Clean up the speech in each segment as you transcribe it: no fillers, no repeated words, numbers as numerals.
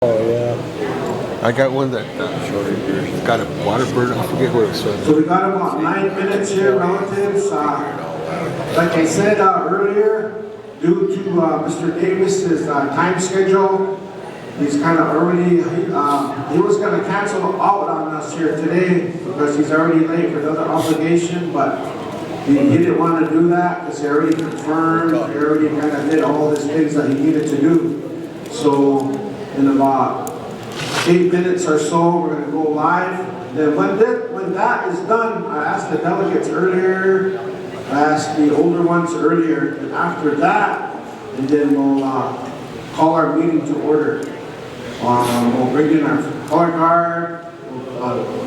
Oh, yeah. I got one that got a water bird. I forget what it said. So we got about 9 minutes here, relatives. Like I said earlier, due to Mr. Davis's time schedule, he's kind of already, he was going to cancel out on us here today because he's already late for another obligation, but he didn't want to do that because he already confirmed, he already kind of did all his things that he needed to do. So in about 8 minutes or so, we're going to go live. Then when that is done, I asked the delegates earlier, I asked the older ones earlier, and after that, and then we'll call our meeting to order. We'll bring in our color guard,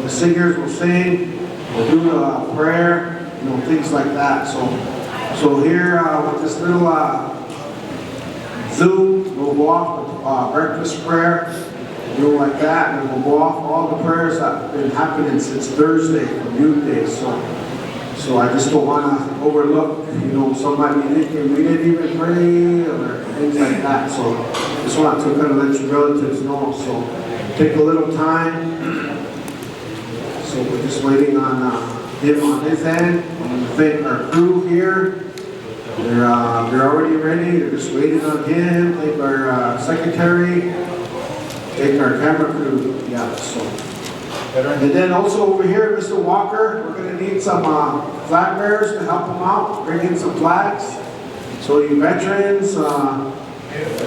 the singers will sing, we'll do a prayer, you know, things like that. So here with this little Zoom, we'll go off with breakfast prayer, you know, like that, and we'll go off all the prayers that have been happening since Thursday, from Youth Day. So I just don't want to overlook, you know, somebody thinking we didn't even pray or things like that. So just want to kind of let your relatives know. So take a little time. So we're just waiting on him on his end. I think our crew here, they're already ready. They're just waiting on him. Thank our secretary. Thank our camera crew. Yeah. So. And then also over here, Mr. Walker, we're going to need some flag bearers to help him out, bring in some flags. So you veterans, you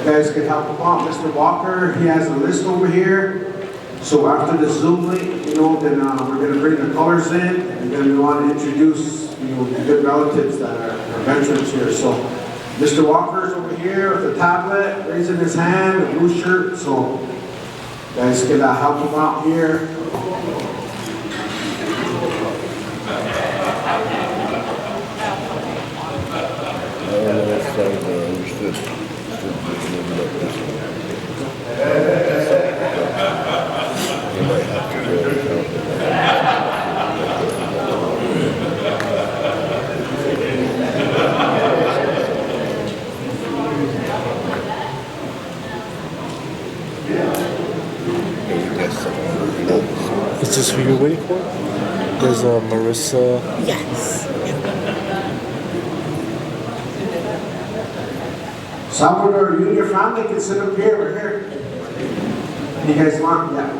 guys can help him out. Mr. Walker, he has a list over here. So after the Zoom link, you know, then we're going to bring the colors in, and then we want to introduce, you know, the good relatives that are veterans here. So Mr. Walker's over here with the tablet, raising his hand, a blue shirt. So you guys can help him out here. Is this who you're waiting for? There's Marissa. Yes. Salvador, you and your family can sit up here. We're here. You guys want? Yeah.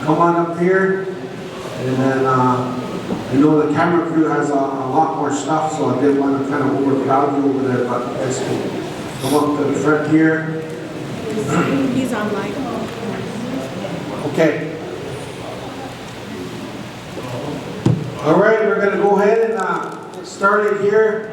Come on up here. And then, I know the camera crew has a lot more stuff, so I didn't want to kind of overcrowd you over there, but you guys can come up to the front here. He's online. Okay. All right, we're going to go ahead and get started here.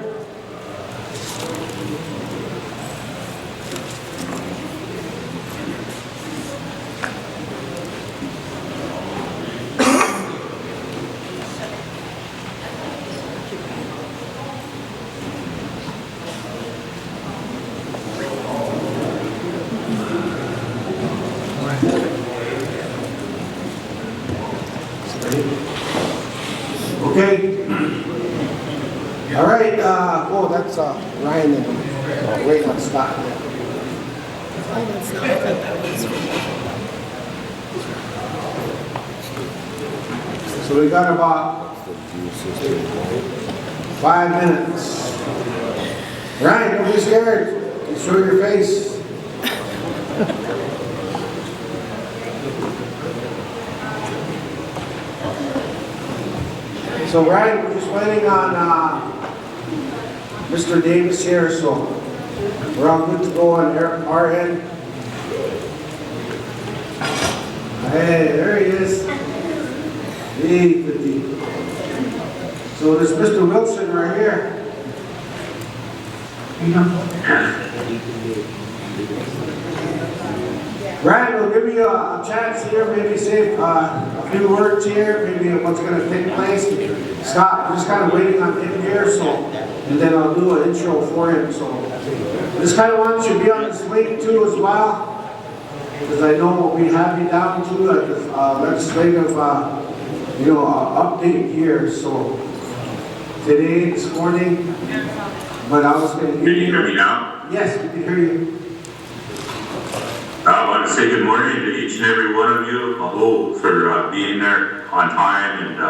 Okay. All right. Oh, that's Ryan and wait on Scott. Oh, that's not. I thought that was. So we got about 5 minutes. Ryan, don't be scared. You show your face. So Ryan, we're just waiting on Mr. Davis here, so we're all good to go on our end. Hey, there he is. Hey, so there's Mr. Wilson right here. Ryan, we'll give you a chance here, maybe say a few words here, maybe what's going to take place. Scott, I'm just kind of waiting on him here, so, and then I'll do an intro for him. So, this kind of one should be on the slate too as well, because I know we have you down to a legislative, update here. So, today, this morning, but I was going to give you. Can you hear me now? Yes, we can hear you. I want to say good morning to each and every one of you. Hello for being there on time, and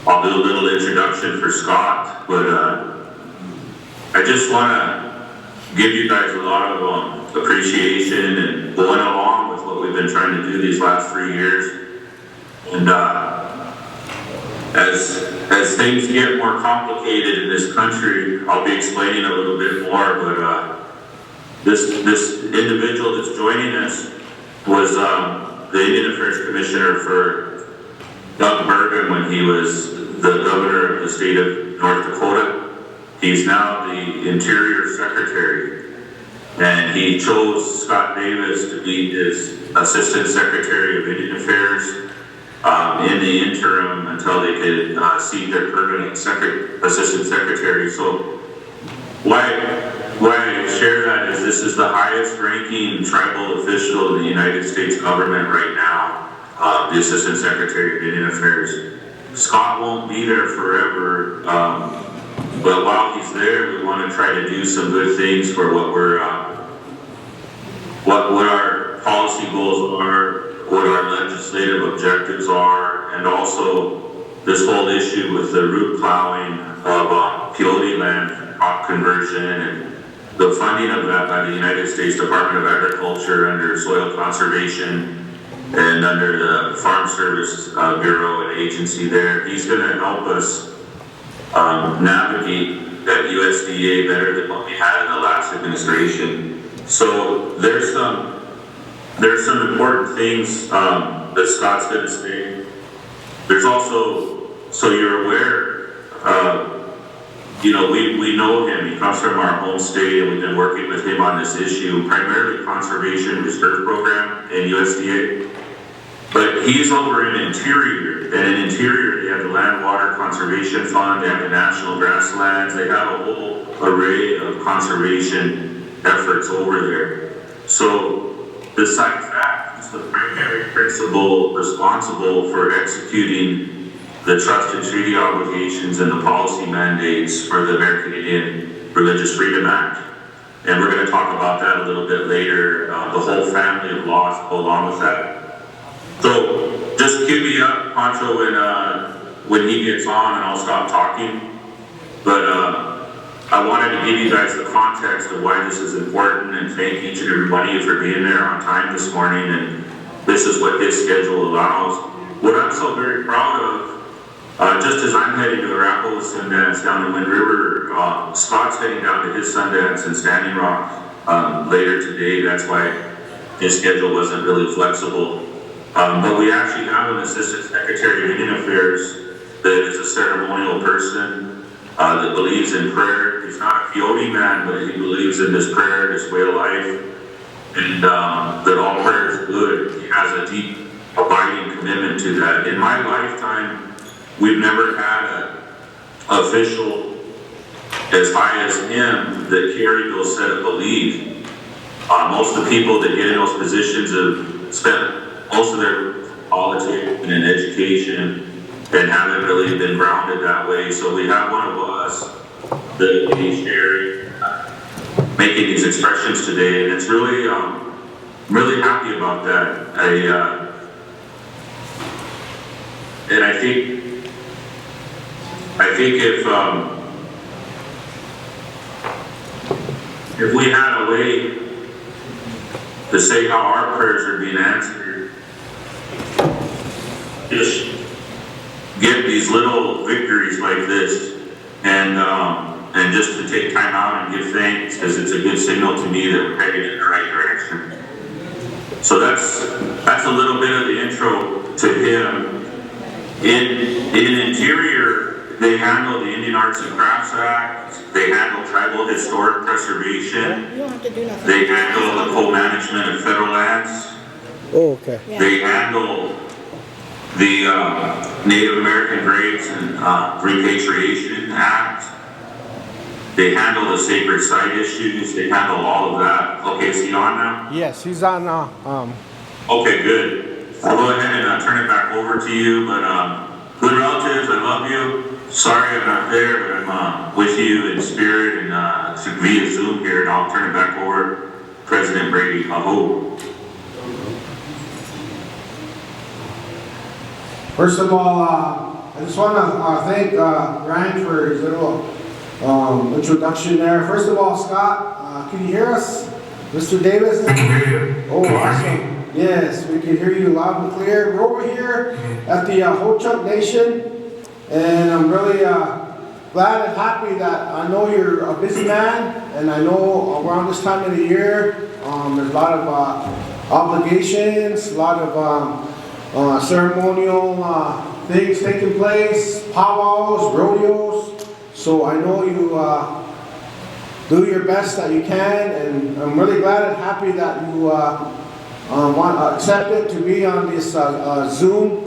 I'll do a little introduction for Scott, but I just want to give you guys a lot of appreciation and going along with what we've been trying to do these last 3 years. And as things get more complicated in this country, I'll be explaining a little bit more, but this individual that's joining us was the Indian Affairs Commissioner for Doug Burgum when he was the governor of the state of North Dakota. He's now the Interior Secretary, and he chose Scott Davis to be his Assistant Secretary of Indian Affairs in the interim until they could seat their permanent Assistant Secretary. So why I share that is this is the highest ranking tribal official in the United States government right now, the Assistant Secretary of Indian Affairs. Scott won't be there forever, but while he's there, we want to try to do some good things for what we're, what our policy goals are, what our legislative objectives are, and also this whole issue with the root plowing of peyote land crop conversion and the funding of that by the United States Department of Agriculture under soil conservation and under the Farm Service Bureau and agency there. He's going to help us navigate that USDA better than what we had in the last administration. So there's some important things that Scott's going to say. There's also, so you're aware, you know, we know him. He comes from our home state, and we've been working with him on this issue, primarily Conservation Reserve Program in USDA. But he's over in Interior, and in Interior they have the Land Water Conservation Fund, they have the National Grasslands, they have a whole array of conservation efforts over there. So besides that, he's the primary principal responsible for executing the trust and treaty obligations and the policy mandates for the American Indian Religious Freedom Act. And we're going to talk about that a little bit later, the whole family of laws go along with that. So just cue me up, Pancho, when he gets on, and I'll stop talking. But I wanted to give you guys the context of why this is important, and thank each and every one of you for being there on time this morning, and this is what his schedule allows. What I'm so very proud of, just as I'm heading to Arapahoe Sundance down in Wind River, Scott's heading down to his Sundance in Standing Rock later today. That's why his schedule wasn't really flexible. But we actually have an Assistant Secretary of Indian Affairs that is a ceremonial person that believes in prayer. He's not a peyote man, but he believes in this prayer, this way of life, and that all prayer is good. He has a deep, abiding commitment to that. In my lifetime, we've never had an official as high as him that carried those set of beliefs. Most of the people that get in those positions have spent most of their politics and education and haven't really been grounded that way. So we have one of us that is sharing, making these expressions today, and it's really, I'm really happy about that. And I think if we had a way to say how our prayers are being answered, just get these little victories like this, and just to take time out and give thanks, because it's a good signal to me that we're heading in the right direction. So that's a little bit of the intro to him. In Interior, they handle the Indian Arts and Crafts Act, they handle tribal historic preservation, You don't have to do nothing. they handle the co-management of federal lands, Oh, okay. Yeah. they handle the Native American Graves and Repatriation Act, they handle the sacred site issues, they handle all of that. Okay, is he on now? Yes, he's on. Okay, good. I'll go ahead and turn it back over to you, but good relatives, I love you. Sorry I'm not there, but I'm with you in spirit and via Zoom here, and I'll turn it back over President Brady Aho. First of all, I just want to thank Ryan for his little introduction there. First of all, Scott, can you hear us? Mr. Davis? I can hear you. Oh, Can you hear awesome. Yes, we can hear you loud and clear. We're over here at the Ho-Chunk Nation, and I'm really glad and happy that I know you're a busy man, and I know around this time of the year, there's a lot of obligations, a lot of ceremonial things taking place, powwows, rodeos. So I know you do your best that you can, and I'm really glad and happy that you accepted to be on this Zoom.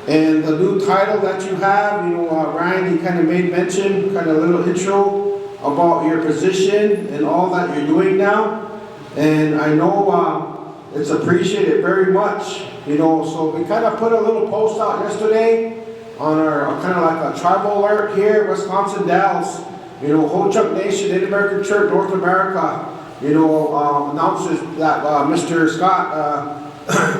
And the new title that you have, Ryan, he kind of made mention, kind of a little intro about your position and all that you're doing now. And I know it's appreciated very much, so we kind of put a little post out yesterday on our kind of like a tribal alert here, Wisconsin Dells. Ho-Chunk Nation, Native American Church, North America, announces that Mr. Scott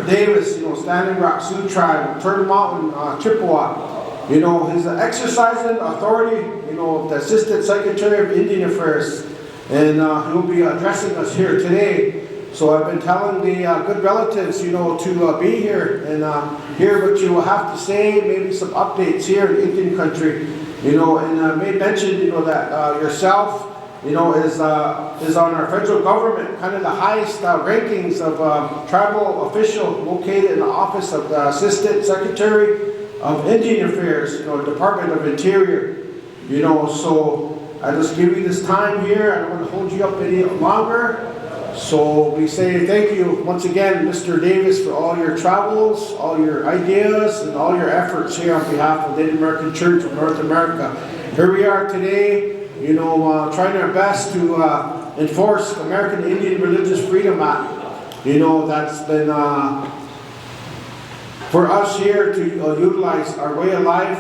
Davis, Standing Rock Sioux Tribe, Turtle Mountain, Chippewa, he's exercising authority, the Assistant Secretary of Indian Affairs, and he'll be addressing us here today. So I've been telling the good relatives, to be here and hear what you will have to say, maybe some updates here in Indian country, and made mention, that yourself, is on our federal government, kind of the highest rankings of tribal official located in the office of the Assistant Secretary of Indian Affairs, Department of Interior, so I just give you this time here. I don't want to hold you up any longer. So we say thank you once again, Mr. Davis, for all your travels, all your ideas, and all your efforts here on behalf of the Native American Church of North America. Here we are today, trying our best to enforce the American Indian Religious Freedom Act. That's been for us here to utilize our way of life,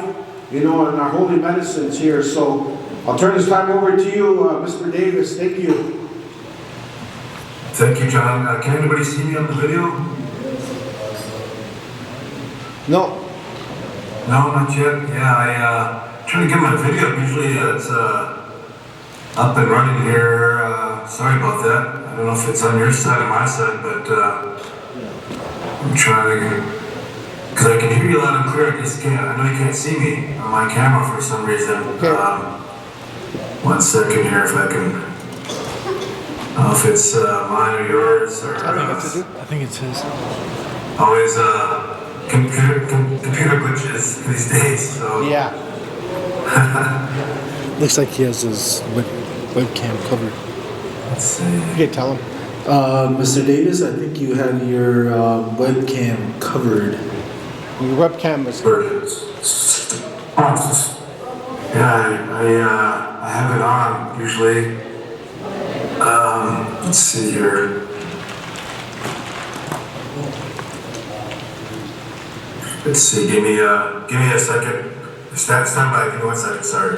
and our holy medicines here. So I'll turn this time over to you, Mr. Davis. Thank you. Thank you, John. Can anybody see me on the video? No. No, not yet. Yeah, trying to get my video. Usually it's up and running here. Sorry about that. I don't know if it's on your side or my side, but I'm trying to, because I can hear you loud and clear. I just can't. I know you can't see me on my camera for some reason. Okay. 1 second here, if I can. I don't know if it's mine or yours or. I think it's his. Always computer glitches these days. So. Yeah. Looks like he has his webcam covered. Let's see. Okay, tell him. Mr. Davis, I think you have your webcam covered. Your webcam is. Where it is. Oh, it's just, yeah, I have it on usually. Let's see here. Let's see. Give me a second. Stand by. Give me 1 second. Sorry.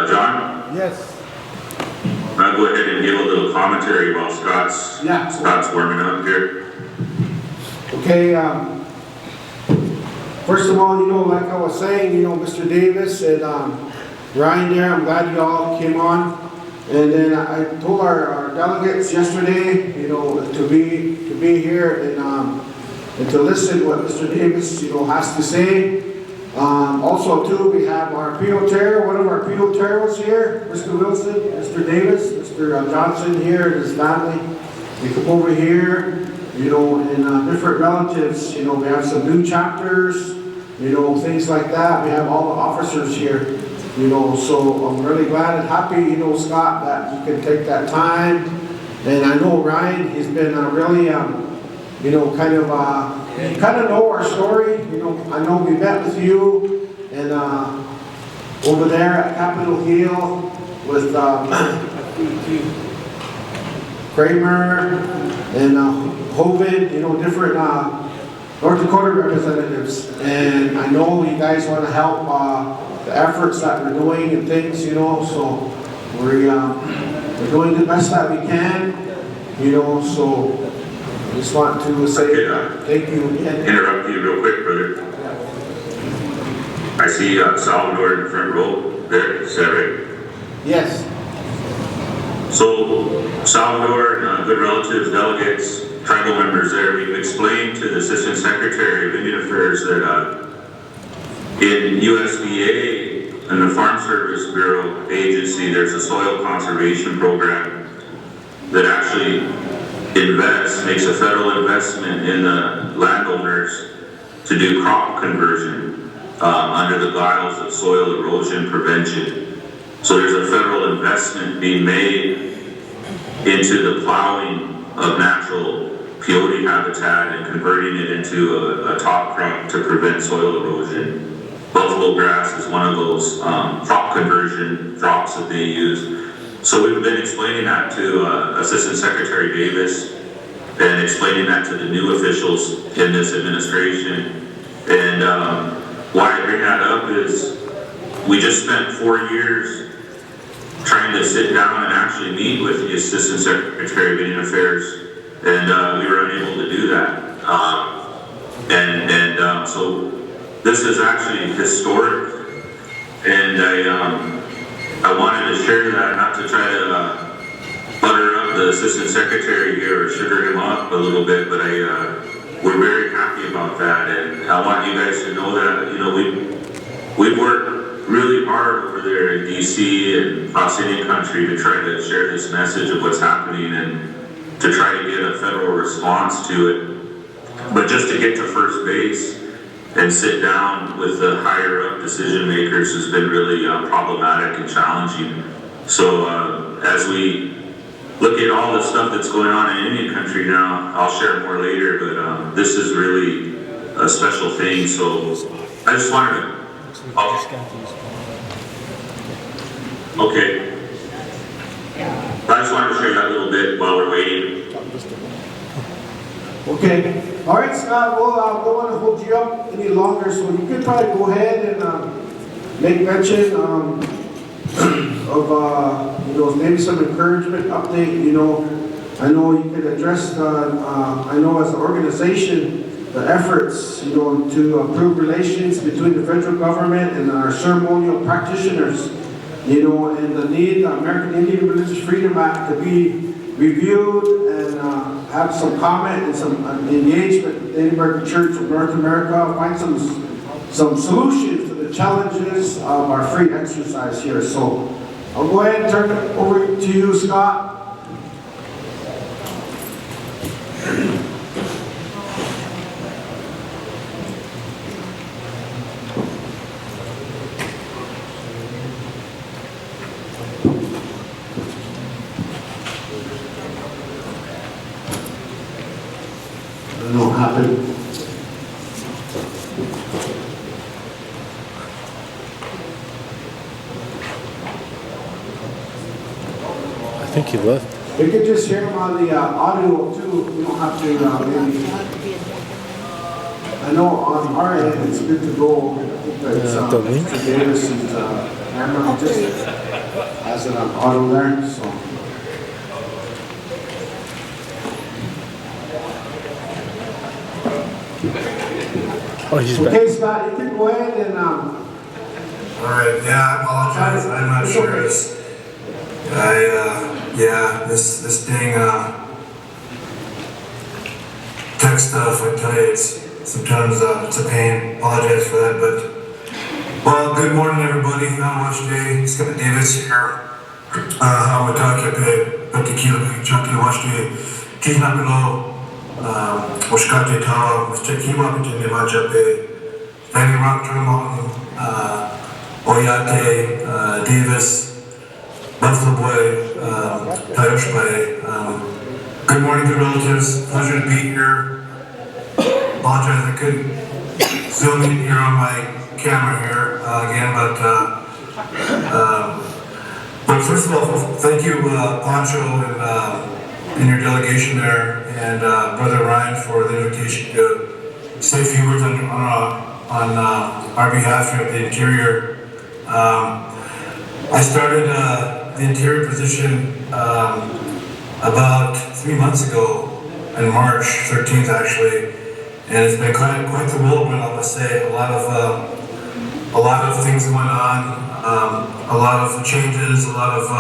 John, Yes. I'll go ahead and give a little commentary while Scott's warming up here. Okay, first of all, like I was saying, Mr. Davis and Ryan there, I'm glad you all came on. And then I told our delegates yesterday, to be here and to listen to what Mr. Davis, has to say. Also, too, we have our PO one of our PO here, Mr. Wilson, Mr. Davis, Mr. Johnson here and his family. They come over here, and different relatives. We have some new chapters, things like that. We have all the officers here, so I'm really glad and happy, Scott, that you can take that time. And I know Ryan, he's been really, you kind of know our story. I know we met with you and over there at Capitol Hill with Kramer, and Hovind, different North Dakota representatives. And I know you guys want to help the efforts that we're doing and things, so we're doing the best that we can, so I just want to say thank you again. Interrupt you real quick, brother. I see Salvador in the front row there, is that right? Yes. So, Salvador, good relatives, delegates, tribal members there, we've explained to the Assistant Secretary of Indian Affairs that in USDA and the Farm Service Bureau agency, there's a soil conservation program that actually makes a federal investment in the landowners to do crop conversion under the guise of soil erosion prevention. So there's a federal investment being made into the plowing of natural peyote habitat and converting it into a top crop to prevent soil erosion. Buffalo grass is one of those crop conversion crops that they use. So we've been explaining that to Assistant Secretary Davis and explaining that to the new officials in this administration. And why I bring that up is we just spent 4 years trying to sit down and actually meet with the Assistant Secretary of Indian Affairs, and we were unable to do that. So this is actually historic, and I wanted to share that, not to try to butter up the Assistant Secretary here or sugar him up a little bit, but we're very happy about that, and I want you guys to know that we've worked really hard over there in DC and across Indian country to try to share this message of what's happening and to try to get a federal response to it. But just to get to first base and sit down with the higher up decision makers has been really problematic and challenging. So as we look at all the stuff that's going on in Indian country now, I'll share more later, but this is really a special thing. So I just wanted to okay. I just wanted to share that a little bit while we're waiting. Okay. All right, Scott. Well, I don't want to hold you up any longer, so you could probably go ahead and make mention of maybe some encouragement update. I know you could address I know as an organization the efforts to improve relations between the federal government and our ceremonial practitioners, and the need the American Indian Religious Freedom Act to be reviewed and have some comment and some engagement with the Native American Church of North America, find some solutions to the challenges of our free exercise here. So I'll go ahead and turn it over to you, Scott. I don't know what happened. I think he left. You can just hear him on the audio too. We don't have to maybe. I know on our end it's good to go. I think that's Mr. Davis's camera just has it on auto there. So. Oh, he's back. Okay, Scott, you can go ahead and. All right, yeah, I apologize. I'm not sure. This thing, tech stuff, I tell you, sometimes it's a pain. Apologize for that, but, well, good morning, everybody. How much day? Scott Davis here. How we talk about Tequila, Chucky, watch the Tina below. Oshkate Tawa, Mr. Kima, Pitini Majape, Fanny Rock Mountain, Oyate, Davis, Buffalo Boy, Tayosh Bay. Good morning, good relatives. Pleasure to be here. Apologize I couldn't zoom in here on my camera here again, but first of all, thank you, Pancho and in your delegation there, and Brother Ryan for the invitation to say a few words on our behalf here at the Interior. I started the Interior position about 3 months ago, in March 13th actually, and it's been quite the whirlwind, I must say. A lot of things going on, a lot of changes, a lot of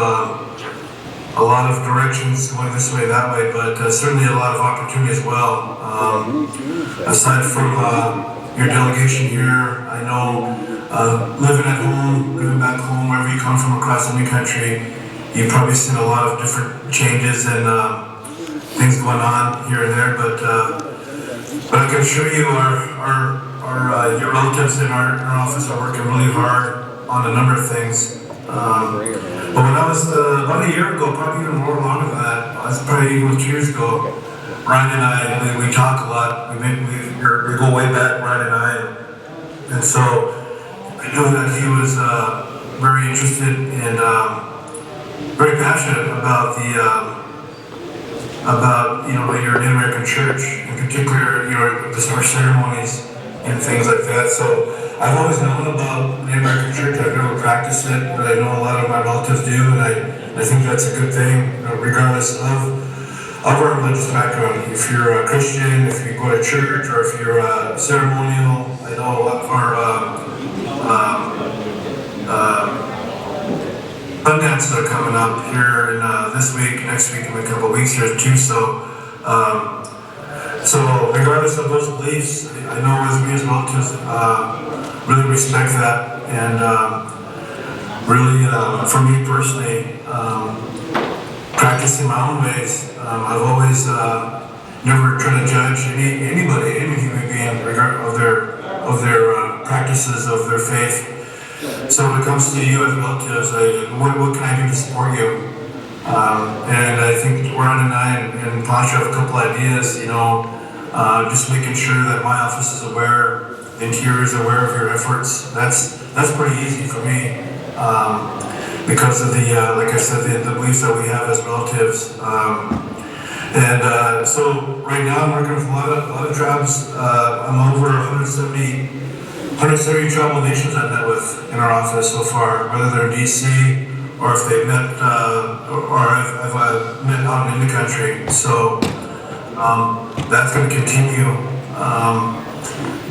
directions going this way, that way, but certainly a lot of opportunity as well. Aside from your delegation here, I know living back home, wherever you come from across any country, you've probably seen a lot of different changes and things going on here and there, but I can assure you your relatives in our office are working really hard on a number of things. But when I was about a year ago, probably even more longer than that, I was probably even 2 years ago, Ryan and I, we talk a lot. We go way back, Ryan and I, and so I knew that he was very interested and very passionate about your Native American church, in particular, the summer ceremonies and things like that. So I've always known about Native American church. I've never practiced it, but I know a lot of my relatives do, and I think that's a good thing, regardless of our religious background. If you're a Christian, if you go to church, or if you're ceremonial, I know a lot of our Sundance are coming up here in this week, next week, in a couple of weeks here too. So regardless of those beliefs, I know as we as relatives really respect that, and really, for me personally, practicing my own ways, I've always never tried to judge anybody, any human being, regardless of their practices of their faith. So when it comes to you as relatives, what can I do to support you? And I think Ryan and I and Pancho have a couple ideas, just making sure that my office is aware, the Interior is aware of your efforts. That's pretty easy for me, because of the, like I said, the beliefs that we have as relatives. So right now I'm working with a lot of tribes. I'm over 170 tribal nations I've met with in our office so far, whether they're in DC or if they've met, or I've met out in the country. So that's going to continue.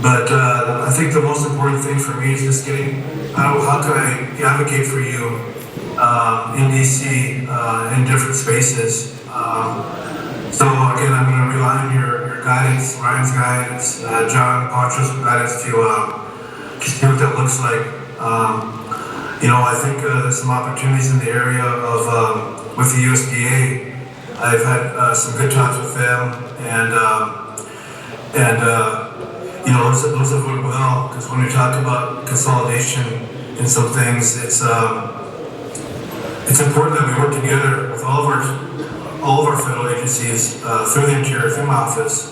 But I think the most important thing for me is just getting, how can I advocate for you in DC, in different spaces. So again, I'm going to rely on your guidance, Ryan's guidance, John Poncho's guidance to see what that looks like. I think there's some opportunities in the area of with the USDA. I've had some good times with them, and those have worked well, because when we talk about consolidation in some things, it's important that we work together with all of our federal agencies through the Interior, through my office,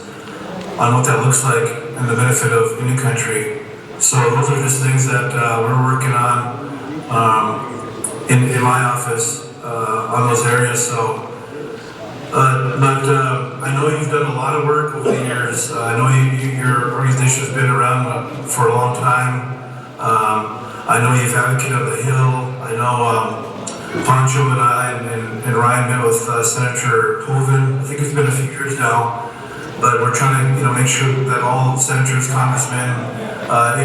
on what that looks like and the benefit of any country. So those are just things that we're working on in my office on those areas. So, but I know you've done a lot of work over the years. I know your organization has been around for a long time. I know you've advocated on the Hill. I know Pancho and I and Ryan met with Senator Hoven. I think it's been a few years now, but we're trying to make sure that all senators, congressmen,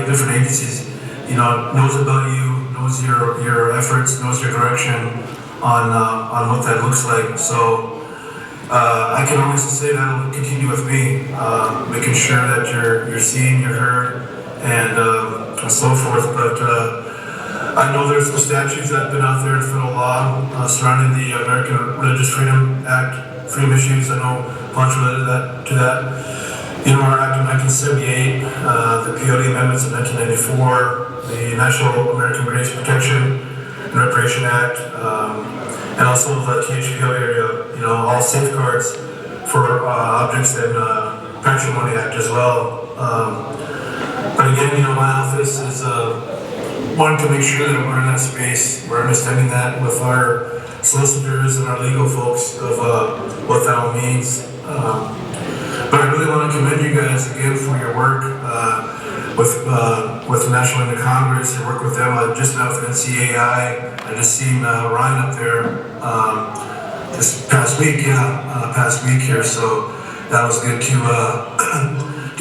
different agencies, knows about you, knows your efforts, knows your direction on what that looks like. So I can honestly say that will continue with me, making sure that you're seen, you're heard, and so forth. But I know there's some statutes that have been out there in federal law surrounding the American Religious Freedom Act, freedom issues. I know Pancho related to that. Our Act of 1978, the POD amendments of 1994, the National American Grace Protection and Reparation Act, and also the THPO area, all safeguards for objects and Patrimony Act as well. But again, my office is wanting to make sure that we're in that space, we're understanding that with our solicitors and our legal folks of what that all means. But I really want to commend you guys again for your work with the National Indian Congress. You work with them. I just met with NCAI. I just seen Ryan up there this past week. Past week here. So that was good to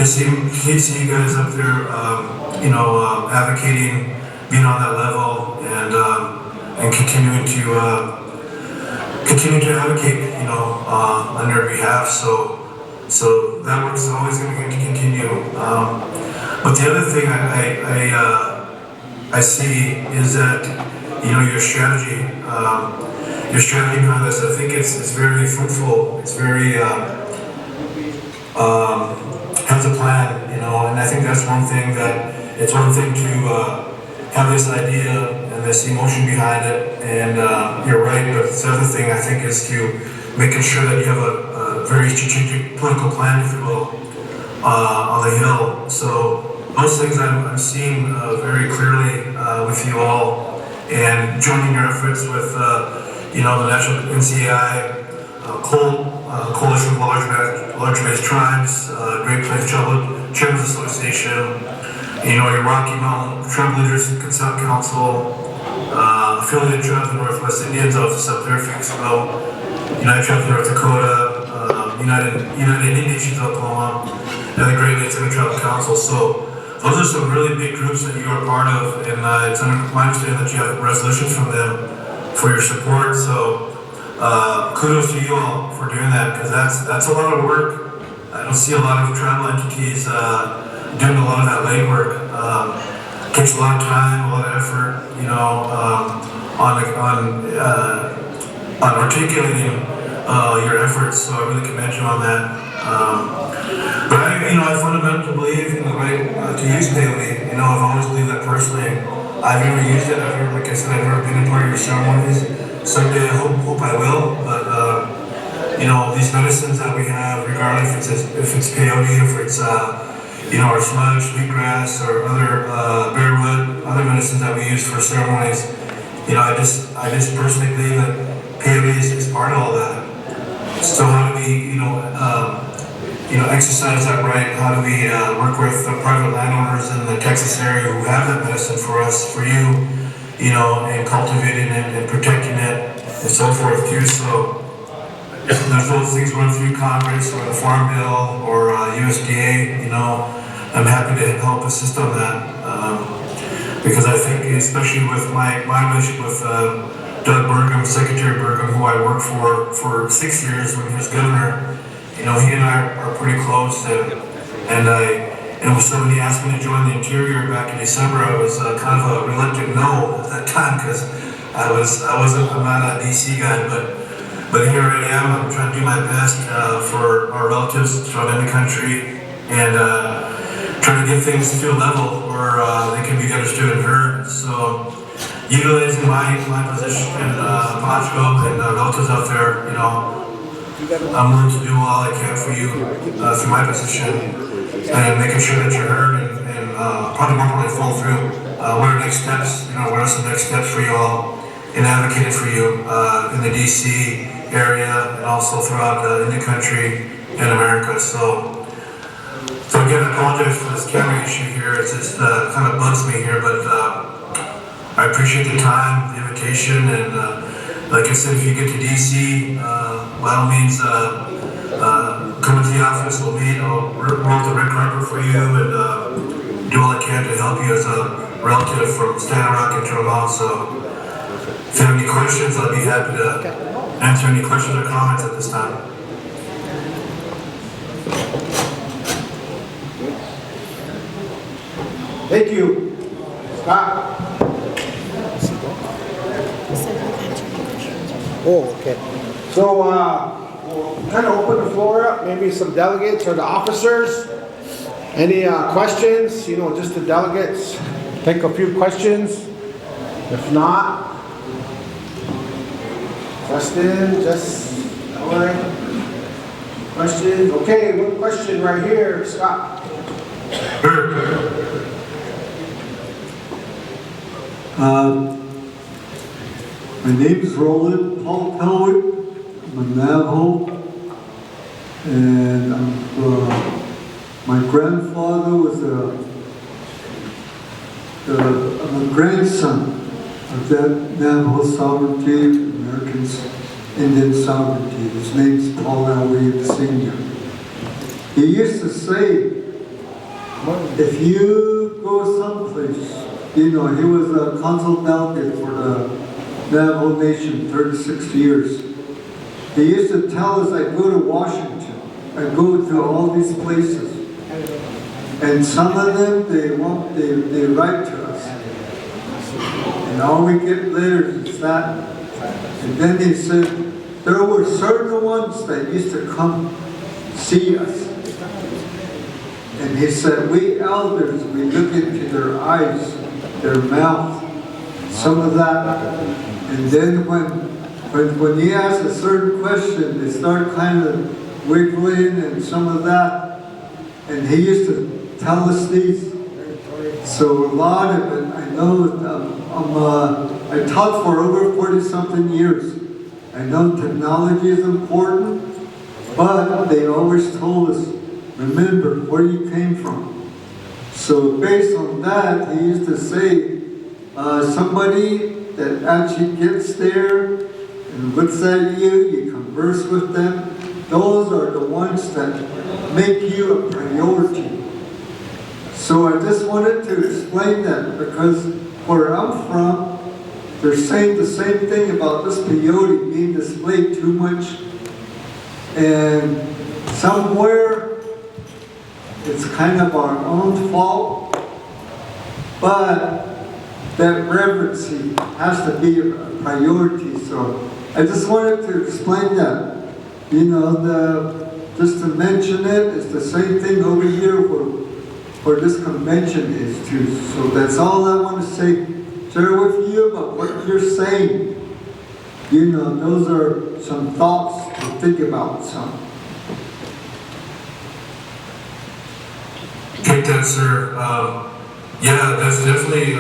see you guys up there. Advocating, being on that level, and continuing to advocate, on your behalf. So that work is always going to continue. But the other thing I see is that, your strategy behind this, I think it's very fruitful. It's very, has a plan, and I think that's one thing it's one thing to have this idea and this emotion behind it, and you're right, but the other thing I think is to making sure that you have a very strategic political plan, if you will, on the Hill. So those things I'm seeing very clearly with you all, and joining your efforts with the National NCAI, Coalition of Large-Based Tribes, Great Plains Chairman's Association, your Rocky Mountain Tribe Leaders Consent Council, Affiliated Tribes of the Northwest Indians Office up there, Phoenixville, United Tribes of North Dakota, United Indian Nations of Oklahoma, and the Great Lakes Intertribal Council. So those are some really big groups that you are part of, and it's my understanding that you have resolutions from them for your support. So kudos to you all for doing that, because that's a lot of work. I don't see a lot of tribal entities doing a lot of that legwork. It takes a lot of time, a lot of effort, on articulating your efforts. So I really commend you on that. But I fundamentally believe in the right to use Paley. I've always believed that personally. I've never used it. Like I said, I've never been a part of your ceremonies. Someday I hope I will. But these medicines that we have, regardless if it's peyote, if it's our sludge, wheatgrass, or other bearwood, other medicines that we use for ceremonies, I just personally believe that peyote is part of all that. So how do we, exercise that right? How do we work with the private landowners in the Texas area who have that medicine for us, for you, and cultivating it and protecting it and so forth too. So there's those things run through Congress or the Farm Bill or USDA, I'm happy to help assist on that. Because I think, especially with my relationship with Doug Burgum, Secretary Burgum, who I worked for 6 years when he was governor, he and I are pretty close, and when somebody asked me to join the Interior back in December, I was kind of a reluctant no at that time, because I'm not a DC guy, but here I am. I'm trying to do my best for our relatives throughout the country, and trying to get things to a level where they can be understood and heard. So utilizing my position in Poncho and relatives out there, I'm willing to do all I can for you through my position, and making sure that you're heard, and probably more importantly, follow through. What are next steps? What are some next steps for you all in advocating for you in the DC area and also throughout in the country and America? So again, I apologize for this camera issue here. It's just kind of bugs me here, but I appreciate the time, the invitation, and like I said, if you get to DC, by all means, come into the office. We'll meet. I'll roll the red carpet for you and do all I can to help you as a relative from Standing Rock and Toronto. So if you have any questions, I'll be happy to answer any questions or comments at this time. Thank you. Scott? Oh, okay. So, we'll kind of open the floor up, maybe some delegates or the officers. Any questions? Just the delegates. Take a few questions. If not, Justin, questions? Okay, one question right here, Scott. My name is Roland Paul Pelwick. I'm a Navajo, and my grandfather was I'm a grandson of that Navajo sovereignty, Americans, Indian sovereignty. His name's Paul L. Williams Sr. He used to say, if you go someplace, you know, he was a consul delegate for the Navajo Nation, 36 years. He used to tell us, I go to Washington, I go to all these places, and some of them, they write to us. And all we get letters is that. And then he said, there were certain ones that used to come see us. And he said, we elders, we look into their eyes, their mouth, some of that. And then when he asks a certain question, they start kind of wiggling and some of that. And he used to tell us these. So a lot of it, I know, I taught for over 40-something years. I know technology is important, but they always told us, remember where you came from. So based on that, he used to say, somebody that actually gets there and looks at you, you converse with them, those are the ones that make you a priority. So I just wanted to explain that because where I'm from, they're saying the same thing about this peyote being displayed too much. And somewhere, it's kind of our own fault, but that reverency has to be a priority. So I just wanted to explain that. You know, just to mention it, it's the same thing over here where this convention is too. So that's all I want to say, share with you about what you're saying. You know, those are some thoughts to think about. So. Great answer. Yeah, that's definitely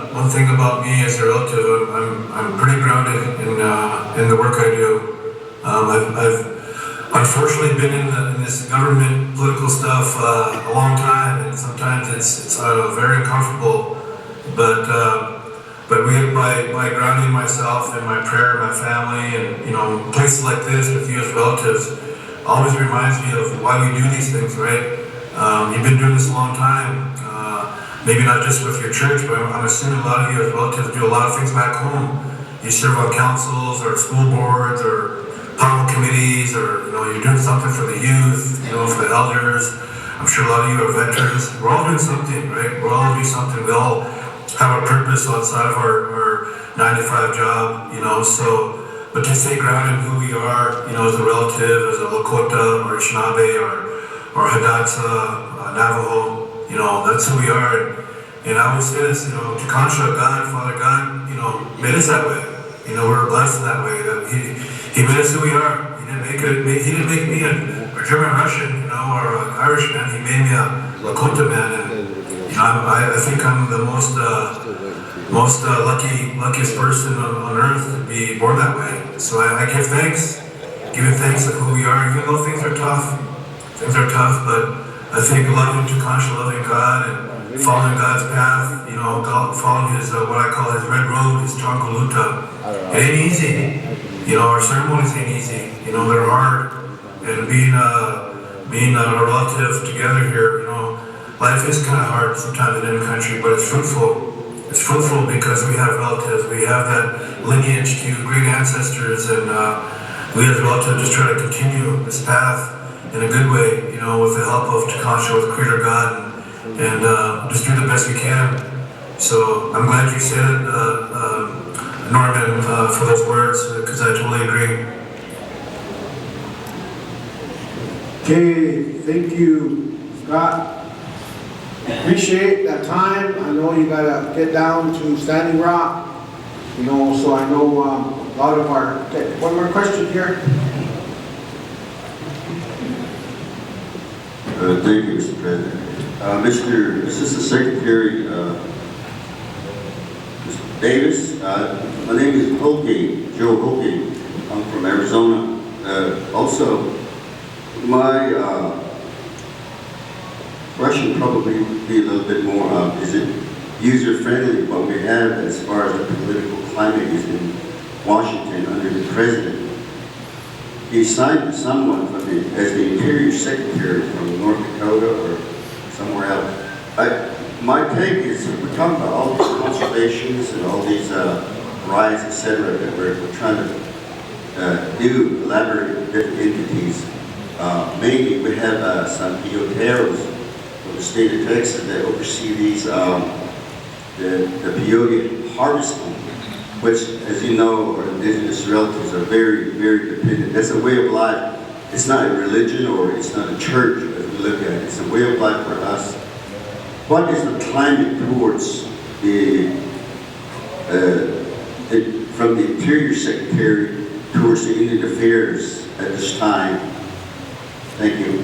one thing about me as a relative. I'm pretty grounded in the work I do. I've unfortunately been in this government political stuff a long time, and sometimes it's very uncomfortable. But we have by grounding myself in my prayer, my family, and you know, places like this with you as relatives, always reminds me of why we do these things, right? You've been doing this a long time. Maybe not just with your church, but I'm assuming a lot of you as relatives do a lot of things back home. You serve on councils or school boards or power committees, or you know, you're doing something for the youth, you know, for the elders. I'm sure a lot of you are veterans. We're all doing something, right? We're all doing something. We all have a purpose outside of our 9-to-5 job, you know. So, but to stay grounded in who we are, you know, as a relative, as a Lakota or Anishinaabe or Hidatsa, Navajo. You know, that's who we are. And I always say this, you know, Tekansha, God, Father God, you know, made us that way. You know, we're blessed in that way. That He made us who we are. He didn't make me a German Russian, you know, or an Irish man. He made me a Lakota man. And, you know, I think I'm the most luckiest person on earth to be born that way. So I give thanks, giving thanks of who we are, even though things are tough. Things are tough, but I think loving Tekansha, loving God, and following God's path, you know, following his, what I call his red road, his Changoluta. It ain't easy. You know, our ceremonies ain't easy. You know, they're hard. And being a relative together here, you know, life is kind of hard sometimes in any country, but it's fruitful. It's fruitful because we have relatives. We have that lineage to great ancestors, and we as relatives just try to continue this path in a good way, you know, with the help of Tekansha, with Creator God, and just do the best we can. So I'm glad you said it, Norman, for those words, because I totally agree. Okay, thank you, Scott. Appreciate that time. I know you gotta get down to Standing Rock, you know, so I know a lot of our, one more question here. Thank you, Mr. President. Mr. Assistant Secretary Mr. Davis, my name is Poke. Joe Hokie. I'm from Arizona. Also, my question probably would be a little bit more is it user-friendly what we have as far as the political climate is in Washington under the president? He signed someone from as the Interior Secretary from North Dakota or somewhere else. My take is we're talking about all these conservations and all these rights, etc., that we're trying to do, collaborate with different entities. Mainly, we have some peyoteros from the state of Texas that oversee these the peyote harvesting, which, as you know, our indigenous relatives are very, very dependent. That's a way of life. It's not a religion or it's not a church as we look at it. It's a way of life for us. What is the climate towards from the Interior Secretary towards the Indian Affairs at this time? Thank you.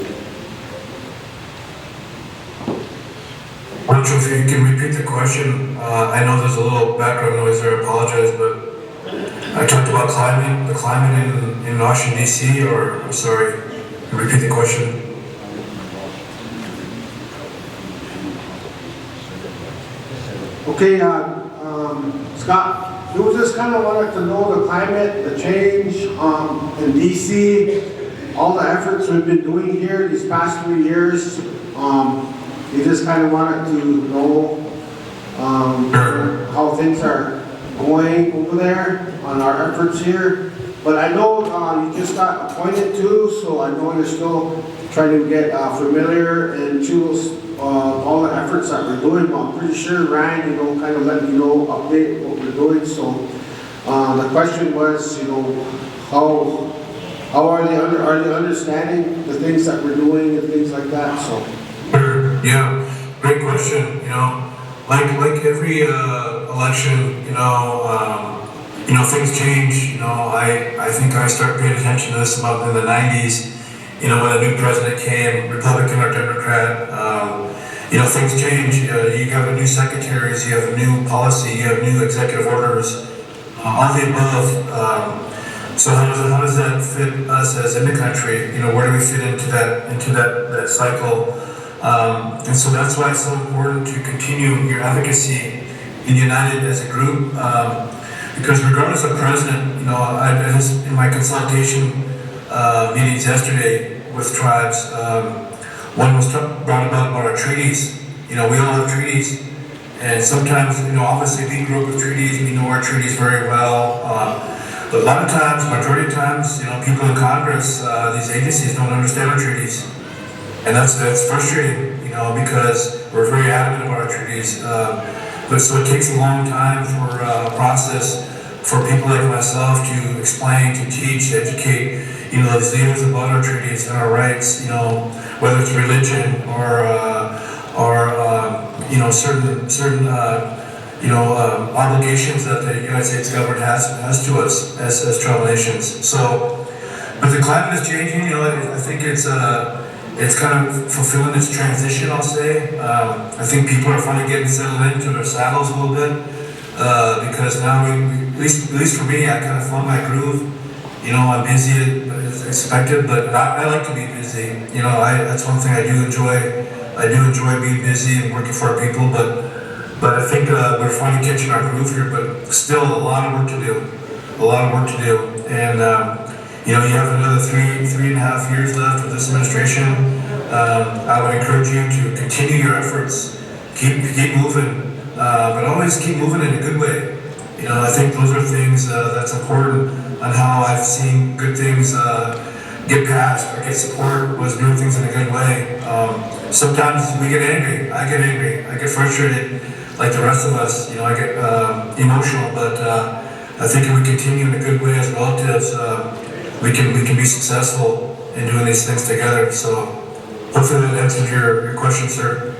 I'm not sure if you can repeat the question. I know there's a little background noise there, I apologize, but I talked about the climate in Washington, D.C., or, I'm sorry, repeat the question. Okay, Scott, you just kind of wanted to know the climate, the change in DC, all the efforts we've been doing here these past 3 years. You just kind of wanted to know how things are going over there on our efforts here. But I know you just got appointed too, so I know you're still trying to get familiar and choose all the efforts that we're doing. But I'm pretty sure Ryan, kind of let me know, update what we're doing. So the question was, how are they understanding the things that we're doing and things like that? So. Yeah, great question. Like every election, things change. I think I started paying attention to this about in the 90s. When a new president came, Republican or Democrat. Things change. You have new secretaries, you have a new policy, you have new executive orders, all the above. So how does that fit us as in the country? Where do we fit into that cycle? And so that's why it's so important to continue your advocacy in United as a group, because regardless of president, I just in my consultation meetings yesterday with tribes, one was brought about our treaties. We all have treaties, and sometimes, obviously we grew up with treaties, we know our treaties very well, but a lot of times, majority of times, people in Congress, these agencies don't understand our treaties. And that's frustrating, because we're very adamant about our treaties. But so it takes a long time for a process for people like myself to explain, to teach, to educate, those leaders about our treaties and our rights, whether it's religion or certain obligations that the United States government has to us as tribal nations. So, but the climate is changing. I think it's kind of fulfilling its transition, I'll say. I think people are finally getting settled into their saddles a little bit, because now at least for me, I kind of found my groove. I'm busy as expected, but I like to be busy. That's one thing I do enjoy. I do enjoy being busy and working for our people, but I think we're finally catching our groove here, but still a lot of work to do. And you have another three and a half years left of this administration. I would encourage you to continue your efforts, keep moving, but always keep moving in a good way. I think those are things that's important on how I've seen good things get passed or get support, was doing things in a good way. Sometimes we get angry. I get frustrated, like the rest of us. I get emotional, but I think if we continue in a good way as relatives, we can be successful in doing these things together. So hopefully that answers your question, sir.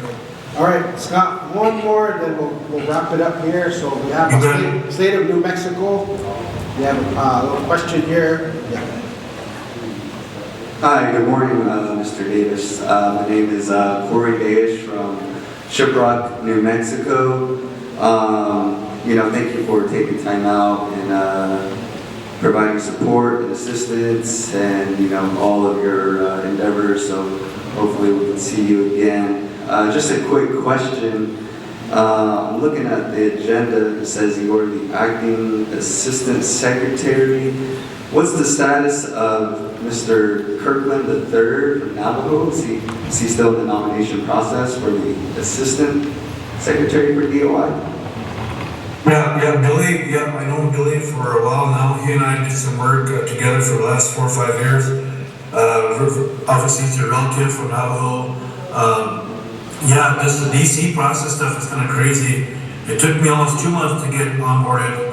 All right, Scott, one more, then we'll wrap it up here. So we have the state of New Mexico. We have a little question here. Yeah. Hi, good morning, Mr. Davis. My name is Corey Davis from Shiprock, New Mexico. Thank you for taking time out and providing support and assistance and, you know, all of your endeavors. So hopefully we can see you again. Just a quick question. I'm looking at the agenda. It says you are the acting assistant secretary. What's the status of Mr. Kirkland III from Navajo? Is he still in the nomination process for the assistant secretary for DOI? Yeah, Billy, I know Billy for a while now. He and I did some work together for the last 4 or 5 years. Obviously, he's a relative from Navajo. Yeah, this the DC process stuff is kind of crazy. It took me almost 2 months to get onboarded,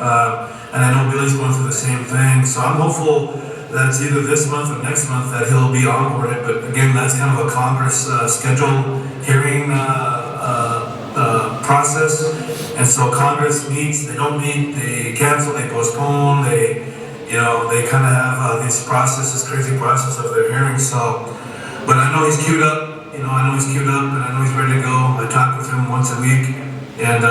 and I know Billy's going through the same thing. So I'm hopeful that it's either this month or next month that he'll be onboarded. But again, that's kind of a Congress scheduled hearing process. And so Congress meets, they don't meet, they cancel, they postpone, they kind of have this process, this crazy process of their hearings. So, but I know he's queued up. And I know he's ready to go. I talk with him once a week, and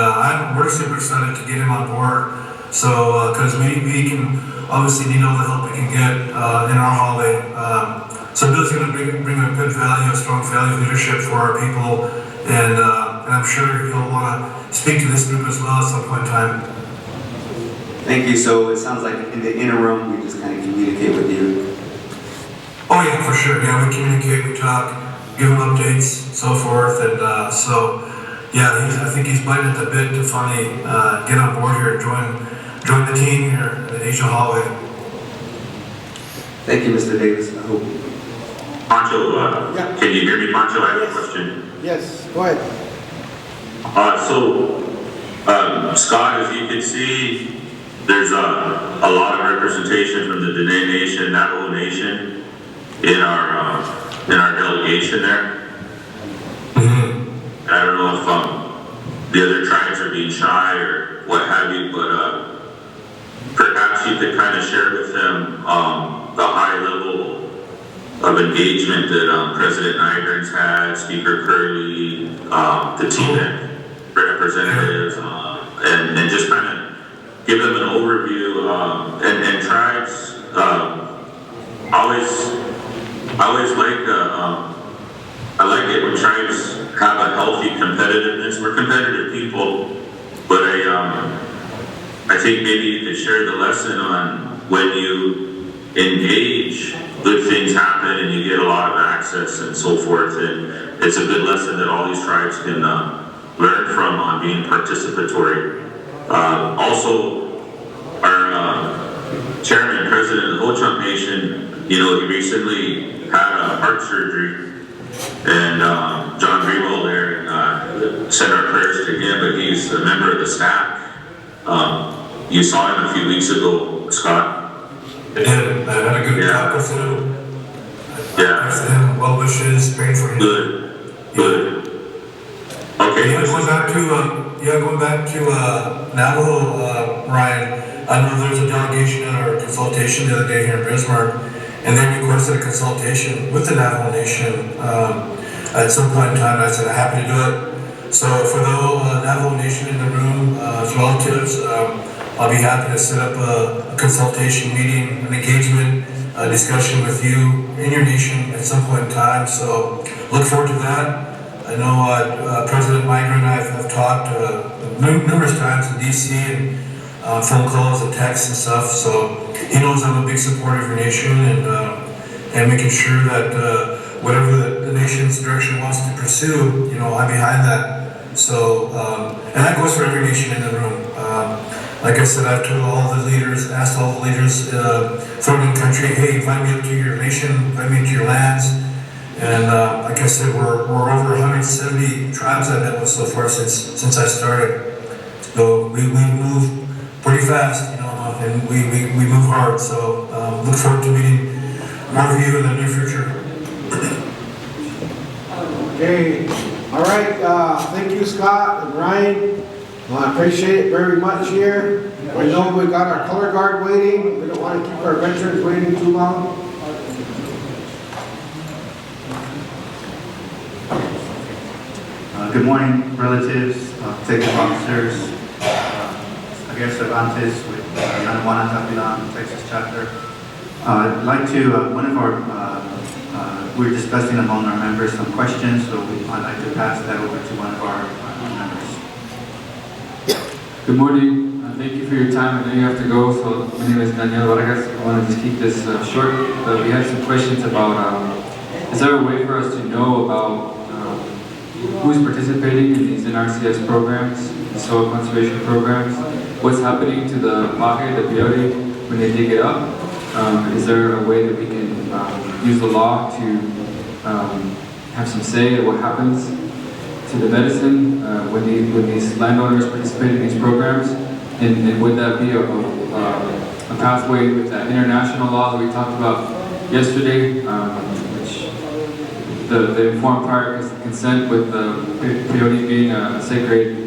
we're super excited to get him on board. So, because we can obviously need all the help we can get in our hallway. So Bill's going to bring a good value, a strong value of leadership for our people, and I'm sure he'll want to speak to this group as well at some point in time. Thank you. So it sounds like in the interim, we just kind of communicate with you. Oh yeah, for sure. Yeah, we communicate, we talk, give him updates, so forth, and so yeah, I think he's biting at the bit to finally get on board here and join the team here in the Asian hallway. Thank you, Mr. Davis. I hope. Pancho, Yeah. can you hear me, Pancho? I have a question. Yes, go ahead. Scott, as you can see, there's a lot of representation from the Dene Nation, Navajo Nation in our delegation there. I don't know if the other tribes are being shy or what have you, but perhaps you could kind of share with them the high level of engagement that President Nygren's had, Speaker Curley, the team representatives, and just kind of give them an overview. And tribes I like it when tribes have a healthy competitiveness. We're competitive people, but I think maybe you could share the lesson on when you engage, good things happen and you get a lot of access and so forth. And it's a good lesson that all these tribes can learn from on being participatory. Also, our chairman, president of the Ho-Chunk Nation, he recently had a heart surgery. And John Greenwald there sent our prayers to him, but he's a member of the staff. You saw him a few weeks ago, Scott. I did. I had a good talk with him. Yeah. With him, well wishes, praying for him. Good. Okay. Going back to Navajo, Ryan, I know there's a delegation at our consultation the other day here in Bismarck, and they requested a consultation with the Navajo Nation. At some point in time, I said, I'm happy to do it. So for the Navajo Nation in the room, as relatives, I'll be happy to set up a consultation meeting, an engagement, a discussion with you and your nation at some point in time. So look forward to that. I know President Nygren and I have talked numerous times in DC and phone calls and texts and stuff. So he knows I'm a big supporter of your nation and making sure that whatever the nation's direction wants to pursue, I'm behind that. So, and that goes for every nation in the room. Like I said, I've told all the leaders, asked all the leaders from the country, hey, invite me up to your nation, invite me to your lands. And like I said, we're over 170 tribes I've met with so far since I started. So we move pretty fast, and we move hard. So look forward to meeting more of you in the near future. Okay, all right, thank you, Scott and Ryan. I appreciate it very much here. I know we got our color guard waiting. We don't want to keep our veterans waiting too long. Good morning, relatives, executive officers. I Javier Cervantes with Anawana Tapilan, Texas chapter. I'd like to, we're discussing among our members some questions, so I'd like to pass that over to one of our members. Good morning. Thank you for your time. I know you have to go, so my name is Daniel Vargas. I want to just keep this short, but we have some questions about, is there a way for us to know about who's participating in these NRCS programs, the soil conservation programs? What's happening to the paje, the peyote, when they dig it up? Is there a way that we can use the law to have some say in what happens to the medicine when these landowners participate in these programs? And would that be a pathway with that international law that we talked about yesterday, which the informed prior consent with the peyote being a sacred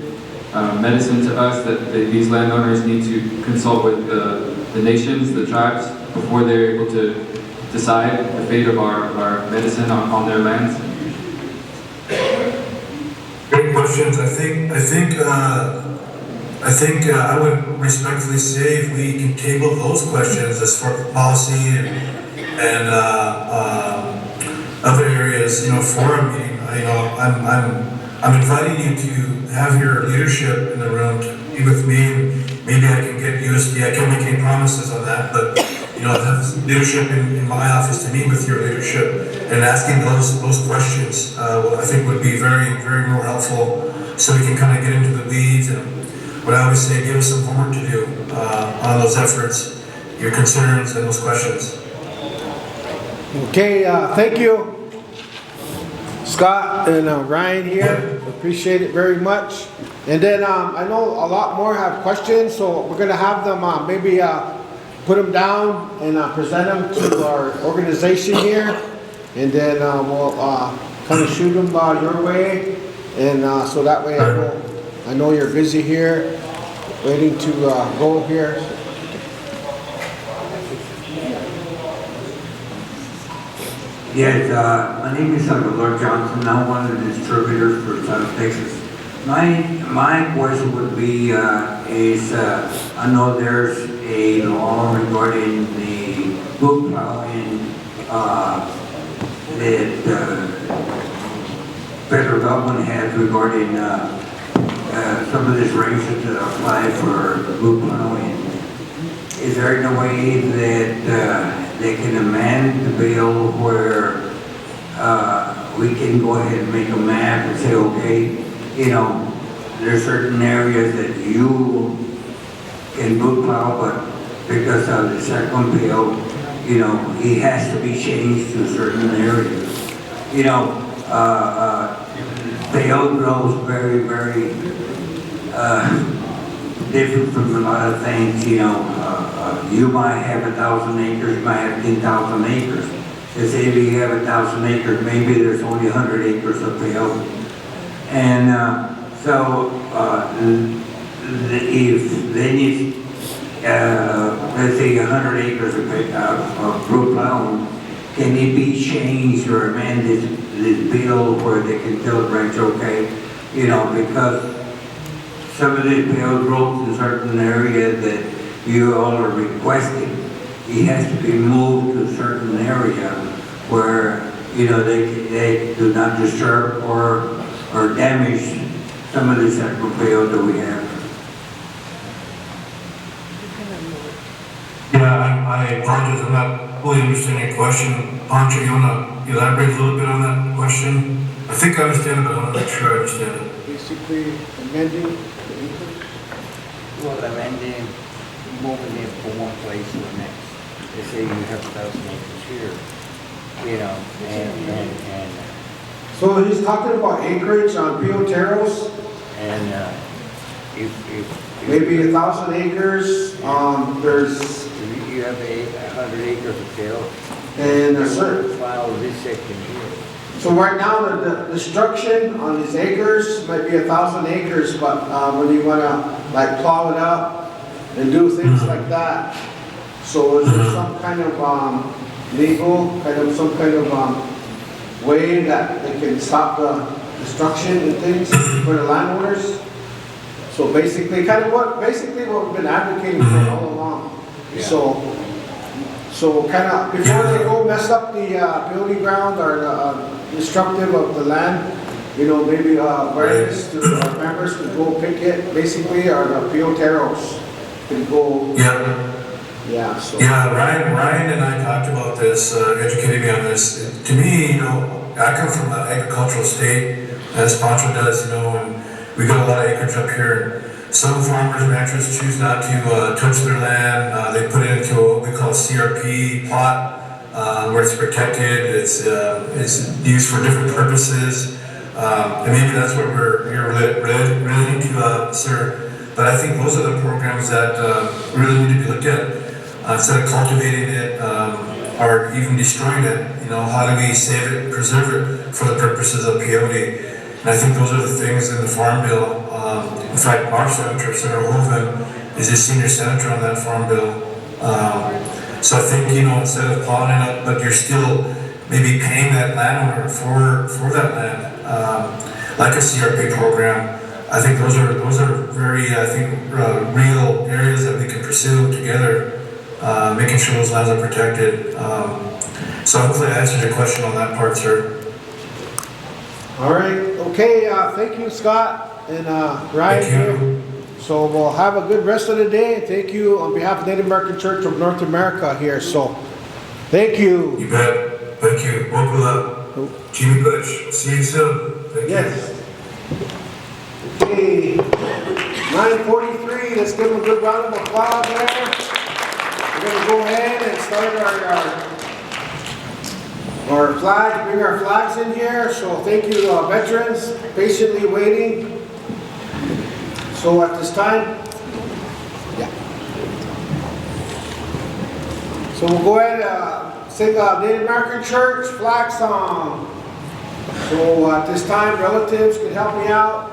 medicine to us, that these landowners need to consult with the nations, the tribes, before they're able to decide the fate of our medicine on their lands? Great questions. I think I would respectfully say if we can table those questions as far as policy and other areas, for a meeting. I'm inviting you to have your leadership in the room to be with me. And maybe I can get USD. I can't make any promises on that, but have leadership in my office to meet with your leadership and asking those questions. I think would be very, very more helpful, so we can kind of get into the weeds. And what I always say, give us some homework to do on those efforts, your concerns, and those questions. Okay, thank you, Scott and Ryan here. Appreciate it very much. And then I know a lot more have questions, so we're going to have them maybe put them down and present them to our organization here. And then we'll kind of shoot them your way. And so that way I know you're busy here, waiting to go here. Yes, my name is Lord Johnson. I'm one of the distributors for South Texas. My question would be I know there's a law regarding the book plowing that federal government has regarding some of this races that apply for book plowing. Is there any way that they can amend the bill where we can go ahead and make a map and say, okay, there's certain areas that you can book plow, but because of the second bill, he has to be changed to certain areas. Peyote grows very, very different from a lot of things. You might have 1,000 acres, you might have 10,000 acres. Let's say if you have 1,000 acres, maybe there's only 100 acres of peyote. And so if they need, let's say 100 acres of group plowing, can it be changed or amended this bill where they can tell the branch, okay, because some of the peyote grows in certain area that you all are requesting, it has to be moved to a certain area where, they do not disturb or damage some of the sacred peyote that we have. Yeah, I apologize. I'm not fully understanding your question. Pancho, you want to elaborate a little bit on that question? I think I understand it, but I want to make sure I understand it. Basically, amending. Well, amending, moving it from one place to the next. They say you have 1,000 acres here, and So he's talking about acreage on Pioteros. and if Maybe 1,000 acres. There's you have 100 acres of field, and a certain. plow this section here. So right now the destruction on these acres might be 1,000 acres, but when you want to like plow it up and do things like that, so is there some kind of legal, some kind of way that they can stop the destruction and things for the landowners? So basically, what we've been advocating for all along. So kind of, before they go mess up the building ground or destructive of the land, you know, maybe awareness to our members to go pick it, basically, or the Pioteros can go. Yeah, so. Yeah, Ryan and I talked about this, educating me on this. To me, you know, I come from an agricultural state, as Pancho does, you know, and we got a lot of acreage up here. Some farmers and ranchers choose not to touch their land. They put it into what we call a CRP plot, where it's protected. It's used for different purposes, and maybe that's what you're relating to, sir. But I think those are the programs that really need to be looked at. Instead of cultivating it or even destroying it, you know, how do we save it, preserve it for the purposes of peyote? And I think those are the things in the Farm Bill. In fact, our senator, Senator Hoven, is a senior senator on that Farm Bill. So I think, you know, instead of plowing it up, but you're still maybe paying that landowner for that land, like a CRP program. I think those are very, real areas that we can pursue together, making sure those lands are protected. So hopefully I answered your question on that part, sir. All right, okay, thank you, Scott and Ryan here. So we'll have a good rest of the day. Thank you on behalf of Native American Church of North America here. So, thank you. You bet. Thank you. Welcome, Jimmy Butch. See you soon. Thank you. Okay, 9:43. Let's give them a good round of applause there. We're going to go ahead and start our flag, bring our flags in here. So thank you, veterans, patiently waiting. So at this time, so we'll go ahead and sing a Native American Church flag song. So at this time, relatives can help me out.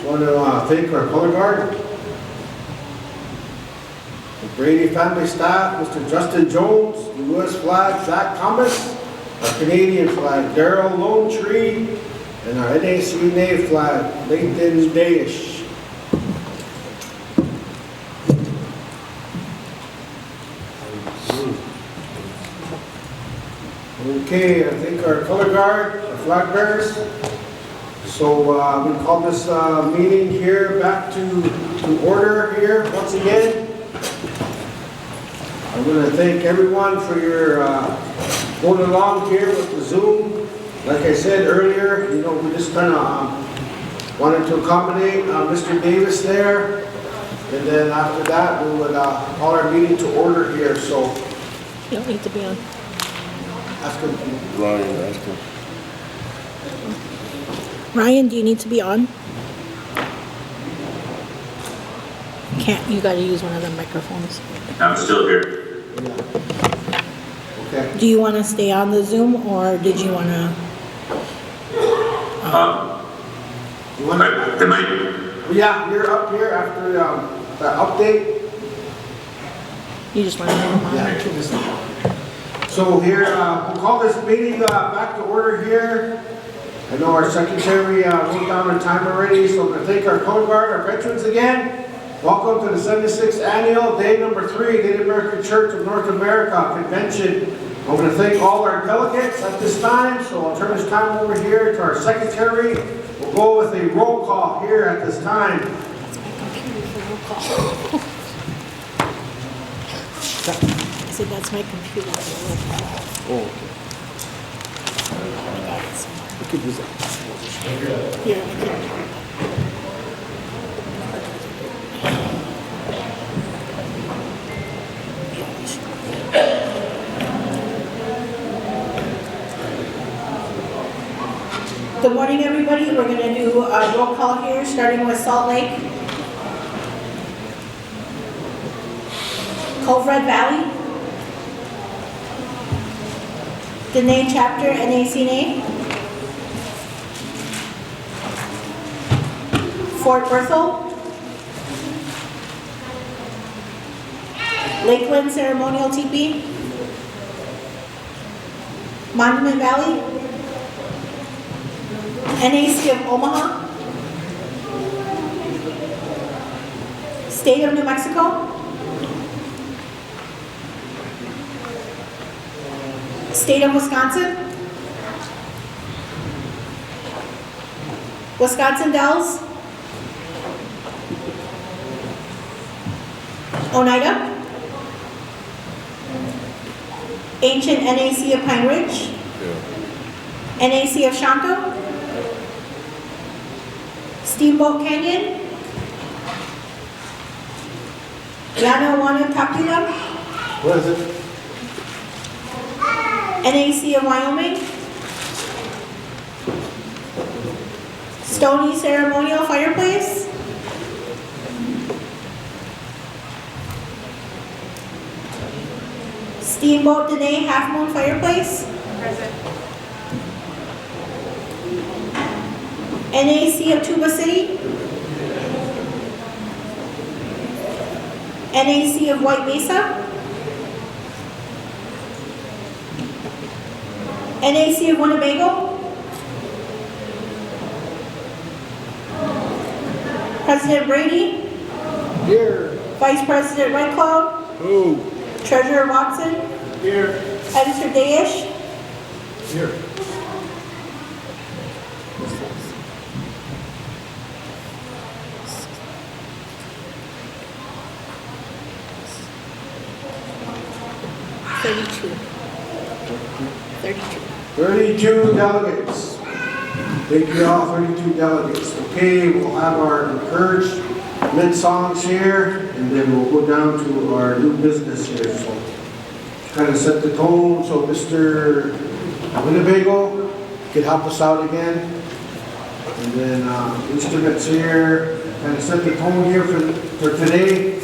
I want to thank our color guard, the Brady family staff, Mr. Justin Jones, the U.S. flag, Zach Thomas, our Canadian flag, Daryl Lone Tree, and our NACNA flag, Nathan Dayish. Okay, I think our color guard, our flag bearers. So we call this meeting here back to order here once again. I'm going to thank everyone for your going along here with the Zoom. Like I said earlier, you know, we just kind of wanted to accommodate Mr. Davis there. And then after that, we would call our meeting to order here. So You don't need to be on. ask him. Ryan, ask him. Ryan, do you need to be on? Can't, you gotta use one of the microphones. I'm still here. Okay. Do you wanna stay on the Zoom or did you wanna? You want to? Am I? Yeah, you're up here after the update. You just wanna have them on? Yeah. So here, we'll call this meeting back to order here. I know our secretary wrote down our time already, so I'm going to thank our Coast Guard, our veterans again. Welcome to the 76th Annual Day number 3, Native American Church of North America Convention. I'm going to thank all our delegates at this time, so I'll turn this time over here to our secretary. We'll go with a roll call here at this time. I said, that's my computer for roll call. Oh, okay. I got it somewhere. We could use that. Here, I can. Good morning, everybody. We're going to do a roll call here, starting with Salt Lake. Cove Red Valley. Dene Chapter, NACNA. Fort Berthold. Lakeland Ceremonial Teepee. Monument Valley. NAC of Omaha. State of New Mexico. State of Wisconsin. Wisconsin Dells. Oneida. Ancient NAC of Pine Ridge. NAC of Shanto. Steamboat Canyon. Yanawanatapila. What is it? NAC of Wyoming. Stony Ceremonial Fireplace. Steamboat Dene Half Moon Fireplace. Present. NAC of Tuba City. NAC of White Mesa. NAC of Winnebago. President Brady. Here. Vice President Red Cloud. Who? Treasurer Watson. Here. Editor Dayish. Here. Thirty-two. 32 delegates. Thank you all, 32 delegates. Okay, we'll have our encouragement songs here, and then we'll go down to our new business here. So, kind of set the tone. So, Mr. Winnebago could help us out again. And then instruments here, kind of set the tone here for today.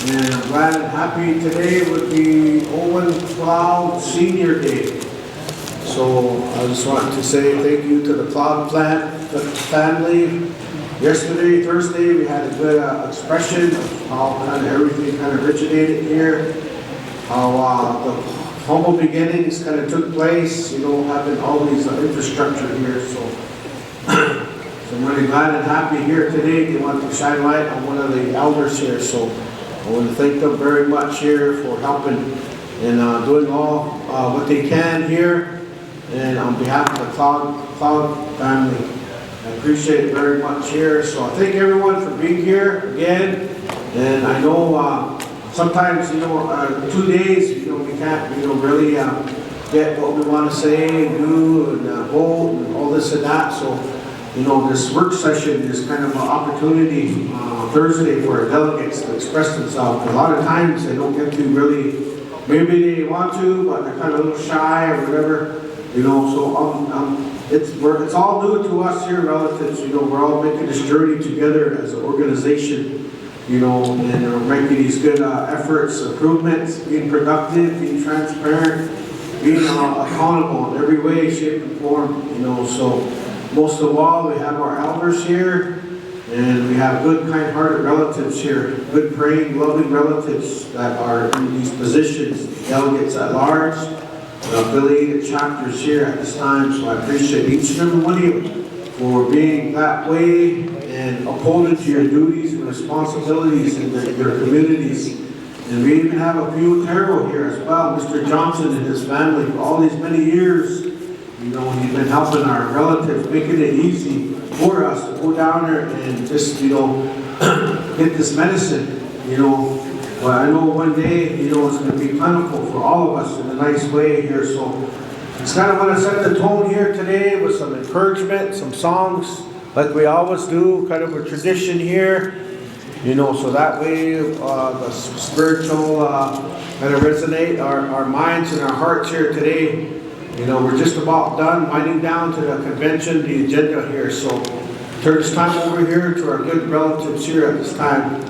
And I'm glad and happy today would be Owen Cloud Senior Day. So I just want to say thank you to the Cloud family. Yesterday, Thursday, we had a good expression of how kind of everything kind of originated here. How the humble beginnings kind of took place, you know, having all these infrastructure here. So I'm really glad and happy here today. They want to shine light on one of the elders here. So I want to thank them very much here for helping and doing all what they can here, and on behalf of the Cloud family. I appreciate it very much here. So I thank everyone for being here again. And I know sometimes, 2 days, we can't, really get what we want to say and do and vote and all this and that. So, this work session is kind of an opportunity Thursday for our delegates to express themselves. A lot of times they don't get to really, maybe they want to, but they're kind of a little shy or whatever. So it's all new to us here, relatives. We're all making this journey together as an organization. And we're making these good efforts, improvements, being productive, being transparent, being accountable in every way, shape, and form. So most of all, we have our elders here, and we have good, kind-hearted relatives here, good, praying, loving relatives that are in these positions, delegates at large, affiliated chapters here at this time. So I appreciate each and every one of you for being that way and upholding to your duties and responsibilities in your communities. And we even have a few Otero here as well, Mr. Johnson and his family for all these many years. He's been helping our relatives, making it easy for us to go down there and just, get this medicine, But I know one day, it's going to be plentiful for all of us in a nice way here. So just kind of want to set the tone here today with some encouragement, some songs like we always do, kind of a tradition here. So that way the spiritual kind of resonate our minds and our hearts here today. We're just about done winding down to the convention, the agenda here. So turn this time over here to our good relatives here at this time.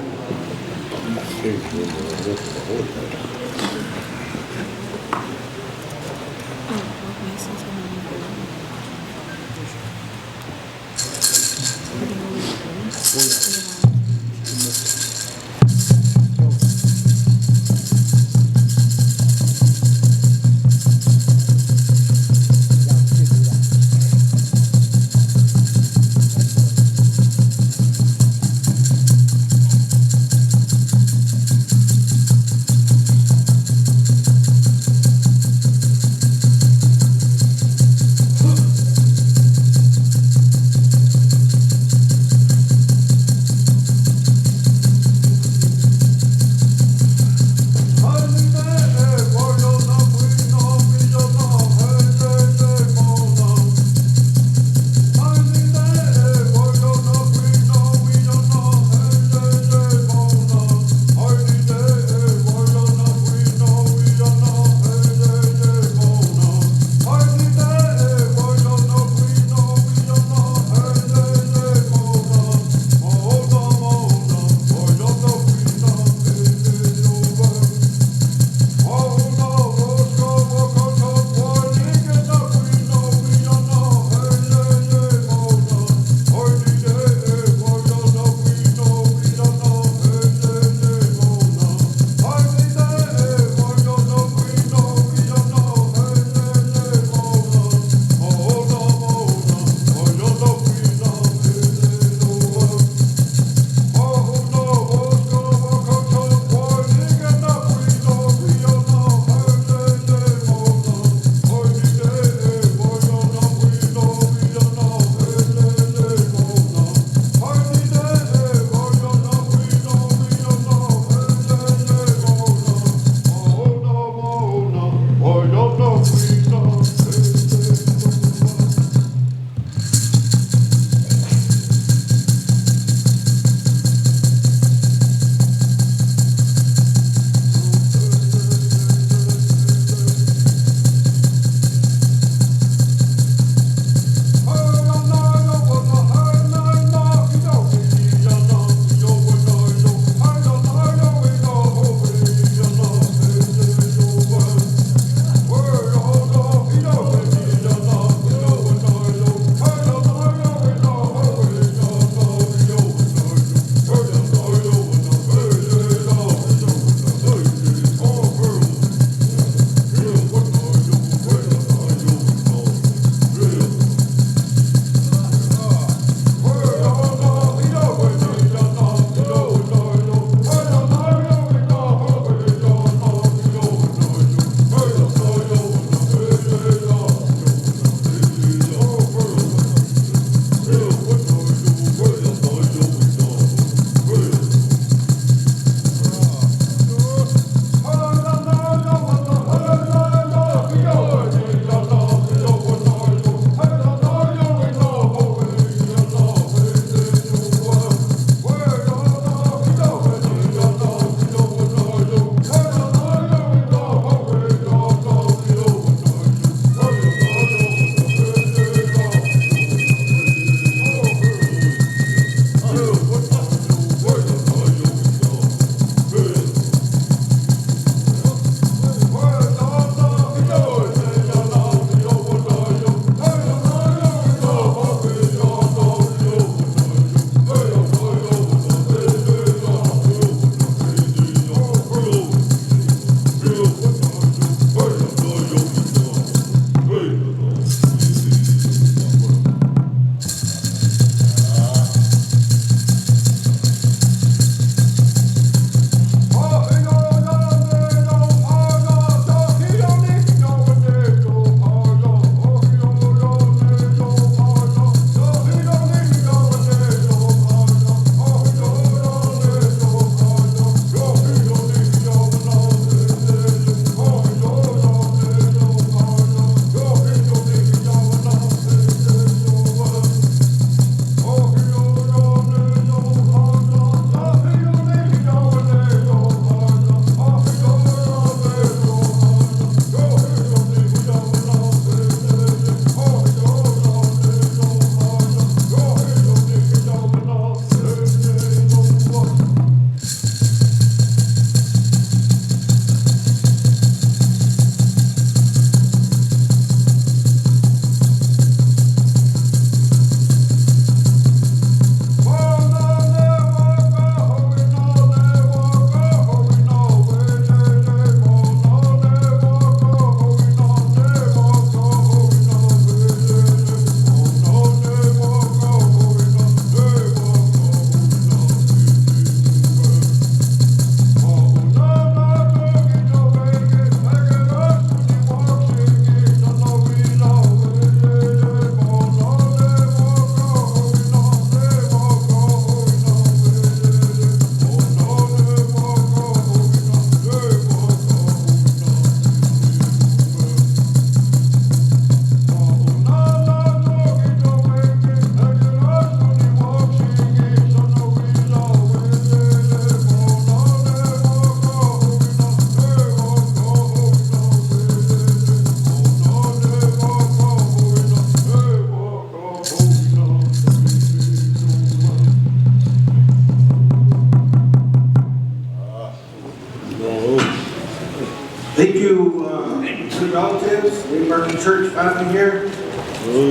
relatives, the American Church family here.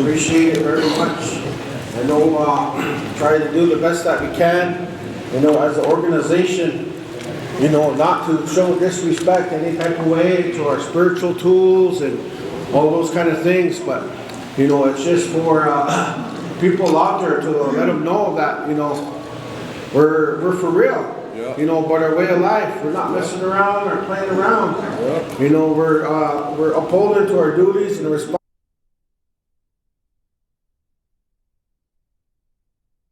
Appreciate it very much. I know, try to do the best that we can, you know, as an organization, you know, not to show disrespect any type of way to our spiritual tools and all those kind of things, but, you know, it's just for people out there to let them know that, you know, we're for real. You know, but our way of life, we're not messing around or playing around. You know, we're upholding to our duties and responsibilities.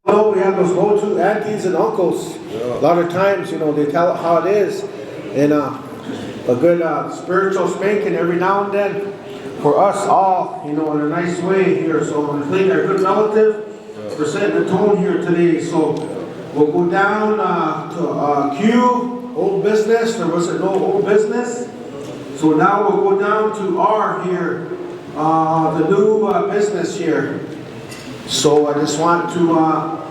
We have those go-to aunties and uncles. A lot of times, you know, they tell it how it is, and a good spiritual spanking every now and then for us all, you know, in a nice way here. So I think our good relative for setting the tone here today. So we'll go down to Q, old business. There wasn't no old business. So now we'll go down to R here, the new business here. So I just want to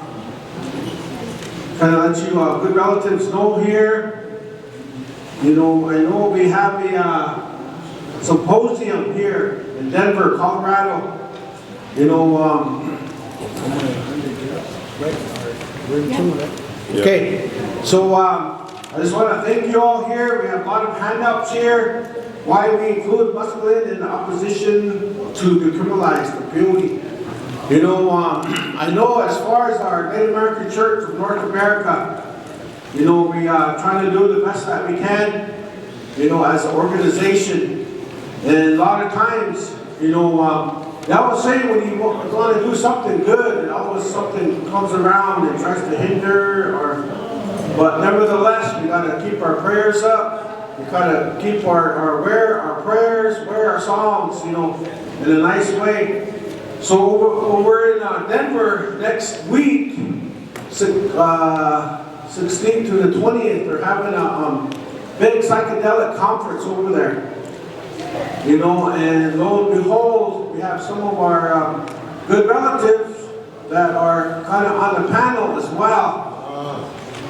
kind of let you good relatives know here. You know, I know we have a symposium here in Denver, Colorado. You know, okay, so I just want to thank you all here. We have a lot of handouts here. Why we include Muscatine in opposition to decriminalize the peyote. You know, I know as far as our Native American Church of North America, you know, we are trying to do the best that we can, you know, as an organization. And a lot of times, you know, I was saying when you want to do something good, and always something comes around and tries to hinder, but nevertheless, we got to keep our prayers up. We got to keep our prayers, wear our songs, you know, in a nice way. So we're in Denver next week, 16th to the 20th. They're having a big psychedelic conference over there. You know, and lo and behold, we have some of our good relatives that are kind of on the panel as well.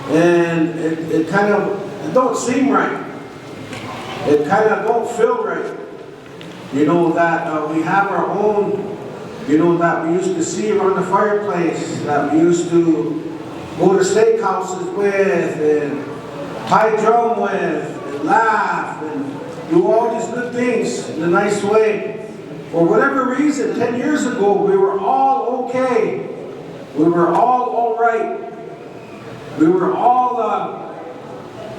And it kind of, it don't seem right. It kind of don't feel right. You know, that we have our own, you know, that we used to see around the fireplace, that we used to go to steakhouses with, and tie drum with, and laugh, and do all these good things in a nice way. For whatever reason, 10 years ago, we were all okay. We were all right. We were all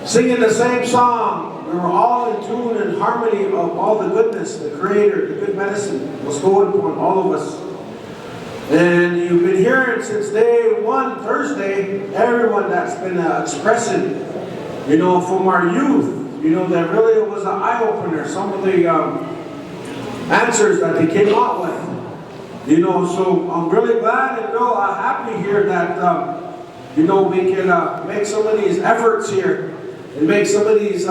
singing the same song. We were all in tune and harmony of all the goodness, the Creator, the good medicine was going upon all of us. And you've been hearing since day one, Thursday, everyone that's been expressing, you know, from our youth, you know, that really was an eye-opener, some of the answers that they came out with. You know, so I'm really glad and real happy here that, you know, we can make some of these efforts here and make some of these,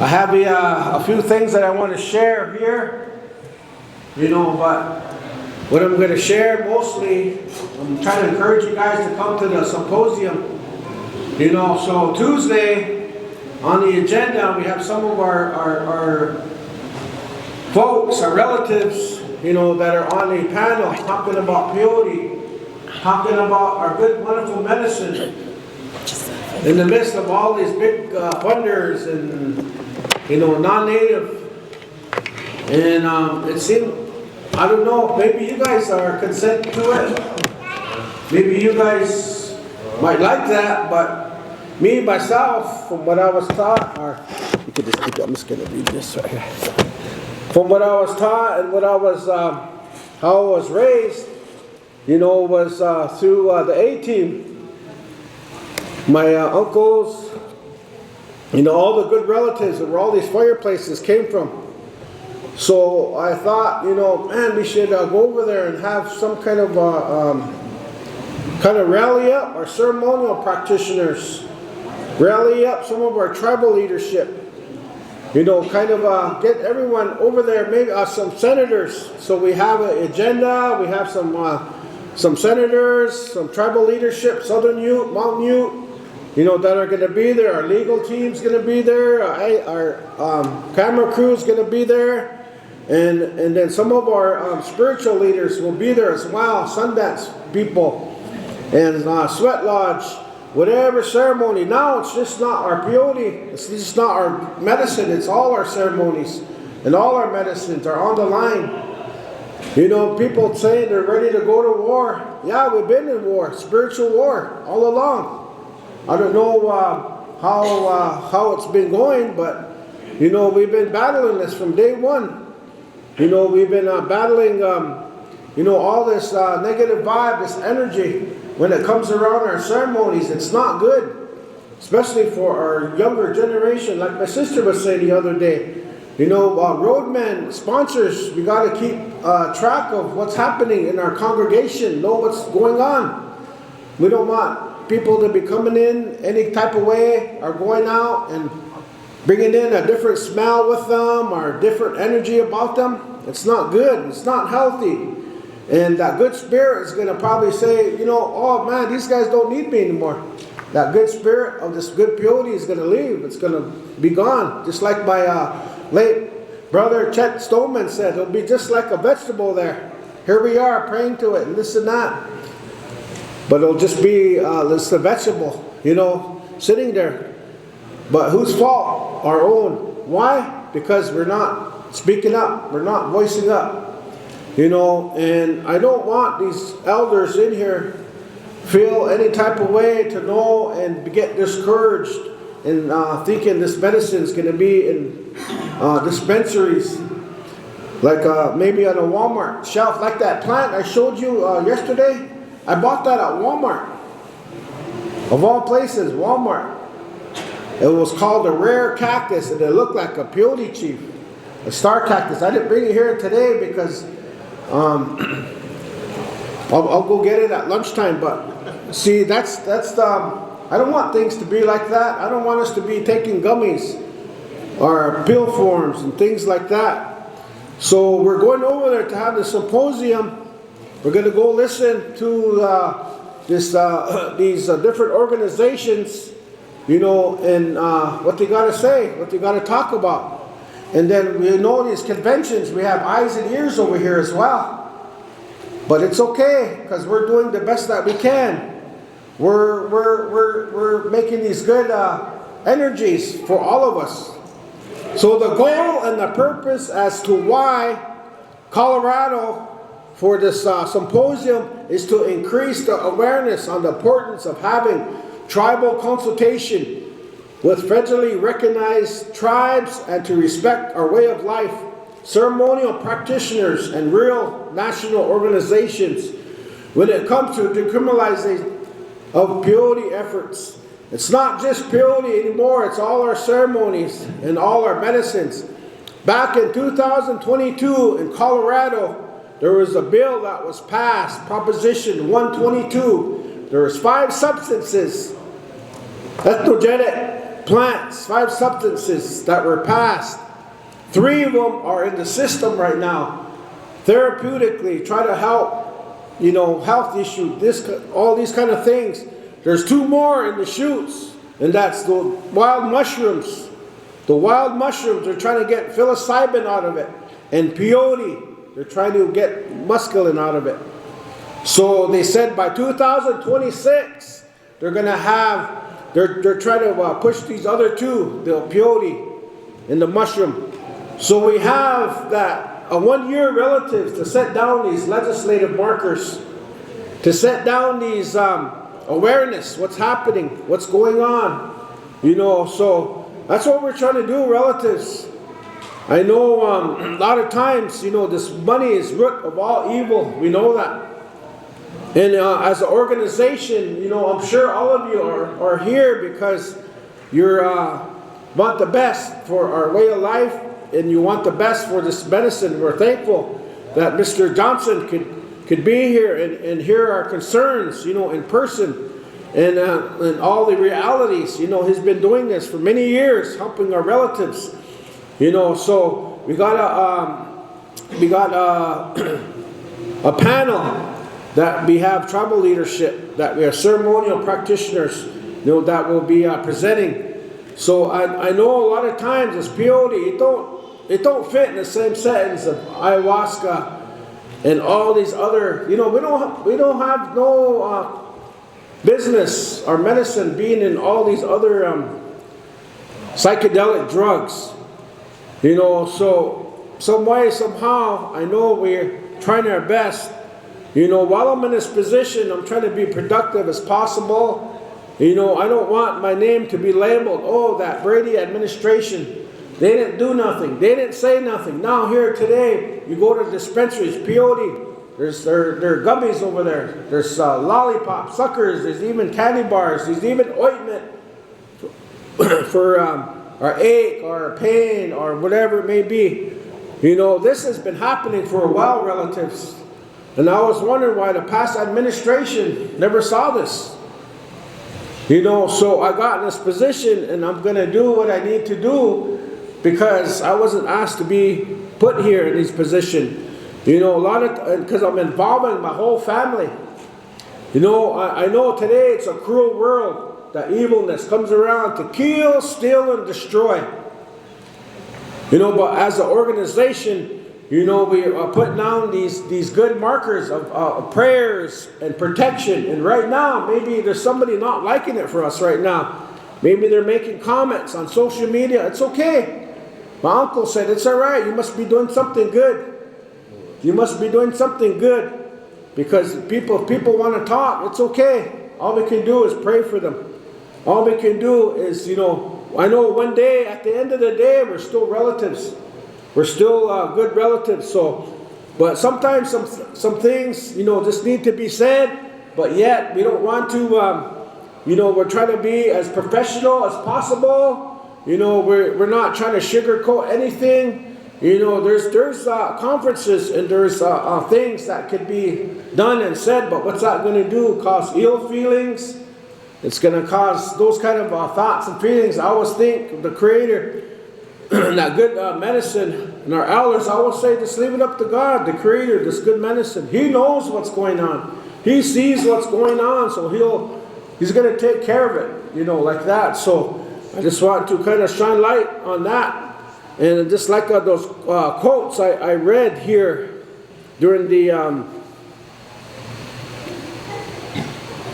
I have a few things that I want to share here, you know, but what I'm going to share mostly, I'm trying to encourage you guys to come to the symposium. You know, so Tuesday on the agenda, we have some of our folks, our relatives, you know, that are on the panel talking about peyote, talking about our good, wonderful medicine in the midst of all these big funders and, you know, non-native. And it seemed, I don't know, maybe you guys are consent to it. Maybe you guys might like that, but me, myself, from what I was taught, or you could just take it, I'm just going to read this right here. From what I was taught and what I was, how I was raised, you know, was through the A-team. My uncles, you know, all the good relatives where all these fireplaces came from. So I thought, you know, man, we should go over there and have some kind of rally up our ceremonial practitioners, rally up some of our tribal leadership, you know, kind of get everyone over there, maybe some senators. So we have an agenda, we have some senators, some tribal leadership, Southern Ute, Mountain Ute, you know, that are going to be there. Our legal team's going to be there. Our camera crew's going to be there. And then some of our spiritual leaders will be there as well. Sundance people and Sweat Lodge, whatever ceremony. Now it's just not our peyote. It's just not our medicine. It's all our ceremonies and all our medicines are on the line. You know, people saying they're ready to go to war. Yeah, we've been in war, spiritual war, all along. I don't know how it's been going, but, you know, we've been battling this from day one. You know, we've been battling, you know, all this negative vibe, this energy, when it comes around our ceremonies. It's not good, especially for our younger generation. Like my sister was saying the other day, you know, roadmen, sponsors, we got to keep track of what's happening in our congregation, know what's going on. We don't want people to be coming in any type of way or going out and bringing in a different smell with them or different energy about them. It's not good. It's not healthy. And that good spirit is going to probably say, you know, oh man, these guys don't need me anymore. That good spirit of this good peyote is going to leave. It's going to be gone. Just like my late brother Chet Stoneman said, it'll be just like a vegetable there. Here we are praying to it and this and that. But it'll just be just a vegetable, you know, sitting there. But whose fault? Our own. Why? Because we're not speaking up. We're not voicing up. You know, and I don't want these elders in here feel any type of way to know and get discouraged in thinking this medicine is going to be in dispensaries, like maybe on a Walmart shelf, like that plant I showed you yesterday. I bought that at Walmart. Of all places, Walmart. It was called a rare cactus, and it looked like a peyote chief, a star cactus. I didn't bring it here today because I'll go get it at lunchtime. But see, that's I don't want things to be like that. I don't want us to be taking gummies or pill forms and things like that. So we're going over there to have the symposium. We're going to go listen to these different organizations, you know, and what they got to say, what they got to talk about. And then we know these conventions, we have eyes and ears over here as well. But it's okay, because we're doing the best that we can. We're making these good energies for all of us. So the goal and the purpose as to why Colorado for this symposium is to increase the awareness on the importance of having tribal consultation with federally recognized tribes and to respect our way of life, ceremonial practitioners, and real national organizations when it comes to decriminalization of peyote efforts. It's not just peyote anymore, it's all our ceremonies and all our medicines. Back in 2022 in Colorado, there was a bill that was passed, Proposition 122. There was 5 substances, ethnogenic plants, 5 substances that were passed. 3 of them are in the system right now. Therapeutically, try to help, you know, health issues, all these kind of things. There's 2 more in the shoots, and that's the wild mushrooms. The wild mushrooms, they're trying to get psilocybin out of it, and peyote. They're trying to get muscarin out of it. So they said by 2026, they're going to have, they're trying to push these other 2, the peyote and the mushroom. So we have that, a 1-year relative to set down these legislative markers, to set down these awareness, what's happening, what's going on. You know, so that's what we're trying to do, relatives. I know a lot of times, you know, this money is root of all evil. We know that. And as an organization, you know, I'm sure all of you are here because you want the best for our way of life and you want the best for this medicine. We're thankful that Mr. Johnson could be here and hear our concerns, you know, in person and all the realities. You know, he's been doing this for many years, helping our relatives. You know, so we got a panel that we have tribal leadership, that we are ceremonial practitioners, that will be presenting. So I know a lot of times as peyote, it don't fit in the same sentence of ayahuasca and all these other, we don't have no business or medicine being in all these other psychedelic drugs. So some way, somehow, I know we're trying our best. While I'm in this position, I'm trying to be productive as possible. I don't want my name to be labeled, oh, that Brady administration, they didn't do nothing, they didn't say nothing. Now here today, you go to dispensaries, peyote, there are gummies over there, there's lollipop, suckers, there's even candy bars, there's even ointment for our ache or pain or whatever it may be. This has been happening for a while, relatives. And I was wondering why the past administration never saw this. So I got in this position and I'm going to do what I need to do because I wasn't asked to be put here in this position. Because I'm involving my whole family. I know today it's a cruel world that evilness comes around to kill, steal, and destroy. But as an organization, we are putting down these good markers of prayers and protection. And right now, maybe there's somebody not liking it for us right now. Maybe they're making comments on social media. It's okay. My uncle said, it's all right. You must be doing something good. You must be doing something good. Because if people want to talk, it's okay. All we can do is pray for them. All we can do is, I know one day, at the end of the day, we're still relatives. We're still good relatives. But sometimes some things, just need to be said. But yet, we don't want to, we're trying to be as professional as possible. We're not trying to sugarcoat anything. There's conferences and there's things that could be done and said, but what's that going to do? Cause ill feelings? It's going to cause those kind of thoughts and feelings. I always think the Creator, that good medicine, and our elders, I always say, just leave it up to God, the Creator, this good medicine. He knows what's going on. He sees what's going on, so He's going to take care of it, like that. So I just want to kind of shine light on that. And just like those quotes I read here during the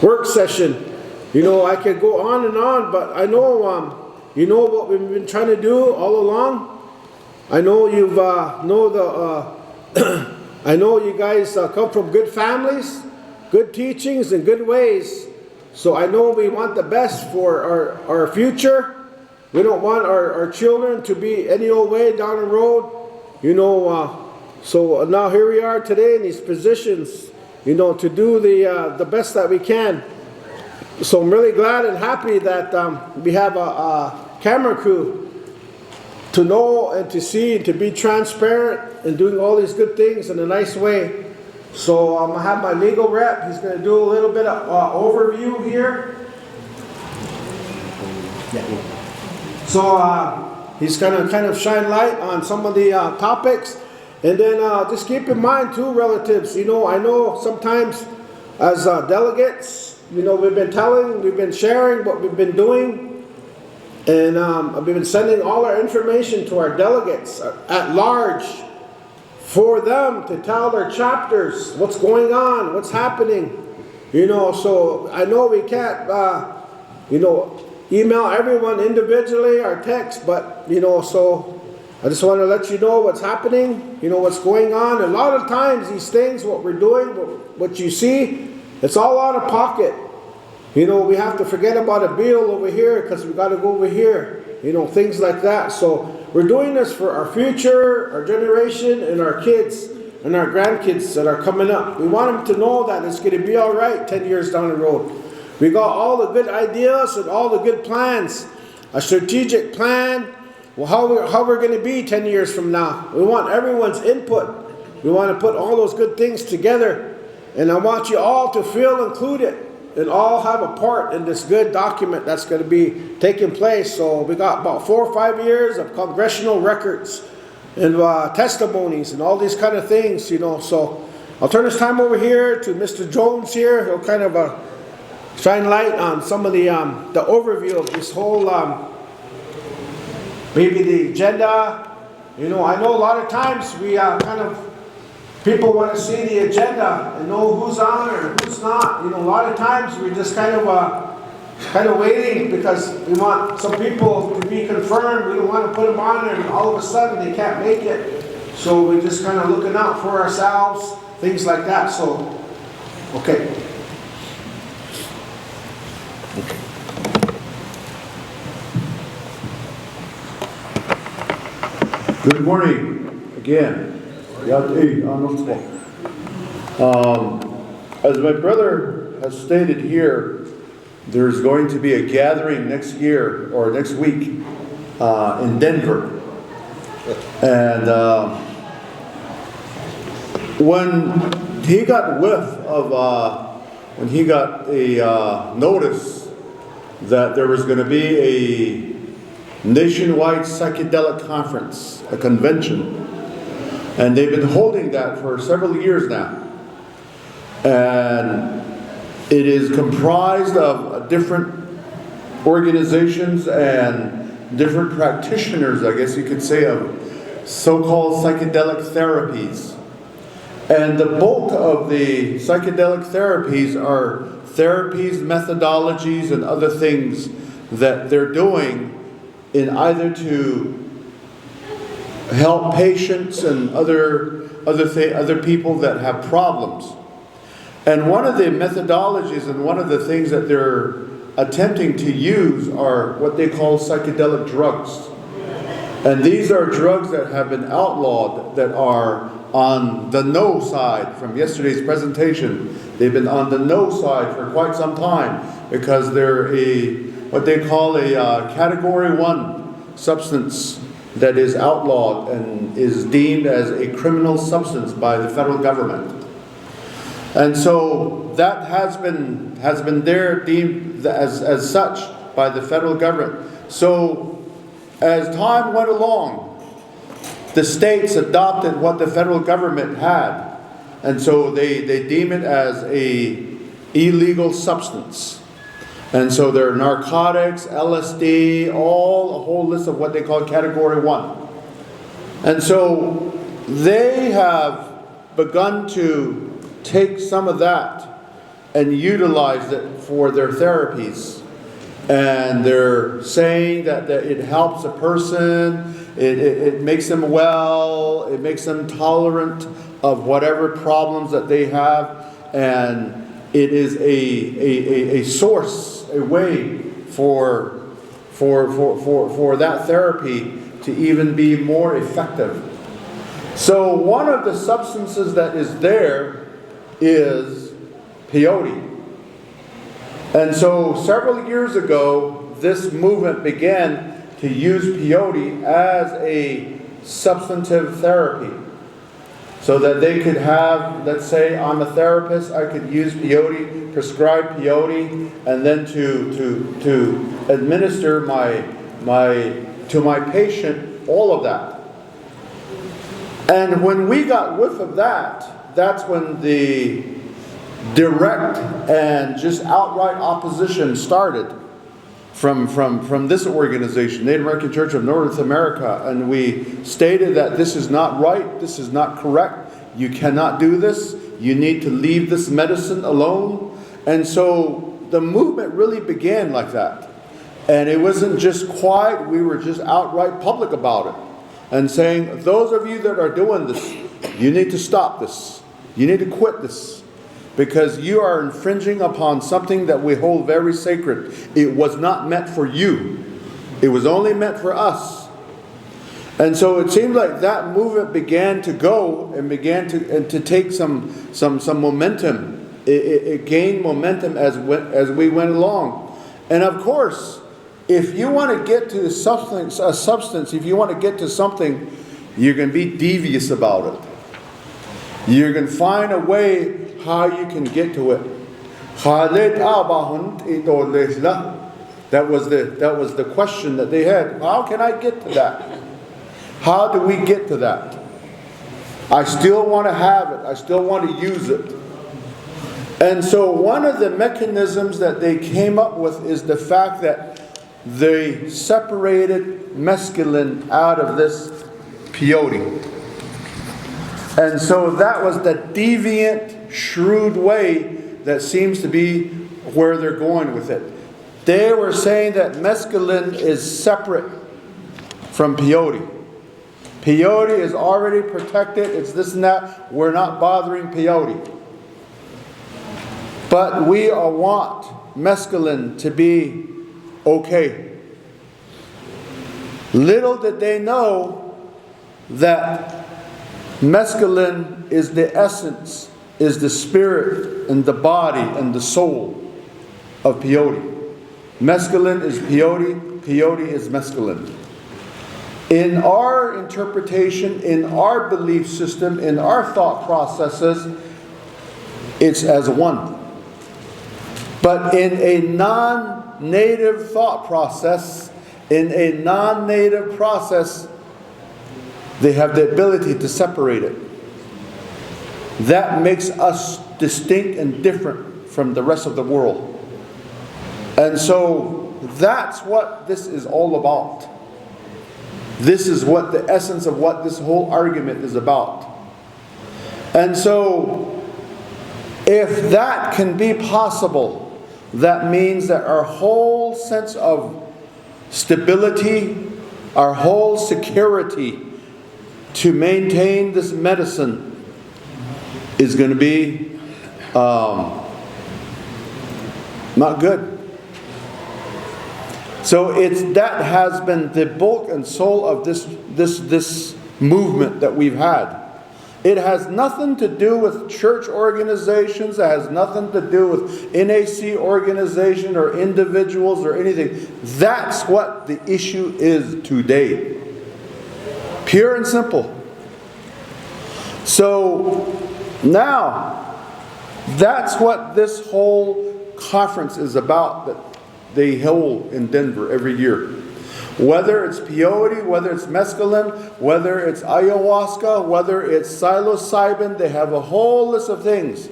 work session, I could go on and on, but I know, what we've been trying to do all along. I know you've I know you guys come from good families, good teachings, and good ways. So I know we want the best for our future. We don't want our children to be any old way down the road, so now here we are today in these positions, to do the best that we can. So I'm really glad and happy that we have a camera crew to know and to see and to be transparent and doing all these good things in a nice way. So I have my legal rep. He's going to do a little bit of overview here. So he's going to kind of shine light on some of the topics. And then just keep in mind too, relatives, I know sometimes as delegates, we've been sharing what we've been doing. And we've been sending all our information to our delegates at large for them to tell their chapters what's going on, what's happening. So I know we can't, email everyone individually or text, but, so I just want to let you know what's happening, what's going on. A lot of times these things, what we're doing, what you see, it's all out of pocket. We have to forget about a bill over here because we got to go over here, things like that. So we're doing this for our future, our generation, and our kids and our grandkids that are coming up. We want them to know that it's going to be all right 10 years down the road. We got all the good ideas and all the good plans, a strategic plan, how we're going to be 10 years from now. We want everyone's input. We want to put all those good things together. And I want you all to feel included and all have a part in this good document that's going to be taking place. So we got about 4 or 5 years of congressional records and testimonies and all these kind of things, So I'll turn this time over here to Mr. Jones here. He'll kind of shine light on some of the overview of this whole, maybe the agenda. You know, I know a lot of times we people want to see the agenda and know who's on or who's not. You know, a lot of times we're just kind of waiting because we want some people to be confirmed. We don't want to put them on and all of a sudden they can't make it. So we're just kind of looking out for ourselves, things like that. So, okay. Good morning again. As my brother has stated here, there's going to be a gathering next year or next week in Denver. And when he got whiff of, when he got a notice that there was going to be a nationwide psychedelic conference, a convention, and they've been holding that for several years now. And it is comprised of different organizations and different practitioners, I guess you could say, of so-called psychedelic therapies. And the bulk of the psychedelic therapies are therapies, methodologies, and other things that they're doing in either to help patients and other people that have problems. And one of the methodologies and one of the things that they're attempting to use are what they call psychedelic drugs. And these are drugs that have been outlawed, that are on the no side. From yesterday's presentation, they've been on the no side for quite some time because they're what they call a Category 1 substance that is outlawed and is deemed as a criminal substance by the federal government. And so that has been there deemed as such by the federal government. So as time went along, the states adopted what the federal government had. And so they deem it as a illegal substance. And so there are narcotics, LSD, a whole list of what they call Category 1. And so they have begun to take some of that and utilize it for their therapies. And they're saying that it helps a person, it makes them well, it makes them tolerant of whatever problems that they have, and it is a source, a way for that therapy to even be more effective. So one of the substances that is there is peyote. And so several years ago, this movement began to use peyote as a substantive therapy. So that they could have, let's say I'm a therapist, I could use peyote, prescribe peyote, and then to administer to my patient all of that. And when we got whiff of that, that's when the direct and just outright opposition started from this organization, Native American Church of North America, and we stated that this is not right, this is not correct, you cannot do this, you need to leave this medicine alone. And so the movement really began like that. And it wasn't just quiet, we were just outright public about it. And saying, those of you that are doing this, you need to stop this. You need to quit this. Because you are infringing upon something that we hold very sacred. It was not meant for you. It was only meant for us. And so it seemed like that movement began to go and began to take some momentum. It gained momentum as we went along. And of course, if you want to get to a substance, if you want to get to something, you're going to be devious about it. You're going to find a way how you can get to it. That was the question that they had. How can I get to that? How do we get to that? I still want to have it. I still want to use it. And so one of the mechanisms that they came up with is the fact that they separated mescaline out of this peyote. And so that was the deviant, shrewd way that seems to be where they're going with it. They were saying that mescaline is separate from peyote. Peyote is already protected, it's this and that, we're not bothering peyote. But we want mescaline to be okay. Little did they know that mescaline is the essence, is the spirit and the body and the soul of peyote. Mescaline is peyote, peyote is mescaline. In our interpretation, in our belief system, in our thought processes, it's as one. But in a non-native thought process, in a non-native process, they have the ability to separate it. That makes us distinct and different from the rest of the world. And so that's what this is all about. This is what the essence of what this whole argument is about. And so if that can be possible, that means that our whole sense of stability, our whole security to maintain this medicine is going to be not good. So that has been the bulk and soul of this movement that we've had. It has nothing to do with church organizations. It has nothing to do with NAC organization or individuals or anything. That's what the issue is today. Pure and simple. So now, that's what this whole conference is about that they hold in Denver every year. Whether it's peyote, whether it's mescaline, whether it's ayahuasca, whether it's psilocybin, they have a whole list of things.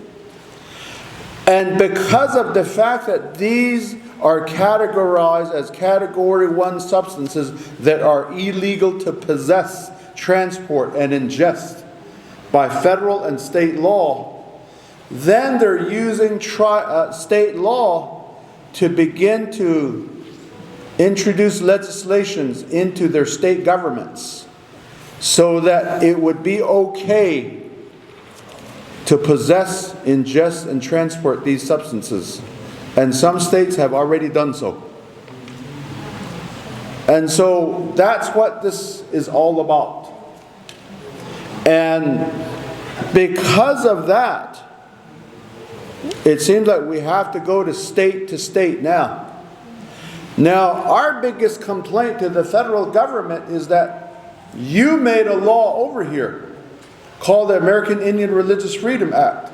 And because of the fact that these are categorized as Category 1 substances that are illegal to possess, transport, and ingest by federal and state law, then they're using state law to begin to introduce legislations into their state governments so that it would be okay to possess, ingest, and transport these substances. And some states have already done so. And so that's what this is all about. And because of that, it seems like we have to go to state now. Now, our biggest complaint to the federal government is that you made a law over here called the American Indian Religious Freedom Act.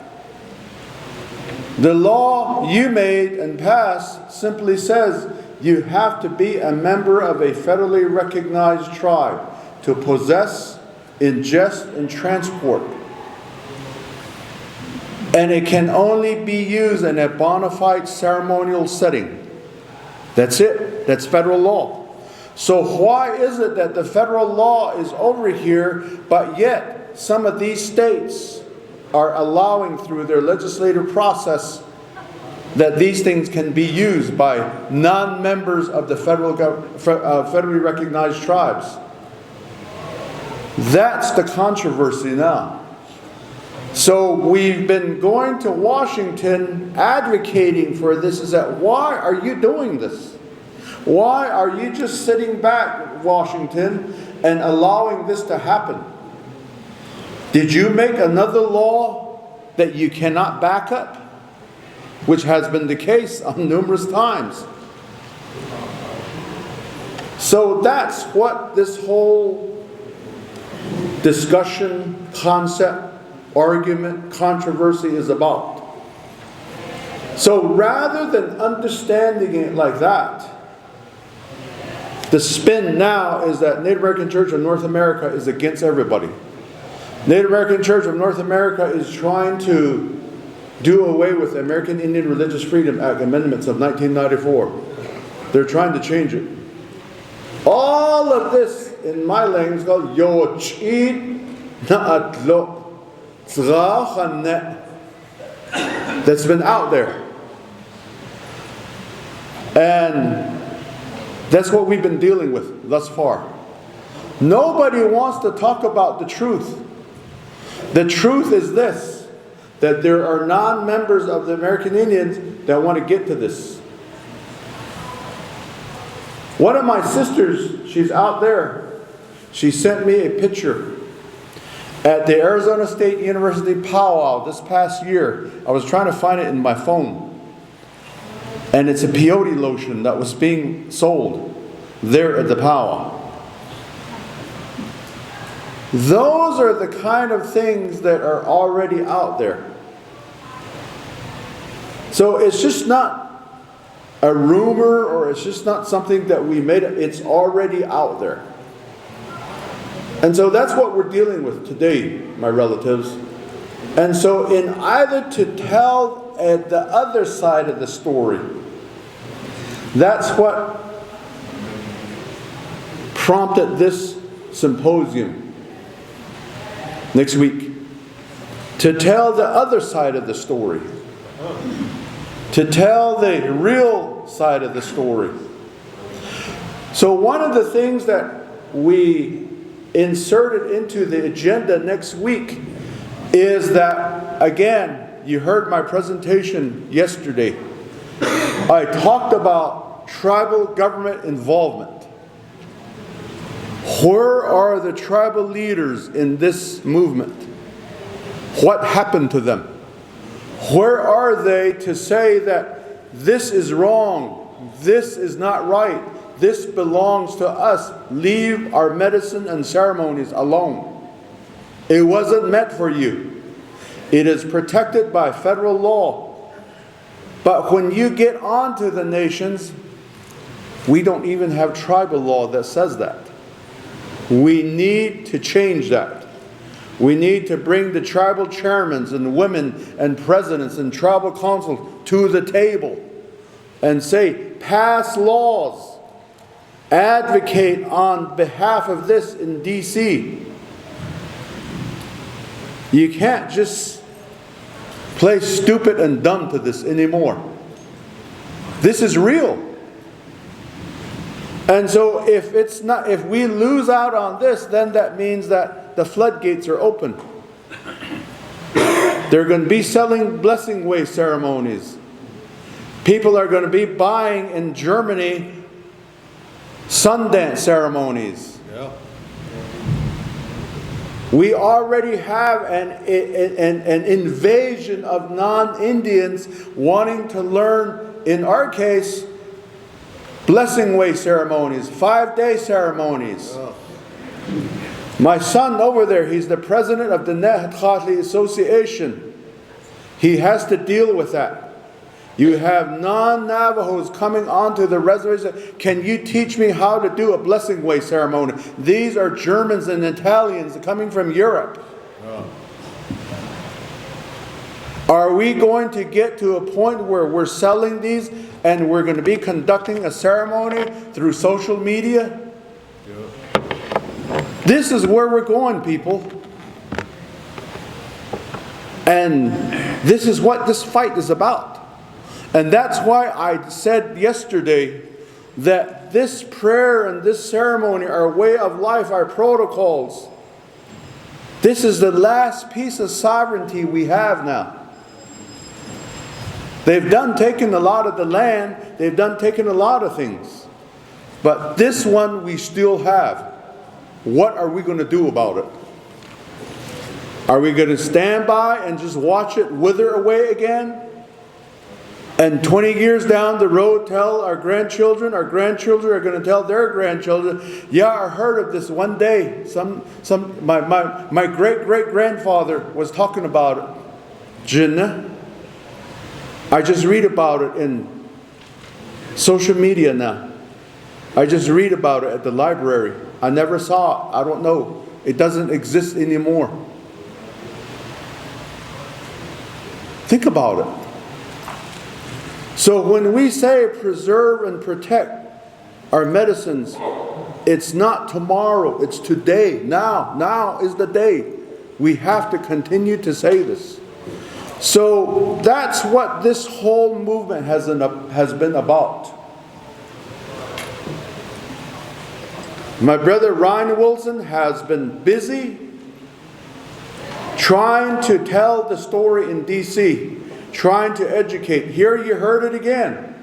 The law you made and passed simply says you have to be a member of a federally recognized tribe to possess, ingest, and transport. And it can only be used in a bona fide ceremonial setting. That's it. That's federal law. So why is it that the federal law is over here, but yet some of these states are allowing through their legislative process that these things can be used by non-members of the federally recognized tribes? That's the controversy now. So we've been going to Washington advocating for this, is that why are you doing this? Why are you just sitting back, Washington, and allowing this to happen? Did you make another law that you cannot back up? Which has been the case on numerous times. So that's what this whole discussion, concept, argument, controversy is about. So rather than understanding it like that, the spin now is that Native American Church of North America is against everybody. Native American Church of North America is trying to do away with the American Indian Religious Freedom Act amendments of 1994. They're trying to change it. All of this in my language is called Yochid Naatlo Tzrachane. That's been out there. And that's what we've been dealing with thus far. Nobody wants to talk about the truth. The truth is this, that there are non-members of the American Indians that want to get to this. One of my sisters, she's out there, she sent me a picture at the Arizona State University powwow this past year. I was trying to find it in my phone. And it's a peyote lotion that was being sold there at the powwow. Those are the kind of things that are already out there. So it's just not a rumor, or it's just not something that we made up. It's already out there. And so that's what we're dealing with today, my relatives. And so in either to tell the other side of the story, that's what prompted this symposium next week. To tell the other side of the story. To tell the real side of the story. So one of the things that we inserted into the agenda next week is that, again, you heard my presentation yesterday. I talked about tribal government involvement. Where are the tribal leaders in this movement? What happened to them? Where are they to say that this is wrong, this is not right, this belongs to us, leave our medicine and ceremonies alone? It wasn't meant for you. It is protected by federal law. But when you get onto the nations, we don't even have tribal law that says that. We need to change that. We need to bring the tribal chairmen and women and presidents and tribal councils to the table and say, pass laws, advocate on behalf of this in D.C. You can't just play stupid and dumb to this anymore. This is real. And so if we lose out on this, then that means that the floodgates are open. They're going to be selling blessing way ceremonies. People are going to be buying in Germany Sundance ceremonies. Yeah. We already have an invasion of non-Indians wanting to learn, in our case, blessing way ceremonies, 5-day ceremonies. Oh. My son over there, he's the president of the NACNA Association. He has to deal with that. You have non-Navajos coming onto the reservation. Can you teach me how to do a blessing way ceremony? These are Germans and Italians coming from Europe. Oh. Are we going to get to a point where we're selling these and we're going to be conducting a ceremony through social media? This is where we're going, people. And this is what this fight is about. And that's why I said yesterday that this prayer and this ceremony, our way of life, our protocols, this is the last piece of sovereignty we have now. They've taken a lot of the land, they've taken a lot of things. But this one we still have. What are we going to do about it? Are we going to stand by and just watch it wither away again? And 20 years down the road tell our grandchildren are going to tell their grandchildren, yeah, I heard of this one day. My great-great-grandfather was talking about it. Jinnah. I just read about it in social media now. I just read about it at the library. I never saw it. I don't know. It doesn't exist anymore. Think about it. So when we say preserve and protect our medicines, it's not tomorrow, it's today, now. Now is the day. We have to continue to say this. So that's what this whole movement has been about. My brother Ryan Wilson has been busy trying to tell the story in D.C., trying to educate. Here you heard it again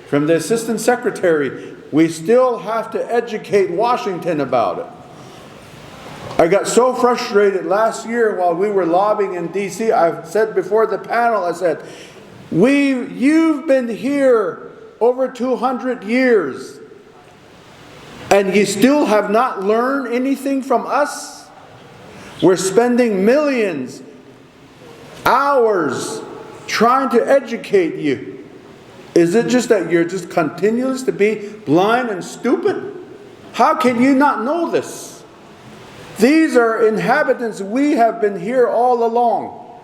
from the Assistant Secretary. We still have to educate Washington about it. I got so frustrated last year while we were lobbying in D.C. I said before the panel, I said, you've been here over 200 years and you still have not learned anything from us? We're spending millions, hours trying to educate you. Is it just that you're just continuous to be blind and stupid? How can you not know this? These are inhabitants. We have been here all along.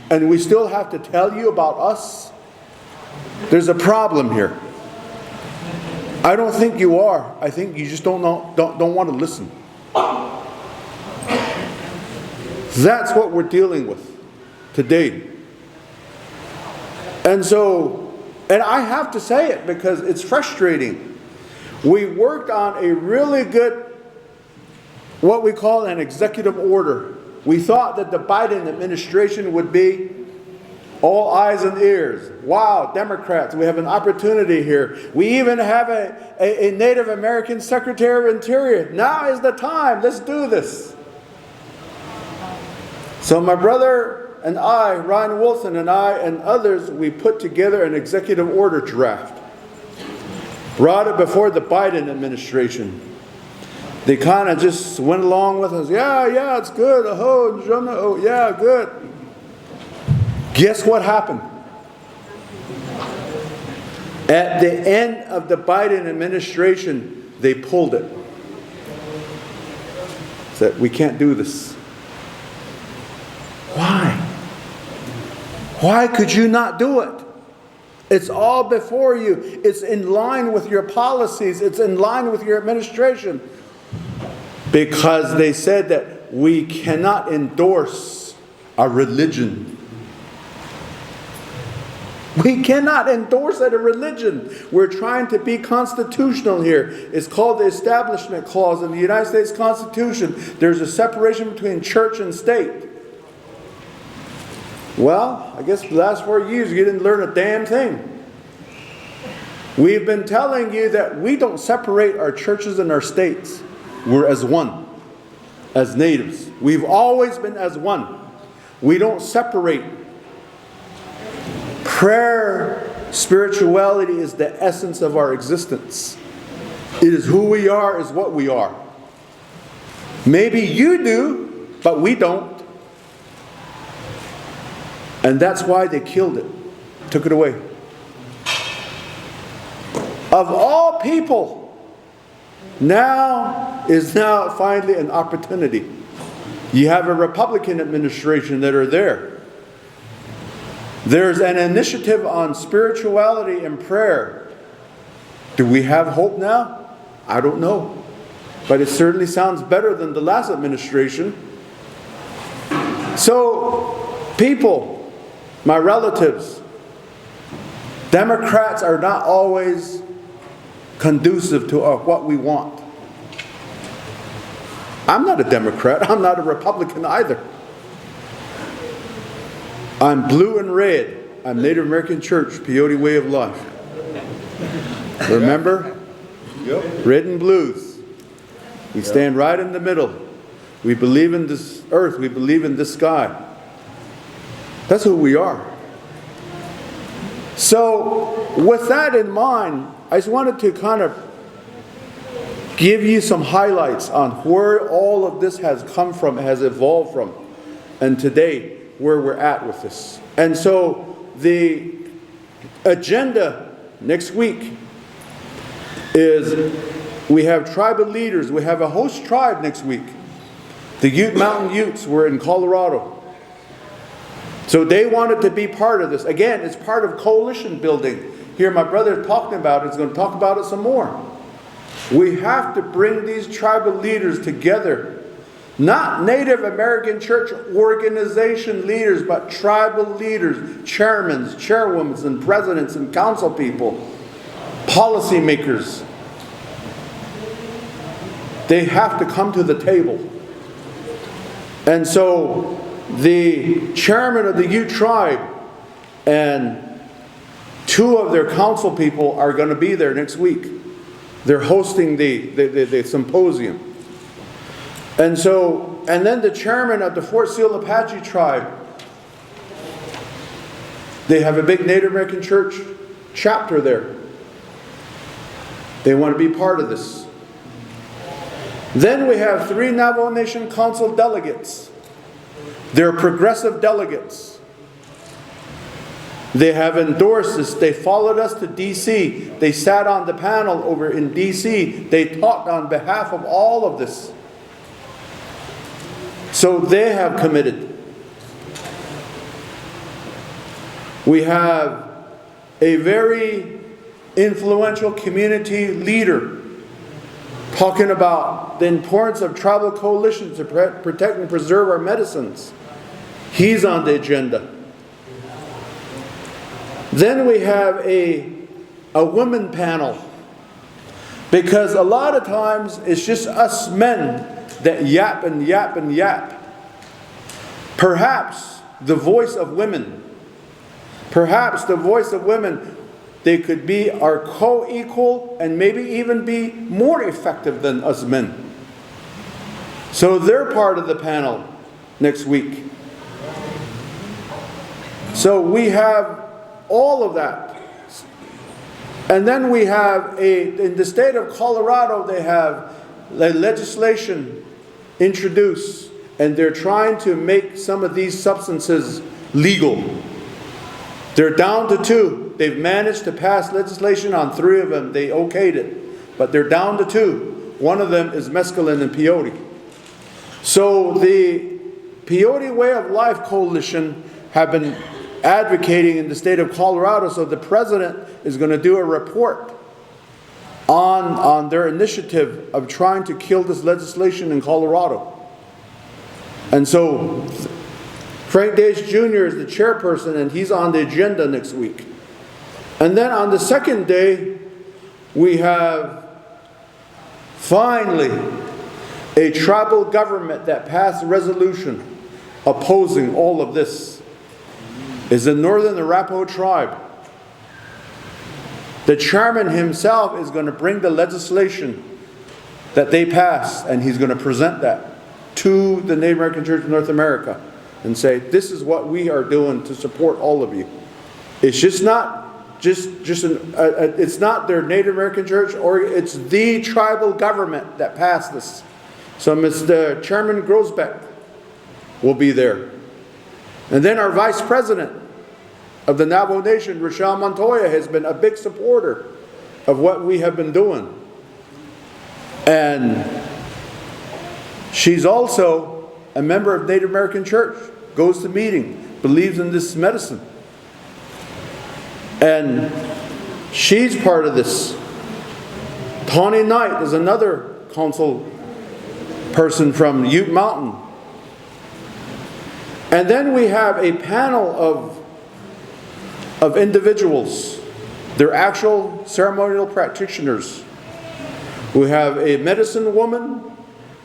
And we still have to tell you about us? There's a problem here. I don't think you are. I think you just don't want to listen. That's what we're dealing with today. And I have to say it because it's frustrating. We worked on a really good, what we call an executive order. We thought that the Biden administration would be all eyes and ears. Wow, Democrats, we have an opportunity here. We even have a Native American Secretary of Interior. Now is the time. Let's do this. So my brother and I, Ryan Wilson and I and others, we put together an executive order draft. Brought it before the Biden administration. They kind of just went along with us. Yeah, it's good. Oh, yeah, good. Guess what happened? At the end of the Biden administration, they pulled it. Said, we can't do this. Why? Why could you not do it? It's all before you. It's in line with your policies. It's in line with your administration. Because they said that we cannot endorse a religion. We cannot endorse a religion. We're trying to be constitutional here. It's called the Establishment Clause in the United States Constitution. There's a separation between church and state. Well, I guess for the last 4 years you didn't learn a damn thing. We've been telling you that we don't separate our churches and our states. We're as one, as natives. We've always been as one. We don't separate. Prayer, spirituality is the essence of our existence. It is who we are, is what we are. Maybe you do, but we don't. And that's why they killed it, took it away. Of all people, now is finally an opportunity. You have a Republican administration that are there. There's an initiative on spirituality and prayer. Do we have hope now? I don't know. But it certainly sounds better than the last administration. So, people, my relatives, Democrats are not always conducive to what we want. I'm not a Democrat. I'm not a Republican either. I'm blue and red. I'm Native American Church, Peyote Way of Life. Remember? Yep. Red and blues. We stand right in the middle. We believe in this earth. We believe in this sky. That's who we are. So, with that in mind, I just wanted to kind of give you some highlights on where all of this has come from, has evolved from, and today, where we're at with this. And so, the agenda next week is we have tribal leaders. We have a host tribe next week. The Ute Mountain Utes were in Colorado. So they wanted to be part of this. Again, it's part of coalition building. Here my brother is talking about it. He's going to talk about it some more. We have to bring these tribal leaders together. Not Native American church organization leaders, but tribal leaders, chairmen, chairwomen, and presidents and council people, policymakers. They have to come to the table. And so the chairman of the Ute tribe and 2 of their council people are going to be there next week. They're hosting the symposium. And then the chairman of the Fort Sill Apache tribe, they have a big Native American church chapter there. They want to be part of this. Then we have 3 Navajo Nation Council delegates. They're progressive delegates. They have endorsed this. They followed us to D.C. They sat on the panel over in D.C. They talked on behalf of all of this. So they have committed. We have a very influential community leader talking about the importance of tribal coalitions to protect and preserve our medicines. He's on the agenda. Then we have a women panel, because a lot of times it's just us men that yap and yap and yap. Perhaps the voice of women, they could be our co-equal and maybe even be more effective than us men. So they're part of the panel next week. So we have all of that. And then we have in the state of Colorado, they have legislation introduced, and they're trying to make some of these substances legal. They're down to 2. They've managed to pass legislation on 3 of them. They okayed it. But they're down to 2. One of them is mescaline and peyote. So the Peyote Way of Life Coalition have been advocating in the state of Colorado, so the president is going to do a report on their initiative of trying to kill this legislation in Colorado. And so Frank Dace Jr. is the chairperson, and he's on the agenda next week. And then on the second day, we have finally a tribal government that passed a resolution opposing all of this. Is the Northern Arapaho tribe. The chairman himself is going to bring the legislation that they passed, and he's going to present that to the Native American Church of North America and say, this is what we are doing to support all of you. It's just not it's not their Native American church, or it's the tribal government that passed this. So Mr. Chairman Grosbeck will be there. And then our Vice President of the Navajo Nation, Rochelle Montoya, has been a big supporter of what we have been doing. And she's also a member of Native American Church, goes to meeting, believes in this medicine. And she's part of this. Tawny Knight is another council person from Ute Mountain. And then we have a panel of individuals. They're actual ceremonial practitioners. We have a medicine woman.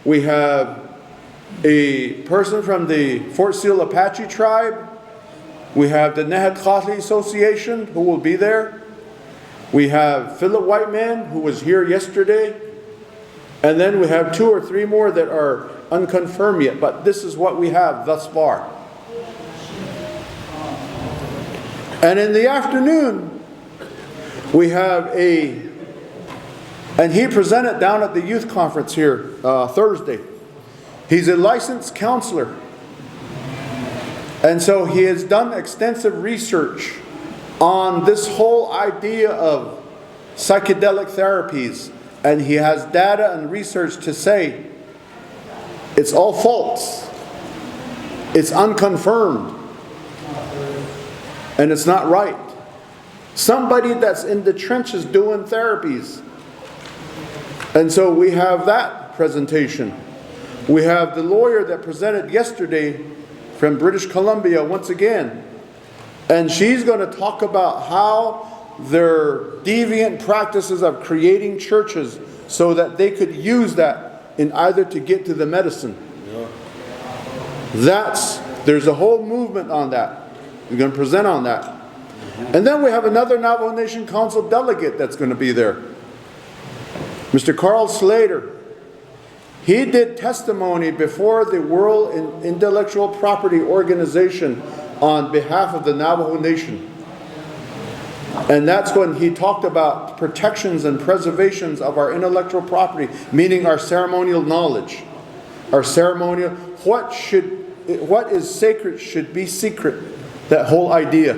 We have a person from the Fort Sill Apache tribe. We have the NACNA Association, who will be there. We have Philip Whiteman, who was here yesterday. And then we have 2 or 3 more that are unconfirmed yet, but this is what we have thus far. And in the afternoon, we have and he presented down at the youth conference here Thursday. He's a licensed counselor. And so he has done extensive research on this whole idea of psychedelic therapies. And he has data and research to say it's all false. It's unconfirmed. And it's not right. Somebody that's in the trenches doing therapies. And so we have that presentation. We have the lawyer that presented yesterday from British Columbia once again. And she's going to talk about how their deviant practices of creating churches so that they could use that in either to get to the medicine. There's a whole movement on that. We're going to present on that. And then we have another Navajo Nation Council delegate that's going to be there. Mr. Carl Slater. He did testimony before the World Intellectual Property Organization on behalf of the Navajo Nation. And that's when he talked about protections and preservations of our intellectual property, meaning our ceremonial knowledge. Our ceremonial, what is sacred should be secret. That whole idea.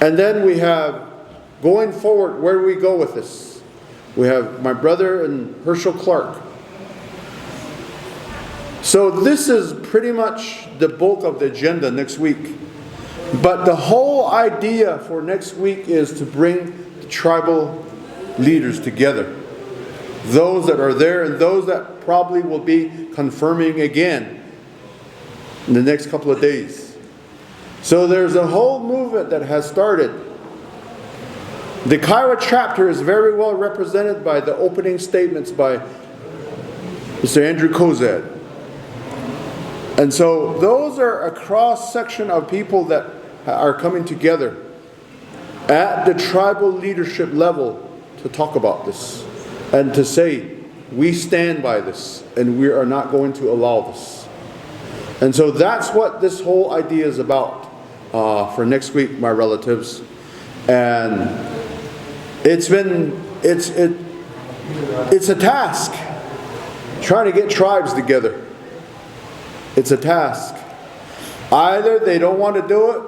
And then we have, going forward, where do we go with this? We have my brother and Herschel Clark. So this is pretty much the bulk of the agenda next week. But the whole idea for next week is to bring the tribal leaders together. Those that are there and those that probably will be confirming again in the next couple of days. So there's a whole movement that has started. The Kiowa chapter is very well represented by the opening statements by Mr. Andrew Kozad. And so those are a cross-section of people that are coming together at the tribal leadership level to talk about this and to say, we stand by this and we are not going to allow this. And so that's what this whole idea is about for next week, my relatives. And it's a task trying to get tribes together. It's a task. Either they don't want to do it,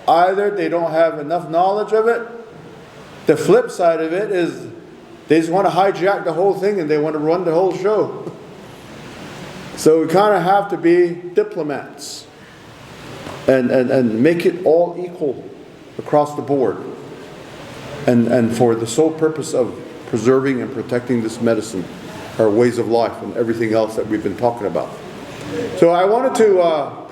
either they don't have enough knowledge of it. The flip side of it is they just want to hijack the whole thing and they want to run the whole show. So we kind of have to be diplomats and make it all equal across the board. And for the sole purpose of preserving and protecting this medicine, our ways of life and everything else that we've been talking about. So I wanted to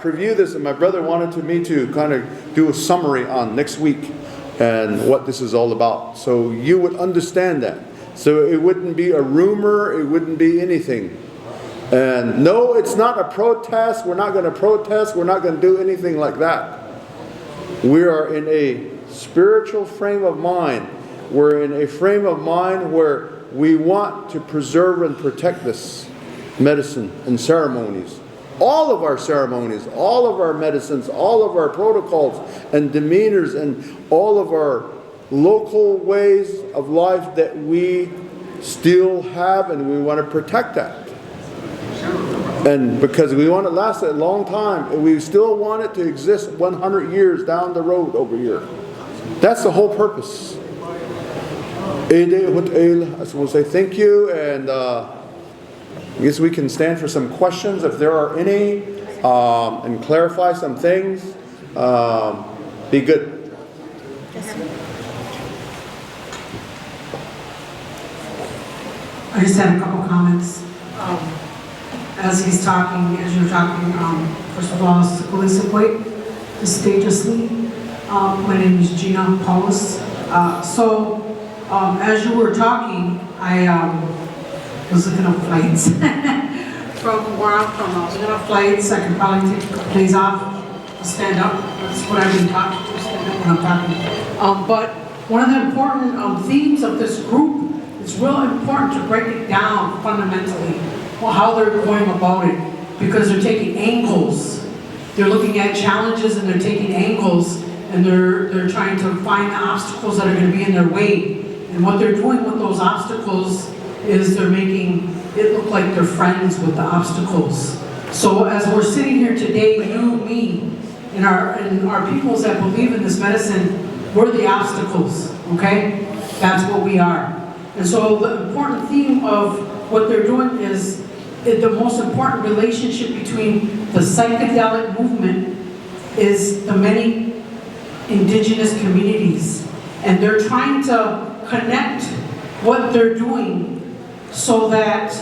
preview this, and my brother wanted me to kind of do a summary on next week and what this is all about, so you would understand that. So it wouldn't be a rumor, it wouldn't be anything. And no, it's not a protest. We're not going to protest. We're not going to do anything like that. We are in a spiritual frame of mind. We're in a frame of mind where we want to preserve and protect this medicine and ceremonies. All of our ceremonies, all of our medicines, all of our protocols and demeanors and all of our local ways of life that we still have, and we want to protect that. And because we want it to last a long time, and we still want it to exist 100 years down the road over here. That's the whole purpose. I just want to say thank you, and I guess we can stand for some questions if there are any, and clarify some things. Be good. I just had a couple comments. As you're talking, first of all, the status lead. My name is Gina Paulus. As you were talking, I was looking up flights. From where I'm from, I was looking up flights. I can probably take a couple days off to stand up. That's what I've been talking to, stand up when I'm talking. But one of the important themes of this group, it's real important to break it down fundamentally, how they're going about it, because they're taking angles. They're looking at challenges and they're taking angles, and they're trying to find the obstacles that are going to be in their way. And what they're doing with those obstacles is they're making it look like they're friends with the obstacles. So as we're sitting here today, you, me, and our peoples that believe in this medicine, we're the obstacles, okay? That's what we are. And so the important theme of what they're doing is the most important relationship between the psychedelic movement is the many indigenous communities. And they're trying to connect what they're doing so that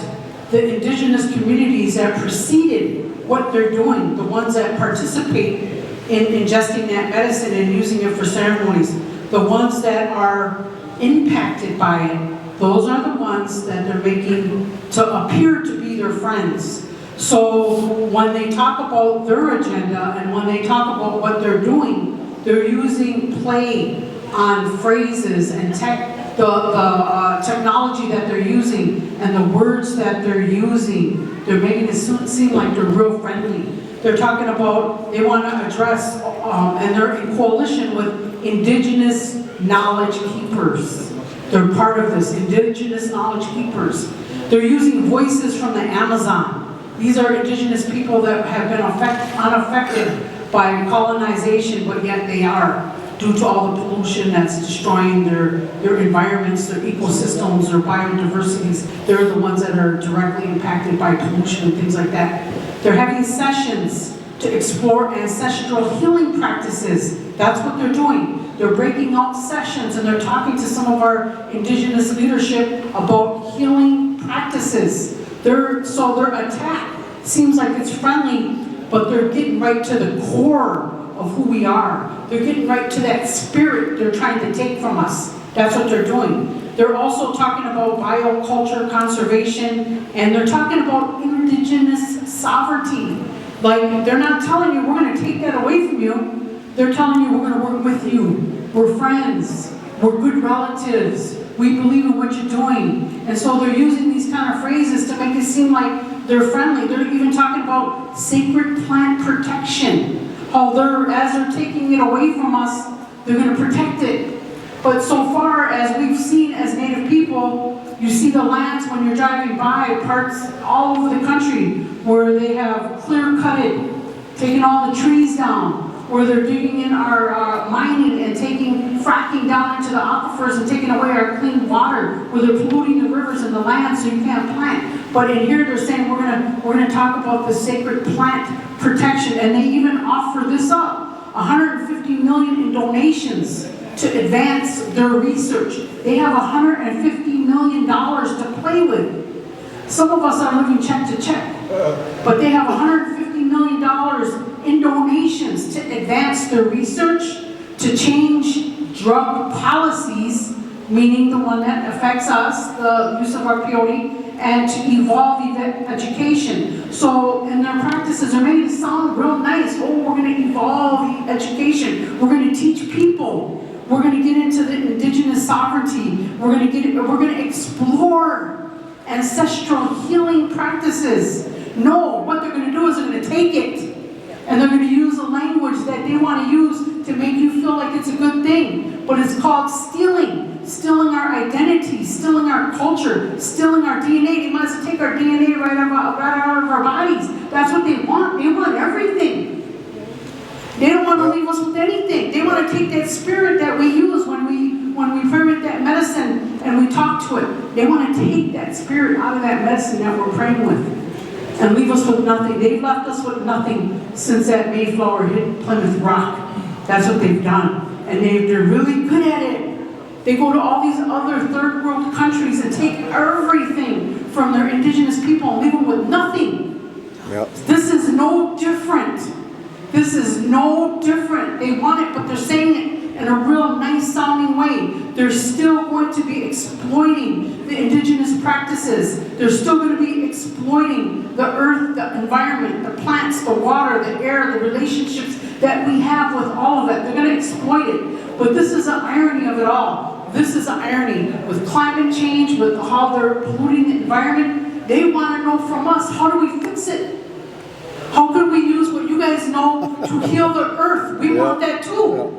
the indigenous communities that preceded what they're doing, the ones that participate in ingesting that medicine and using it for ceremonies, the ones that are impacted by it, those are the ones that they're making to appear to be their friends. So when they talk about their agenda and when they talk about what they're doing, they're using play on phrases and technology that they're using and the words that they're using. They're making it seem like they're real friendly. They're talking about, they want to address, and they're in coalition with indigenous knowledge keepers. They're part of this, indigenous knowledge keepers. They're using voices from the Amazon. These are indigenous people that have been unaffected by colonization, but yet they are, due to all the pollution that's destroying their environments, their ecosystems, their biodiversities. They're the ones that are directly impacted by pollution and things like that. They're having sessions to explore ancestral healing practices. That's what they're doing. They're breaking out sessions and they're talking to some of our indigenous leadership about healing practices. Their attack seems like it's friendly, but they're getting right to the core of who we are. They're getting right to that spirit they're trying to take from us. That's what they're doing. They're also talking about bioculture conservation, and they're talking about indigenous sovereignty. Like, they're not telling you, we're going to take that away from you. They're telling you, we're going to work with you. We're friends. We're good relatives. We believe in what you're doing. And so they're using these kind of phrases to make it seem like they're friendly. They're even talking about sacred plant protection. How as they're taking it away from us, they're going to protect it. But so far as we've seen as Native people, you see the lands when you're driving by, parts all over the country where they have clear-cutted, taking all the trees down, where they're digging in our mining and fracking down into the aquifers and taking away our clean water, where they're polluting the rivers and the land so you can't plant. But in here they're saying we're gonna talk about the sacred plant protection, and they even offer this up, 150 million in donations to advance their research. They have $150 million to play with. Some of us are living check to check, but they have $150 million in donations to advance their research, to change drug policies, meaning the one that affects us, the use of our peyote, and to evolve education. So in their practices, they're making it sound real nice. Oh, we're going to evolve education. We're going to teach people. We're going to get into the indigenous sovereignty. We're going to explore ancestral healing practices. No, what they're going to do is they're going to take it and they're going to use a language that they want to use to make you feel like it's a good thing. But it's called stealing. Stealing our identity, stealing our culture, stealing our DNA. They want us to take our DNA right out of our bodies. That's what they want. They want everything. They don't want to leave us with anything. They want to take that spirit that we use when we ferment that medicine and we talk to it. They want to take that spirit out of that medicine that we're praying with and leave us with nothing. They've left us with nothing since that Mayflower hit Plymouth Rock. That's what they've done. And they're really good at it. They go to all these other third world countries and take everything from their indigenous people and leave them with nothing. Yep. This is no different. This is no different. They want it, but they're saying it in a real nice sounding way. They're still going to be exploiting the indigenous practices. They're still going to be exploiting the earth, the environment, the plants, the water, the air, the relationships that we have with all of it. They're going to exploit it. But this is the irony of it all. This is the irony with climate change, with how they're polluting the environment. They want to know from us, how do we fix it? How can we use what you guys know to heal the earth? We want that too.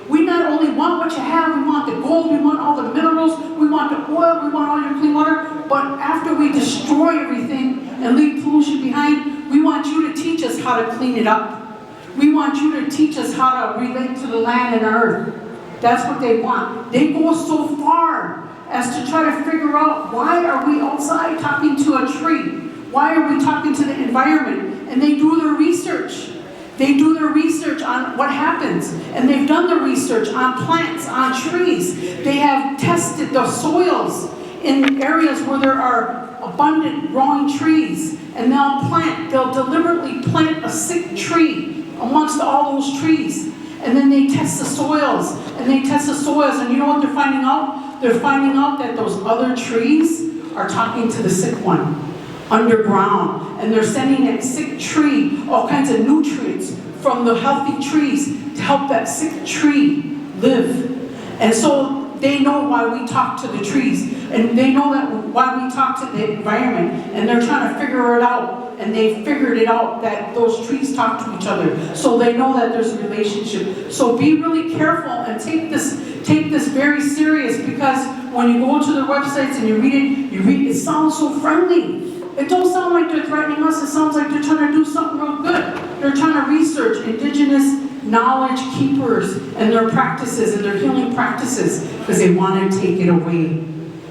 We not only want what you have, we want the gold, we want all the minerals, we want the oil, we want all your clean water, but after we destroy everything and leave pollution behind, we want you to teach us how to clean it up. We want you to teach us how to relate to the land and earth. That's what they want. They go so far as to try to figure out, why are we outside talking to a tree? Why are we talking to the environment? And they do their research. They do their research on what happens, and they've done the research on plants, on trees. They have tested the soils in areas where there are abundant growing trees, and they'll deliberately plant a sick tree amongst all those trees. And then they test the soils, and you know what they're finding out? They're finding out that those other trees are talking to the sick one underground, and they're sending that sick tree all kinds of nutrients from the healthy trees to help that sick tree live. And so they know why we talk to the trees, and they know that why we talk to the environment, and they're trying to figure it out, and they figured it out that those trees talk to each other, so they know that there's a relationship. So be really careful and take this very serious, because when you go to their websites and you read it sounds so friendly. It don't sound like they're threatening us, it sounds like they're trying to do something real good. They're trying to research indigenous knowledge keepers and their practices and their healing practices, because they want to take it away.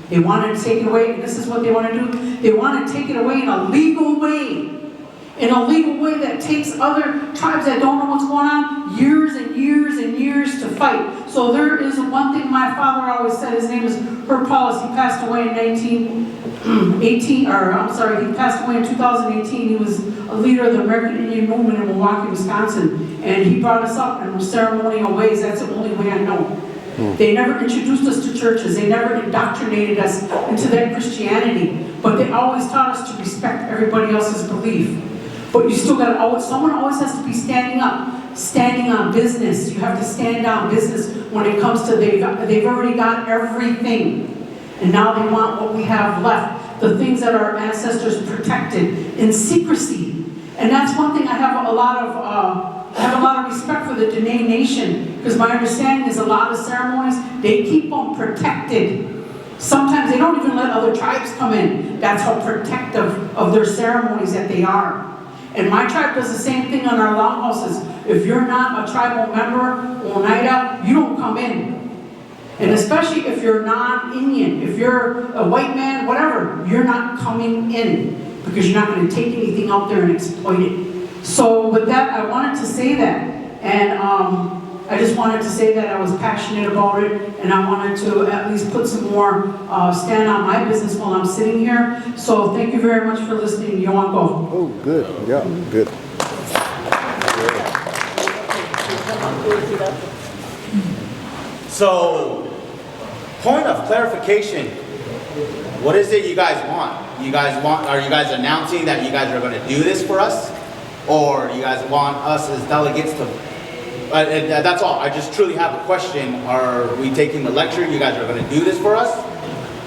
They want to take it away, and this is what they want to do. They want to take it away in a legal way. In a legal way that takes other tribes that don't know what's going on years and years and years to fight. So there is one thing my father always said. His name is Herb Paulus. He passed away in he passed away in 2018. He was a leader of the American Indian movement in Milwaukee, Wisconsin. And he brought us up in ceremonial ways. That's the only way I know. They never introduced us to churches. They never indoctrinated us into that Christianity. But they always taught us to respect everybody else's belief. But you still got to someone always has to be standing up, standing on business. You have to stand on business when it comes to they've already got everything. And now they want what we have left, the things that our ancestors protected in secrecy. And that's one thing I have a lot of respect for the Dene Nation, because my understanding is a lot of ceremonies, they keep them protected. Sometimes they don't even let other tribes come in. That's how protective of their ceremonies that they are. And my tribe does the same thing on our longhouses. If you're not a tribal member, Oneida, you don't come in. And especially if you're non-Indian, if you're a white man, whatever, you're not coming in, because you're not going to take anything out there and exploit it. So with that, I wanted to say that. And I just wanted to say that I was passionate about it, and I wanted to at least put some more, stand on my business while I'm sitting here. So thank you very much for listening. Yoanko. Oh, good. Yeah, good. So, point of clarification, what is it you guys want? Are you guys announcing that you guys are going to do this for us? Or you guys want us as delegates to, that's all. I just truly have a question. Are we taking the lecture? You guys are going to do this for us?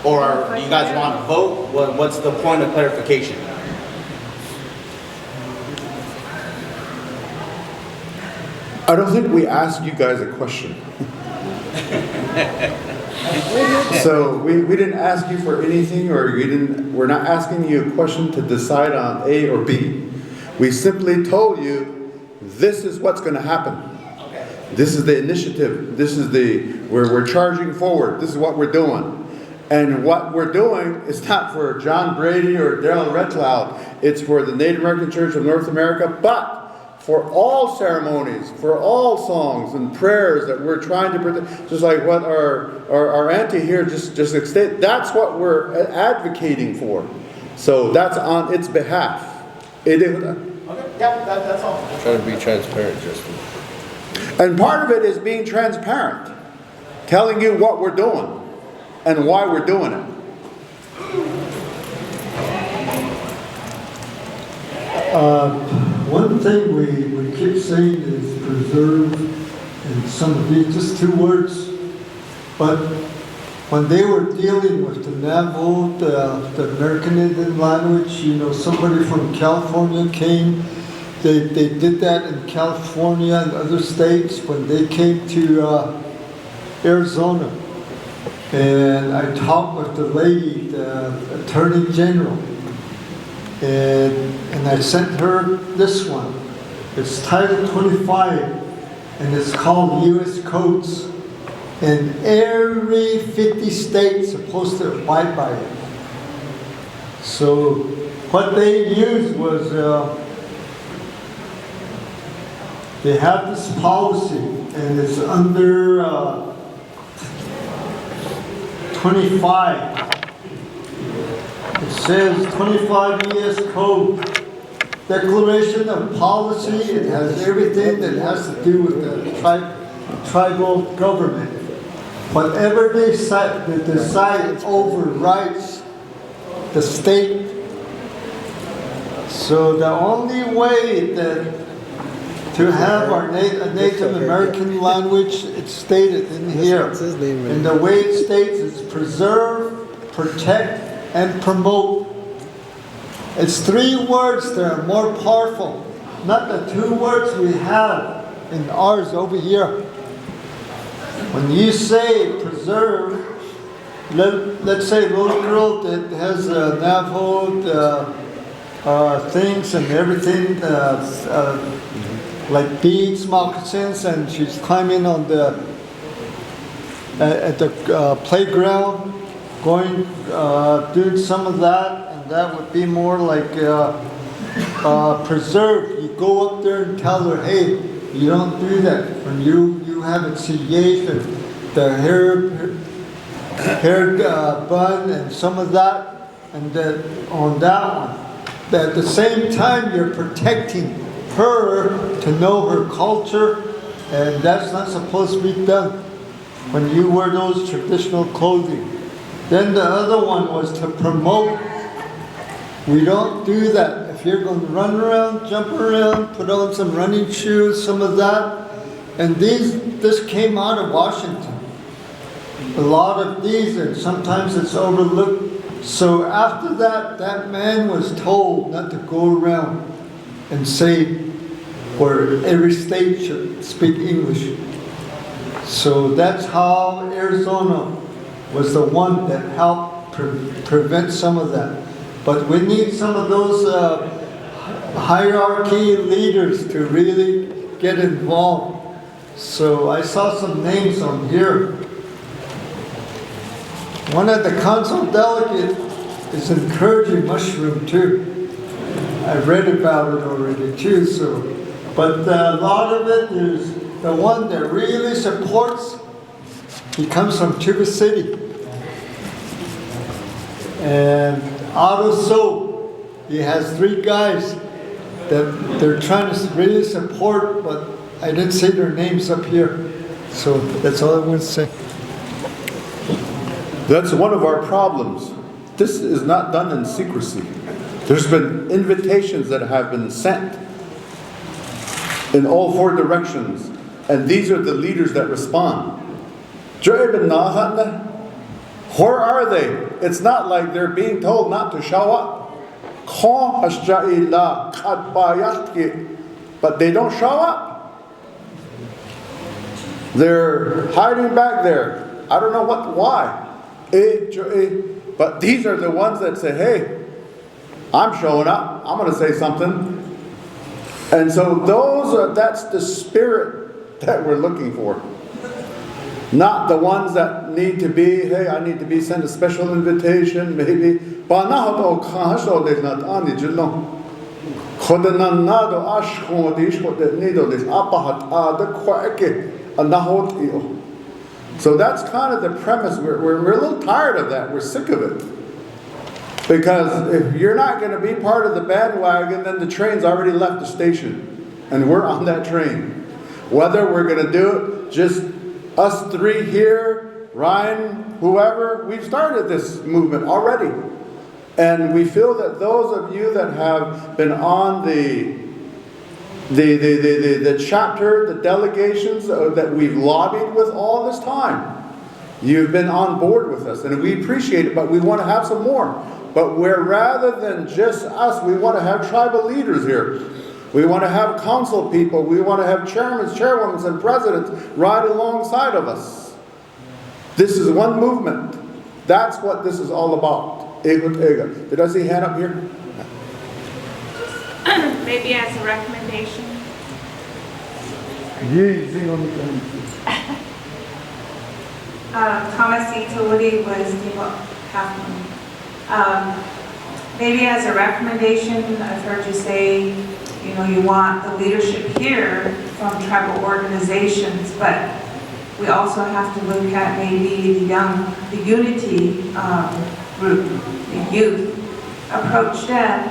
Or do you guys want to vote? What's the point of clarification? I don't think we asked you guys a question. So we didn't ask you for anything, or we're not asking you a question to decide on A or B. We simply told you this is what's going to happen. Okay. This is the initiative. This is we're charging forward. This is what we're doing. And what we're doing is not for John Brady or Daryl Redcloud. It's for the Native American Church of North America, but for all ceremonies, for all songs and prayers that we're trying to protect, just like what our auntie here just stated, that's what we're advocating for. So that's on its behalf. Okay, yeah, that's all. Trying to be transparent, Justin. And part of it is being transparent, telling you what we're doing and why we're doing it. One thing we keep saying is preserve, and some of these, just 2 words, but when they were dealing with the Navajo, the American Indian language, somebody from California came, they did that in California and other states when they came to Arizona. And I talked with the lady, the Attorney General, and I sent her this one. It's Title 25, and it's called U.S. Codes. And every 50 states are supposed to abide by it. So what they used was they have this policy, and it's under 25. It says 25 ES Code, Declaration of Policy. It has everything that has to do with the tribal government. Whatever they decide overrides the state. So the only way that to have our Native American language, it's stated in here. And the way it states is preserve, protect, and promote. It's 3 words that are more powerful, not the 2 words we have in ours over here. When you say preserve, let's say a little girl that has Navajo things and everything, like beads, moccasins, and she's climbing on the at the playground, going doing some of that, and that would be more like preserve. You go up there and tell her, hey, you don't do that. When you haven't CA'd the hair bun and some of that, and that on that one. But at the same time, you're protecting her to know her culture, and that's not supposed to be done when you wear those traditional clothing. Then the other one was to promote. We don't do that. If you're going to run around, jump around, put on some running shoes, some of that. And this came out of Washington. A lot of these, and sometimes it's overlooked. So after that, that man was told not to go around and say where every state should speak English. So that's how Arizona was the one that helped prevent some of that. But we need some of those hierarchy leaders to really get involved. So I saw some names on here. One of the council delegates is encouraging mushroom too. I've read about it already too. So, but a lot of it is the one that really supports. He comes from Tuba City, and Otto So, he has 3 guys that they're trying to really support, but I didn't say their names up here. So that's all I want to say. That's one of our problems. This is not done in secrecy. There's been invitations that have been sent in all 4 directions, and these are the leaders that respond. Where are they? It's not like they're being told not to show up. But they don't show up. They're hiding back there. I don't know why. But these are the ones that say, hey, I'm showing up. I'm going to say something. And so that's the spirit that we're looking for. Not the ones that need to be, hey, I need to be sent a special invitation, maybe. So that's kind of the premise. We're a little tired of that. We're sick of it. Because if you're not going to be part of the bandwagon, then the train's already left the station. And we're on that train. Whether we're going to do it, just us 3 here, Ryan, whoever, we've started this movement already. And we feel that those of you that have been on the chapter, the delegations that we've lobbied with all this time, you've been on board with us, and we appreciate it, but we want to have some more. But rather than just us, we want to have tribal leaders here. We want to have council people. We want to have chairmen, chairwomen, and presidents right alongside of us. This is one movement. That's what this is all about. Did I see a hand up here? Maybe as a recommendation. Thomas Utility was maybe as a recommendation, I've heard you say, you know, you want the leadership here from tribal organizations, but we also have to look at maybe the unity group, the youth, approach them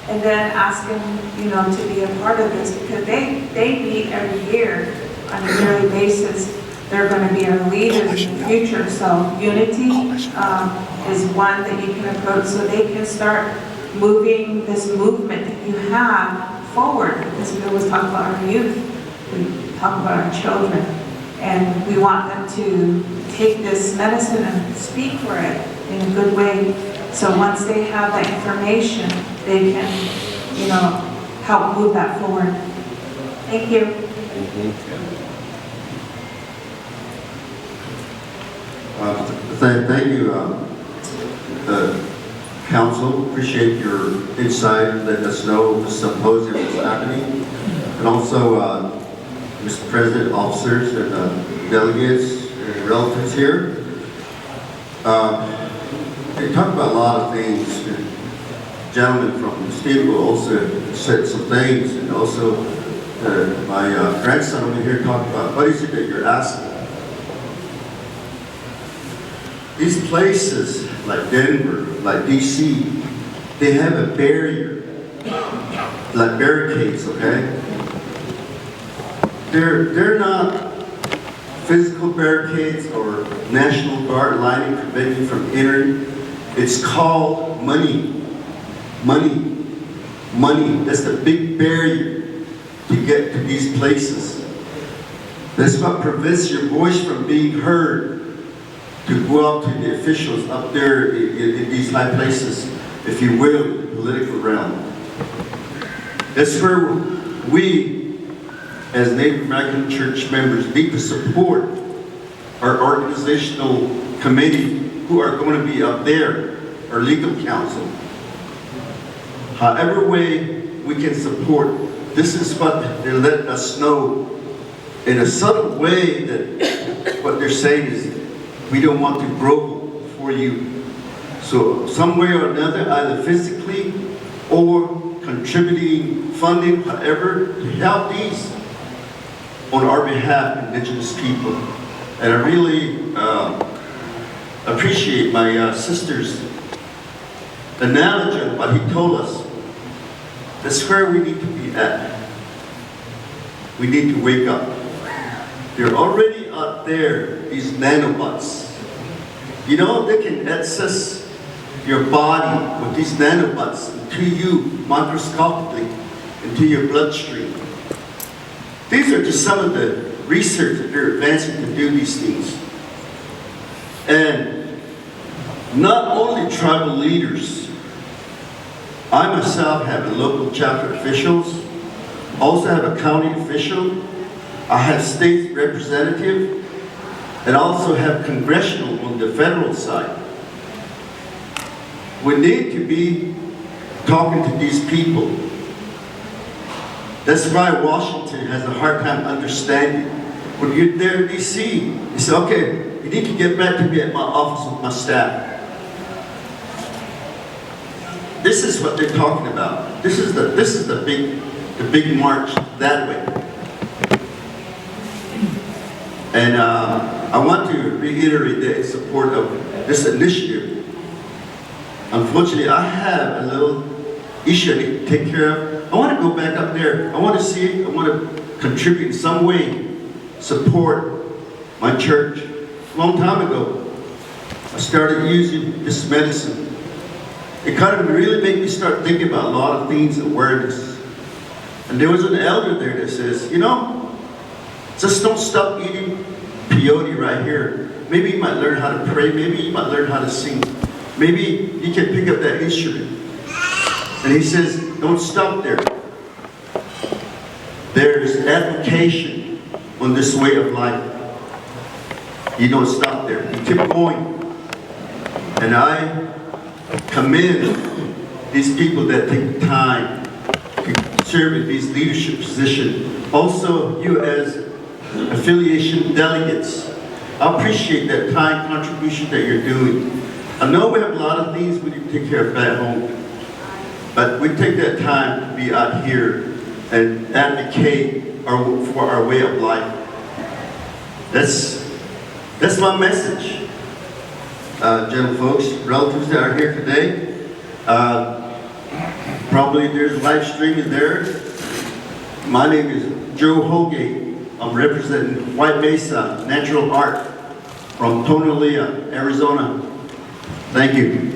and then ask them, you know, to be a part of this, because they meet every year on a yearly basis. They're going to be our leaders in the future. So unity is one that you can approach, so they can start moving this movement that you have forward. Because we always talk about our youth, we talk about our children, and we want them to take this medicine and speak for it in a good way. So once they have that information, they can, you know, help move that forward. Thank you. Thank you, Council. Appreciate your insight, letting us know the symposium is happening. And also, Mr. President, officers, and delegates, and relatives here. They talked about a lot of things. The gentleman from Steve also said some things, and also my grandson over here talked about, what is it that you're asking? These places, like Denver, like DC, they have a barrier, like barricades, okay? They're not physical barricades or National Guard lining preventing you from entering. It's called money. Money. Money. That's the big barrier to get to these places. That's what prevents your voice from being heard, to go out to the officials up there in these high places, if you will, in the political realm. That's where we, as Native American church members, need to support our organizational committee who are going to be up there, our legal counsel. However way we can support, this is what they let us know in a subtle way, that what they're saying is, we don't want to grow for you. So some way or another, either physically or contributing funding, however, to help these on our behalf, Indigenous people. And I really appreciate my sister's analogy of what he told us. That's where we need to be at. We need to wake up. They're already out there, these nanobots. You know, they can access your body with these nanobots into you microscopically, into your bloodstream. These are just some of the research that they're advancing to do these things. And not only tribal leaders, I myself have a local chapter officials, also have a county official, I have state representative, and also have congressional on the federal side. We need to be talking to these people. That's why Washington has a hard time understanding. When you're there in DC, you say, okay, you need to get back to me at my office with my staff. This is what they're talking about. This is the big march that way. And I want to reiterate that in support of this initiative. Unfortunately, I have a little issue I need to take care of. I want to go back up there. I want to see it. I want to contribute in some way, support my church. A long time ago, I started using this medicine. It kind of really made me start thinking about a lot of things, awareness. And there was an elder there that says, you know, just don't stop eating peyote right here. Maybe you might learn how to pray. Maybe you might learn how to sing. Maybe you can pick up that instrument. And he says, don't stop there. There's application on this way of life. You don't stop there. You keep going. And I commend these people that take time to serve in these leadership positions. Also, you as affiliation delegates, I appreciate that time contribution that you're doing. I know we have a lot of things we need to take care of back home, but we take that time to be out here and advocate for our way of life. That's my message, gentle folks, relatives that are here today. Probably there's live streaming there. My name is Joe Holgate. I'm representing White Mesa Natural Art from Tonalea, Arizona. Thank you.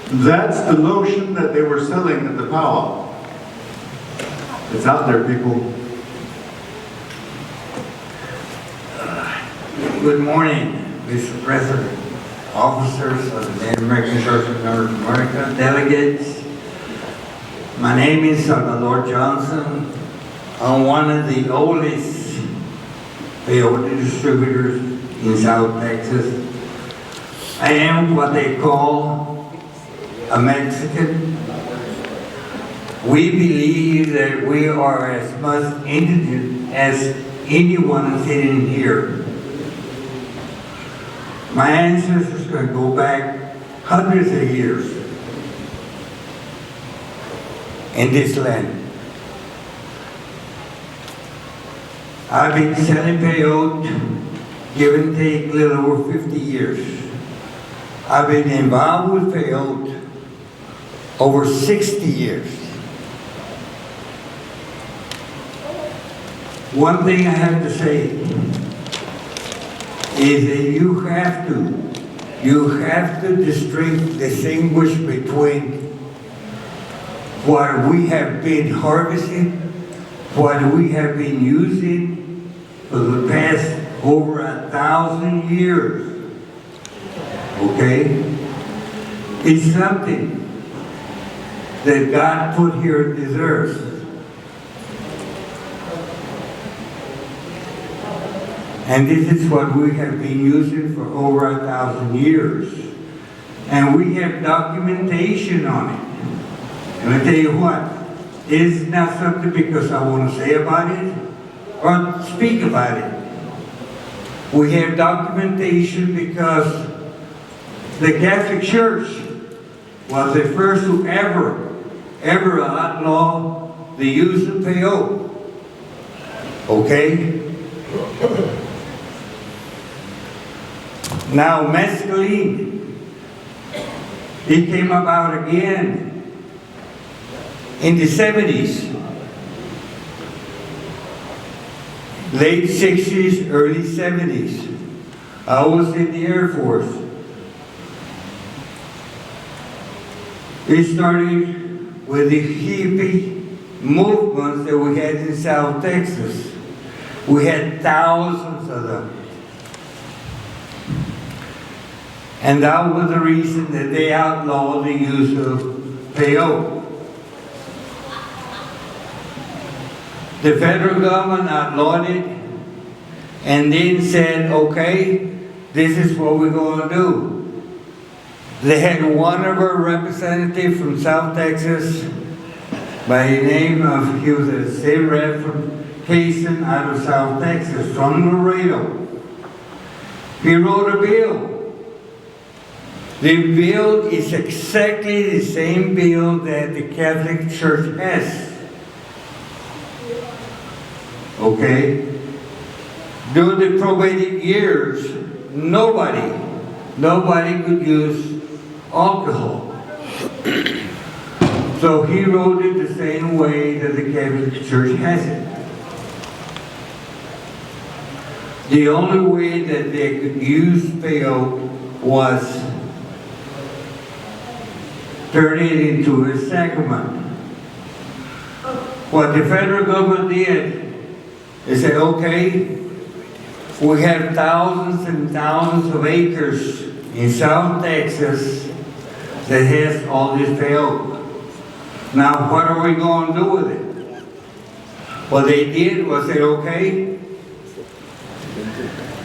That's the lotion that they were selling at the powwow. It's out there, people. Good morning, Mr. President, officers of the American Church of North America, delegates. My name is Salvador Johnson. I'm one of the oldest peyote distributors in South Texas. I am what they call a Mexican. We believe that we are as much indigenous as anyone sitting here. My ancestors could go back hundreds of years in this land. I've been selling peyote, give and take, a little over 50 years. I've been involved with peyote over 60 years. One thing I have to say is that you have to distinguish between what we have been harvesting, what we have been using for the past over 1,000 years. Okay? It's something that God put here in this earth. And this is what we have been using for over 1,000 years. And we have documentation on it. And I tell you what, it's not something because I want to say about it or speak about it. We have documentation because the Catholic Church was the first to ever outlaw the use of peyote. Okay? Now, mescaline, it came about again in the 70s, late 60s, early 70s. I was in the Air Force. It started with the hippie movements that we had in South Texas. We had thousands of them. And that was the reason that they outlawed the use of peyote. The federal government outlawed it and then said, okay, this is what we're going to do. They had one of our representatives from South Texas by the name of, he was a state rep from Payson out of South Texas, from Laredo. He wrote a bill. The bill is exactly the same bill that the Catholic Church has. Okay? During the probated years, nobody could use alcohol. So he wrote it the same way that the Catholic Church has it. The only way that they could use peyote was turn it into a sacrament. What the federal government did is say, okay, we have thousands and thousands of acres in South Texas that has all this peyote. Now, what are we going to do with it? What they did was say, okay,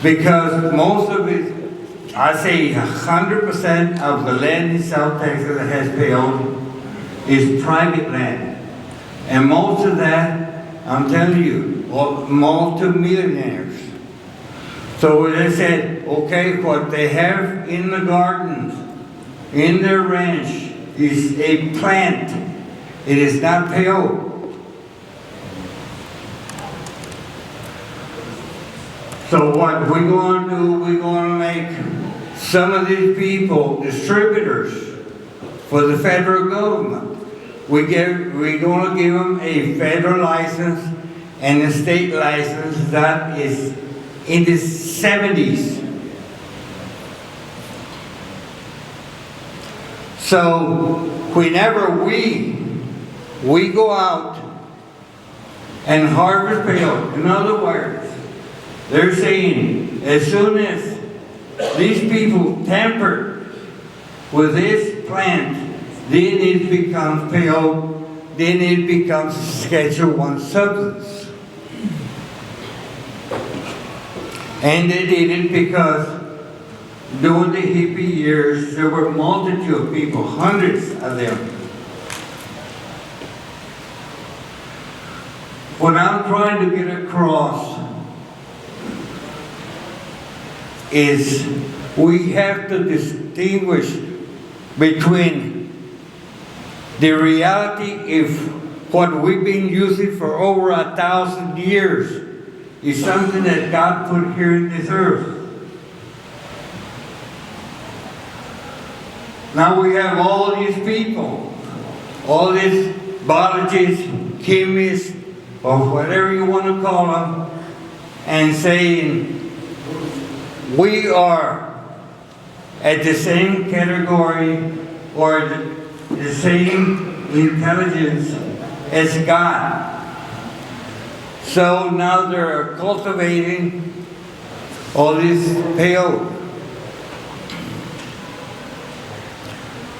because most of it, I say 100% of the land in South Texas that has peyote is private land. And most of that, I'm telling you, multi-millionaires. So they said, okay, what they have in the gardens, in their ranch, is a plant it is not PO. So what we're going to do, we're going to make some of these people distributors for the federal government. We're going to give them a federal license and a state license that is in the 70s. So whenever we go out and harvest peyote, in other words, they're saying as soon as these people tamper with this plant, then it becomes peyote, then it becomes Schedule I substance. And they did it because during the hippie years, there were a multitude of people, hundreds of them. What I'm trying to get across is we have to distinguish between the reality of what we've been using for over 1,000 years is something that God put here in this earth. Now we have all these people, all these biologists, chemists, or whatever you want to call them, and saying we are at the same category or the same intelligence as God. So now they're cultivating all this peyote.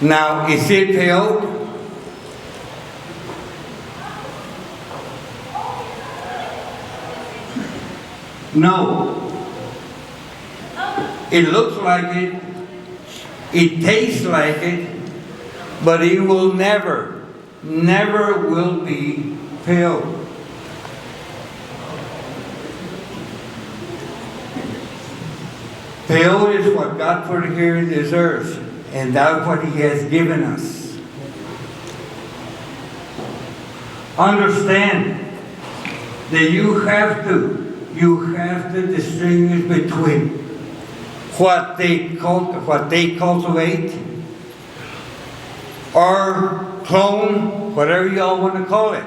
Now, is it peyote? No. It looks like it, it tastes like it, but it will never will be peyote. Peyote is what God put here in this earth, and that's what He has given us. Understand that you have to distinguish between what they cultivate or clone, whatever y'all want to call it.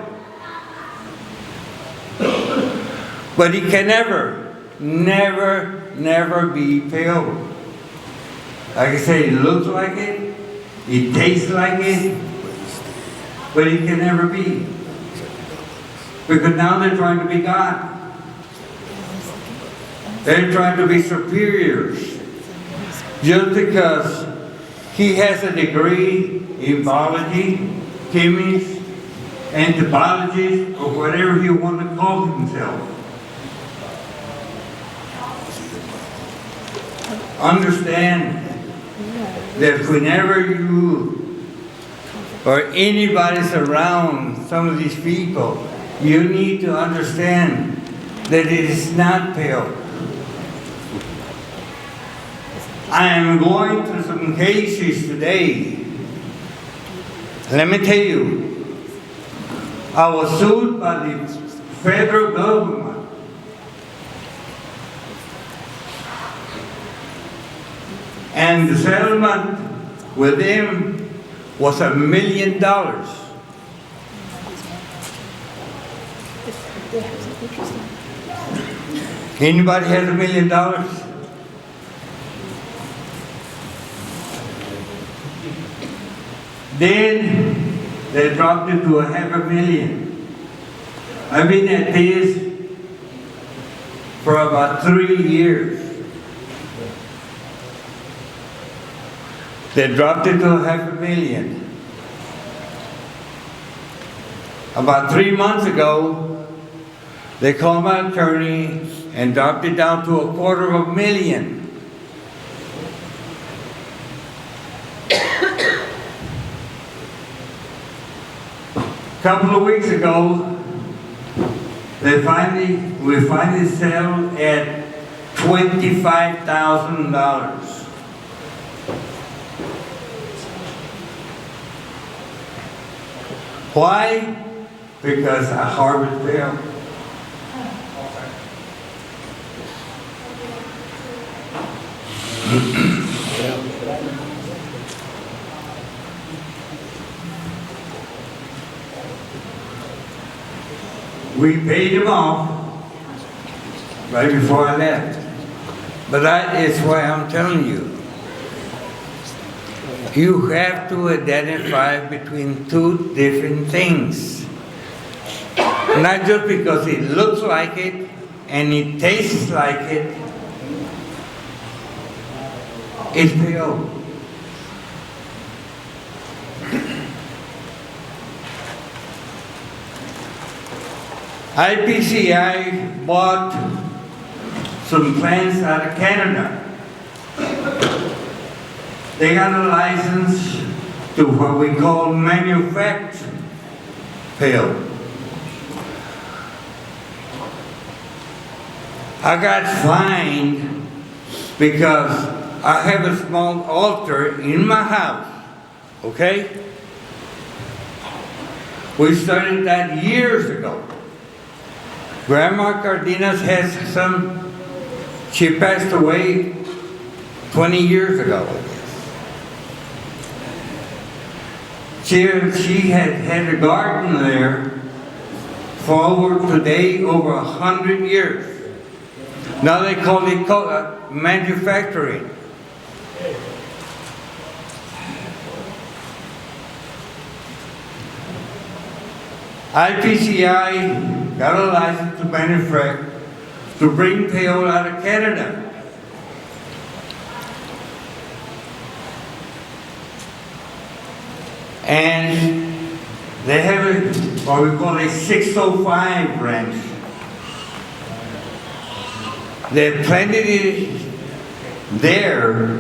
But it can never be peyote. Like I say, it looks like it, it tastes like it, but it can never be. Because now they're trying to be God. They're trying to be superiors. Just because he has a degree in biology, chemistry, anthropology, or whatever you want to call himself. Understand that whenever you or anybody's around some of these people, you need to understand that it is not peyote. I am going through some cases today. Let me tell you, I was sued by the federal government. And the settlement with them was $1 million. Anybody has $1 million? Then they dropped it to $500,000. I've been at this for about 3 years. They dropped it to $500,000. About 3 months ago, they called my attorney and dropped it down to $250,000. A couple of weeks ago, we finally settled at $25,000. Why? Because a harvest pail. We paid him off right before I left. But that is why I'm telling you. You have to identify between two different things. Not just because it looks like it and it tastes like it, it's pale. IPCI bought some plants out of Canada. They got a license to what we call manufacture pale. I got fined because I have a small altar in my house, okay? We started that years ago. Grandma Cardenas has some, she passed away 20 years ago. She had a garden there for over 100 years. Now they call it manufacturing. IPCI got a license to manufacture, to bring pale out of Canada. And they have what we call a 605 ranch. They planted it there.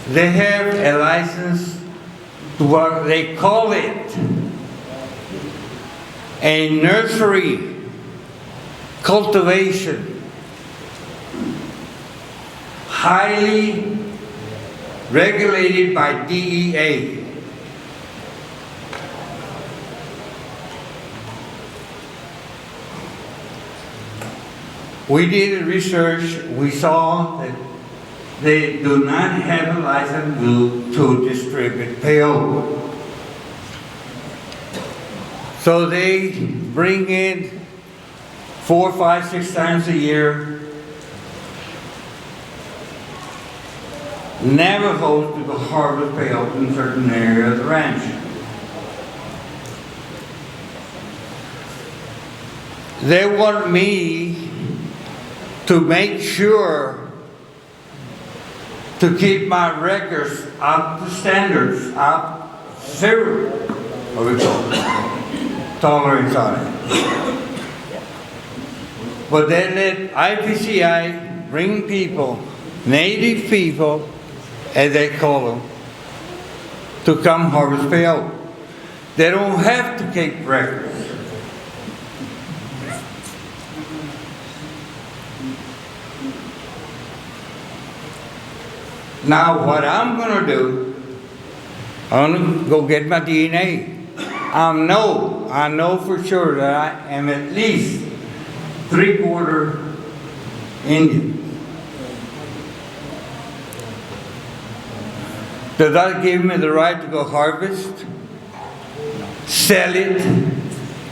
They have a license to what they call it a nursery cultivation, highly regulated by DEA. We did research, we saw that they do not have a license to distribute peyote. So they bring in 4, 5, 6 times a year Navajos to go harvest peyote in certain areas of the ranch. They want me to make sure to keep my records up to standards, up zero, what we call it, tolerance on it. But then let IPCI bring people, native people, as they call them, to come harvest peyote. They don't have to keep records. Now what I'm going to do, I'm going to go get my DNA. I know for sure that I am at least 3/4 Indian. Does that give me the right to go harvest, sell it,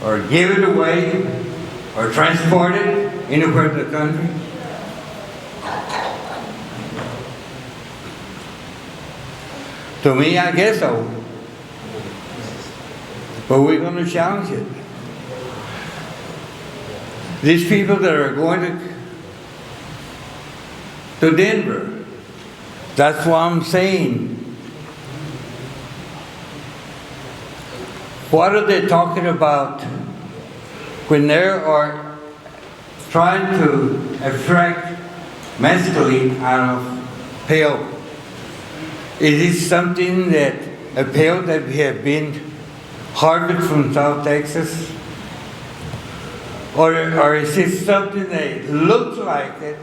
or give it away, or transport it anywhere in the country? To me, I guess so. But we're going to challenge it. These people that are going to Denver, that's what I'm saying. What are they talking about when they are trying to extract mescaline out of peyote? Is it something that a peyote that we have been harvested from South Texas? Or is it something that looks like it,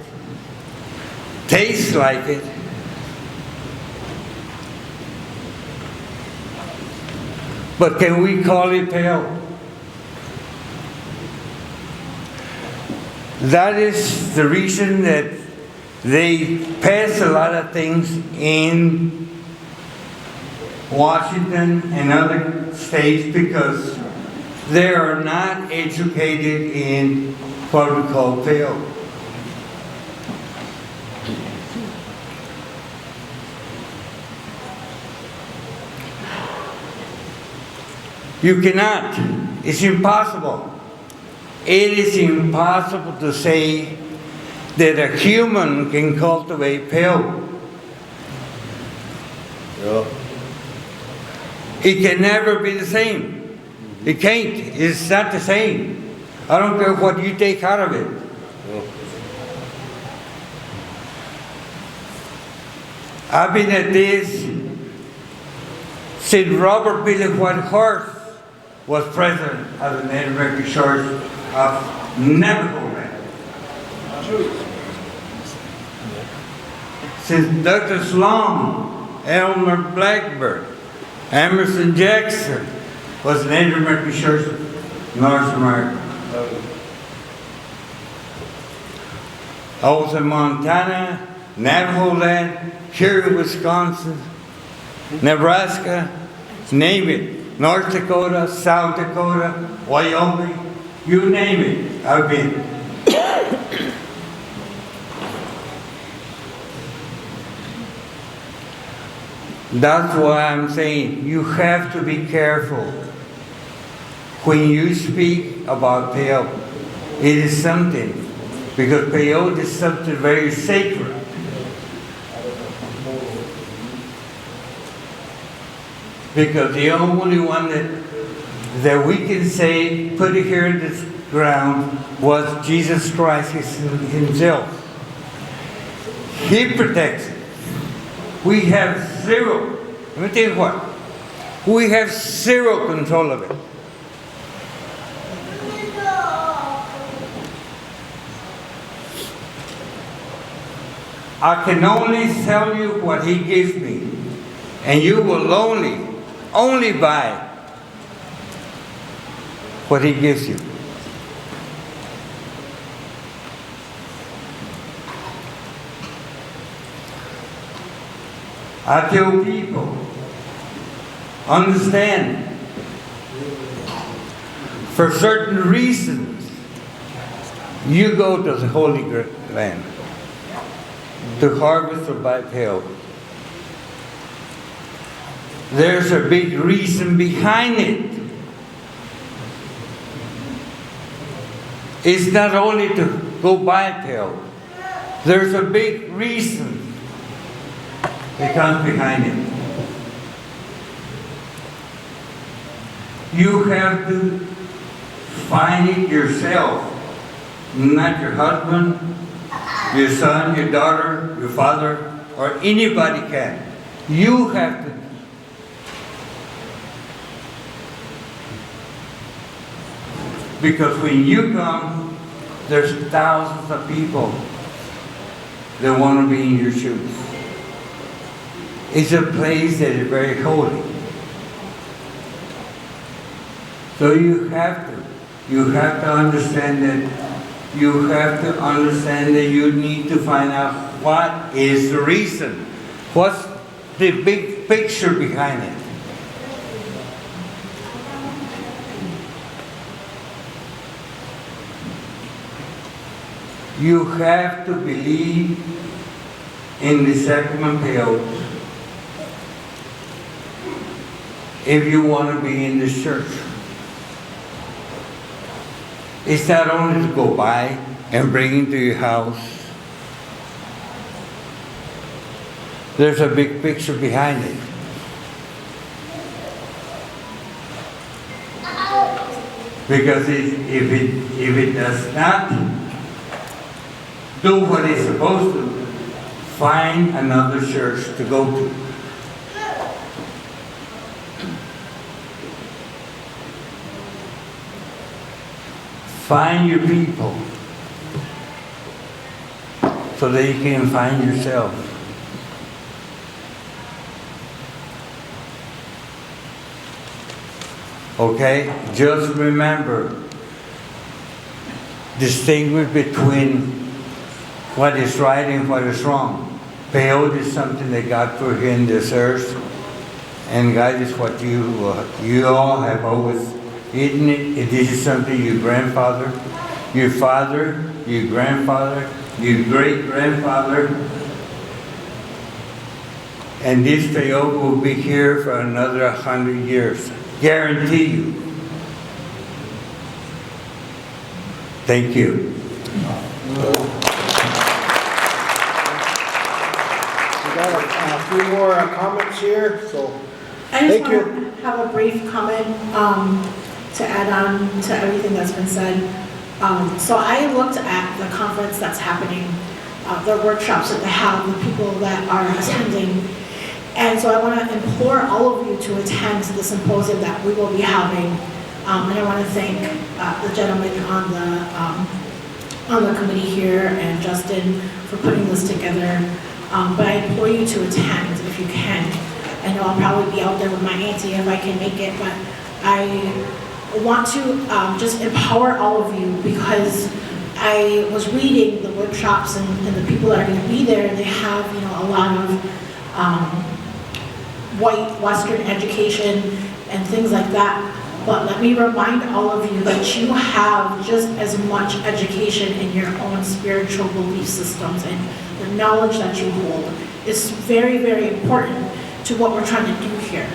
tastes like it, But can we call it payout? That is the reason that they pass a lot of things in Washington and other states because they are not educated in what we call payout. You cannot. It's impossible. It is impossible to say that a human can cultivate payout. Yeah. It can never be the same. It can't. It's not the same. I don't care what you take out of it. I've been at this since Robert Billy Whitehorse was president of the Native American Church of Navajo land. Since Dr. Sloan, Elmer Blackburn, Emerson Jackson was the Native American Church of North America. I was in Montana, Navajo land, here in Wisconsin, Nebraska, name it. North Dakota, South Dakota, Wyoming, you name it, I've been. That's why I'm saying you have to be careful when you speak about peyote. It is something, because peyote is something very sacred. Because the only one that we can say, put it here in this ground, was Jesus Christ himself. He protects it. We have zero, let me tell you what, we have zero control of it. I can only tell you what he gives me, and you will only buy what he gives you. I tell people, understand, for certain reasons, you go to the Holy Land to harvest or buy peyote. There's a big reason behind it. It's not only to go buy peyote. There's a big reason that comes behind it. You have to find it yourself, not your husband, your son, your daughter, your father, or anybody can. You have to. Because when you come, there's thousands of people that want to be in your shoes. It's a place that is very holy. So you have to understand that you need to find out what is the reason. What's the big picture behind it? You have to believe in the sacrament peyote if you want to be in this church. It's not only to go by and bring it to your house. There's a big picture behind it. Because if it does not do what it's supposed to, find another church to go to. Find your people so that you can find yourself. Okay? Just remember, distinguish between what is right and what is wrong. Peyote is something that God put here in this earth, and God is what you all have always eaten it. This is something your grandfather, your father, your grandfather, your great-grandfather, and this peyote will be here for another 100 years. Guarantee you. Thank you. We got a few more comments here, so I just thank you. want to have a brief comment to add on to everything that's been said. So I looked at the conference that's happening, the workshops that they have, the people that are attending. And so I want to implore all of you to attend the symposium that we will be having. And I want to thank the gentleman on the committee here and Justin for putting this together. But I implore you to attend if you can. I know I'll probably be out there with my auntie if I can make it, but I want to just empower all of you, because I was reading the workshops and the people that are going to be there, and they have, you know, a lot of white Western education and things like that. But let me remind all of you that you have just as much education in your own spiritual belief systems, and the knowledge that you hold is very, very important to what we're trying to do here.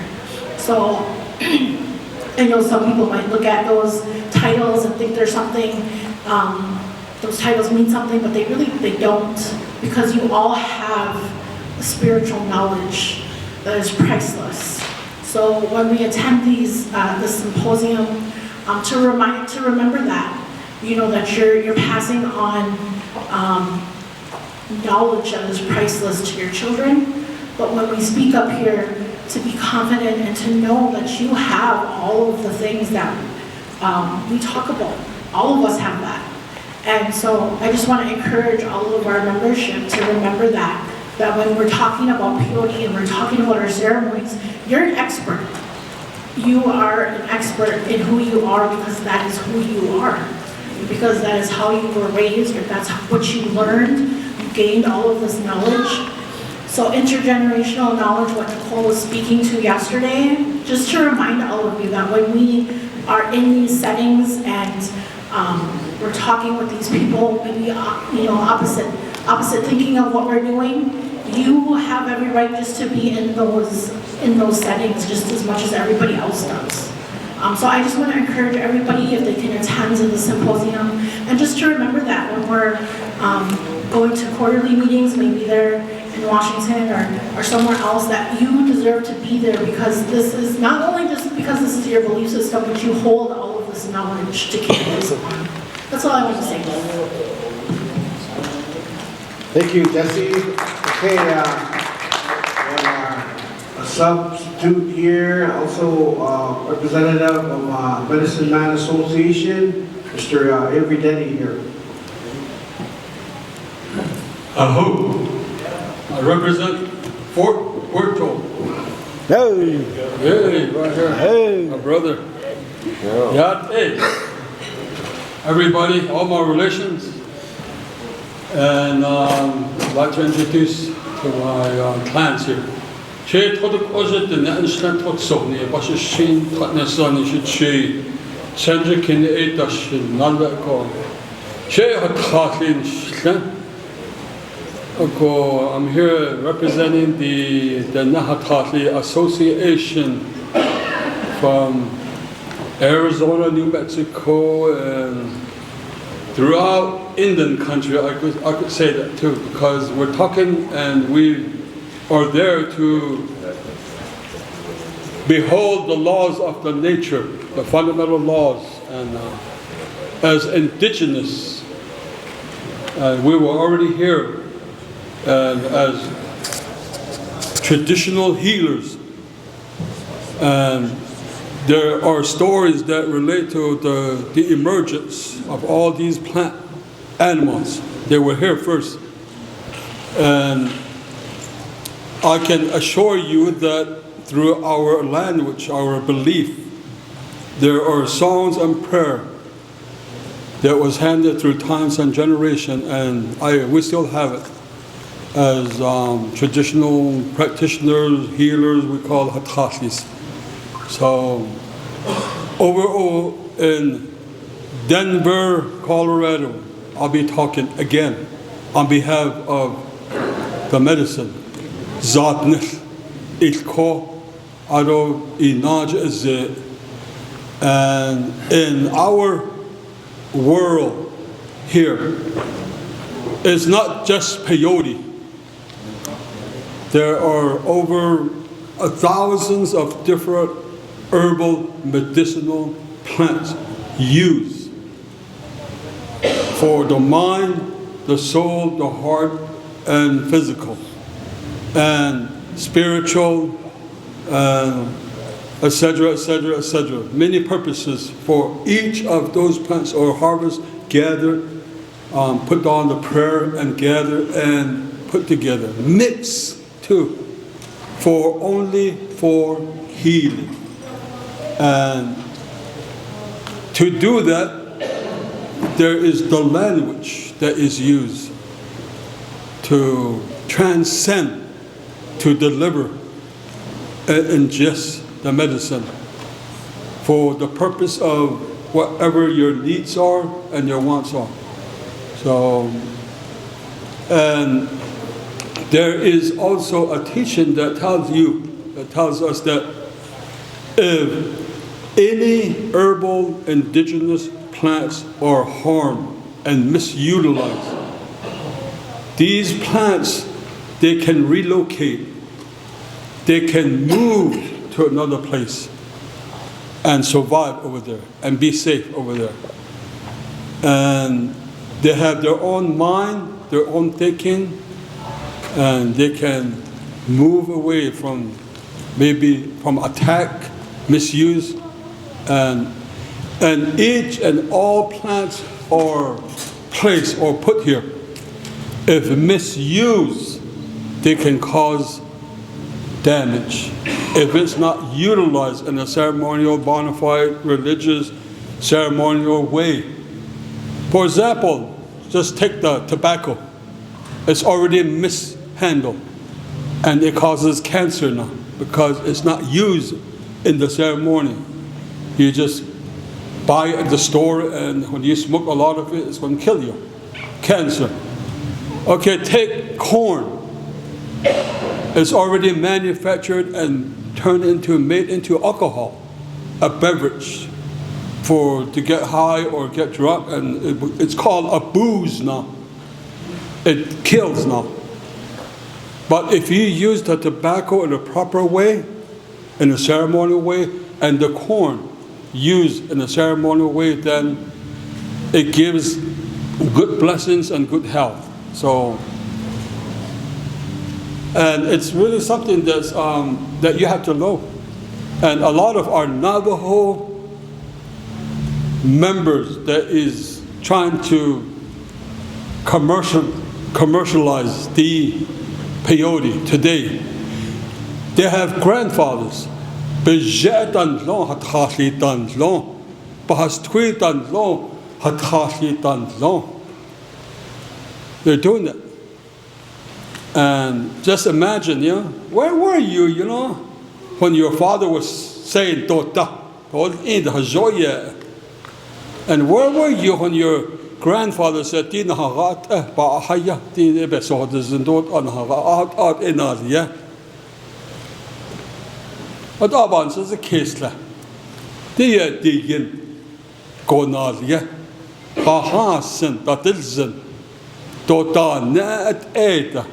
So I know some people might look at those titles and think there's something, those titles mean something, but they don't, because you all have a spiritual knowledge that is priceless. So when we attend this symposium, to remember that, you know, that you're passing on knowledge that is priceless to your children. But when we speak up here, to be confident and to know that you have all of the things that we talk about. All of us have that. And so I just want to encourage all of our membership to remember that when we're talking about peyote and we're talking about our ceremonies, you're an expert. You are an expert in who you are, because that is who you are. Because that is how you were raised, or that's what you learned. You gained all of this knowledge. So intergenerational knowledge, what Nicole was speaking to yesterday, just to remind all of you that when we are in these settings and we're talking with these people, maybe you know, opposite thinking of what we're doing, you have every right just to be in those settings just as much as everybody else does. So I just want to encourage everybody, if they can attend to the symposium, and just to remember that when we're going to quarterly meetings, maybe they're in Washington or somewhere else, that you deserve to be there, because this is not only just because this is your belief system, but you hold all of this knowledge to carry this on. That's all I want to say. Thank you, Jesse. Okay, a substitute here, also representative of Medicine Man Association, Mr. Avery Denny here. I represent Fort Puerto. Hey! Hey, right here. Hey! My brother. Yeah. Hey. Everybody, all my relations. And I'd like to introduce to my clans here. Che todik ozit the national tot sogni, bashe shin tatnesan is che chandrikin etash nalko. Che hat khatlin shlan. I'm here representing the NACNA Association from Arizona, New Mexico, and throughout Indian country. I could say that too, because we're talking and we are there to behold the laws of the nature, the fundamental laws, and as indigenous, and we were already here. And as traditional healers, and there are stories that relate to the emergence of all these plant animals. They were here first, and I can assure you that through our language, our belief, there are songs and prayer that was handed through times and generation, and we still have it as traditional practitioners, healers, we call hatchis. So over in Denver, Colorado, I'll be talking again on behalf of the medicine. Zatnich, Ilko, Aro, Inaj Azit. And in our world here, it's not just peyote. There are over thousands of different herbal medicinal plants used for the mind, the soul, the heart, and physical, and spiritual, etc., etc., etc. Many purposes for each of those plants or harvest gathered, put on the prayer and gathered and put together. Mix too, only for healing. And to do that, there is the language that is used to transcend, to deliver and ingest the medicine for the purpose of whatever your needs are and your wants are. So, and there is also a teaching that tells us that if any herbal indigenous plants are harmed and misutilized, these plants, they can relocate, they can move to another place and survive over there and be safe over there. And they have their own mind, their own thinking, and they can move away from attack, misuse, and each and all plants are placed or put here. If misused, they can cause damage. If it's not utilized in a ceremonial, bona fide, religious, ceremonial way. For example, just take the tobacco. It's already mishandled and it causes cancer now because it's not used in the ceremony. You just buy it at the store, and when you smoke a lot of it, it's going to kill you. Cancer. Okay, take corn. It's already manufactured and made into alcohol, a beverage to get high or get drunk, and it's called a booze now. It kills now. But if you use the tobacco in a proper way, in a ceremonial way, and the corn used in a ceremonial way, then it gives good blessings and good health. So, and it's really something that's, that you have to know. And a lot of our Navajo members that is trying to commercialize the peyote today, they have grandfathers. They're doing that. And just imagine, where were you, when your father was saying Tota, and where were you when your grandfather said Tina Harat Bahaya Tina Besod Zindot on Harat Enalia? But Aban says a Kisla. Dear Digin Gonalia Bahasan Batilzan Tota Nat Eta.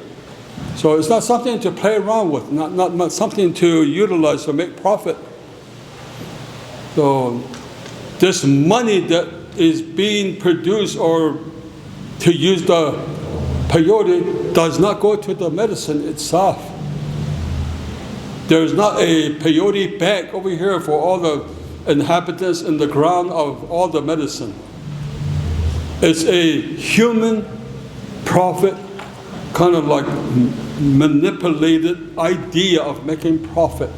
So it's not something to play around with, not something to utilize to make profit. So this money that is being produced or to use the peyote does not go to the medicine itself. There's not a peyote bank over here for all the inhabitants in the ground of all the medicine. It's a human profit, kind of like manipulated idea of making profit.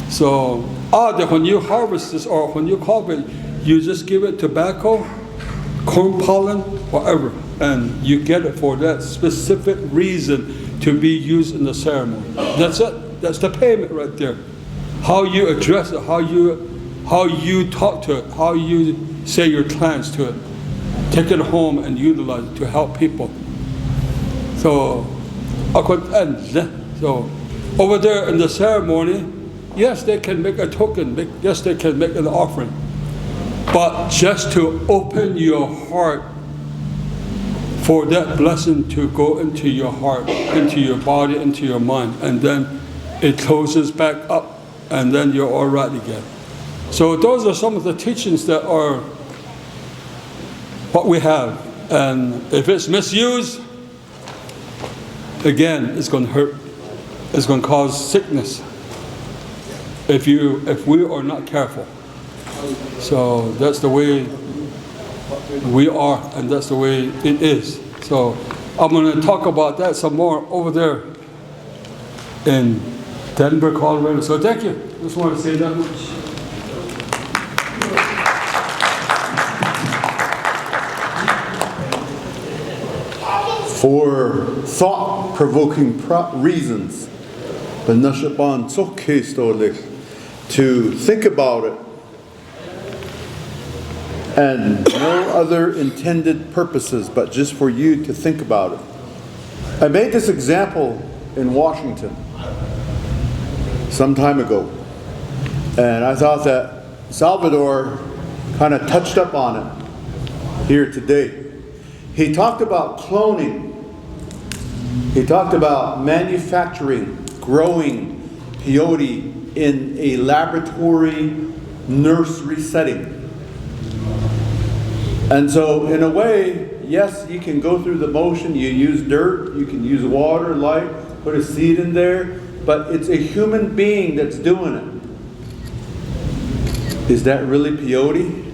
So, that when you harvest this or when you cultivate, you just give it tobacco, corn pollen, whatever, and you get it for that specific reason to be used in the ceremony. That's it. That's the payment right there. How you address it, how you talk to it, how you say your plans to it. Take it home and utilize it to help people. So, so over there in the ceremony, yes, they can make a token, yes, they can make an offering. But just to open your heart for that blessing to go into your heart, into your body, into your mind, and then it closes back up, and then you're all right again. So those are some of the teachings that are what we have. And if it's misused, again, it's going to hurt. It's going to cause sickness if we are not careful. So that's the way we are, and that's the way it is. So I'm going to talk about that some more over there in Denver, Colorado. So thank you. Just want to say that much. For thought-provoking reasons, to think about it, and no other intended purposes, but just for you to think about it. I made this example in Washington some time ago, and I thought that Salvador kind of touched up on it here today. He talked about cloning. He talked about manufacturing, growing peyote in a laboratory nursery setting. And so in a way, yes, you can go through the motion, you use dirt, you can use water, light, put a seed in there, but it's a human being that's doing it. Is that really peyote?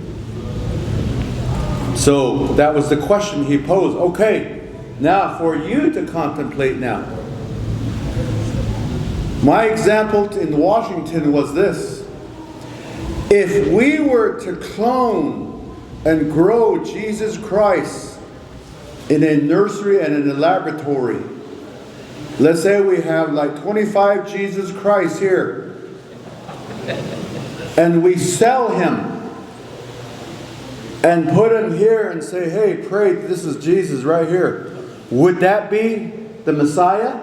So that was the question he posed. Okay, now for you to contemplate now. My example in Washington was this. If we were to clone and grow Jesus Christ in a nursery and in a laboratory, let's say we have like 25 Jesus Christ here, and we sell him and put him here and say, hey, pray, this is Jesus right here. Would that be the Messiah?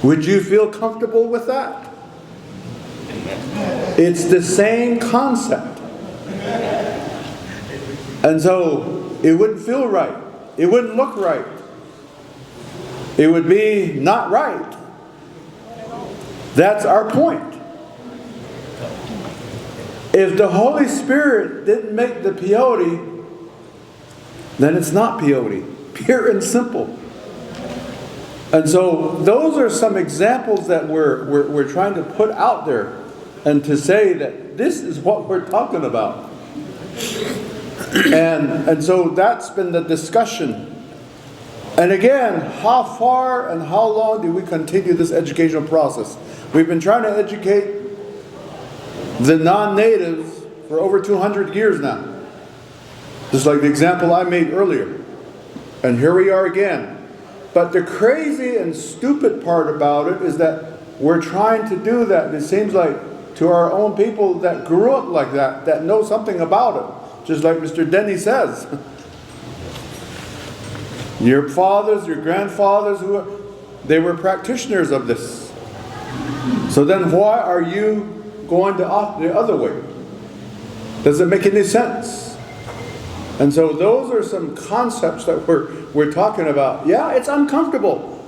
Would you feel comfortable with that? It's the same concept. And so it wouldn't feel right. It wouldn't look right. It would be not right. That's our point. If the Holy Spirit didn't make the peyote, then it's not peyote. Pure and simple. And so those are some examples that we're trying to put out there and to say that this is what we're talking about. And so that's been the discussion. And again, how far and how long do we continue this educational process? We've been trying to educate the non-natives for over 200 years now. Just like the example I made earlier. And here we are again. But the crazy and stupid part about it is that we're trying to do that. It seems like to our own people that grew up like that know something about it. Just like Mr. Denny says. Your fathers, your grandfathers, they were practitioners of this. So then why are you going the other way? Does it make any sense? And so those are some concepts that we're talking about. Yeah, it's uncomfortable.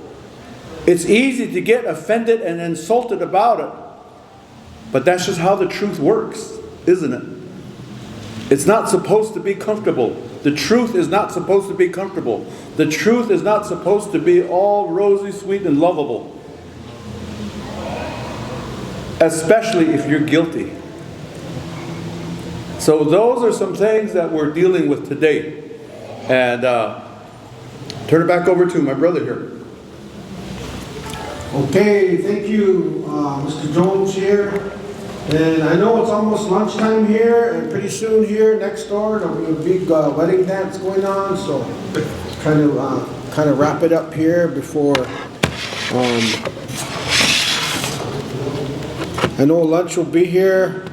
It's easy to get offended and insulted about it. But that's just how the truth works, isn't it? It's not supposed to be comfortable. The truth is not supposed to be comfortable. The truth is not supposed to be all rosy, sweet, and lovable. Especially if you're guilty. So those are some things that we're dealing with today. And turn it back over to my brother here. Okay, thank you, Mr. Jones here. And I know it's almost lunchtime here, and pretty soon here next door there'll be a big wedding dance going on. So trying to kind of wrap it up here before. I know lunch will be here.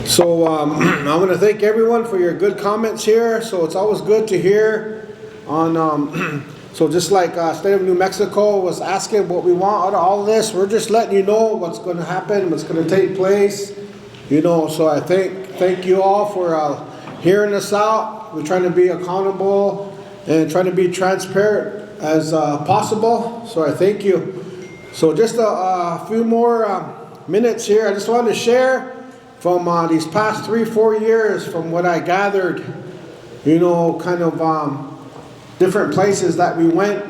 So I want to thank everyone for your good comments here. So it's always good to hear on. So just like State of New Mexico was asking what we want out of all of this, we're just letting you know what's going to happen, what's going to take place. You know, so I thank you all for hearing us out. We're trying to be accountable and trying to be transparent as possible. So I thank you. So just a few more minutes here. I just wanted to share from these past 3-4 years from what I gathered, you know, kind of different places that we went.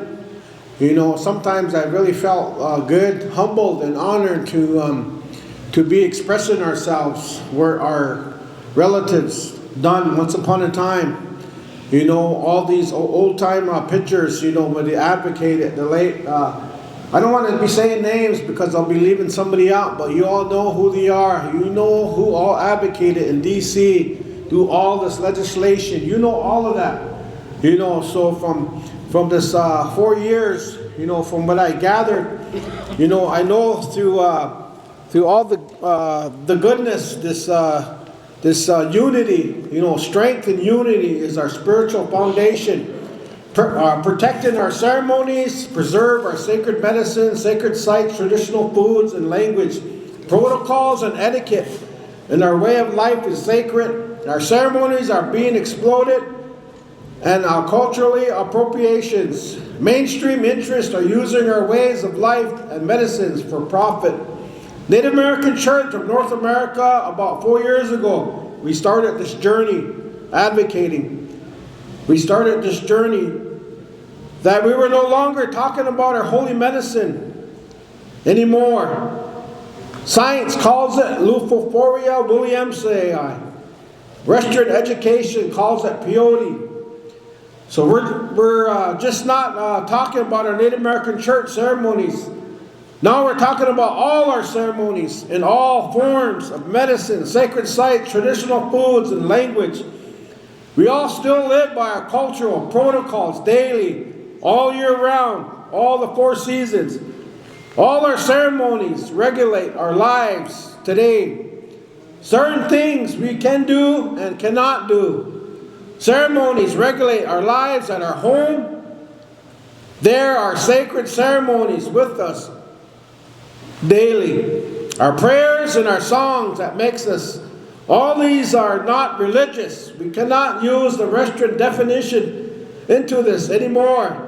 You know, sometimes I really felt good, humbled, and honored to be expressing ourselves where our relatives done once upon a time. You know, all these old-time pictures, you know, where they advocated, the late, I don't want to be saying names because I'll be leaving somebody out, but you all know who they are. You know who all advocated in D.C., do all this legislation. You know all of that. You know, so from this 4 years, you know, from what I gathered, you know, I know through all the goodness, this unity, you know, strength and unity is our spiritual foundation. Protecting our ceremonies, preserve our sacred medicine, sacred sites, traditional foods and language, protocols and etiquette, and our way of life is sacred. Our ceremonies are being exploded, and our culturally appropriations. Mainstream interests are using our ways of life and medicines for profit. Native American Church of North America, about 4 years ago, we started this journey advocating. We started this journey that we were no longer talking about our holy medicine anymore. Science calls it Luphophorua williamsii. Western education calls it peyote. So we're just not talking about our Native American church ceremonies. Now we're talking about all our ceremonies in all forms of medicine, sacred sites, traditional foods, and language. We all still live by our cultural protocols daily, all year round, all the 4 seasons. All our ceremonies regulate our lives today. Certain things we can do and cannot do. Ceremonies regulate our lives at our home. There are sacred ceremonies with us daily. Our prayers and our songs that makes us. All these are not religious. We cannot use the Western definition into this anymore.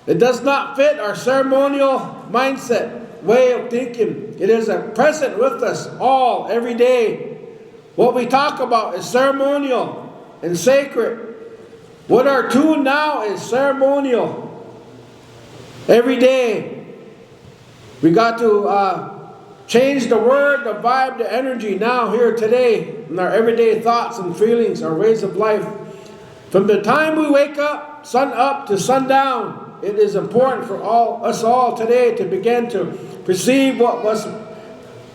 It does not fit our ceremonial mindset, way of thinking. It is present with us all, every day. What we talk about is ceremonial and sacred. What our tune now is ceremonial. Every day. We got to change the word, the vibe, the energy now, here, today, in our everyday thoughts and feelings, our ways of life. From the time we wake up, sun up to sundown, it is important for us all today to begin to perceive what was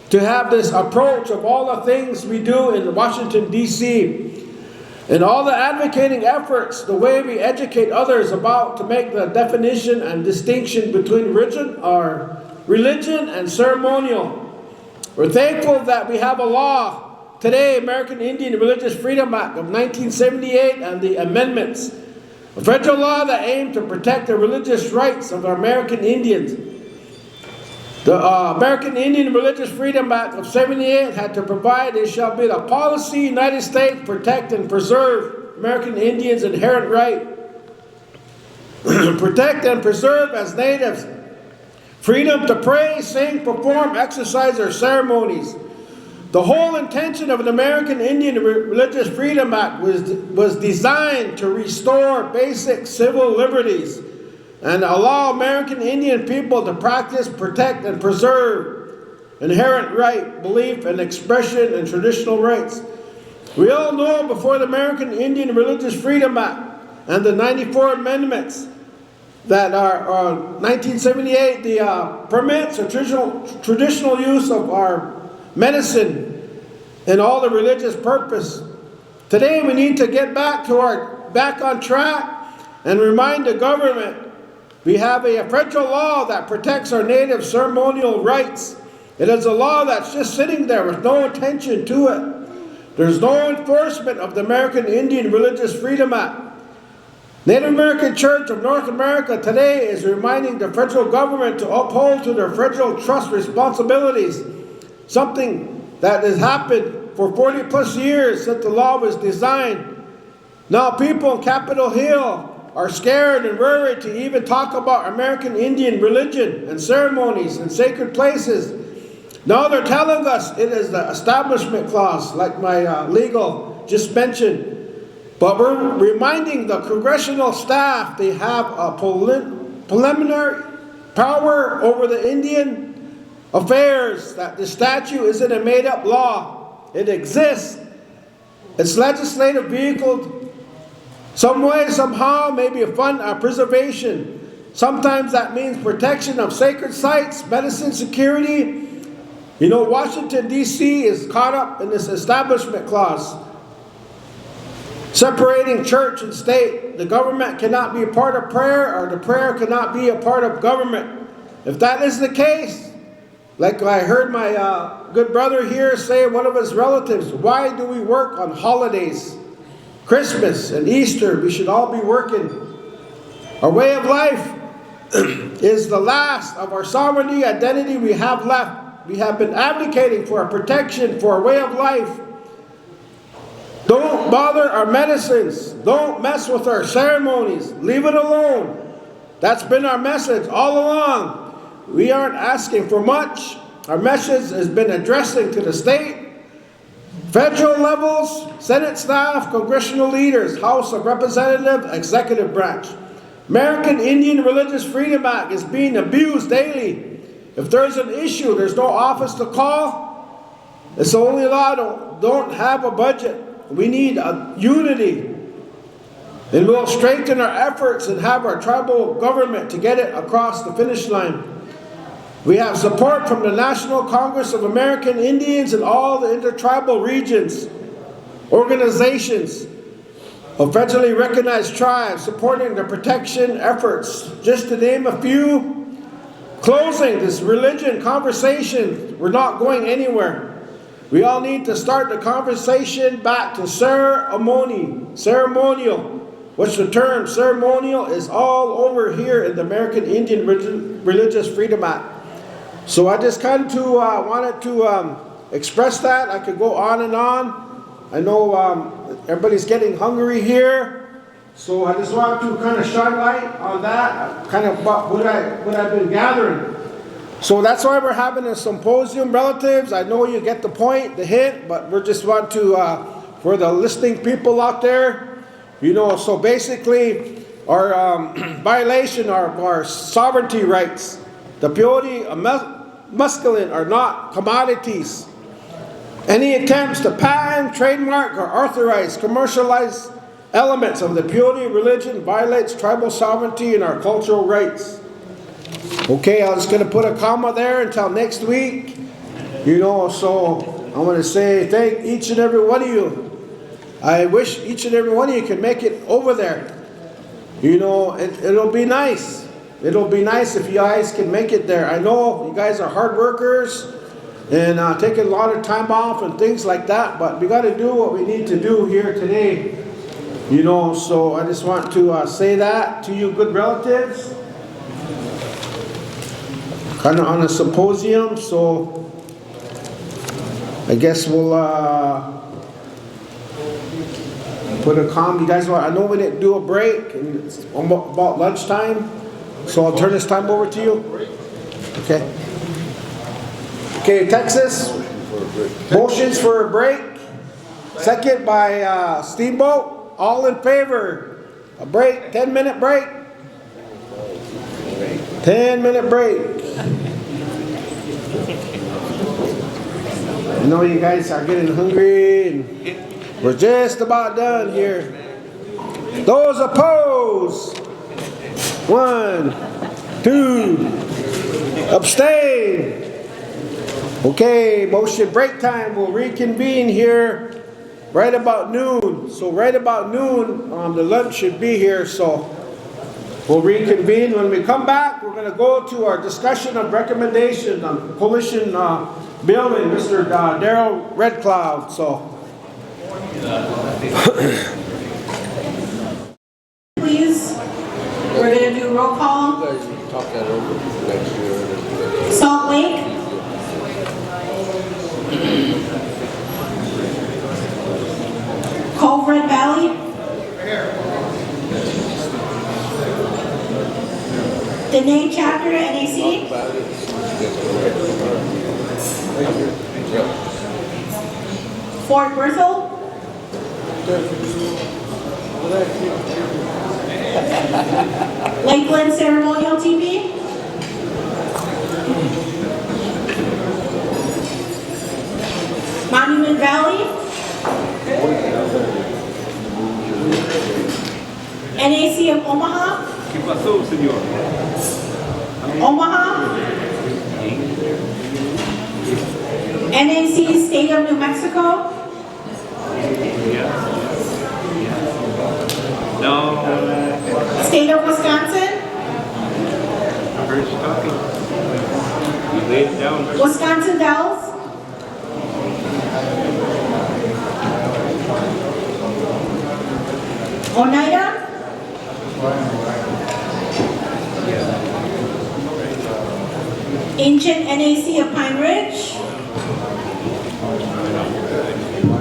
to have this approach of all the things we do in Washington, D.C., and all the advocating efforts, the way we educate others about to make the definition and distinction between religion and ceremonial. We're thankful that we have a law today, American Indian Religious Freedom Act of 1978 and the amendments, a federal law that aimed to protect the religious rights of our American Indians. The American Indian Religious Freedom Act of 78 had to provide it shall be the policy United States protect and preserve American Indians' inherent right. Protect and preserve as natives. Freedom to pray, sing, perform, exercise their ceremonies. The whole intention of an American Indian Religious Freedom Act was designed to restore basic civil liberties and allow American Indian people to practice, protect, and preserve inherent right, belief, and expression and traditional rights. We all know before the American Indian Religious Freedom Act and the 94 amendments, that our 1978, the permits or traditional use of our medicine and all the religious purpose. Today we need to get back on track and remind the government we have a federal law that protects our native ceremonial rights. It is a law that's just sitting there with no attention to it. There's no enforcement of the American Indian Religious Freedom Act. Native American Church of North America today is reminding the federal government to uphold to their federal trust responsibilities, something that has happened for 40 plus years since the law was designed. Now people in Capitol Hill are scared and worried to even talk about American Indian religion and ceremonies and sacred places. Now they're telling us it is the Establishment Clause, like my legal just mentioned. But we're reminding the congressional staff they have a preliminary power over the Indian affairs, that the statute isn't a made-up law. It exists. It's legislative vehicle. Some way, somehow, maybe a fund preservation. Sometimes that means protection of sacred sites, medicine security. You know, Washington, D.C. is caught up in this Establishment Clause, separating church and state. The government cannot be a part of prayer, or the prayer cannot be a part of government. If that is the case, like I heard my good brother here say, one of his relatives, why do we work on holidays? Christmas and Easter, we should all be working. Our way of life is the last of our sovereignty identity we have left. We have been advocating for a protection for our way of life. Don't bother our medicines. Don't mess with our ceremonies. Leave it alone. That's been our message all along. We aren't asking for much. Our message has been addressing to the state, federal levels, Senate staff, congressional leaders, House of Representatives, executive branch. American Indian Religious Freedom Act is being abused daily. If there's an issue, there's no office to call. It's the only law don't have a budget. We need a unity. And we'll strengthen our efforts and have our tribal government to get it across the finish line. We have support from the National Congress of American Indians and all the intertribal regions, organizations of federally recognized tribes supporting the protection efforts, just to name a few. Closing this religion conversation, we're not going anywhere. We all need to start the conversation back to ceremonial, which the term ceremonial is all over here in the American Indian Religious Freedom Act. So I just kind of wanted to express that. I could go on and on. I know everybody's getting hungry here. So I just wanted to kind of shine light on that, kind of what I've been gathering. So that's why we're having a symposium, relatives. I know you get the point, the hint, but we just want to, for the listening people out there, you know, so basically our violation of our sovereignty rights, the purity of masculine are not commodities. Any attempts to patent, trademark, or authorize, commercialize elements of the purity of religion violates tribal sovereignty and our cultural rights. Okay, I'm just going to put a comma there until next week. You know, so I want to say thank each and every one of you. I wish each and every one of you can make it over there. You know, it'll be nice. It'll be nice if you guys can make it there. I know you guys are hard workers and taking a lot of time off and things like that, but we got to do what we need to do here today. You know, so I just want to say that to you good relatives. Kind of on a symposium, so I guess we'll put a calm. You guys want? I know we didn't do a break, and it's about lunchtime, so I'll turn this time over to you. Okay. Okay, Texas. Motions for a break. Second by Steamboat. All in favor? A break. 10-minute break. 10-minute break. I know you guys are getting hungry and we're just about done here. Those opposed? 1, 2, abstain. Okay, motion break time. We'll reconvene here right about noon. So right about noon, the lunch should be here. So we'll reconvene. When we come back, we're going to go to our discussion of recommendations on coalition building, Mr. Darrell Red Cloud. So. Please, we're going to do roll call. Salt Lake. Cove Red Valley. Dene Chapter, NAC. Fort Berthold. Lakeland Ceremonial TV. Monument Valley. NAC of Omaha. Omaha. NAC State of New Mexico. No. State of Wisconsin. I heard you talking. You laid it down. Wisconsin Dells. Oneida. Ancient NAC of Pine Ridge.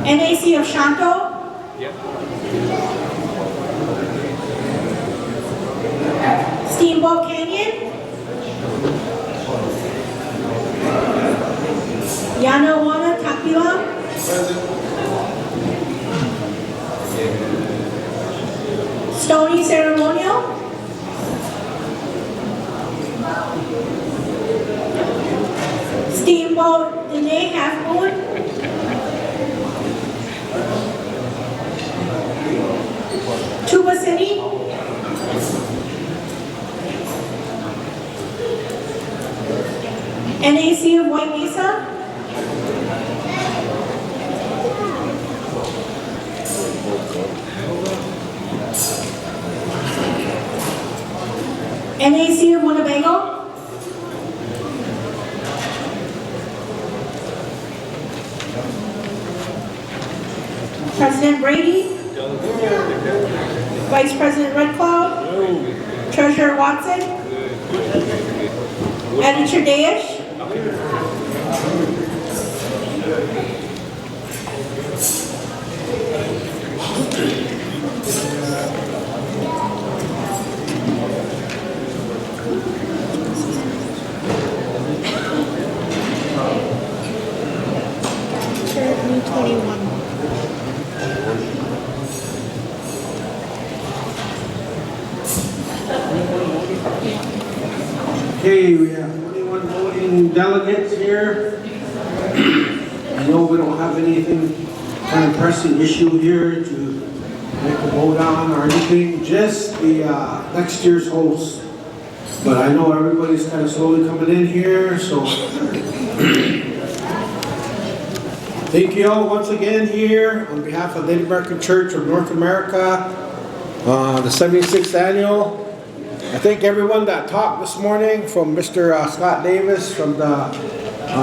NAC of Shanto. Steamboat Canyon. Yanawana Takila. Stony Ceremonial. Steamboat Dene Half Moon. Tuba City. NAC of White Mesa. NAC of Winnebago. President Brady. Vice President Red Cloud. Treasurer Watson. Editor Daesh. Okay, we have 21 voting delegates here. I know we don't have anything kind of pressing issue here to make a vote on or anything, just the next year's host. But I know everybody's kind of slowly coming in here, so thank you all once again here on behalf of the Native American Church of North America, the 76th annual. I thank everyone that talked this morning, from Mr. Scott Davis from the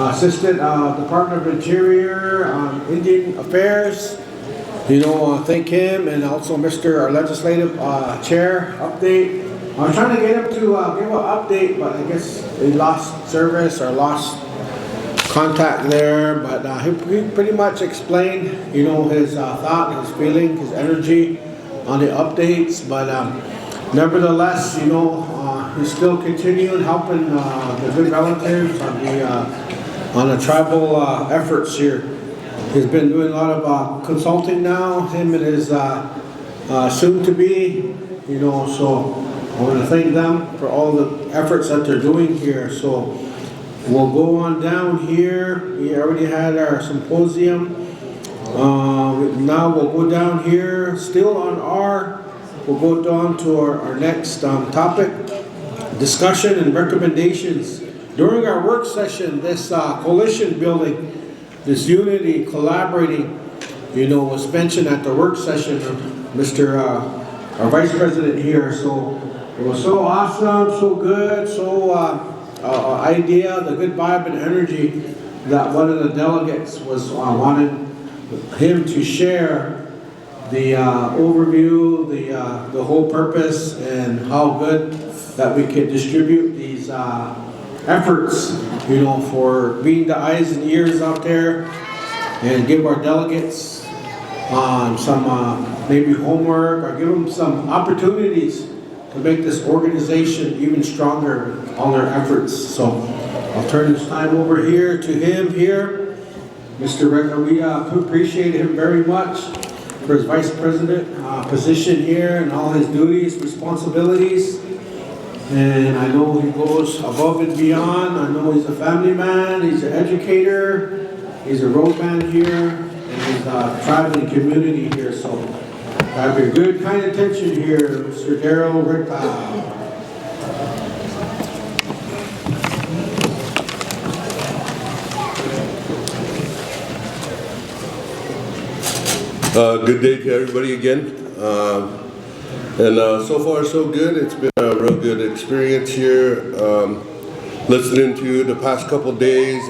Assistant Department of Interior Indian Affairs. Thank him, and also our Legislative Chair update. I was trying to get him to give an update, but I guess he lost service or lost contact there. But he pretty much explained, his thought, his feeling, his energy on the updates. But nevertheless, he's still continuing helping the good relatives on the tribal efforts here. He's been doing a lot of consulting now, him and his soon-to-be, so I want to thank them for all the efforts that they're doing here. So we'll go on down here. We already had our symposium. Now we'll go down here, still on our we'll go down to our next topic, discussion and recommendations. During our work session, this coalition building, this unity, collaborating, was mentioned at the work session of Mr. Our Vice President here. So it was so awesome, so good, so idea, the good vibe and energy that one of the delegates was wanted him to share the overview, the whole purpose, and how good that we can distribute these efforts, for being the eyes and ears out there, and give our delegates some maybe homework, or give them some opportunities to make this organization even stronger with all their efforts. So I'll turn this time over here to him here. Mr. Rector, we appreciate him very much for his vice president position here and all his duties, responsibilities. And I know he goes above and beyond. I know he's a family man, he's an educator, he's a roadman here, and he's a tribe and community here. So have your good, kind attention here, Mr. Darrell Rick. Good day to everybody again. So far so good. It's been a real good experience here. Listening to the past couple days,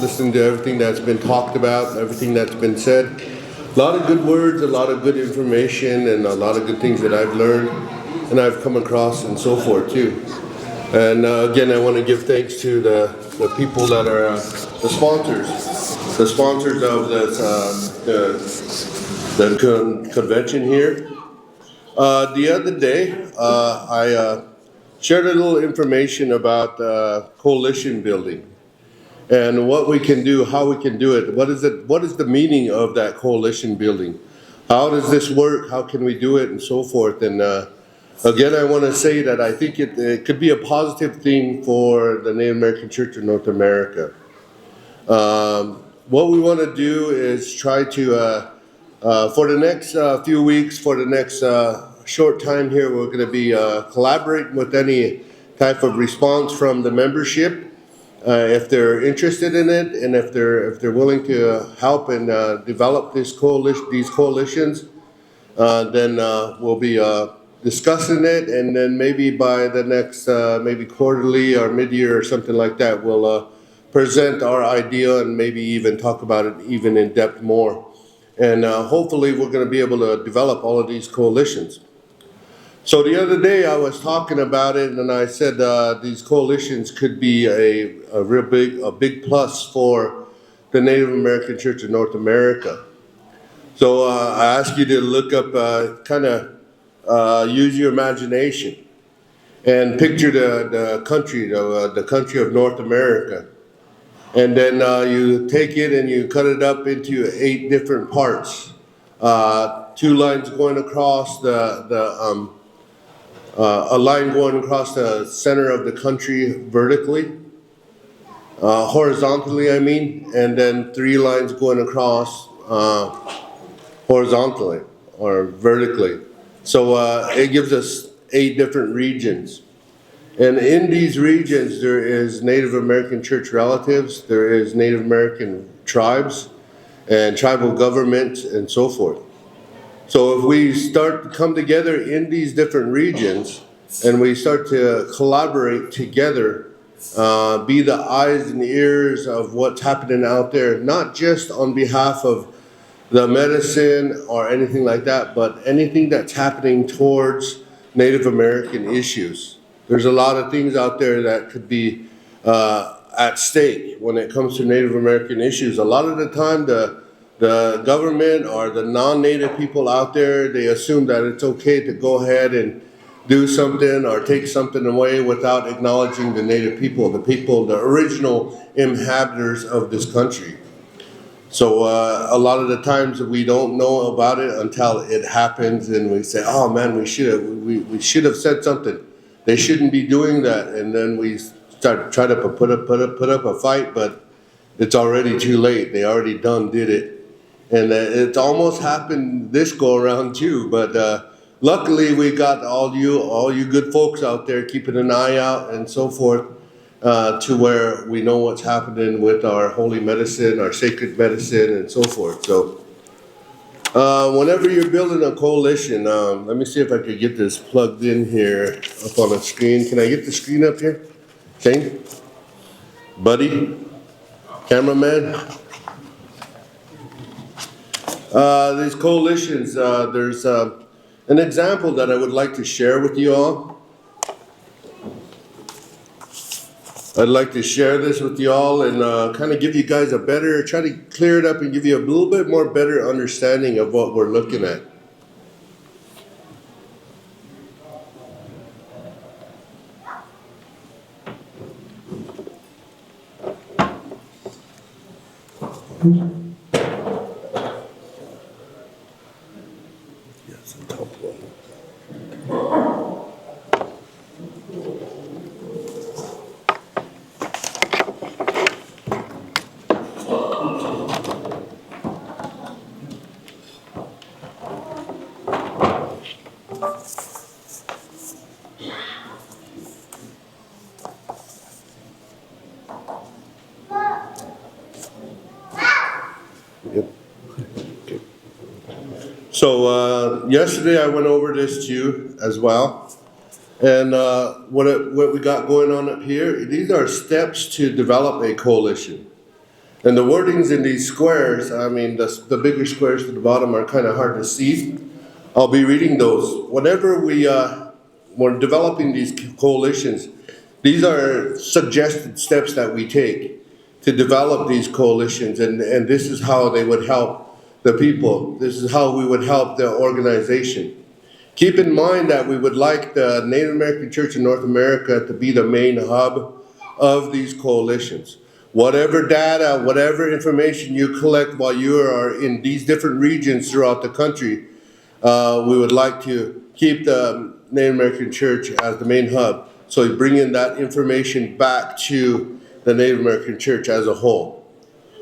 listening to everything that's been talked about, everything that's been said. A lot of good words, a lot of good information, and a lot of good things that I've learned and I've come across and so forth too. And again, I want to give thanks to the people that are the sponsors of the convention here. The other day, I shared a little information about coalition building and what we can do, how we can do it. What is the meaning of that coalition building? How does this work? How can we do it, and so forth? And again, I want to say that I think it could be a positive thing for the Native American Church of North America. What we want to do is try to, for the next few weeks, for the next short time here, we're going to be collaborating with any type of response from the membership, if they're interested in it, and if they're willing to help and develop these coalitions, then we'll be discussing it, and then maybe by the next maybe quarterly or mid-year or something like that, we'll present our idea and maybe even talk about it even in depth more. And hopefully we're going to be able to develop all of these coalitions. So the other day I was talking about it, and I said these coalitions could be a big plus for the Native American Church of North America. So I ask you to look up, use your imagination and picture the country of North America. And then you take it and you cut it up into 8 different parts. 2 lines going across a line going across the center of the country vertically, horizontally I mean, and then 3 lines going across horizontally or vertically. So it gives us 8 different regions. And in these regions, there is Native American church relatives, there is Native American tribes, and tribal governments, and so forth. So if we start to come together in these different regions, and we start to collaborate together, be the eyes and ears of what's happening out there, not just on behalf of the medicine or anything like that, but anything that's happening towards Native American issues. There's a lot of things out there that could be at stake when it comes to Native American issues. A lot of the time, the government or the non-Native people out there, they assume that it's okay to go ahead and do something or take something away without acknowledging the Native people, the original inhabitants of this country. So a lot of the times we don't know about it until it happens, and we say, "Oh man, we should have said something. They shouldn't be doing that." And then we start try to put up a fight, but it's already too late. They already did it, and it's almost happened this go around too. But luckily we got all you good folks out there keeping an eye out and so forth, to where we know what's happening with our holy medicine, our sacred medicine, and so forth. So, whenever you're building a coalition, let me see if I could get this plugged in here up on the screen. Can I get the screen up here? Shane? Buddy? Cameraman? These coalitions, there's an example that I would like to share with you all. I'd like to share this with you all and kind of give you guys try to clear it up and give you a little bit more better understanding of what we're looking at. Yes, the top one. Yep. Okay. So yesterday I went over this to you as well, and what we got going on up here. These are steps to develop a coalition, and the wordings in these squares. I mean, the bigger squares to the bottom are kind of hard to see. I'll be reading those. Whenever we're developing these coalitions, these are suggested steps that we take to develop these coalitions, and this is how they would help the people. This is how we would help the organization. Keep in mind that we would like the Native American Church in North America to be the main hub of these coalitions. Whatever data, whatever information you collect while you are in these different regions throughout the country, we would like to keep the Native American Church as the main hub. So you bring in that information back to the Native American Church as a whole.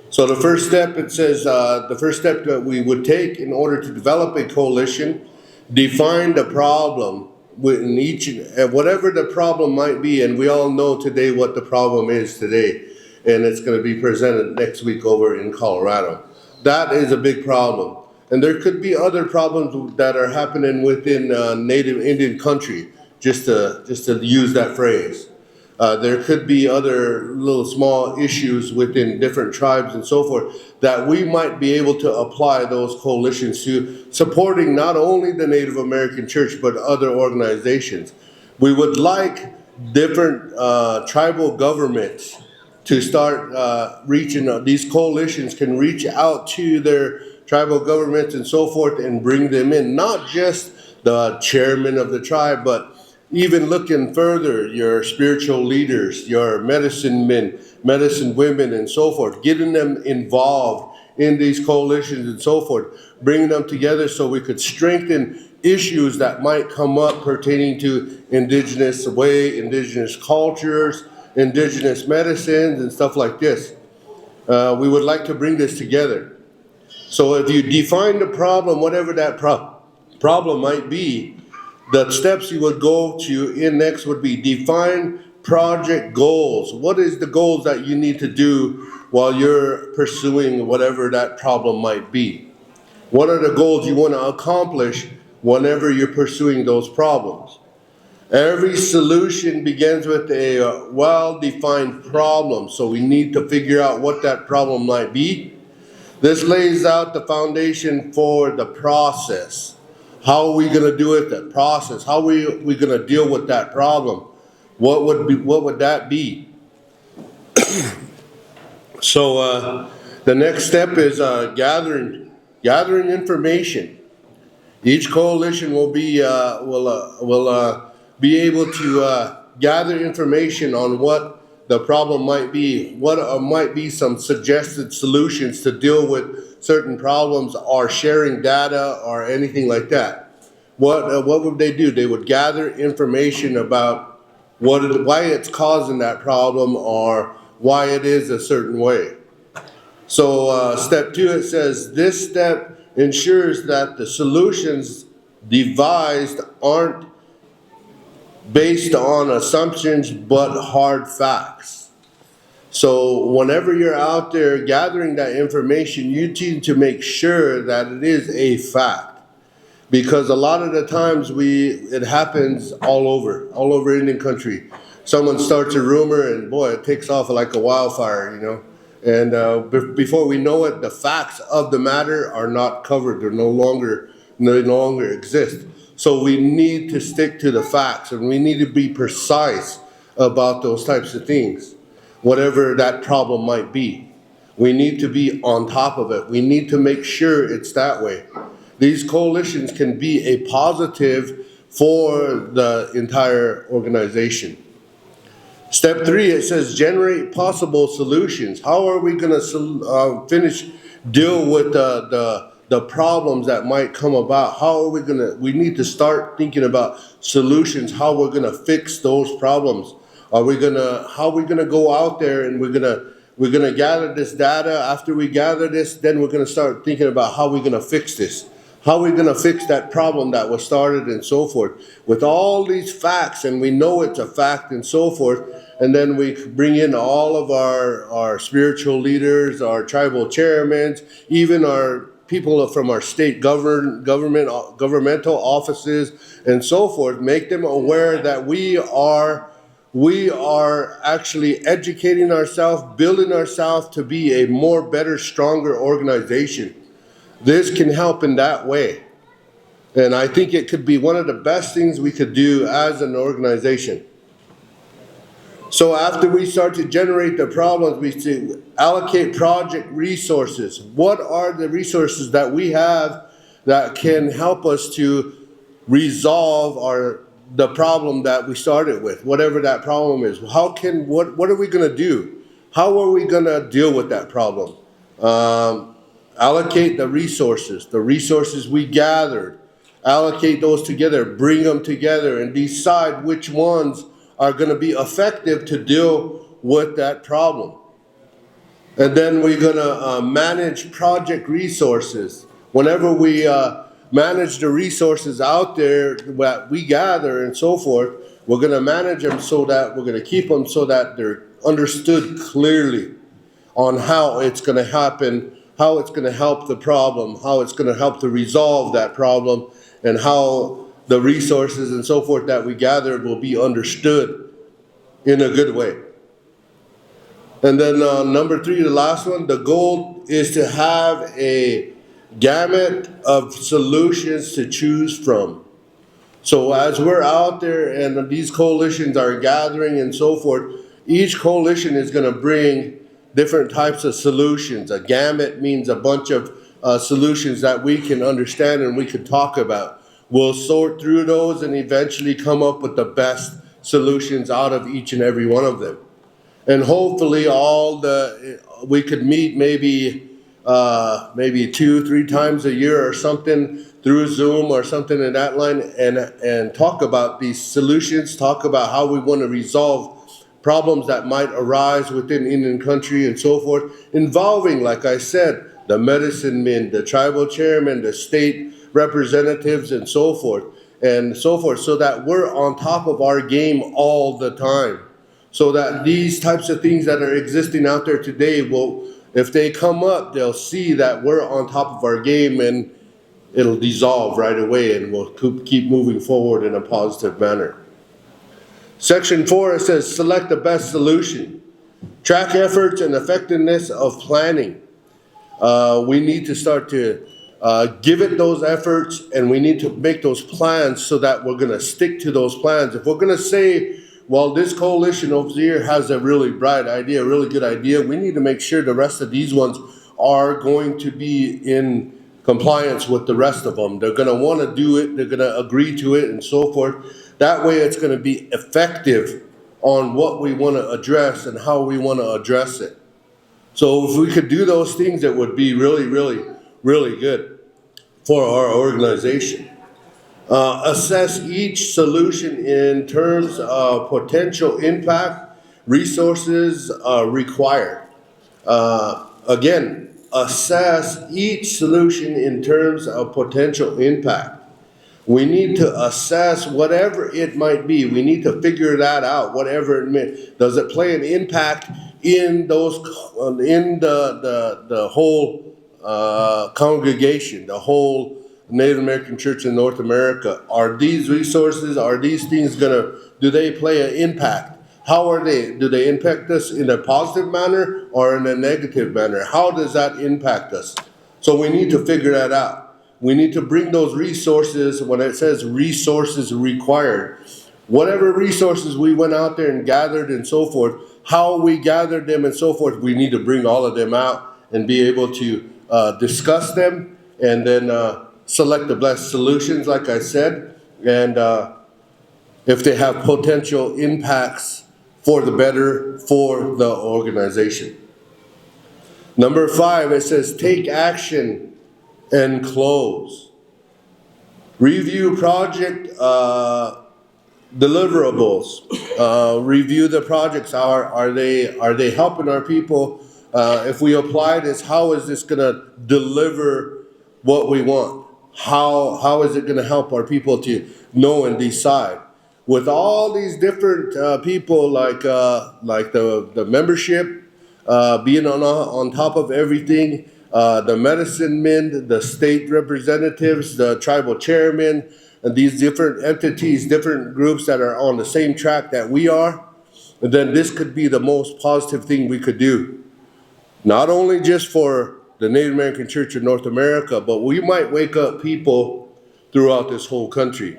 So the first step, it says, the first step that we would take in order to develop a coalition, define the problem within each, whatever the problem might be, and we all know today what the problem is today, and it's going to be presented next week over in Colorado. That is a big problem. And there could be other problems that are happening within Native Indian country, just to use that phrase. There could be other little small issues within different tribes and so forth that we might be able to apply those coalitions to, supporting not only the Native American Church but other organizations. We would like different tribal governments to start reaching, these coalitions can reach out to their tribal governments and so forth and bring them in, not just the chairman of the tribe, but even looking further, your spiritual leaders, your medicine men, medicine women, and so forth, getting them involved in these coalitions and so forth, bringing them together so we could strengthen issues that might come up pertaining to indigenous way, indigenous cultures, indigenous medicines, and stuff like this. We would like to bring this together. So if you define the problem, whatever that problem might be, the steps you would go to in next would be define project goals. What is the goals that you need to do while you're pursuing whatever that problem might be? What are the goals you want to accomplish whenever you're pursuing those problems? Every solution begins with a well-defined problem, so we need to figure out what that problem might be. This lays out the foundation for the process. How are we going to do it? The process. How are we going to deal with that problem? What would that be? So the next step is gathering information. Each coalition will be able to gather information on what the problem might be, what might be some suggested solutions to deal with certain problems, or sharing data or anything like that. What would they do? They would gather information about why it's causing that problem or why it is a certain way. So step 2, it says this step ensures that the solutions devised aren't based on assumptions but hard facts. So whenever you're out there gathering that information, you need to make sure that it is a fact. Because a lot of the times it happens all over Indian country. Someone starts a rumor and boy, it takes off like a wildfire, you know. And before we know it, the facts of the matter are not covered. They're no longer exist. So we need to stick to the facts, and we need to be precise about those types of things, whatever that problem might be. We need to be on top of it. We need to make sure it's that way. These coalitions can be a positive for the entire organization. Step 3, it says generate possible solutions. How are we going to deal with the problems that might come about? How are we need to start thinking about solutions, how we're going to fix those problems. How are we going to go out there and we're going to gather this data. After we gather this, then we're going to start thinking about how we're going to fix this. How are we going to fix that problem that was started and so forth? With all these facts, and we know it's a fact and so forth, and then we bring in all of our spiritual leaders, our tribal chairmen, even our people from our state governmental offices and so forth, make them aware that we are actually educating ourselves, building ourselves to be a more better, stronger organization. This can help in that way. And I think it could be one of the best things we could do as an organization. So after we start to generate the problems, we see allocate project resources. What are the resources that we have that can help us to resolve the problem that we started with, whatever that problem is? What are we going to do? How are we going to deal with that problem? Allocate the resources we gathered, allocate those together, bring them together and decide which ones are going to be effective to deal with that problem. And then we're going to manage project resources. Whenever we manage the resources out there that we gather and so forth, we're going to manage them so that we're going to keep them so that they're understood clearly on how it's going to happen, how it's going to help the problem, how it's going to help to resolve that problem, and how the resources and so forth that we gathered will be understood in a good way. And then number 3, the last one, the goal is to have a gamut of solutions to choose from. So as we're out there and these coalitions are gathering and so forth, each coalition is going to bring different types of solutions. A gamut means a bunch of solutions that we can understand and we can talk about. We'll sort through those and eventually come up with the best solutions out of each and every one of them. And hopefully we could meet maybe 2-3 times a year or something through Zoom or something in that line and talk about these solutions, talk about how we want to resolve problems that might arise within Indian country and so forth, involving, like I said, the medicine men, the tribal chairmen, the state representatives and so forth, so that we're on top of our game all the time. So that these types of things that are existing out there today if they come up, they'll see that we're on top of our game and it'll dissolve right away and we'll keep moving forward in a positive manner. Section 4, it says select the best solution. Track efforts and effectiveness of planning. We need to start to give it those efforts, and we need to make those plans so that we're going to stick to those plans. If we're going to say, well, this coalition over here has a really bright idea, a really good idea, we need to make sure the rest of these ones are going to be in compliance with the rest of them. They're going to want to do it, they're going to agree to it and so forth. That way it's going to be effective on what we want to address and how we want to address it. So if we could do those things, it would be really, really, really good for our organization. Assess each solution in terms of potential impact, resources required. Again, assess each solution in terms of potential impact. We need to assess whatever it might be. We need to figure that out, whatever it may. Does it play an impact in those, in the whole congregation, the whole Native American Church in North America? Are these resources, are these things do they play an impact? How are they? Do they impact us in a positive manner or in a negative manner? How does that impact us? So we need to figure that out. We need to bring those resources, when it says resources required, whatever resources we went out there and gathered and so forth, how we gathered them and so forth, we need to bring all of them out and be able to discuss them and then select the best solutions, like I said, and if they have potential impacts for the better for the organization. Number 5, it says take action and close. Review project deliverables. Review the projects. Are they helping our people? If we apply this, how is this going to deliver what we want? How is it going to help our people to know and decide? With all these different people, like the membership being on top of everything. The medicine men, the state representatives, the tribal chairmen, and these different entities, different groups that are on the same track that we are, then this could be the most positive thing we could do. Not only just for the Native American Church of North America, but we might wake up people throughout this whole country.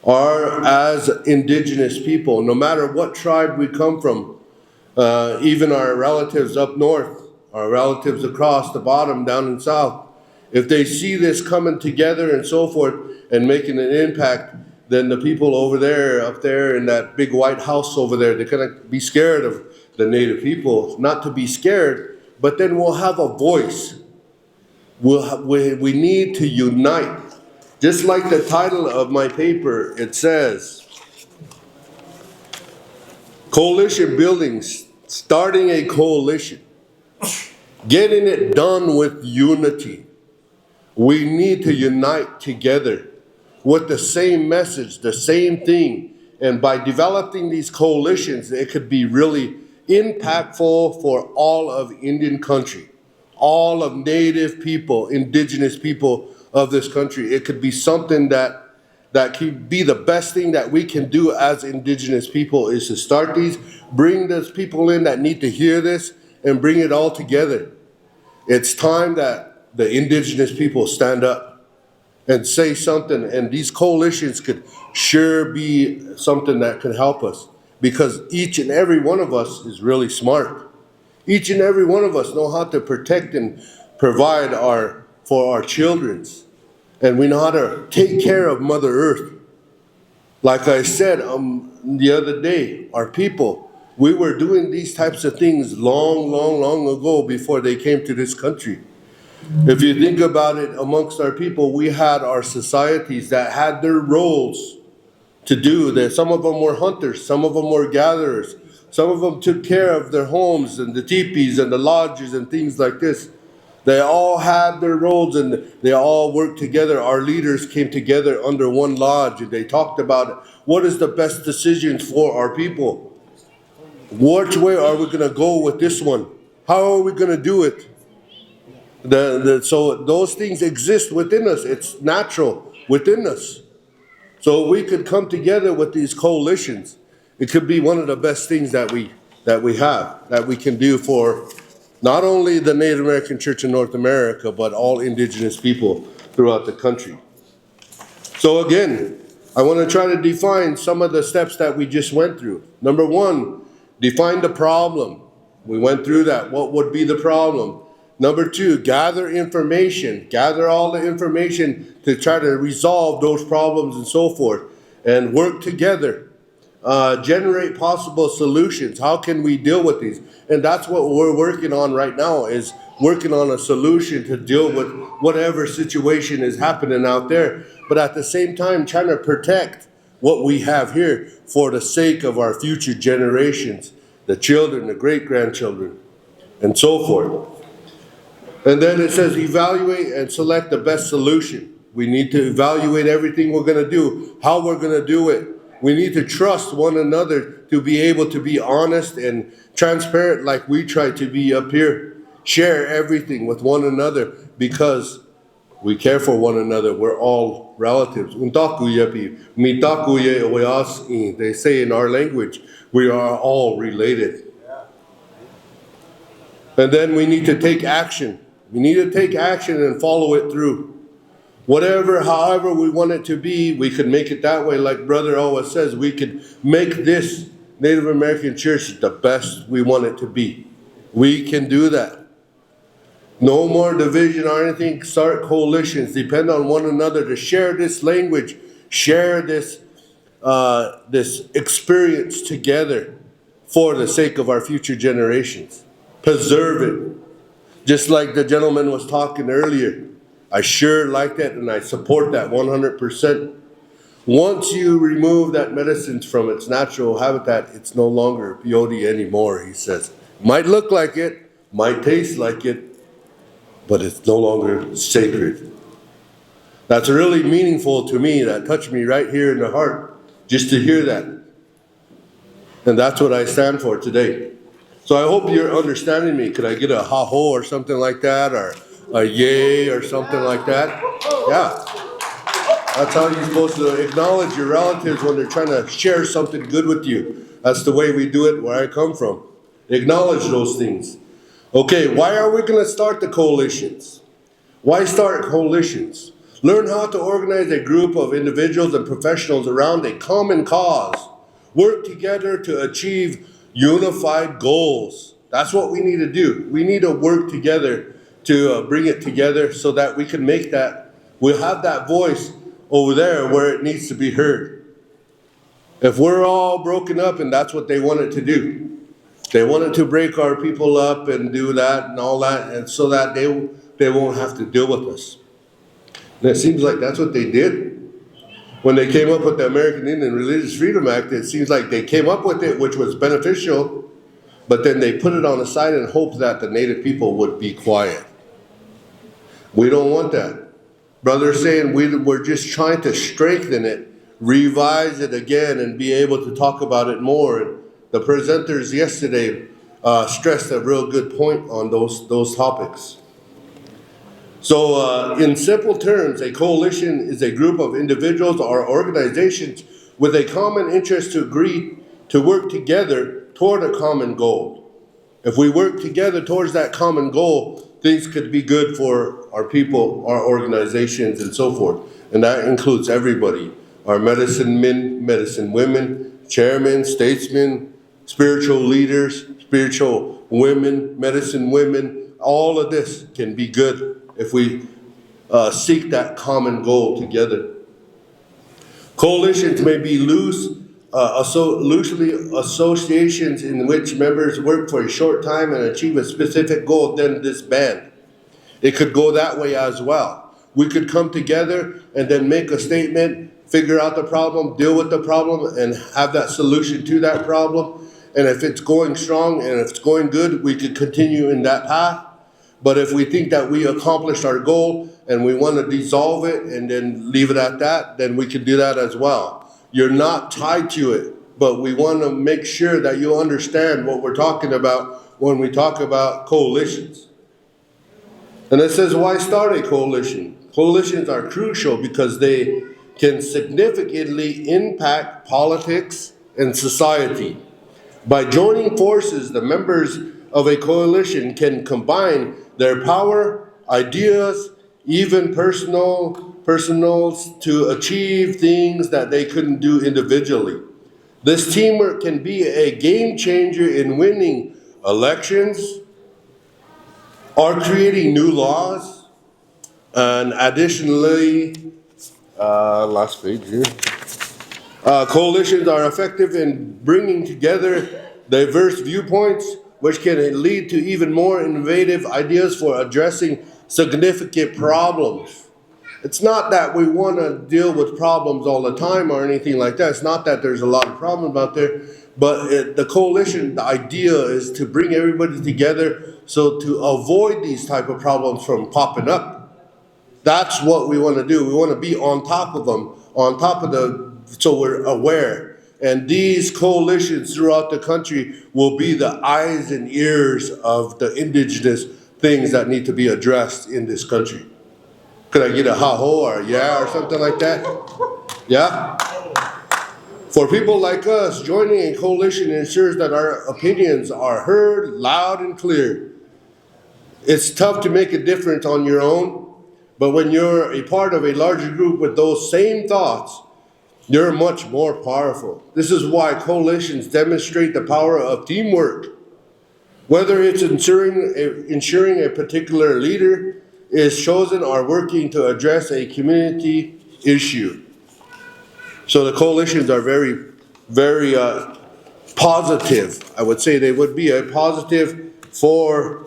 Or as indigenous people, no matter what tribe we come from, even our relatives up north, our relatives across the bottom down in south, if they see this coming together and so forth and making an impact, then the people over there, up there in that big white house over there, they're gonna be scared of the Native people. Not to be scared, but then we'll have a voice. We need to unite. Just like the title of my paper, it says, Coalition Building, starting a coalition. Getting it done with unity. We need to unite together with the same message, the same thing. And by developing these coalitions, it could be really impactful for all of Indian country, all of Native people, indigenous people of this country. It could be something that could be the best thing that we can do as indigenous people, is to start these, bring those people in that need to hear this, and bring it all together. It's time that the indigenous people stand up and say something, and these coalitions could sure be something that could help us, because each and every one of us is really smart. Each and every one of us know how to protect and provide for our children's, and we know how to take care of Mother Earth. Like I said the other day, our people, we were doing these types of things long ago before they came to this country. If you think about it, amongst our people, we had our societies that had their roles to do. That some of them were hunters, some of them were gatherers, some of them took care of their homes and the teepees and the lodges and things like this. They all had their roles and they all worked together. Our leaders came together under one lodge and they talked about what is the best decision for our people. Which way are we going to go with this one? How are we going to do it? So those things exist within us. It's natural within us. So we could come together with these coalitions. It could be one of the best things that we have, that we can do for not only the Native American Church in North America, but all indigenous people throughout the country. So again, I want to try to define some of the steps that we just went through. Number 1, define the problem. We went through that. What would be the problem? Number 2, gather information. Gather all the information to try to resolve those problems and so forth, and work together. Generate possible solutions. How can we deal with these? And that's what we're working on right now, is working on a solution to deal with whatever situation is happening out there. But at the same time, trying to protect what we have here for the sake of our future generations, the children, the great-grandchildren, and so forth. And then it says evaluate and select the best solution. We need to evaluate everything we're gonna do, how we're gonna do it. We need to trust one another to be able to be honest and transparent like we try to be up here. Share everything with one another because we care for one another. We're all relatives. They say in our language, we are all related. And then we need to take action. We need to take action and follow it through. Whatever, however we want it to be, we could make it that way. Like Brother always says, we could make this Native American church the best we want it to be. We can do that. No more division or anything. Start coalitions. Depend on one another to share this language, share this experience together for the sake of our future generations. Preserve it. Just like the gentleman was talking earlier. I sure like that and I support that 100%. Once you remove that medicine from its natural habitat, it's no longer peyote anymore, he says. Might look like it, might taste like it, but it's no longer sacred. That's really meaningful to me. That touched me right here in the heart, just to hear that. And that's what I stand for today. So I hope you're understanding me. Could I get a ha-ho or something like that, or a yay or something like that? Yeah. That's how you're supposed to acknowledge your relatives when they're trying to share something good with you. That's the way we do it where I come from. Acknowledge those things. Okay, why are we going to start the coalitions? Why start coalitions? Learn how to organize a group of individuals and professionals around a common cause. Work together to achieve unified goals. That's what we need to do. We need to work together to bring it together so that we can make that, we'll have that voice over there where it needs to be heard. If we're all broken up, and that's what they wanted to do. They wanted to break our people up and do that and all that, and so that they won't have to deal with us. And it seems like that's what they did. When they came up with the American Indian Religious Freedom Act, it seems like they came up with it, which was beneficial, but then they put it on the side and hoped that the Native people would be quiet. We don't want that. Brother's saying we're just trying to strengthen it, revise it again, and be able to talk about it more. And the presenters yesterday stressed a real good point on those topics. So in simple terms, a coalition is a group of individuals or organizations with a common interest to agree to work together toward a common goal. If we work together towards that common goal, things could be good for our people, our organizations, and so forth. And that includes everybody, our medicine men, medicine women, chairmen, statesmen, spiritual leaders, spiritual women, medicine women. All of this can be good if we seek that common goal together. Coalitions may be loosely associations in which members work for a short time and achieve a specific goal, then disband. It could go that way as well. We could come together and then make a statement, figure out the problem, deal with the problem, and have that solution to that problem. And if it's going strong and if it's going good, we could continue in that path. But if we think that we accomplished our goal and we want to dissolve it and then leave it at that, then we can do that as well. You're not tied to it, but we want to make sure that you understand what we're talking about when we talk about coalitions. And it says, why start a coalition? Coalitions are crucial because they can significantly impact politics and society. By joining forces, the members of a coalition can combine their power, ideas, even personals to achieve things that they couldn't do individually. This teamwork can be a game changer in winning elections or creating new laws. And additionally, last page here. Coalitions are effective in bringing together diverse viewpoints, which can lead to even more innovative ideas for addressing significant problems. It's not that we want to deal with problems all the time or anything like that. It's not that there's a lot of problems out there, but the coalition, the idea is to bring everybody together so to avoid these type of problems from popping up. That's what we want to do. We want to be on top of them, on top of so we're aware. And these coalitions throughout the country will be the eyes and ears of the indigenous things that need to be addressed in this country. Could I get a ha-ho or a yeah or something like that? Yeah? For people like us, joining a coalition ensures that our opinions are heard loud and clear. It's tough to make a difference on your own, but when you're a part of a larger group with those same thoughts, you're much more powerful. This is why coalitions demonstrate the power of teamwork. Whether it's ensuring a particular leader is chosen or working to address a community issue. So the coalitions are very, very positive. I would say they would be a positive for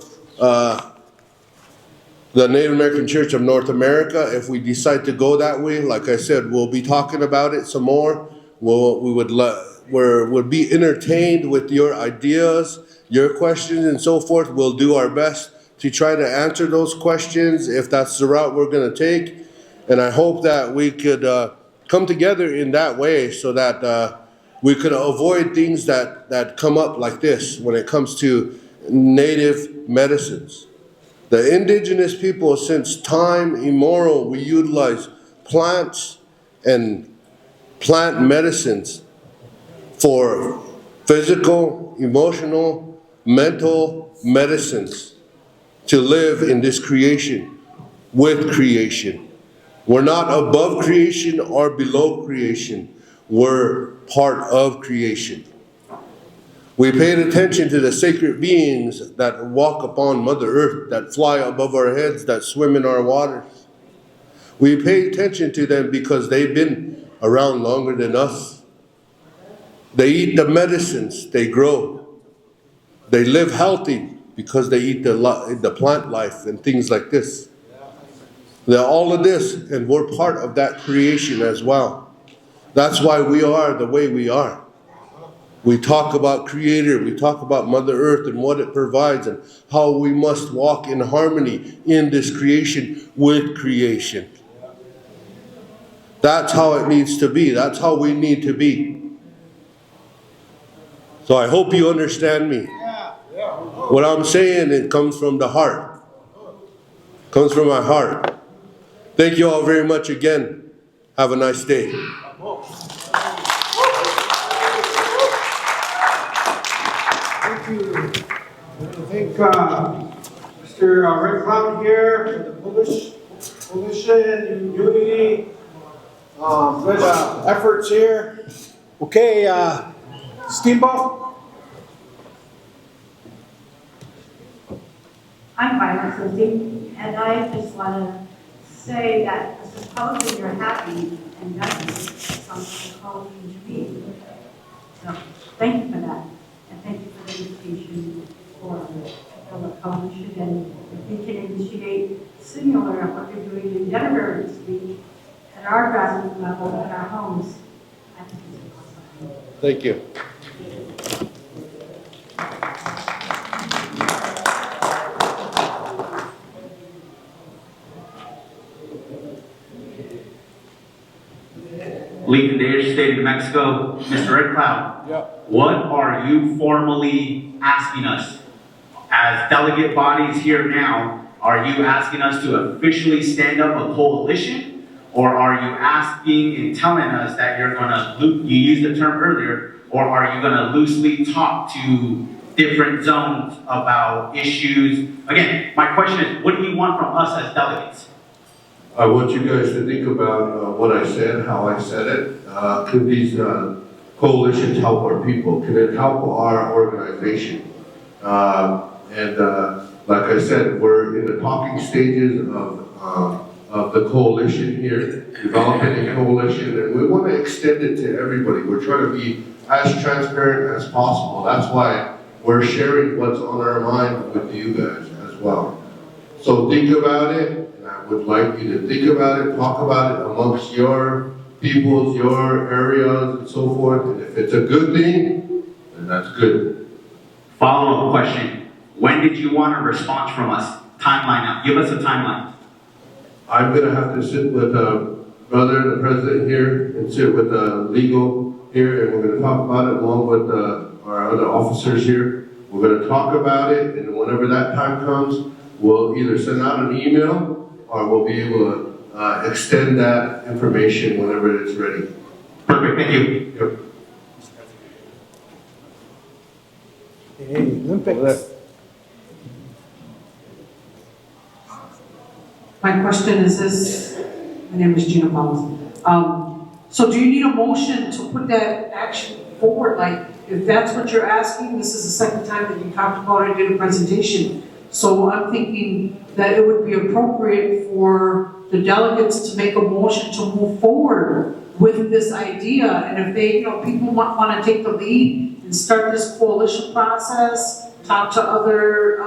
the Native American Church of North America. If we decide to go that way, like I said, we'll be talking about it some more. We would be entertained with your ideas, your questions and so forth. We'll do our best to try to answer those questions if that's the route we're gonna take. And I hope that we could come together in that way so that we could avoid things that come up like this when it comes to native medicines. The indigenous people, since time immemorial, we utilize plants and plant medicines for physical, emotional, mental medicines to live in this creation, with creation. We're not above creation or below creation. We're part of creation. We paid attention to the sacred beings that walk upon Mother Earth, that fly above our heads, that swim in our waters. We pay attention to them because they've been around longer than us. They eat the medicines, they grow. They live healthy because they eat the plant life and things like this. They're all of this, and we're part of that creation as well. That's why we are the way we are. We talk about Creator, we talk about Mother Earth and what it provides and how we must walk in harmony in this creation with creation. That's how it needs to be. That's how we need to be. So I hope you understand me. What I'm saying, it comes from the heart. Comes from my heart. Thank you all very much again. Have a nice day. Thank you. I think Mr. Red Cloud here for the coalition, unity, good efforts here. Okay, Steamboat. I'm Violet Christie, and I just want to say that supposing you're happy and nothing, something called you to be. So thank you for that, and thank you for the invitation for the coalition, and if we can initiate similar of what you're doing in Denver this week at our grassroots level in our homes, I think it's awesome. Thank you. Lincoln Day, State of New Mexico, Mr. Red Cloud. What are you formally asking us? As delegate bodies here now, are you asking us to officially stand up a coalition? Or are you asking and telling us that you're gonna, you used the term earlier, or are you gonna loosely talk to different zones about issues? Again, my question is, what do you want from us as delegates? I want you guys to think about what I said, how I said it. Could these coalitions help our people? Could it help our organization? Like I said, we're in the talking stages of the coalition here, developing a coalition, and we want to extend it to everybody. We're trying to be as transparent as possible. That's why we're sharing what's on our mind with you guys as well. So think about it. I would like you to think about it, talk about it amongst your peoples, your areas, and so forth. And if it's a good thing, then that's good. Follow-up question. When did you want a response from us? Timeline now. Give us a timeline. I'm gonna have to sit with brother, the president here, and sit with legal here, and we're gonna talk about it along with our other officers here. We're gonna talk about it, and whenever that time comes, we'll either send out an email or we'll be able to extend that information whenever it's ready. Perfect, thank you. Yep. Hey, Olympics. My question is this, my name is Gina Palmas. So do you need a motion to put that action forward? Like, if that's what you're asking, this is the second time that you talked about it, did a presentation. So I'm thinking that it would be appropriate for the delegates to make a motion to move forward with this idea. And if they, people want to take the lead and start this coalition process, talk to other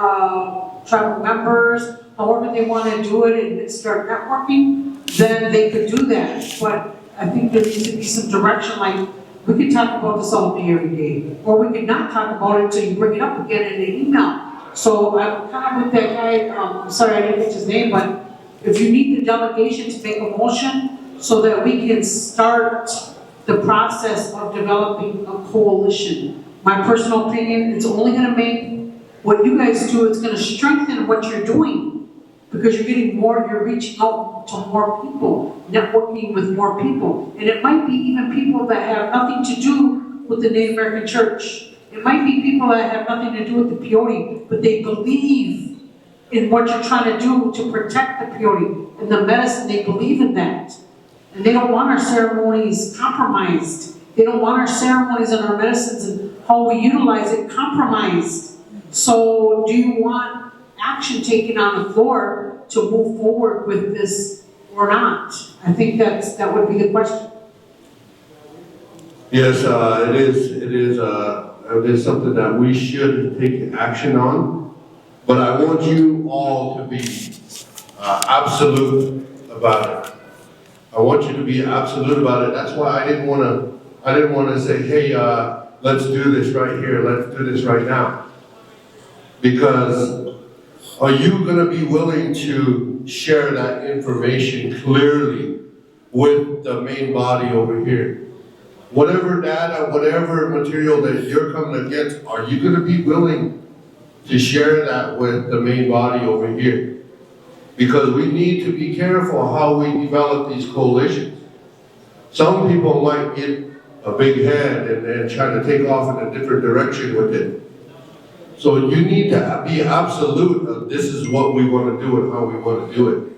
tribal members, however they want to do it and start networking, then they could do that. But I think there needs to be some direction, like, we could talk about this all day, every day, or we could not talk about it until you bring it up again in an email. So I'm kind of with that guy, I'm sorry I didn't get his name, but if you need the delegation to make a motion so that we can start the process of developing a coalition. My personal opinion, it's only going to make what you guys do, it's going to strengthen what you're doing. Because you're getting more, you're reaching out to more people, networking with more people. And it might be even people that have nothing to do with the Native American Church. It might be people that have nothing to do with the peyote, but they believe in what you're trying to do to protect the peyote and the medicine. They believe in that. And they don't want our ceremonies compromised. They don't want our ceremonies and our medicines and how we utilize it compromised. So do you want action taken on the floor to move forward with this or not? I think that would be the question. Yes, it is something that we should take action on, but I want you all to be absolute about it. I want you to be absolute about it. That's why I didn't want to say, hey, let's do this right here, let's do this right now. Because are you going to be willing to share that information clearly with the main body over here? Whatever data, whatever material that you're coming against, are you going to be willing to share that with the main body over here? Because we need to be careful how we develop these coalitions. Some people might get a big head and try to take off in a different direction with it. So you need to be absolute of this is what we want to do and how we want to do it.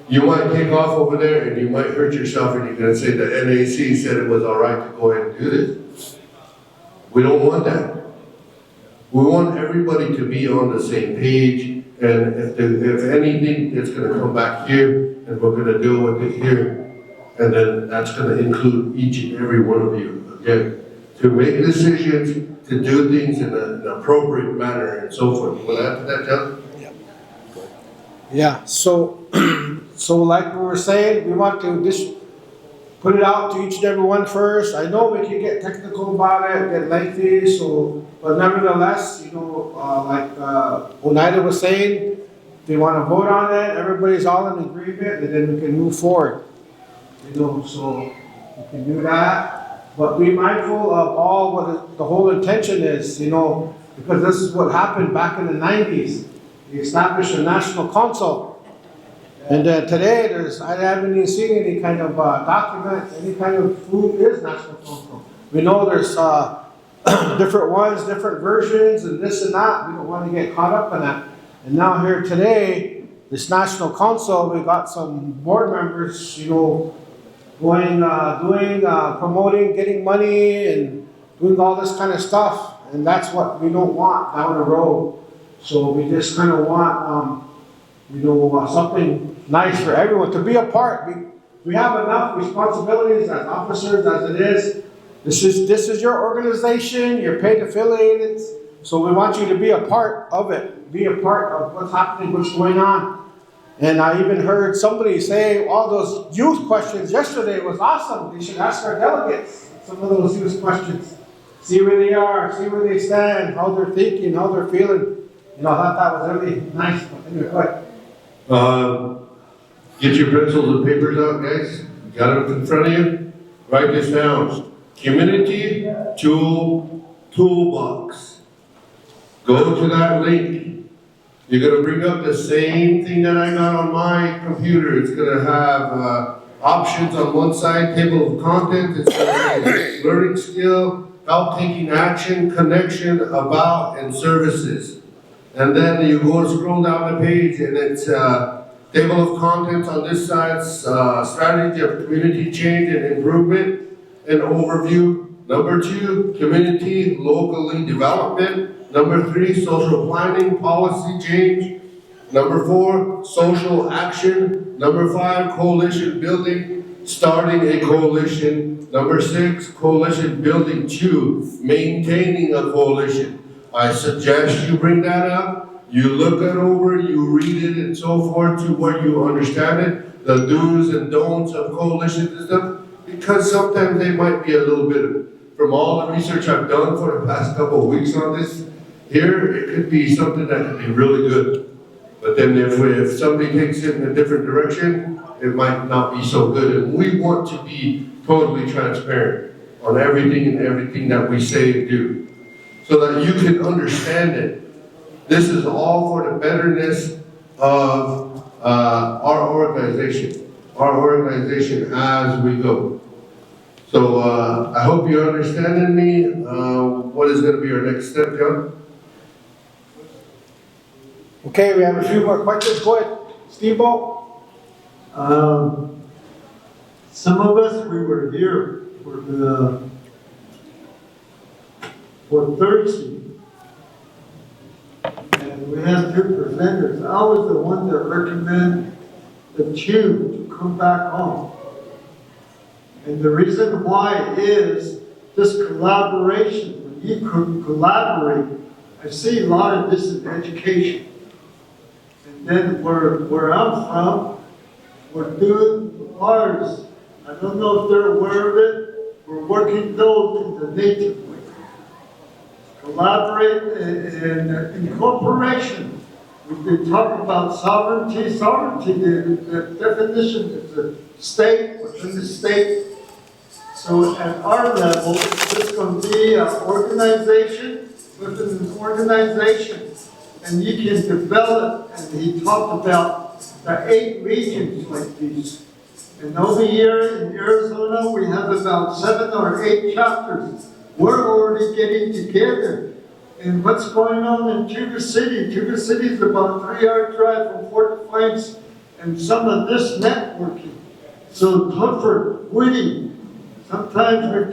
You might take off over there and you might hurt yourself and you're going to say the NAC said it was all right to go ahead and do this. We don't want that. We want everybody to be on the same page, and if anything, it's going to come back here and we're going to deal with it here. And then that's going to include each and every one of you, again, to make decisions, to do things in an appropriate manner and so forth. You want to add to that, John? Yeah, so like we were saying, we want to just put it out to each and every one first. I know we can get technical about it, get lengthy, but nevertheless, like Oneida was saying, if they want to vote on it, everybody's all in agreement, and then we can move forward. So we can do that. But be mindful of all what the whole intention is, because this is what happened back in the 90s. We established a national council. And today, I haven't even seen any kind of document, any kind of who is national council. We know there's different ones, different versions, and this and that. We don't want to get caught up in that. And now here today, this national council, we got some board members, promoting, getting money, and doing all this kind of stuff. And that's what we don't want down the road. So we just kind of want, something nice for everyone to be a part. We have enough responsibilities as officers as it is. This is your organization. You're paid affiliated. So we want you to be a part of it. Be a part of what's happening, what's going on. And I even heard somebody say all those youth questions yesterday was awesome. They should ask our delegates some of those youth questions. See where they are, see where they stand, how they're thinking, how they're feeling. I thought that was really nice. Anyway, go ahead. Get your pencils and papers out, guys. Got it in front of you? Write this down. Community Toolbox. Go to that link. You're gonna bring up the same thing that I got on my computer. It's gonna have options on one side, table of contents. It's gonna be learning skill, help taking action, connection, about, and services. And then you go scroll down the page and it's table of contents on this side, strategy of community change and improvement, and overview. Number 2, community locally development. Number 3, social planning, policy change. Number 4, social action. Number 5, coalition building, starting a coalition. Number 6, coalition building. 2, maintaining a coalition. I suggest you bring that up. You look it over, you read it and so forth to where you understand it, the do's and don'ts of coalitions and stuff, because sometimes they might be a little bit, from all the research I've done for the past couple of weeks on this, here, it could be something that could be really good. But then if somebody takes it in a different direction, it might not be so good. And we want to be totally transparent on everything that we say and do, so that you can understand it. This is all for the betterness of our organization as we go. So I hope you're understanding me. What is going to be our next step, John? Okay, we have a few more questions. Go ahead, Steve-O. Some of us, we were here for Thursday. And we had 2 presenters. I was the one that recommended the 2 to come back on. And the reason why is this collaboration. When you collaborate, I see a lot of this in education. And then where I'm from, we're doing ours. I don't know if they're aware of it. We're working those in the native way. Collaborate and incorporation. We talk about sovereignty. Sovereignty, the definition is a state within the state. So at our level, it's just going to be an organization within an organization. And you can develop, and he talked about the 8 regions like these. And over here in Arizona, we have about 7 or 8 chapters. We're already getting together. And what's going on in Tuba City? Tuba City is about a 3-hour drive from Fort Defiance, and some of this networking. So Clifford, Woody, sometimes it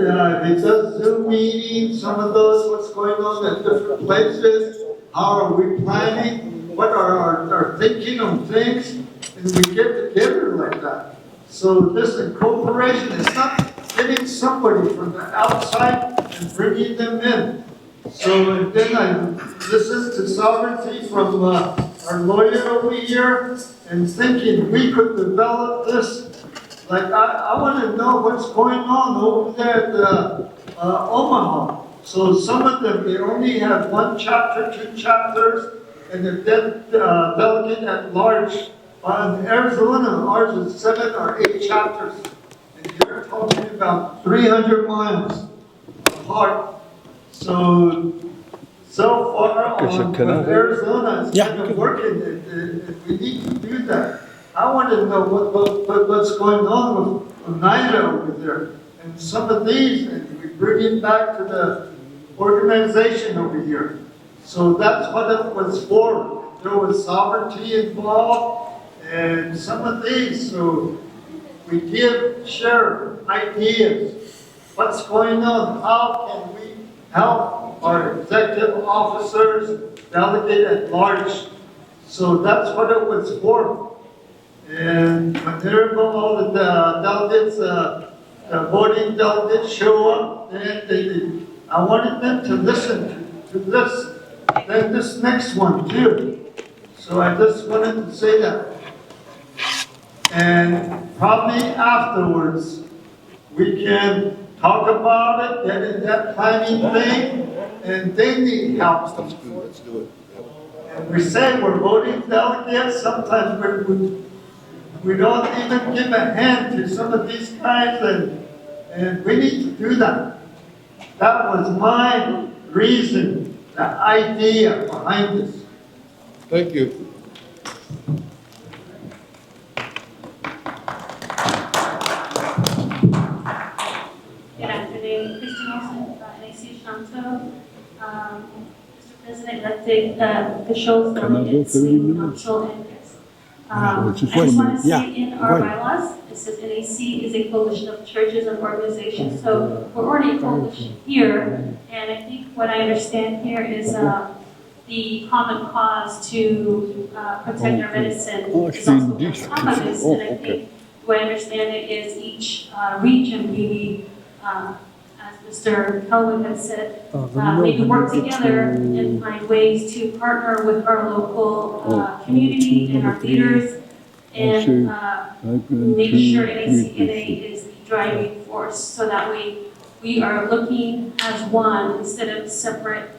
does Zoom meetings, some of those, what's going on at different places, how are we planning, what are our thinking on things, and we get together like that. So this incorporation is not getting somebody from the outside and bringing them in. So and then I listened to sovereignty from our lawyer over here and thinking we could develop this. Like I want to know what's going on over there at Omaha. So some of them, they only have 1 chapter, 2 chapters, and the delegate at large. In Arizona, ours is 7 or 8 chapters. And you're talking about 300 miles apart. So far on with Arizona, it's kind of working, and we need to do that. I want to know what's going on with Oneida over there, and some of these, and we bring it back to the organization over here. So that's what it was for. There was sovereignty involved, and some of these, so we share ideas. What's going on? How can we help our executive officers, delegate at large? So that's what it was for. And when all the delegates, the voting delegates show up, then I wanted them to listen to this, then this next one too. So I just wanted to say that. And probably afterwards, we can talk about it, get in that planning thing, and they need help. And we say we're voting delegates, sometimes We don't even give a hand to some of these guys, and we need to do that. That was my reason, the idea behind this. Thank you. Good afternoon, Christian Olson, NAC Shanto. Mr. President, elected officials, delegates, city council, and guests. I just want to say in our bylaws, it says NAC is a coalition of churches and organizations. So we're already a coalition here, and I think what I understand here is the common cause to protect our medicine is also on top of this, and I think the way I understand it is each region maybe, as Mr. Kelvin has said, maybe work together and find ways to partner with our local community and our leaders and make sure NACNA is the driving force, so that way we are looking as one instead of separate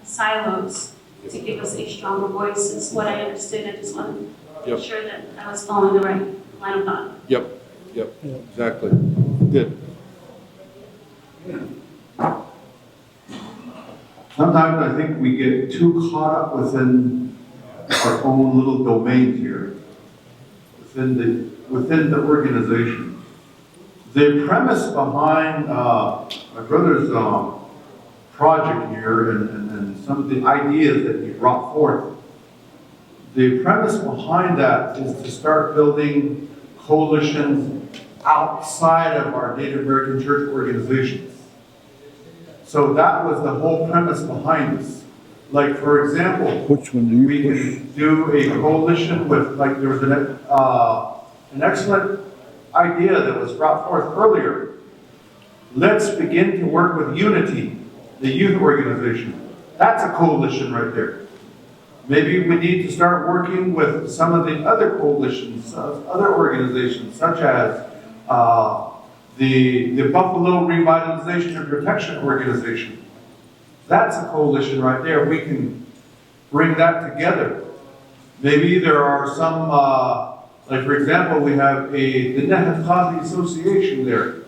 silos to give us a stronger voice. Is what I understood. I just want to make sure that I was following the right line of thought. Yep, exactly. Good. Sometimes I think we get too caught up within our own little domains here, within the organization. The premise behind my brother's project here and some of the ideas that he brought forth, the premise behind that is to start building coalitions outside of our Native American church organizations. So that was the whole premise behind this. Like, for example, we can do a coalition with, like, there was an excellent idea that was brought forth earlier. Let's begin to work with Unity, the youth organization. That's a coalition right there. Maybe we need to start working with some of the other coalitions, other organizations, such as the Buffalo Revitalization and Protection Organization. That's a coalition right there. We can bring that together. Maybe there are some, like for example, we have the NACNA Association there.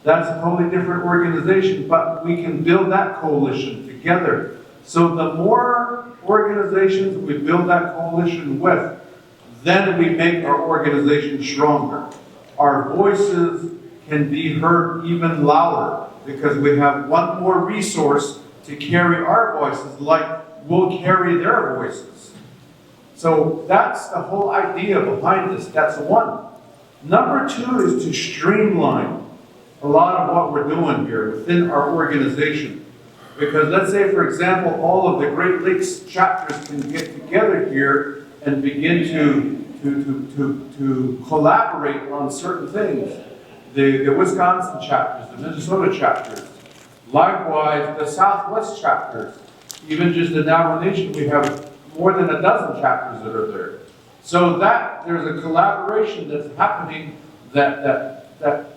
That's a totally different organization, but we can build that coalition together. So the more organizations we build that coalition with, then we make our organization stronger. Our voices can be heard even louder because we have one more resource to carry our voices like we'll carry their voices. So that's the whole idea behind this. That's one. Number two is to streamline a lot of what we're doing here within our organization. Because let's say, for example, all of the Great Lakes chapters can get together here and begin to collaborate on certain things. The Wisconsin chapters, the Minnesota chapters, likewise the Southwest chapters, even just the Navajo Nation, we have more than a dozen chapters that are there. So that there's a collaboration that's happening that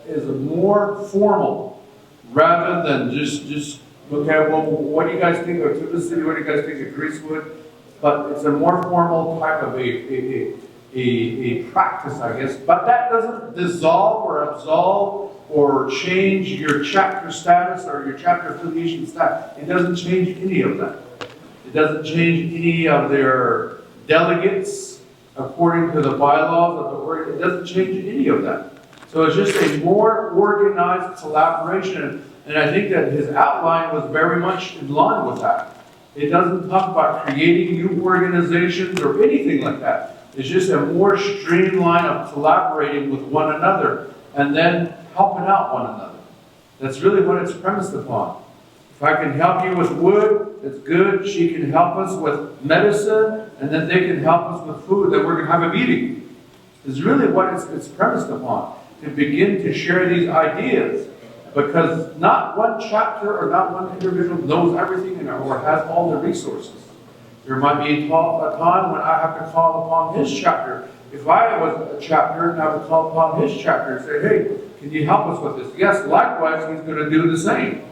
is more formal rather than just okay, well, what do you guys think of Tuba City? What do you guys think of Greasewood? But it's a more formal type of a practice, I guess. But that doesn't dissolve or absolve or change your chapter status or your chapter affiliation status. It doesn't change any of that. It doesn't change any of their delegates according to the bylaws of the org. It doesn't change any of that. So it's just a more organized collaboration. And I think that his outline was very much in line with that. It doesn't talk about creating new organizations or anything like that. It's just a more streamline of collaborating with one another and then helping out one another. That's really what it's premised upon. If I can help you with wood, it's good. She can help us with medicine, and then they can help us with food. Then we're going to have a meeting. It's really what it's premised upon, to begin to share these ideas. Because not one chapter or not one individual knows everything or has all the resources. There might be a time when I have to call upon his chapter. If I was a chapter and I would call upon his chapter and say, hey, can you help us with this? Yes, likewise, he's going to do the same.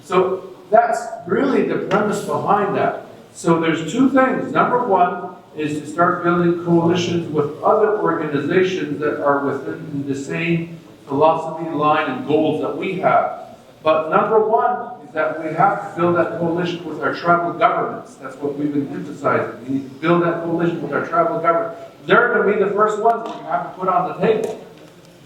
So that's really the premise behind that. So there's two things. Number one is to start building coalitions with other organizations that are within the same philosophy, line, and goals that we have. But number one is that we have to build that coalition with our tribal governments. That's what we've been emphasizing. We need to build that coalition with our tribal government. They're going to be the first ones that we have to put on the table.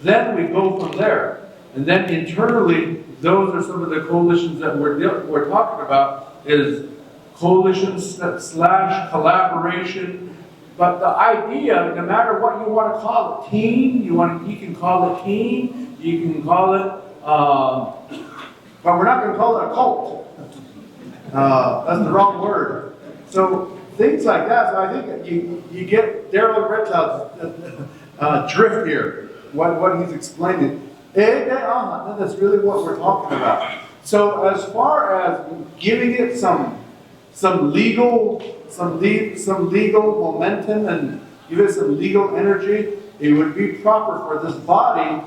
Then we go from there. And then internally, those are some of the coalitions that we're talking about, is coalitions / collaboration. But the idea, no matter what you want to call it, team, you can call it team, you can call it, but we're not going to call it a cult. That's the wrong word. So things like that. So I think you get Daryl Red Cloud's drift here, what he's explaining. That's really what we're talking about. So as far as giving it some legal momentum and give it some legal energy, it would be proper for this body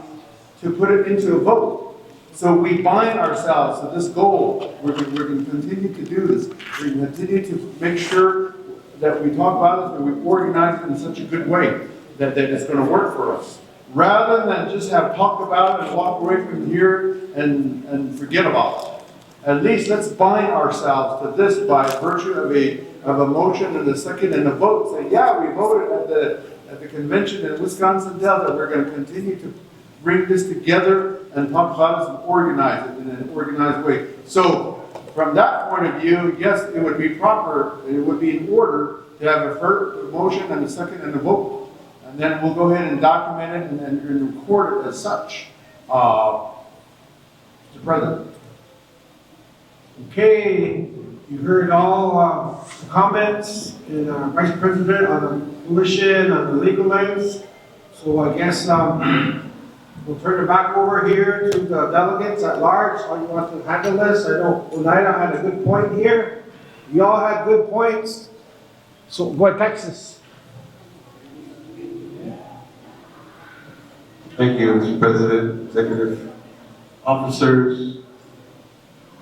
to put it into a vote. So we bind ourselves to this goal. We're going to continue to do this. We're going to continue to make sure that we talk about it and we organize it in such a good way that it's going to work for us. Rather than just have talked about it and walk away from here and forget about it. At least let's bind ourselves to this by virtue of a motion and a second and a vote. Say, yeah, we voted at the convention in Wisconsin Delta that we're going to continue to bring this together and talk about it and organize it in an organized way. So from that point of view, yes, it would be proper, it would be in order to have a first motion and a second and a vote. And then we'll go ahead and document it and record it as such. Mr. President. Okay, you heard all the comments and our Vice President on the coalition, on the legal lens. So I guess we'll turn it back over here to the delegates at large. How you want to handle this? I know Oneida had a good point here. You all had good points. So go ahead, Texas. Thank you, Mr. President, executive officers,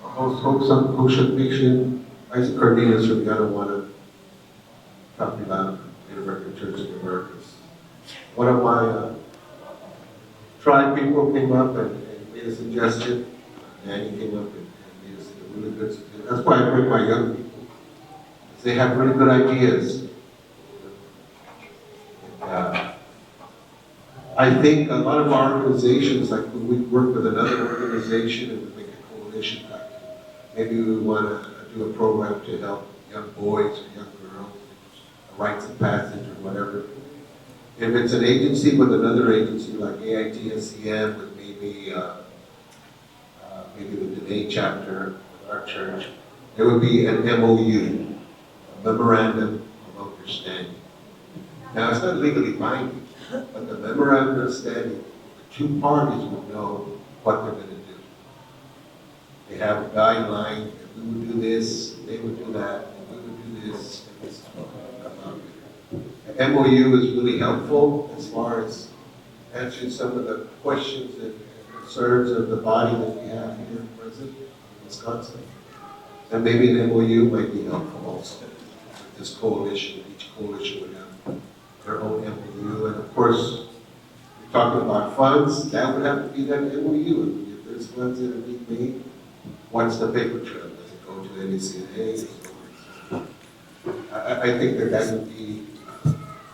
host Ocean Nation, Isaac Cardenas from Yanawana, Kapila, Native American Church of the Americas. One of my tribe people came up and made a suggestion, and he came up and made a really good suggestion. That's why I bring my young people, because they have really good ideas. And, I think a lot of our organizations, like when we work with another organization and we make a coalition, like maybe we want to do a program to help young boys or young girls, rites of passage or whatever. If it's an agency with another agency like AITSCM with maybe the Dene chapter of our church, it would be an MOU, a memorandum of understanding. Now it's not legally binding. But the memorandum of understanding, the two parties would know what they're going to do. They have a guideline, if we would do this, they would do that, and we would do this, and this is what would come out here. The MOU is really helpful as far as answering some of the questions and concerns of the body that we have here present in Wisconsin. And maybe an MOU might be helpful also with this coalition. Each coalition would have their own MOU, and of course, we're talking about funds, that would have to be that MOU. If there's funds that are being made, what's the paper trail? Does it go to NACNA? I think that would be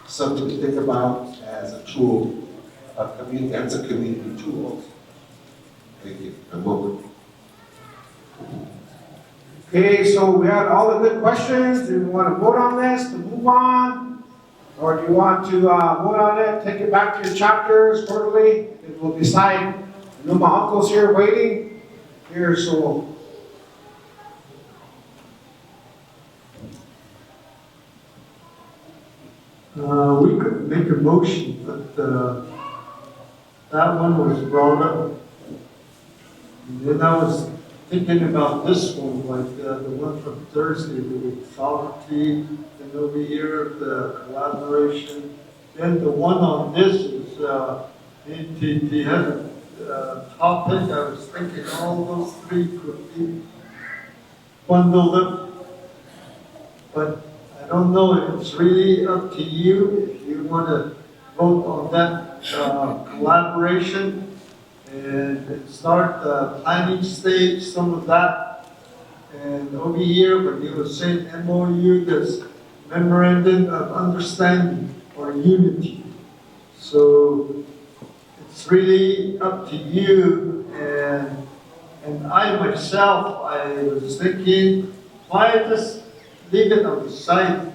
something to think about as a tool of community, as a community tool also. Thank you. I'm over. Okay, so we had all the good questions. Do we want to vote on this to move on? Or do you want to vote on it, take it back to your chapters quarterly, and we'll decide. I know my uncle's here waiting. Here, so. We could make a motion, but that one was brought up. And then I was thinking about this one, like the one from Thursday, the sovereignty, and over here, the collaboration. Then the one on this is, he has a topic, I was thinking all those three could be bundled up. but I don't know, it's really up to you if you want to vote on that collaboration and start the planning stage, some of that. And over here, when you were saying MOU, there's memorandum of understanding or unity. So it's really up to you. And I myself, I was thinking, why just leave it on the site?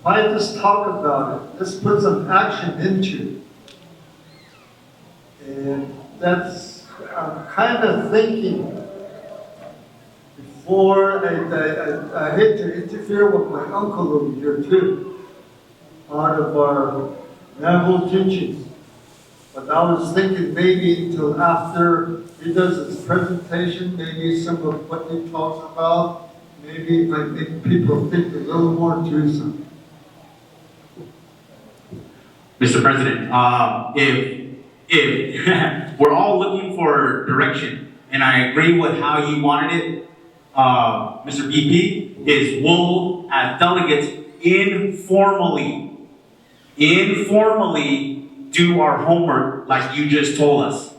Why just talk about it? Let's put some action into it. And that's, I'm kind of thinking, before I hate to interfere with my uncle over here too, part of our Navajo teachings. But I was thinking maybe until after he does his presentation, maybe some of what he talks about, maybe it might make people think a little more to something. Mr. President, if we're all looking for direction, and I agree with how you wanted it, Mr. VP, is we'll, as delegates, informally do our homework like you just told us.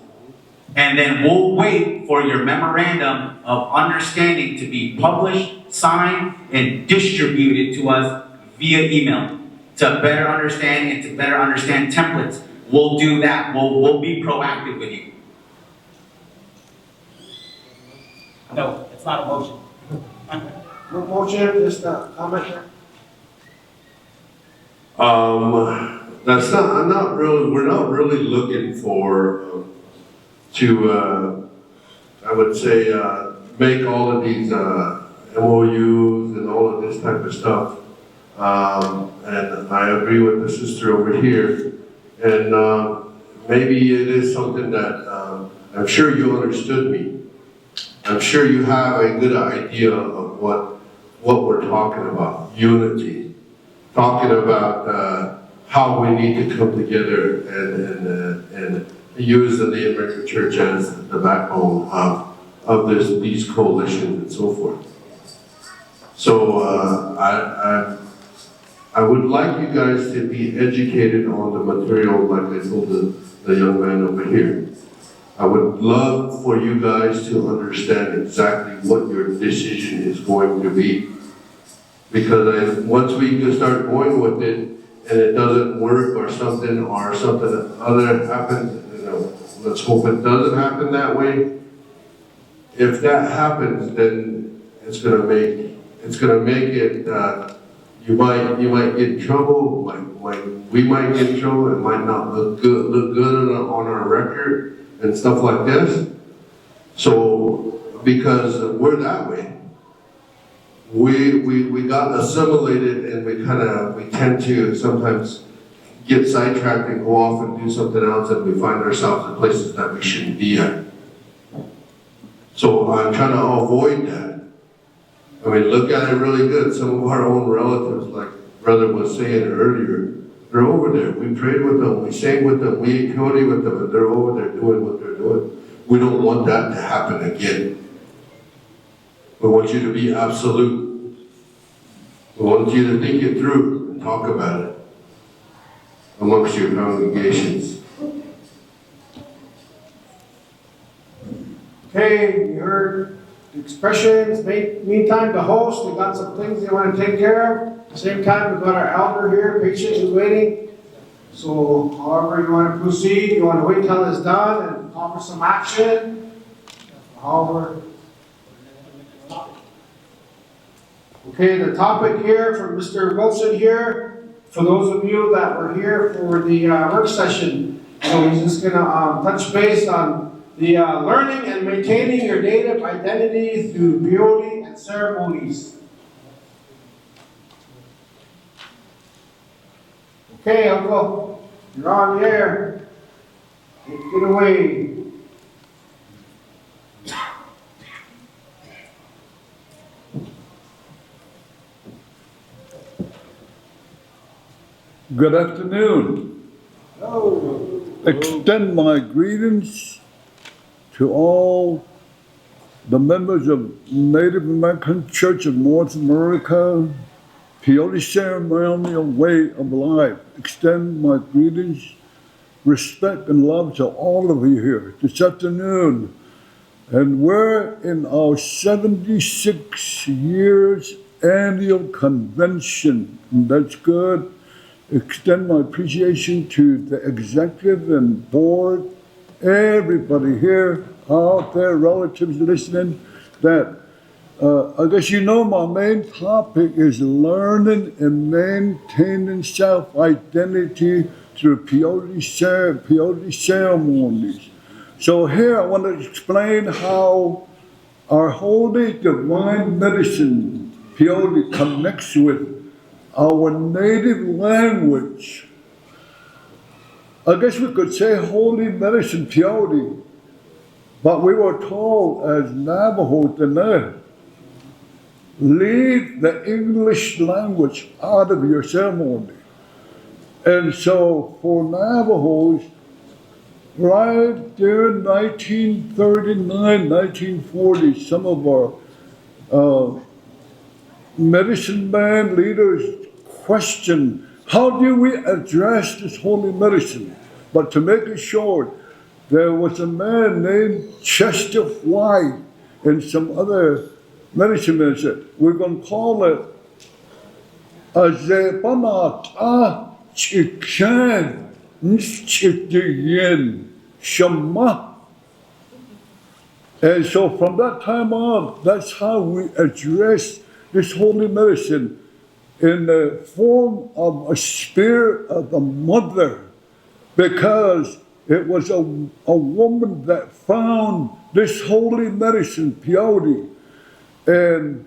And then we'll wait for your memorandum of understanding to be published, signed, and distributed to us via email to better understand and to better understand templates. We'll do that. We'll be proactive with you. No, it's not a motion. No motion, just a comment there. We're not really looking for, I would say, make all of these, MOUs and all of this type of stuff. And I agree with the sister over here. And, maybe it is something that, I'm sure you understood me. I'm sure you have a good idea of what we're talking about, unity. Talking about, how we need to come together and use the Native American Church as the backbone of these coalitions and so forth. So I would like you guys to be educated on the material like I told the young man over here. I would love for you guys to understand exactly what your decision is going to be. Because once we can start going with it, and it doesn't work or something other happens, you know, let's hope it doesn't happen that way. If that happens, then it's gonna make it, you might get in trouble, we might get in trouble, it might not look good on our record and stuff like this. So, because we're that way. We got assimilated and we tend to sometimes get sidetracked and go off and do something else, and we find ourselves in places that we shouldn't be at. So I'm trying to avoid that. I mean, look at it really good. Some of our own relatives, like Brother was saying earlier, they're over there. We prayed with them, we sang with them, we ate coyote with them, and they're over there doing what they're doing. We don't want that to happen again. We want you to be absolute. We want you to think it through and talk about it amongst your congregations. Okay, you heard the expressions. Meantime, the host, we got some things they want to take care of. At the same time, we've got our elder here, patiently waiting. So, however you want to proceed, you want to wait till it's done and offer some action. However. Okay, the topic here from Mr. Wilson here, for those of you that were here for the work session. So he's just going to touch base on the learning and maintaining your Native identity through beauty and ceremonies. Okay, Uncle, you're on the air. Take it away. Good afternoon. Hello. Extend my greetings to all the members of Native American Church of North America, peyote ceremonial way of life, extend my greetings, respect, and love to all of you here this afternoon. And we're in our 76 years annual convention, and that's good. Extend my appreciation to the executive and board, everybody here, out there, relatives listening, that I guess you know my main topic is learning and maintaining self-identity through peyote ceremonies. So here I want to explain how our holy divine medicine, peyote, connects with our native language. I guess we could say holy medicine, peyote, but we were told as Navajo to leave the English language out of your ceremony. And so for Navajos, right there in 1939, 1940, some of our medicine man leaders questioned, how do we address this holy medicine? But to make it short, there was a man named Chester White and some other medicine men said, we're going to call it a Zepanata Chikan Nchitiyin Shama. And so from that time on, that's how we address this holy medicine in the form of a spirit of the mother, because it was a woman that found this holy medicine, peyote, and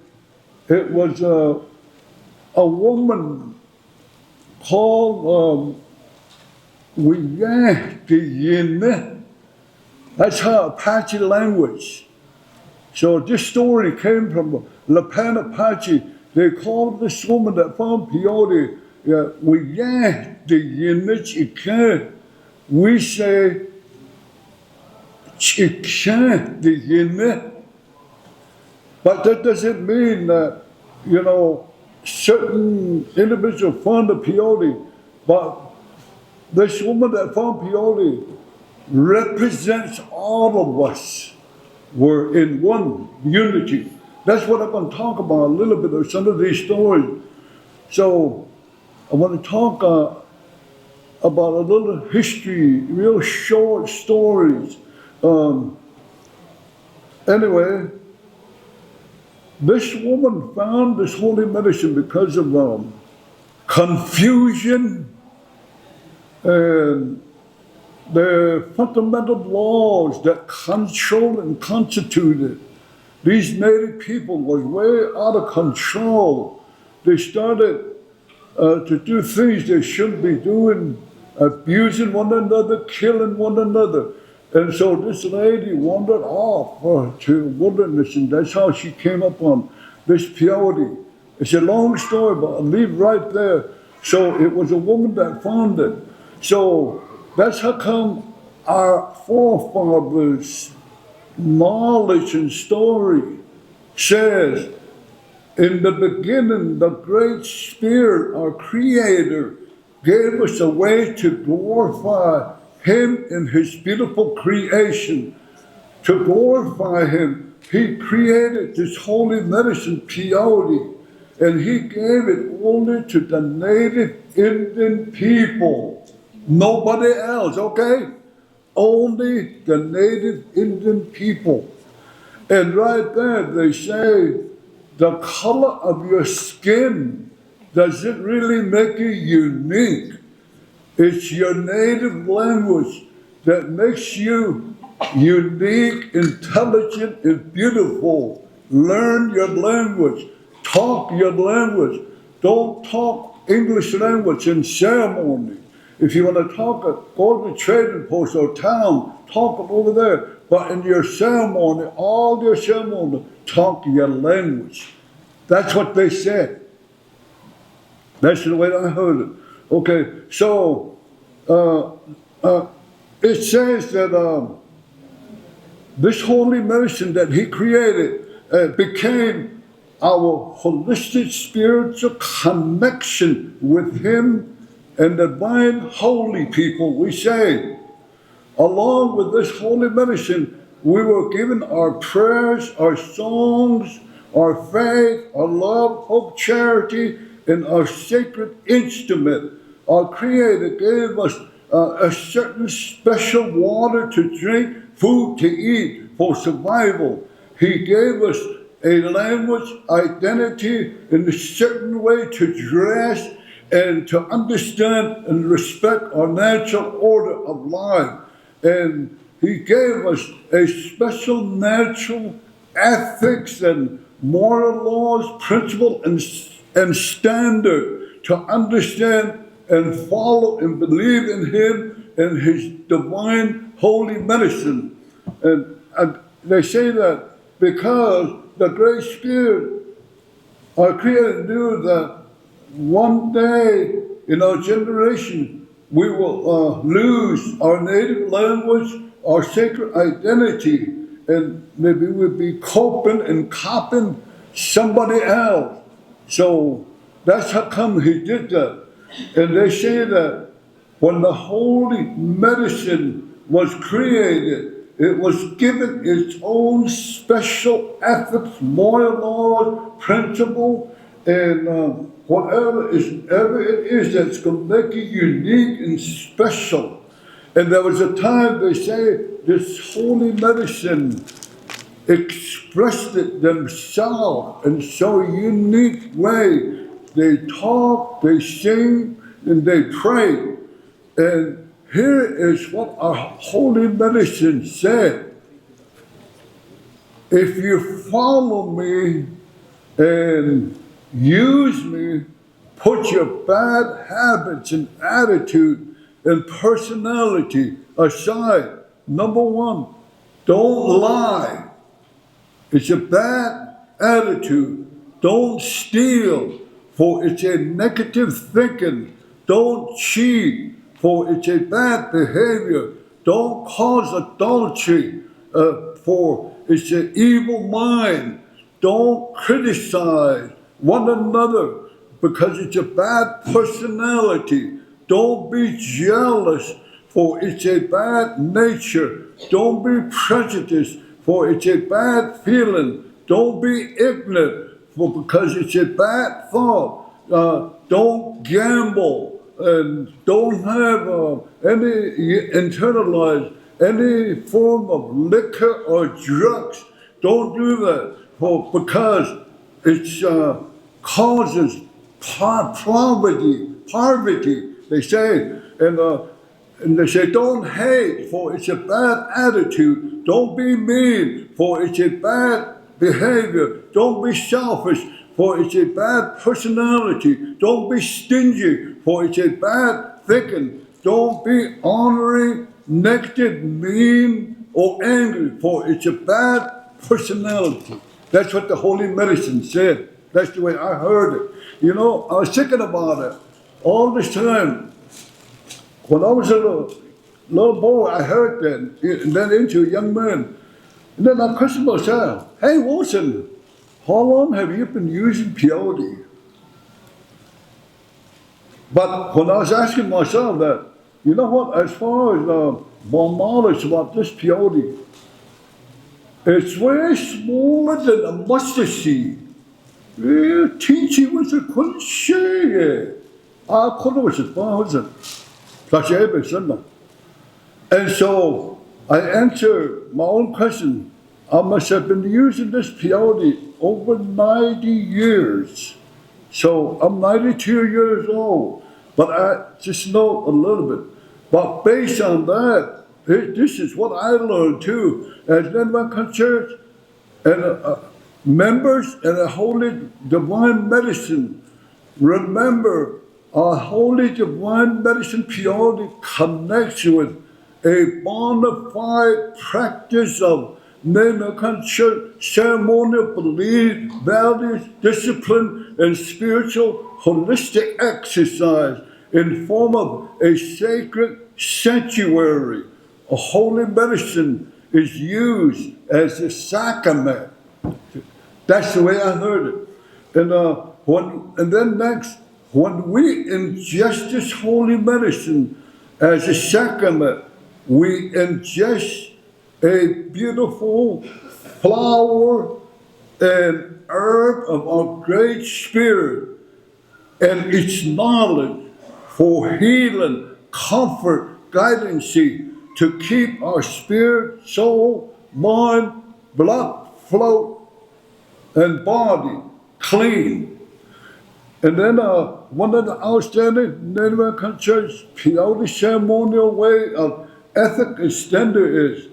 it was a woman called Wiyahtiyin. That's how Apache language. So this story came from Lapan Apache. They called this woman that found peyote, Wiyahtiyin. We say Chikshahtiyin. But that doesn't mean that, certain individuals found the peyote, but this woman that found peyote represents all of us. We're in one unity. That's what I'm going to talk about a little bit of some of these stories. So I want to talk about a little history, real short stories. Anyway, this woman found this holy medicine because of confusion and the fundamental laws that control and constituted these native people was way out of control. They started to do things they shouldn't be doing, abusing one another, killing one another. And so this lady wandered off to wilderness, and that's how she came up on this peyote. It's a long story, but I'll leave right there. So it was a woman that found it. So that's how come our forefathers' knowledge and story says, in the beginning, the Great Spirit, our Creator, gave us a way to glorify Him in His beautiful creation. To glorify Him, He created this holy medicine, peyote, and He gave it only to the native Indian people. Nobody else, okay? Only the native Indian people. And right there, they say, the color of your skin doesn't really make you unique. It's your native language that makes you unique, intelligent, and beautiful. Learn your language. Talk your language. Don't talk English language in ceremony. If you want to talk, go to the trading post or town, talk it over there. But in your ceremony, all your ceremony, talk your language. That's what they said. That's the way I heard it. Okay, so it says that this holy medicine that he created became our holistic spiritual connection with him and the divine holy people we say. Along with this holy medicine, we were given our prayers, our songs, our faith, our love, hope, charity, and our sacred instrument. Our Creator gave us a certain special water to drink, food to eat for survival. He gave us a language, identity, in a certain way to dress and to understand and respect our natural order of life. And he gave us a special natural ethics and moral laws, principle, and standard to understand and follow and believe in him and his divine holy medicine. And they say that because the Great Spirit, our Creator, knew that one day in our generation we will lose our native language, our sacred identity, and maybe we'll be coping and copying somebody else. So that's how come he did that. And they say that when the holy medicine was created, it was given its own special ethics, moral laws, principle, and whatever it is that's going to make it unique and special. And there was a time they say this holy medicine expressed it themselves in so unique way. They talk, they sing, and they pray. And here is what our holy medicine said. If you follow me and use me, put your bad habits and attitude and personality aside. Number one, don't lie. It's a bad attitude. Don't steal, for it's a negative thinking. Don't cheat, for it's a bad behavior. Don't cause adultery, for it's an evil mind. Don't criticize one another, because it's a bad personality. Don't be jealous, for it's a bad nature. Don't be prejudiced, for it's a bad feeling. Don't be ignorant, for because it's a bad thought. Don't gamble, and don't have any internalized any form of liquor or drugs. Don't do that, because it causes poverty, they say. And they say, don't hate, for it's a bad attitude. Don't be mean, for it's a bad behavior. Don't be selfish, for it's a bad personality. Don't be stingy, for it's a bad thinking. Don't be honoring, negative, mean, or angry, for it's a bad personality. That's what the holy medicine said. That's the way I heard it. You know, I was thinking about it all this time. When I was a little boy, I heard that, and then into a young man. And then I questioned myself, hey Wilson, how long have you been using peyote? But when I was asking myself that, you know what, as far as my knowledge about this peyote, it's way smaller than a mustard seed. Teaching was a couldn't share. I couldn't was a and so I answered my own question. I must have been using this peyote over 90 years. So I'm 92 years old, but I just know a little bit. But based on that, this is what I learned too. As in my church, and members in a holy divine medicine, remember, our holy divine medicine peyote connects with a bona fide practice of NACNA church ceremonial belief, values, discipline, and spiritual holistic exercise in form of a sacred sanctuary. A holy medicine is used as a sacrament. That's the way I heard it. And then next, when we ingest this holy medicine as a sacrament, we ingest a beautiful flower and herb of our great spirit and its knowledge for healing, comfort, guidance, to keep our spirit, soul, mind, blood flow, and body clean. And then one of the outstanding Native American Church peyote ceremonial way of ethic and standard is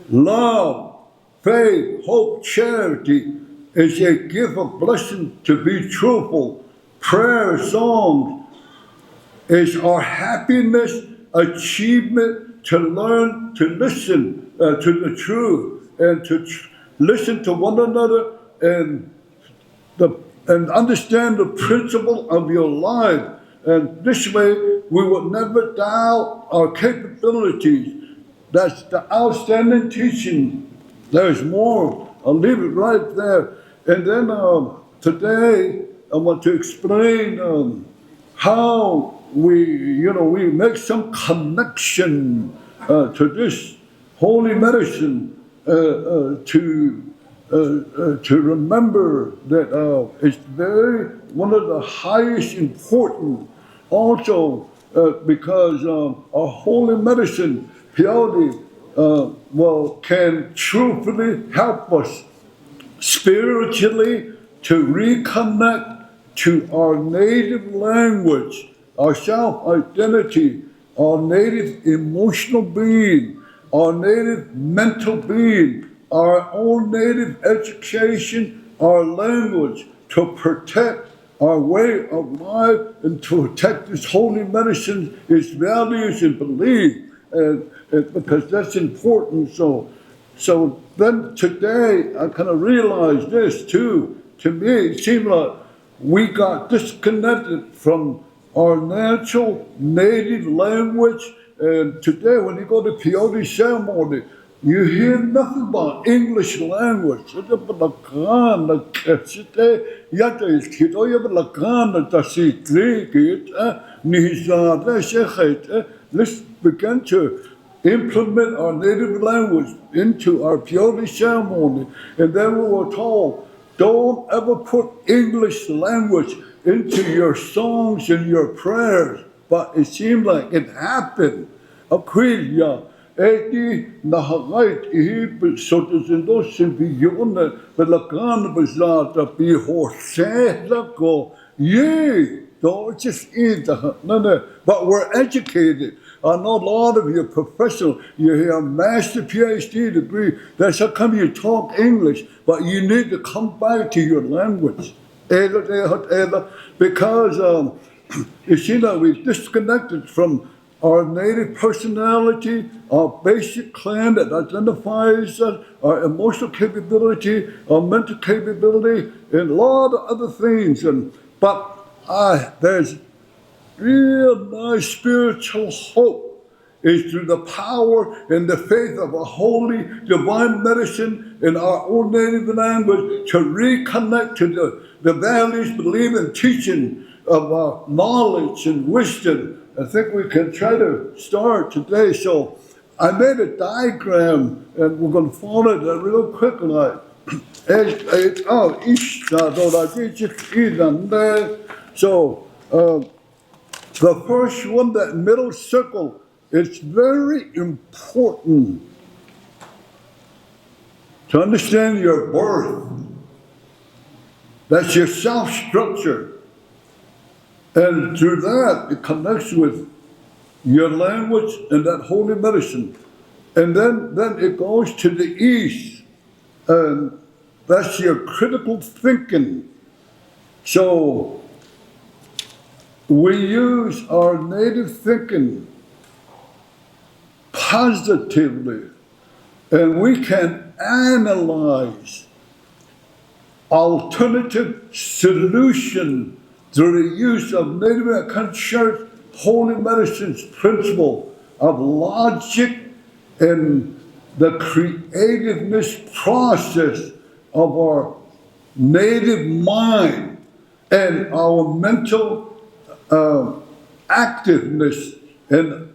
love, faith, hope, charity is a gift of blessing to be truthful. Prayer, songs is our happiness, achievement to learn to listen to the truth and to listen to one another and understand the principle of your life. And this way, we will never doubt our capabilities. That's the outstanding teaching. There's more. I'll leave it right there. And then today, I want to explain how we make some connection to this holy medicine to remember that it's one of the highest important. Also, because our holy medicine, peyote, can truthfully help us spiritually to reconnect to our native language, our self-identity, our native emotional being, our native mental being, our own native education, our language, to protect our way of life and to protect this holy medicine, its values and belief, and because that's important. So then today I kind of realized this too. To me, it seemed like we got disconnected from our natural native language. And today, when you go to peyote ceremony, you hear nothing about English language. Let's begin to implement our native language into our peyote ceremony. And then we were told, don't ever put English language into your songs and your prayers. But it seemed like it happened. Aquila, Eti Nahagait, Ihip, Sotizindo, Simpione, Pelakan, Bazata, Bihorse, Lako, yea, don't just eat the. But we're educated. I know a lot of you are professional. You have a master PhD degree. That's how come you talk English. But you need to come back to your language. Because you see that we've disconnected from our native personality, our basic clan that identifies us, our emotional capability, our mental capability, and a lot of other things. But there's real nice spiritual hope is through the power and the faith of a holy divine medicine in our own native language to reconnect to the values, belief, and teaching of knowledge and wisdom. I think we can try to start today. So I made a diagram, and we're going to follow it real quick. So the first one, that middle circle, it's very important to understand your birth. That's your self-structure. And through that, it connects with your language and that holy medicine. And then it goes to the east, and that's your critical thinking. So we use our native thinking positively, and we can analyze alternative solution through the use of Native American Church holy medicine's principle of logic and the creativeness process of our native mind and our mental activeness and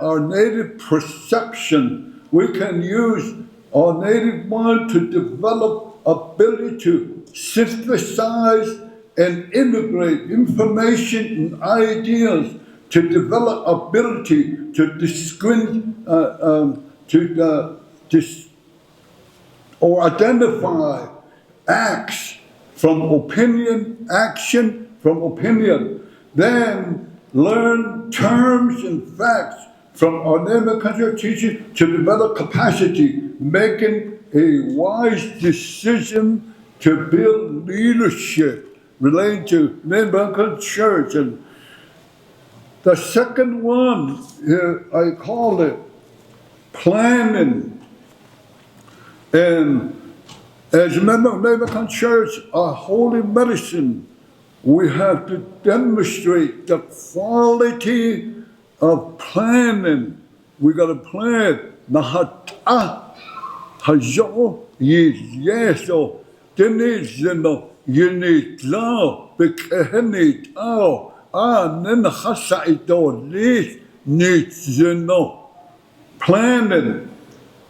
our native perception. We can use our native mind to develop ability to synthesize and integrate information and ideas, to develop ability to or identify acts from opinion, action from opinion. Then learn terms and facts from our neighbor country teaching to develop capacity, making a wise decision to build leadership relating to neighbor country church. And the second one, I call it planning. And as a member of Neighbor Country Church, our holy medicine, we have to demonstrate the quality of planning. We got to plan. Nahata, hajo, yeso, denizeno, yenitao, bekehenitao, nenahasaido, lis, nitzeno. Planning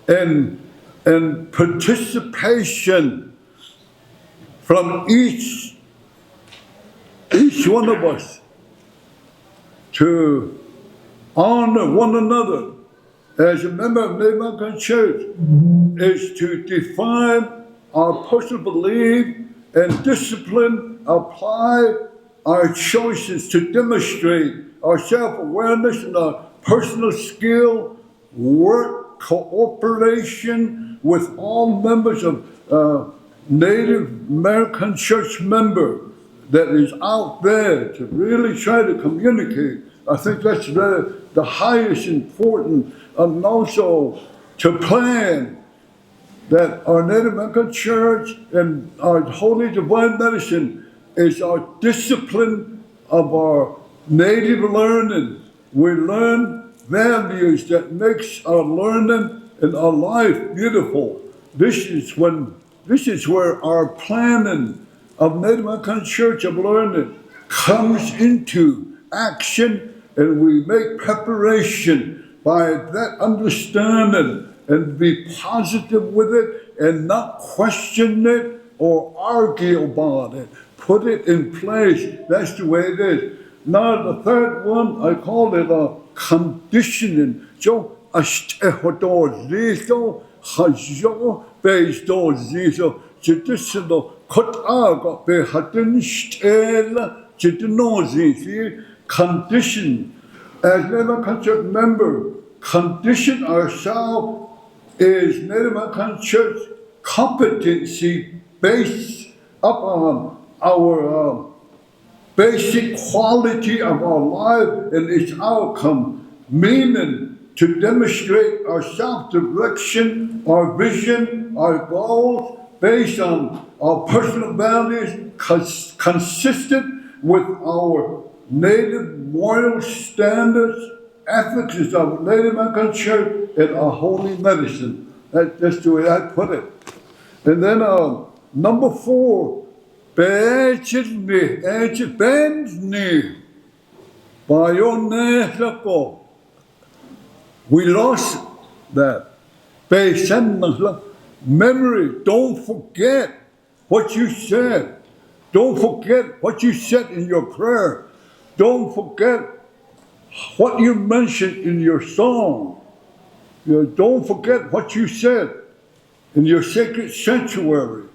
and participation from each one of us to honor one another as a member of Neighbor Country Church is to define our personal belief and discipline, apply our choices to demonstrate our self-awareness and our personal skill, work, cooperation with all members of Native American church member that is out there to really try to communicate. I think that's the highest important, and also to plan that our Native American church and our Holy Divine Medicine is our discipline of our native learning. We learn values that makes our learning and our life beautiful. This is where our planning of Native American Church of Learning comes into action, and we make preparation by that understanding and be positive with it and not question it or argue about it. Put it in place. That's the way it is. Now the third one, I call it conditioning. So ashtehodorizo hajo bezdorizo judicial kotaga behatin stela judinozi condition. As Native Church member, condition ourselves is Native Church competency based upon our basic quality of our life and its outcome, meaning to demonstrate our self-direction, our vision, our goals, based on our personal values, consistent with our native moral standards, ethics of Native American Church, and our holy medicine. That's the way I put it. And then number 4, we lost that. Memory, don't forget what you said. Don't forget what you said in your prayer. Don't forget what you mentioned in your song. Don't forget what you said in your sacred sanctuary.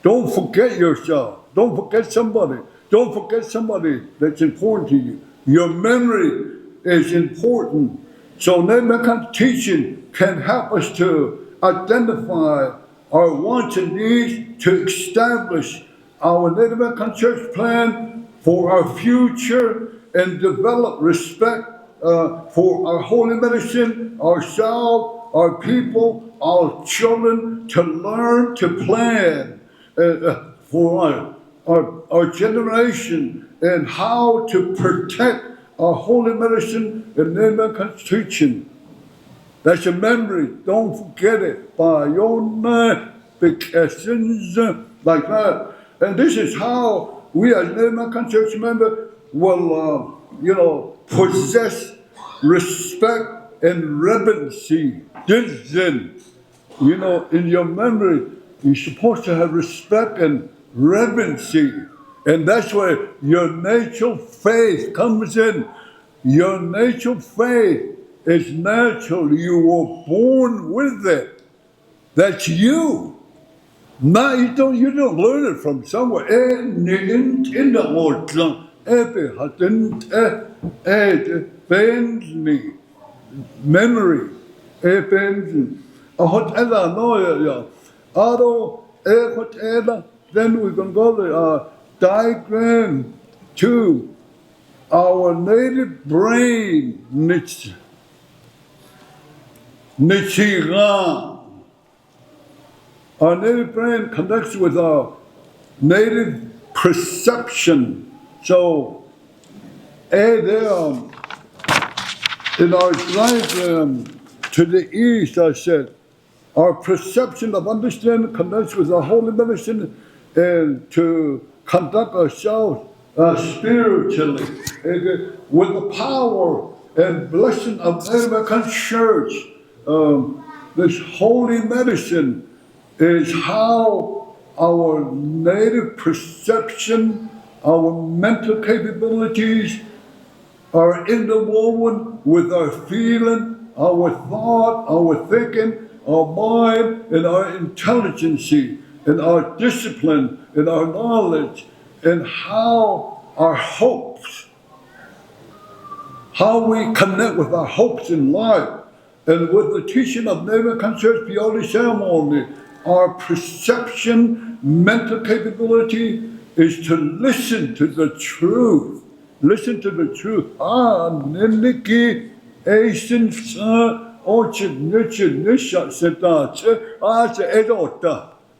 Don't forget yourself. Don't forget somebody. Don't forget somebody that's important to you. Your memory is important. So Native American teaching can help us to identify our wants and needs, to establish our Native American church plan for our future, and develop respect for our holy medicine, ourselves, our people, our children, to learn to plan for our generation and how to protect our holy medicine and Native American teaching. That's a memory. Don't forget it. By your name, because like that. And this is how we as Native American church members will, possess respect and reverency. This then, in your memory, you're supposed to have respect and reverency. And that's where your natural faith comes in. Your natural faith is natural. You were born with it. That's you. Now you don't learn it from somewhere. Memory. Then we can go to diagram 2. Our native brain, Nichigan. Our native brain connects with our native perception. So, there, in our diagram to the east, I said, our perception of understanding connects with our holy medicine and to conduct ourselves spiritually with the power and blessing of Native American Church. This holy medicine is how our native perception, our mental capabilities are interwoven with our feeling, our thought, our thinking, our mind, and our intelligence, and our discipline, and our knowledge, and how our hopes, how we connect with our hopes in life. And with the teaching of Native American Church Peyote ceremony, our perception, mental capability is to listen to the truth. Listen to the truth. Niki, Asian,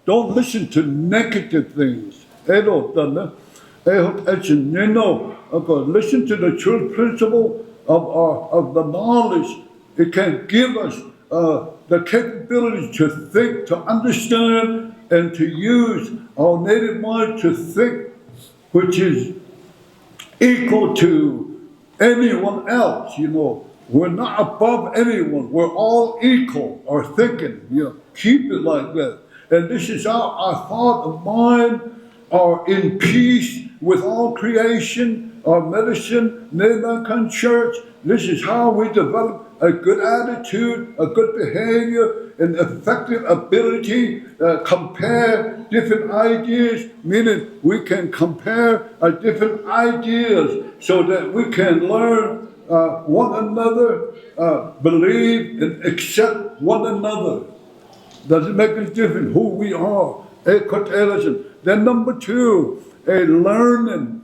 don't listen to negative things. Listen to the truth principle of the knowledge. It can give us the capability to think, to understand, and to use our native mind to think, which is equal to anyone else. We're not above anyone. We're all equal. Our thinking, keep it like that. And this is our thought of mind are in peace with all creation, our medicine, Native American Church. This is how we develop a good attitude, a good behavior, an effective ability, compare different ideas, meaning we can compare different ideas so that we can learn one another, believe and accept one another. Does it make a difference who we are? Then number 2, learning.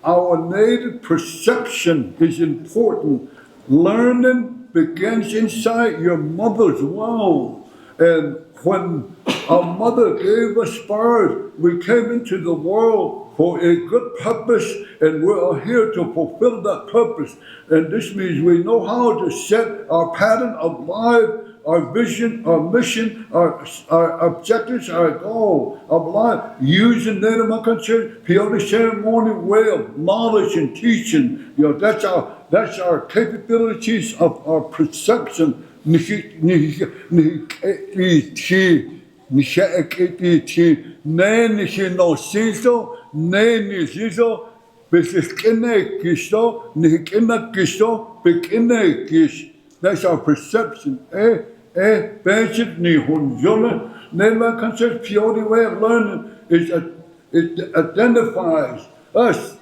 Our native perception is important. Learning begins inside your mother's womb. And when our mother gave us birth, we came into the world for a good purpose, and we are here to fulfill that purpose. And this means we know how to set our pattern of life, our vision, our mission, our objectives, our goal of life, using Native American Church Peyote ceremony way of knowledge and teaching. That's our capabilities of our perception. That's our perception. Native American Church Peyote way of learning it identifies us.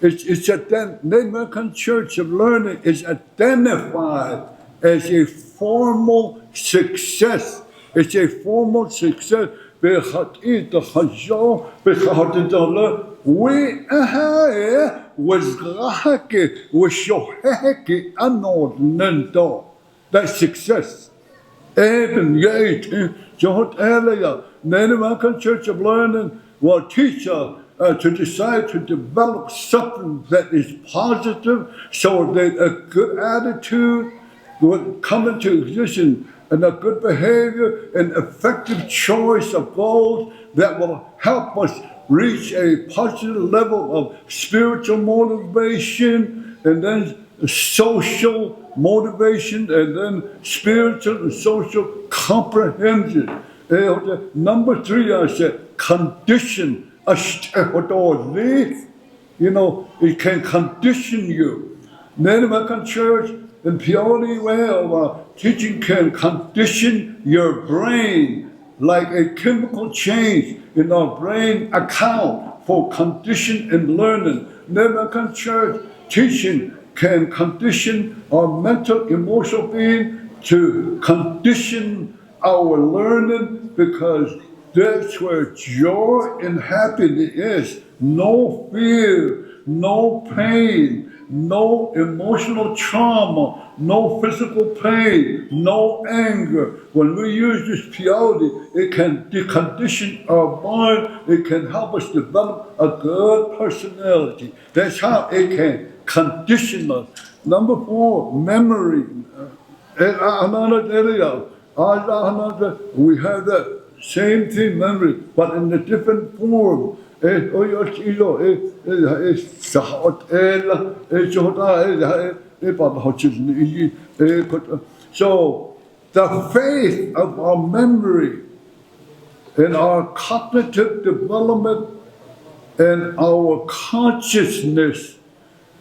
Native American Church of Learning is identified as a formal success. It's a formal success. We that's success. Native American Church of Learning will teach us to decide to develop something that is positive, so that a good attitude will come into existence, and a good behavior and effective choice of goals that will help us reach a positive level of spiritual motivation, and then social motivation, and then spiritual and social comprehension. Number 3, I said, condition. You know, it can condition you. Native American Church and purely way of teaching can condition your brain like a chemical change in our brain account for condition and learning. Native American Church teaching can condition our mental, emotional being to condition our learning, because that's where joy and happiness is. No fear, no pain, no emotional trauma, no physical pain, no anger. When we use this theology, it can decondition our mind. It can help us develop a good personality. That's how it can condition us. Number 4, memory. Another area, we have that same thing, memory, but in a different form. So the faith of our memory and our cognitive development and our consciousness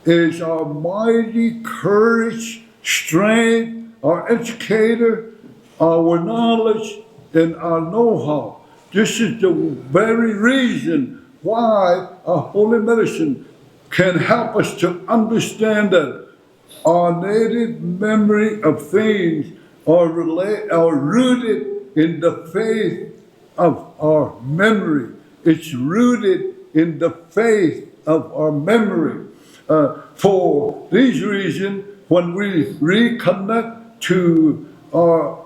is our mighty courage, strength, our educator, our knowledge, and our know-how. This is the very reason why our holy medicine can help us to understand that our native memory of things are rooted in the faith of our memory. It's rooted in the faith of our memory. For these reasons, when we reconnect to our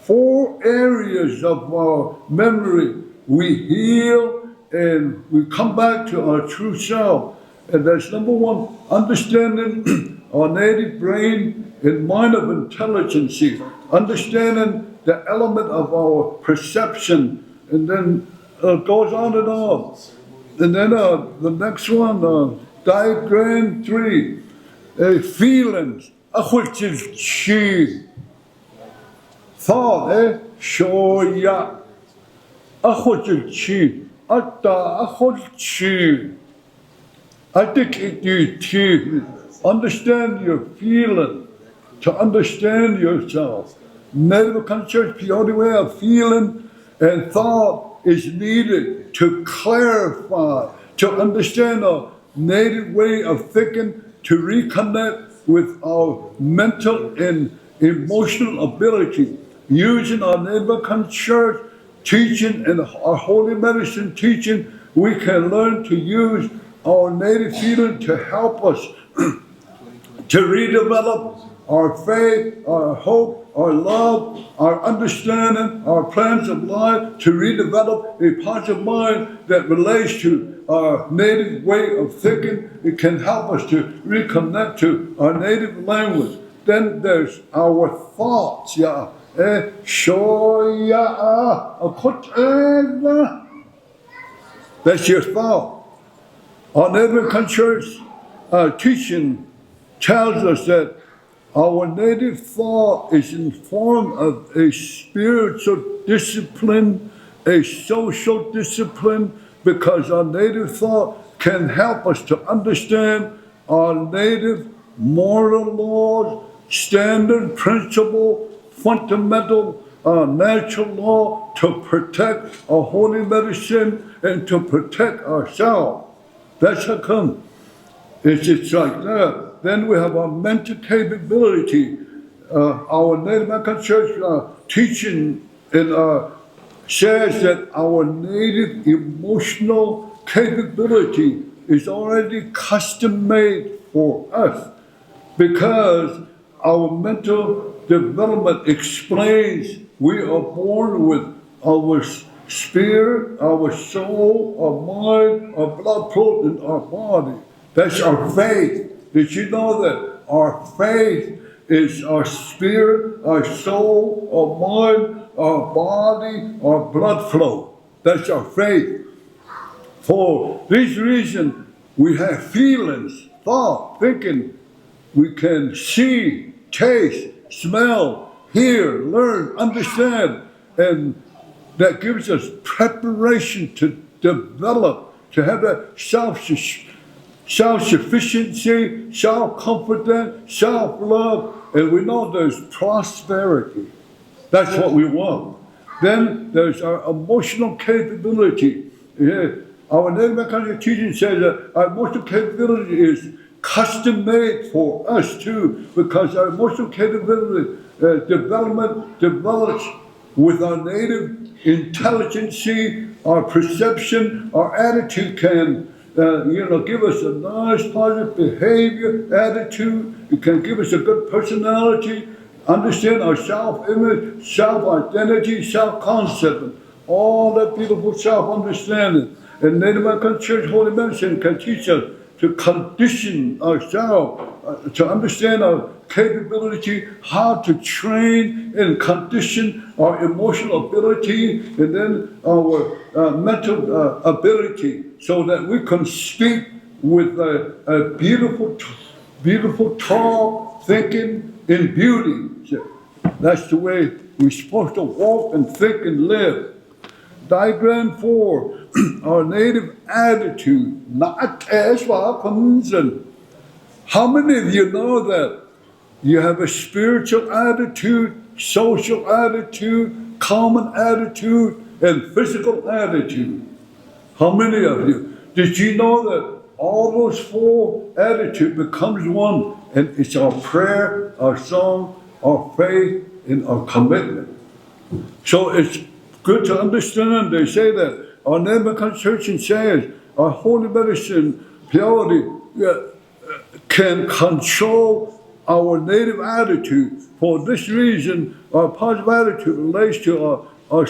4 areas of our memory, we heal and we come back to our true self. And that's number 1, understanding our native brain and mind of intelligence, understanding the element of our perception, and then goes on and on. And then the next one, diagram 3, feelings, which is chi. Thought, shoya, which is chi. Atta, which chi. I think you to understand your feeling, to understand yourself. Native American Church, the only way of feeling and thought is needed to clarify, to understand our native way of thinking, to reconnect with our mental and emotional ability. Using our Native American Church teaching and our holy medicine teaching, we can learn to use our native feeling to help us to redevelop our faith, our hope, our love, our understanding, our plans of life, to redevelop a positive mind that relates to our native way of thinking. It can help us to reconnect to our native language. Then there's our thoughts, that's your thought. Our Native American Church teaching tells us that our native thought is in form of a spiritual discipline, a social discipline, because our native thought can help us to understand our native moral laws, standard principle, fundamental natural law to protect our holy medicine and to protect ourselves. That's how come it's like that. Then we have our mental capability. Our Native American Church teaching says that our native emotional capability is already custom made for us, because our mental development explains we are born with our spirit, our soul, our mind, our blood flow in our body. That's our faith. Did you know that our faith is our spirit, our soul, our mind, our body, our blood flow. That's our faith. For this reason, we have feelings, thought, thinking. We can see, taste, smell, hear, learn, understand, and that gives us preparation to develop, to have that self-sufficiency, self-confidence, self-love, and we know there's prosperity. That's what we want. Then there's our emotional capability. Yeah. Our Native American teaching says that our emotional capability is custom made for us too, because our emotional capability develops with our native intelligence, our perception, our attitude can give us a nice positive behavior, attitude. It can give us a good personality, understand our self-image, self-identity, self-concept, all that beautiful self-understanding. And Native American Church Holy Medicine can teach us to condition ourselves, to understand our capability, how to train and condition our emotional ability, and then our mental ability, so that we can speak with a beautiful talk, thinking in beauty. That's the way we're supposed to walk and think and live. Diagram 4, our native attitude. How many of you know that you have a spiritual attitude, social attitude, common attitude, and physical attitude? How many of you? Did you know that all those 4 attitudes becomes one, and it's our prayer, our song, our faith, and our commitment. So it's good to understand. They say that our Native American Church says our holy medicine purity can control our native attitude. For this reason, our positive attitude relates to our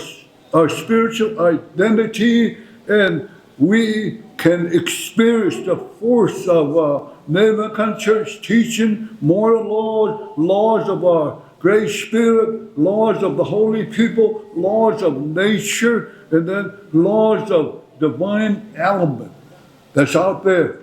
spiritual identity, and we can experience the force of Native American Church teaching, moral laws of our Great Spirit, laws of the holy people, laws of nature, and then laws of divine element that's out there.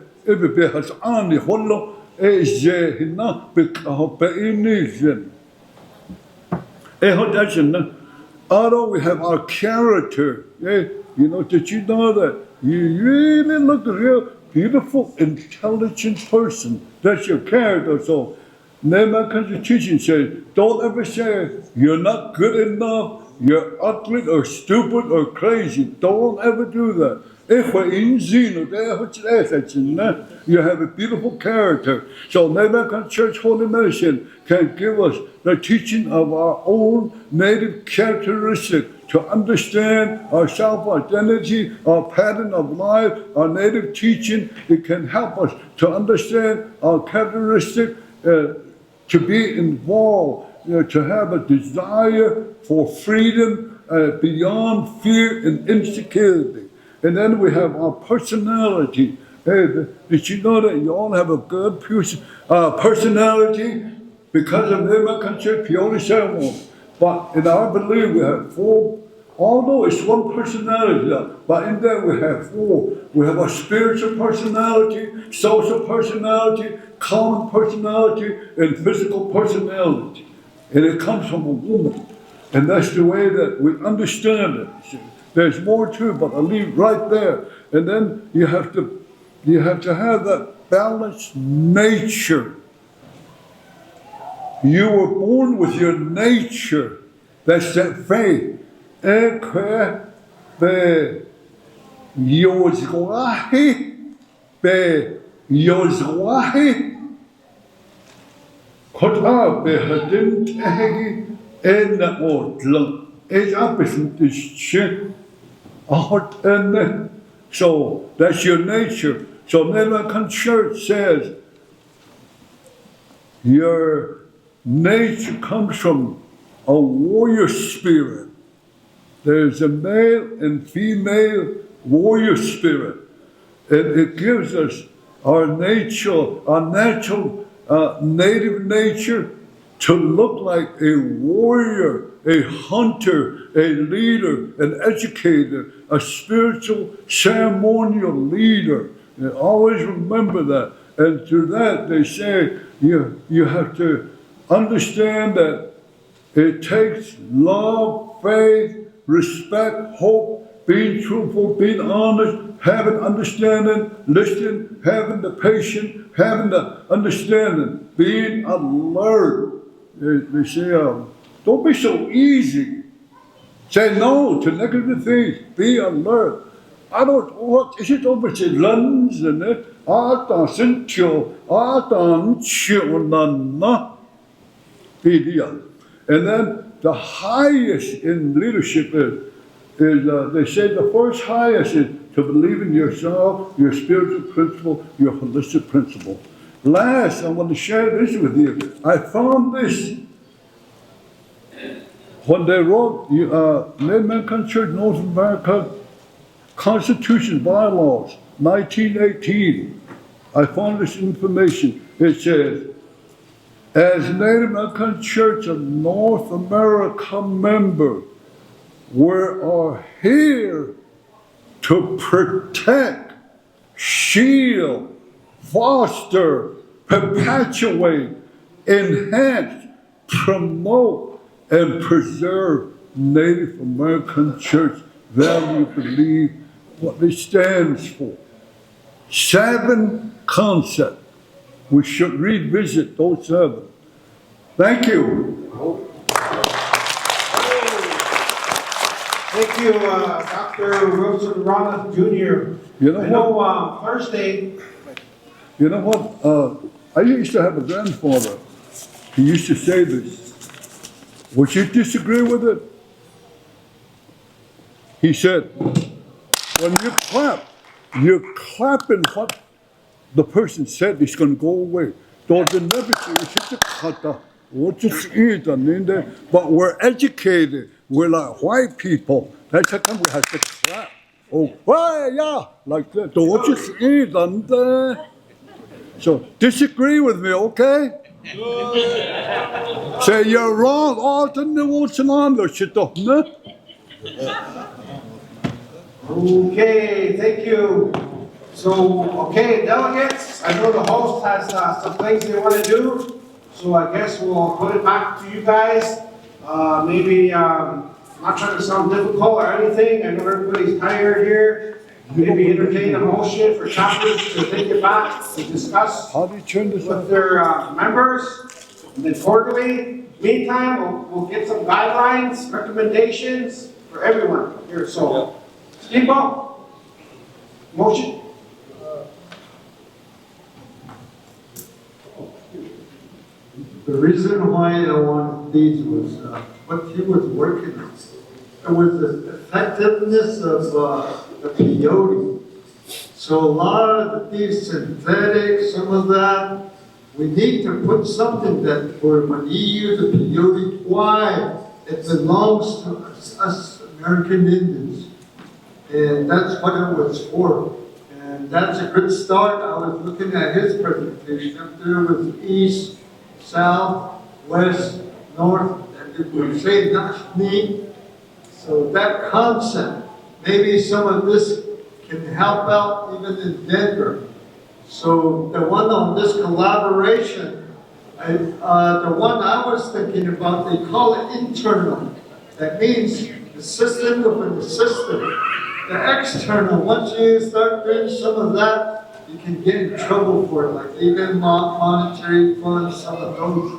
Although we have our character, did you know that you really look a real beautiful, intelligent person? That's your character. So Native American teaching says, don't ever say you're not good enough, you're ugly or stupid or crazy. Don't ever do that. You have a beautiful character. So Native American Church Holy Medicine can give us the teaching of our own native characteristic to understand our self-identity, our pattern of life, our native teaching. It can help us to understand our characteristic, to be involved, to have a desire for freedom beyond fear and insecurity. And then we have our personality. Hey, did you know that you all have a good personality? Because of the American Church Peony ceremony. But in our belief, we have 4, although it's one personality, but in there we have 4. We have a spiritual personality, social personality, common personality, and physical personality. And it comes from a woman. And that's the way that we understand it. There's more to it, but I'll leave right there. And then you have to have that balanced nature. You were born with your nature. That's that faith. So that's your nature. So Native American Church says your nature comes from a warrior spirit. There's a male and female warrior spirit. And it gives us our natural native nature to look like a warrior, a hunter, a leader, an educator, a spiritual ceremonial leader. And always remember that. And through that, they say you have to understand that it takes love, faith, respect, hope, being truthful, being honest, having understanding, listening, having the patience, having the understanding, being alert. They say, don't be so easy. Say no to negative things. Be alert. I don't, what is it over to London, isn't it? And then the highest in leadership is they say the first highest is to believe in yourself, your spiritual principle, your holistic principle. Last, I want to share this with you. I found this when they wrote Native American Church North America Constitution Bylaws, 1918. I found this information. It says, as Native American Church of North America member, we are here to protect, shield, foster, perpetuate, enhance, promote, and preserve Native American Church value, belief, what it stands for. 7 concepts. We should revisit those 7. Thank you. Thank you, Dr. Wilson Rollins Jr. You know I know Thursday. You know what? I used to have a grandfather. He used to say this. Would you disagree with it? He said, when you clap, you're clapping what the person said is going to go away. But we're educated. We're like white people. That's how come we have to clap. Oh, hey, yeah, like that. So disagree with me, okay? Say you're wrong. Okay, thank you. So, okay, delegates, I know the host has some things they want to do, so I guess we'll put it back to you guys. Maybe, not trying to sound difficult or anything, I know everybody's tired here. Maybe entertain a motion for chapters to take it back to discuss with their members. And then quarterly, meantime, we'll get some guidelines, recommendations for everyone here. So, Steve, motion? The reason why I wanted these was what he was working on. It was the effectiveness of the peyote. So a lot of these synthetics, some of that, we need to put something that for when you use the peyote, why it belongs to us American Indians. And that's what it was for. And that's a good start. I was looking at his presentation up there with east, south, west, north, and it would say NACNA. So that concept, maybe some of this can help out even in Denver. So the one on this collaboration, the one I was thinking about, they call it internal. That means the system within the system. The external, once you start doing some of that, you can get in trouble for it, like even monetary funds, some of those.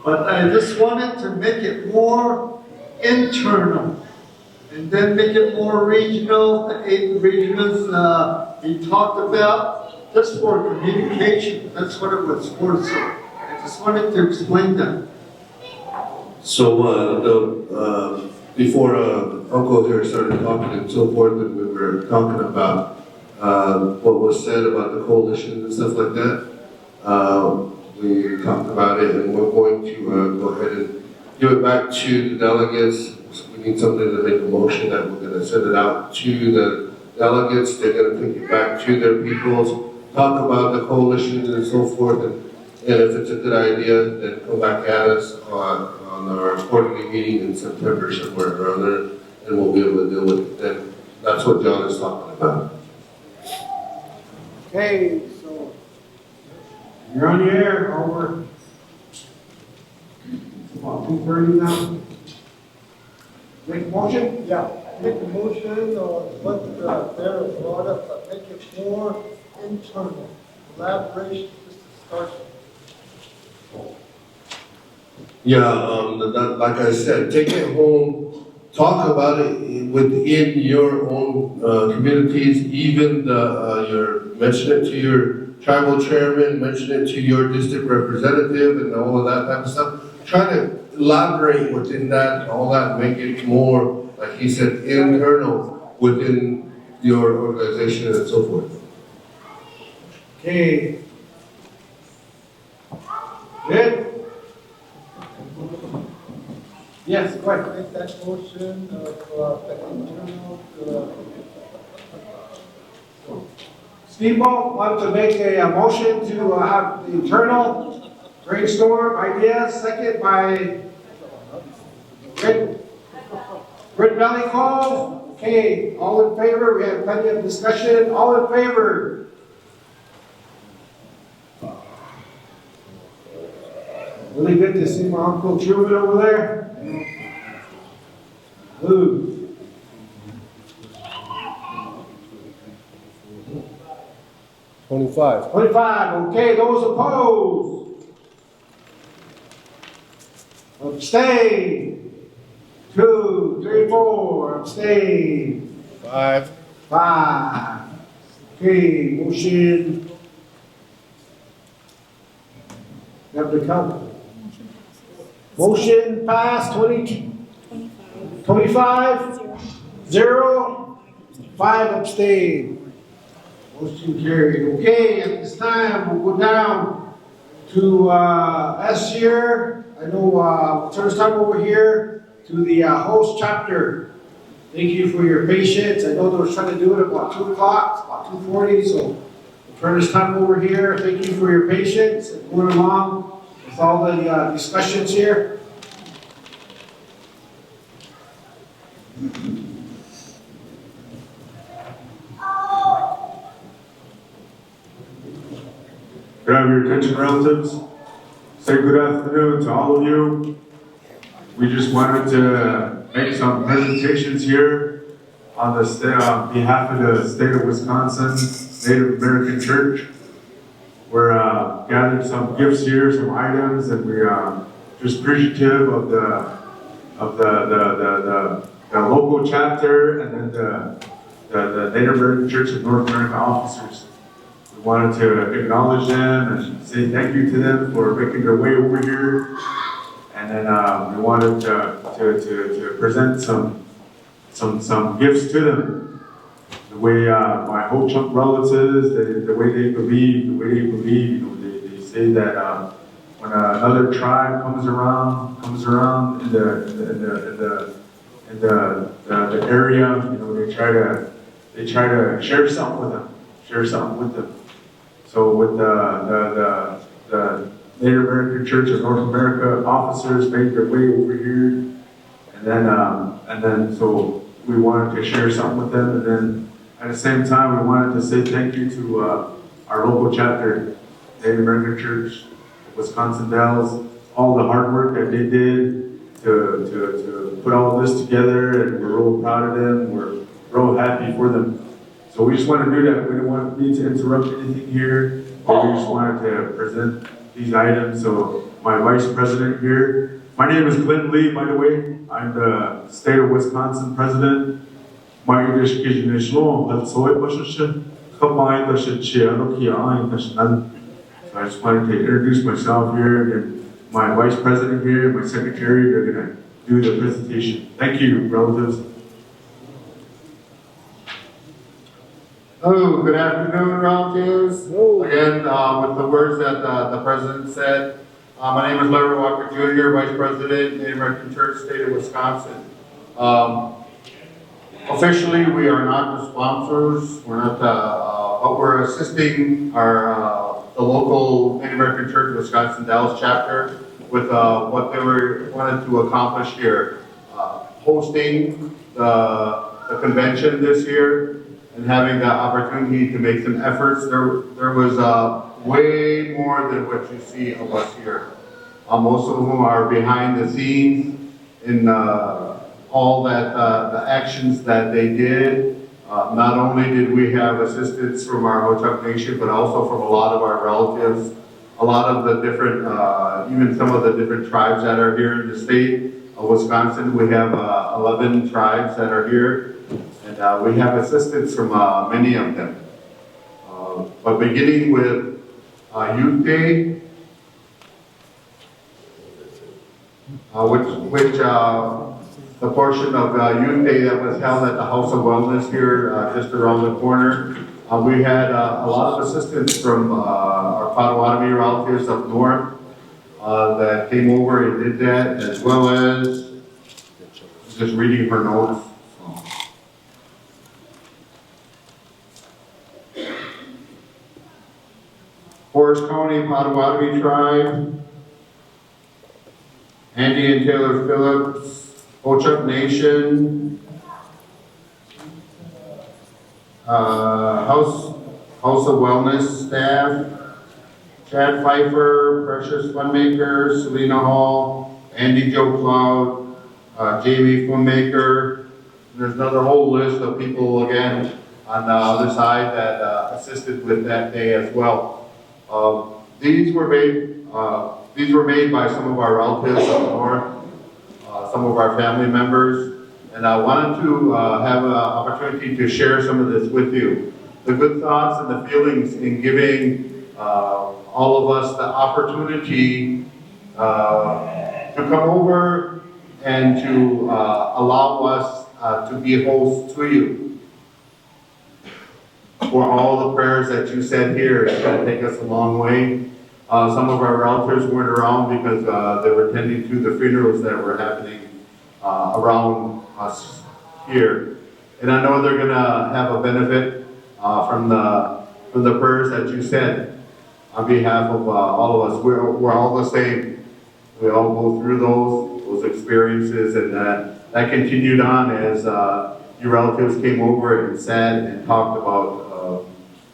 But I just wanted to make it more internal, and then make it more regional, the 8 regions we talked about, just for communication. That's what it was for, so I just wanted to explain that. So, before Uncle here started talking and so forth, and we were talking about what was said about the coalition and stuff like that, we talked about it, and we're going to go ahead and give it back to the delegates. We need something to make a motion that we're going to send it out to the delegates. They're going to take it back to their peoples, talk about the coalition and so forth, and And if it's a good idea, then come back at us on our quarterly meeting in September somewhere around there, and we'll be able to deal with it then. That's what John is talking about. Okay, so you're on the air, over. It's about 2:30 now. Make a motion? Yeah, make a motion on what they're brought up, but make it more internal. Collaboration is the start. Yeah, like I said, take it home, talk about it within your own communities, even mention it to your tribal chairman, mention it to your district representative and all of that type of stuff. Try to elaborate within that, all that, make it more, like he said, internal within your organization and so forth. Okay. Good? Yes, go ahead. Make that motion of the internal, Steve-O wants to make a motion to have the internal brainstorm ideas, second by Red Valley Cove. Okay, all in favor? We have plenty of discussion. All in favor? Really good to see my Uncle Truman over there. Ooh. $25. 25, okay, those opposed? Abstain. 2, 3, 4, abstain. 5. 5. Okay, motion. You have to count. Motion passed, 25, 0, 5 abstain. Motion carried. Okay, at this time, we'll go down to S here. I know, we'll turn this time over here to the host chapter. Thank you for your patience. I know they were trying to do it about 2 o'clock, about 2:40, so we'll turn this time over here. Thank you for your patience and going along with all the discussions here. Can I have your attention, relatives? Say good afternoon to all of you. We just wanted to make some presentations here on behalf of the state of Wisconsin Native American Church. We're gathered some gifts here, some items, and we're just appreciative of the local chapter and then the Native American Church of North America officers. We wanted to acknowledge them and say thank you to them for making their way over here. And then we wanted to present some gifts to them. The way my whole chunk relatives, the way they believe, you know, they say that when another tribe comes around in the area, you know, they try to share something with them. So with the Native American Church of North America officers made their way over here, and then so we wanted to share something with them, and then at the same time we wanted to say thank you to our local chapter, Native American Church, Wisconsin Dells, all the hard work that they did to put all of this together, and we're real proud of them. We're real happy for them. So we just want to do that. We don't need to interrupt anything here, but we just wanted to present these items. So my vice president here, my name is Glenn Lee, by the way. I'm the state of Wisconsin president. My English is so I just wanted to introduce myself here, and my vice president here, my secretary, they're gonna do the presentation. Thank you, relatives. Hello, good afternoon, relatives. Again, with the words that the president said, my name is Larry Walker Jr., Vice President, Native American Church, State of Wisconsin. Officially, we are not the sponsors. We're not, but we're assisting the the local Native American Church Wisconsin Dallas chapter with what they wanted to accomplish here. Hosting the convention this year and having the opportunity to make some efforts. There was way more than what you see of us here. Most of them are behind the scenes in all that the actions that they did. Not only did we have assistance from our Ho-Chunk Nation, but also from a lot of our relatives, a lot of the different, even some of the different tribes that are here in the state of Wisconsin. We have 11 tribes that are here, and we have assistance from many of them. But beginning with Youth Day, which the portion of Youth Day that was held at the House of Wellness here, just around the corner. We had a lot of assistance from our Potawatomi relatives up north that came over and did that, as well as just reading her notes. Forest County Potawatomi Tribe, Andy and Taylor Phillips, Ho-Chunk Nation, House of Wellness staff, Chad Pfeiffer, Precious Funmaker, Selena Hall, Andy Joe Cloud, Jamie Funmaker. There's another whole list of people again on the other side that assisted with that day as well. These were made by some of our relatives up north, some of our family members, and I wanted to have an opportunity to share some of this with you. The good thoughts and the feelings in giving all of us the opportunity to come over and to allow us to be hosts to you. For all the prayers that you said here, it's going to take us a long way. Some of our relatives weren't around because they were tending to the funerals that were happening around us here. And I know they're going to have a benefit from the prayers that you said on behalf of all of us. We're all the same. We all go through those experiences, and that continued on as your relatives came over and sat and talked about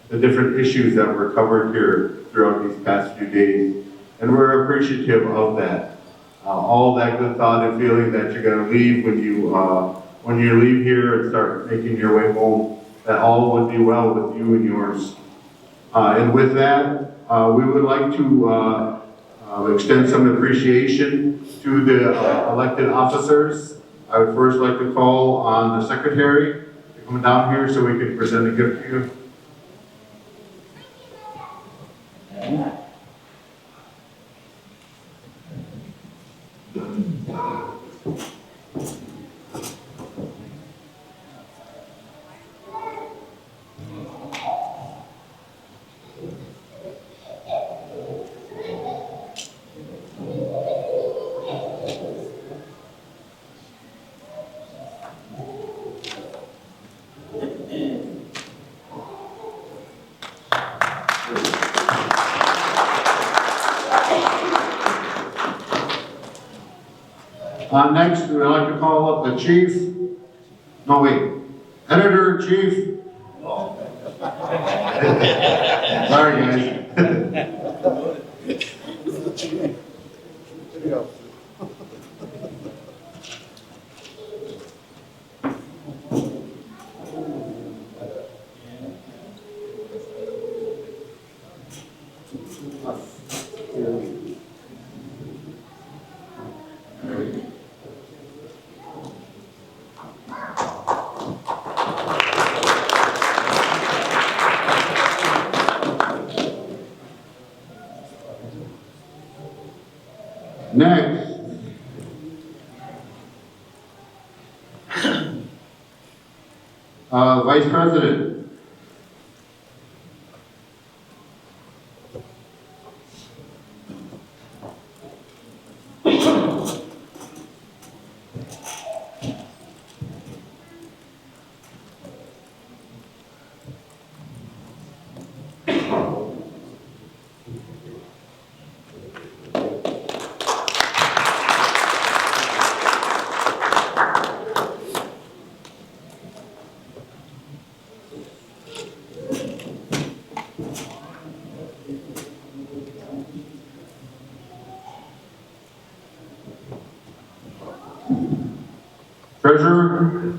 the different issues that were covered here throughout these past few days. And we're appreciative of that. All that good thought and feeling that you're going to leave when you leave here and start making your way home, that all would be well with you and yours. And with that, we would like to extend some appreciation to the elected officers. I would first like to call on the secretary to come down here so we can present a gift to you. Next, we'd like to call up the chief. No, wait. Editor-in-chief. Sorry, guys. Next, Vice President. Treasurer?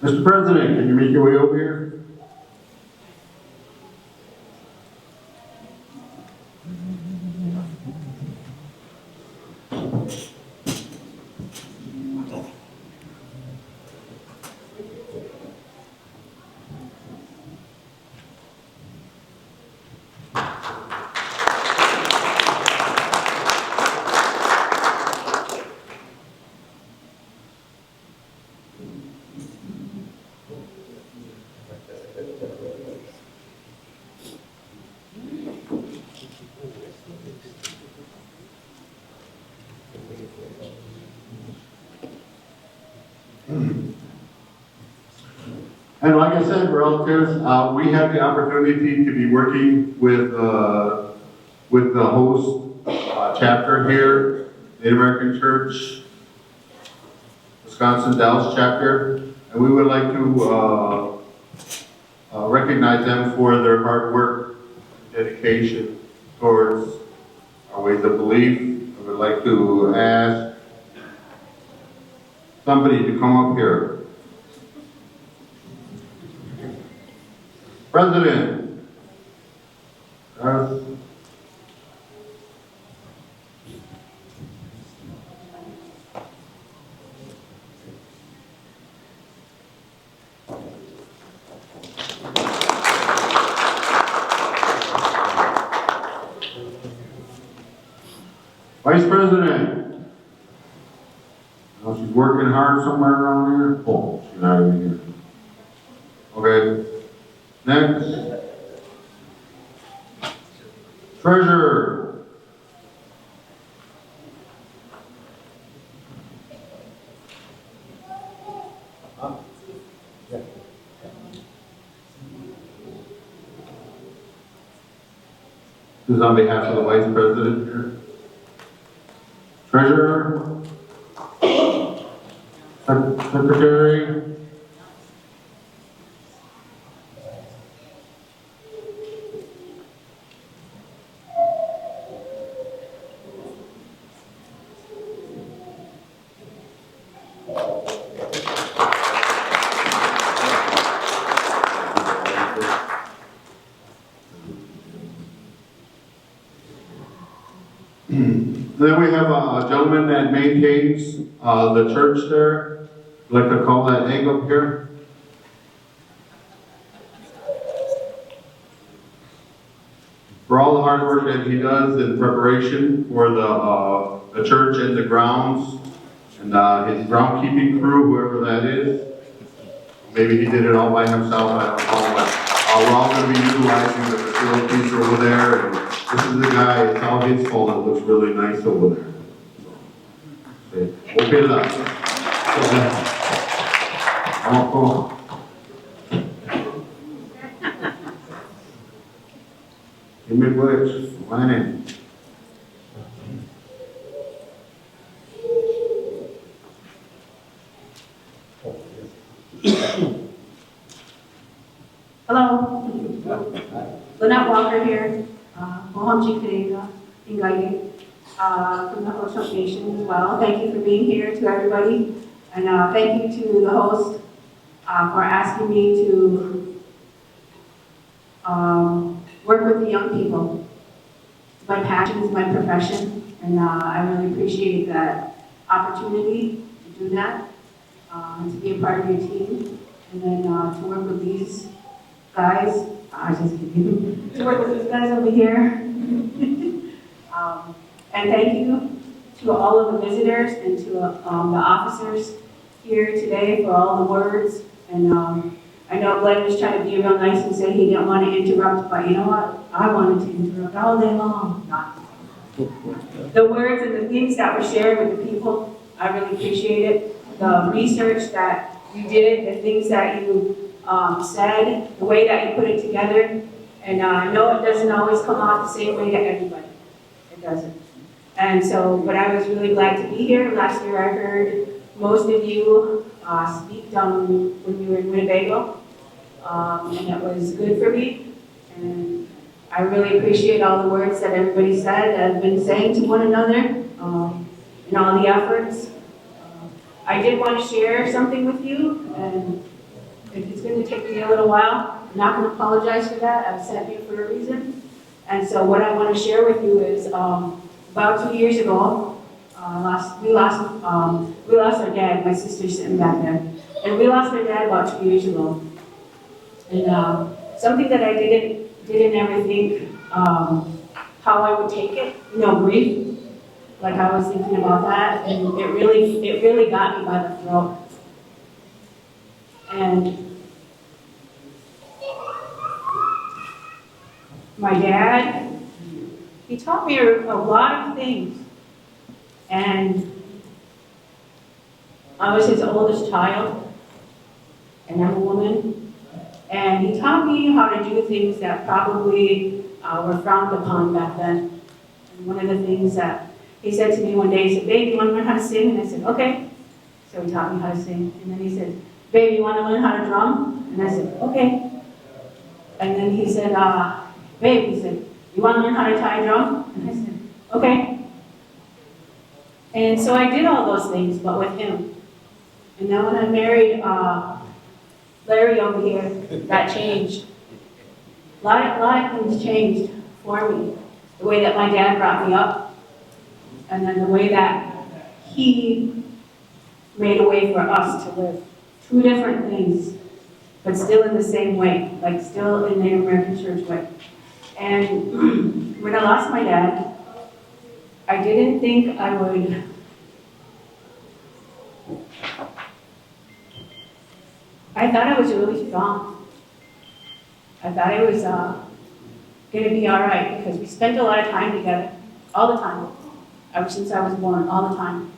Mr. President, can you make your way over here? And like I said, relatives, we had the opportunity to be working with the host chapter here, Native American Church, Wisconsin Dallas chapter, and we would like to recognize them for their hard work, dedication towards our ways of belief. I would like to ask somebody to come up here. President. Vice President. Oh, she's working hard somewhere around here. Oh, she's not even here. Okay. Next. Treasurer. This is on behalf of the Vice President here. Treasurer. Secretary. Then we have a gentleman that maintains the church there. I'd like to call that egg up here. For all the hard work that he does in preparation for the church and the grounds, and his groundkeeping crew, whoever that is. Maybe he did it all by himself, I don't know, but we're all going to be utilizing the facilities over there. And this is the guy, it's all his fault, it looks really nice over there. So, okay, that. Oh, give me words, my name. Hello. Lynette Walker here. Moham Chikirega, Ingaye, from the Ho-Chunk Nation as well. Thank you for being here to everybody. And thank you to the host for asking me to work with the young people. My passion is my profession, and I really appreciate that opportunity to do that, and to be a part of your team, and then to work with these guys. To work with these guys over here. And thank you to all of the visitors and to the officers here today for all the words. And I know Glenn was trying to be real nice and say he didn't want to interrupt, but you know what? I wanted to interrupt all day long. Not. The words and the things that were shared with the people, I really appreciate it. The research that you did, the things that you said, the way that you put it together. And I know it doesn't always come out the same way to everybody. It doesn't. And so, but I was really glad to be here. Last year I heard most of you speak when you were in Winnebago. And it was good for me. And I really appreciate all the words that everybody said, that have been saying to one another, and all the efforts. I did want to share something with you, and if it's going to take me a little while, I'm not going to apologize for that. I've sat here for a reason. And so what I want to share with you is about 2 years ago, we lost our dad. My sister's sitting back there. And we lost our dad about 2 years ago. And something that I didn't ever think how I would take it, grief. Like I was thinking about that, and it really got me by the throat. And my dad, he taught me a lot of things. And I was his oldest child, and I'm a woman. And he taught me how to do things that probably were frowned upon back then. And one of the things that he said to me one day, he said, "Babe, you want to learn how to sing?" And I said, "Okay." So he taught me how to sing. And then he said, "Babe, you want to learn how to drum?" And I said, "Okay." And then he said, "Babe," he said, "you want to learn how to tie a drum?" And I said, "Okay." And so I did all those things, but with him. And then when I married Larry over here, that changed. A lot of things changed for me. The way that my dad brought me up, and then the way that he made a way for us to live. Two different things, but still in the same way, like still in the American church way. And when I lost my dad, I didn't think I would. I thought I was really strong. I thought I was going to be all right because we spent a lot of time together, all the time, ever since I was born, all the time.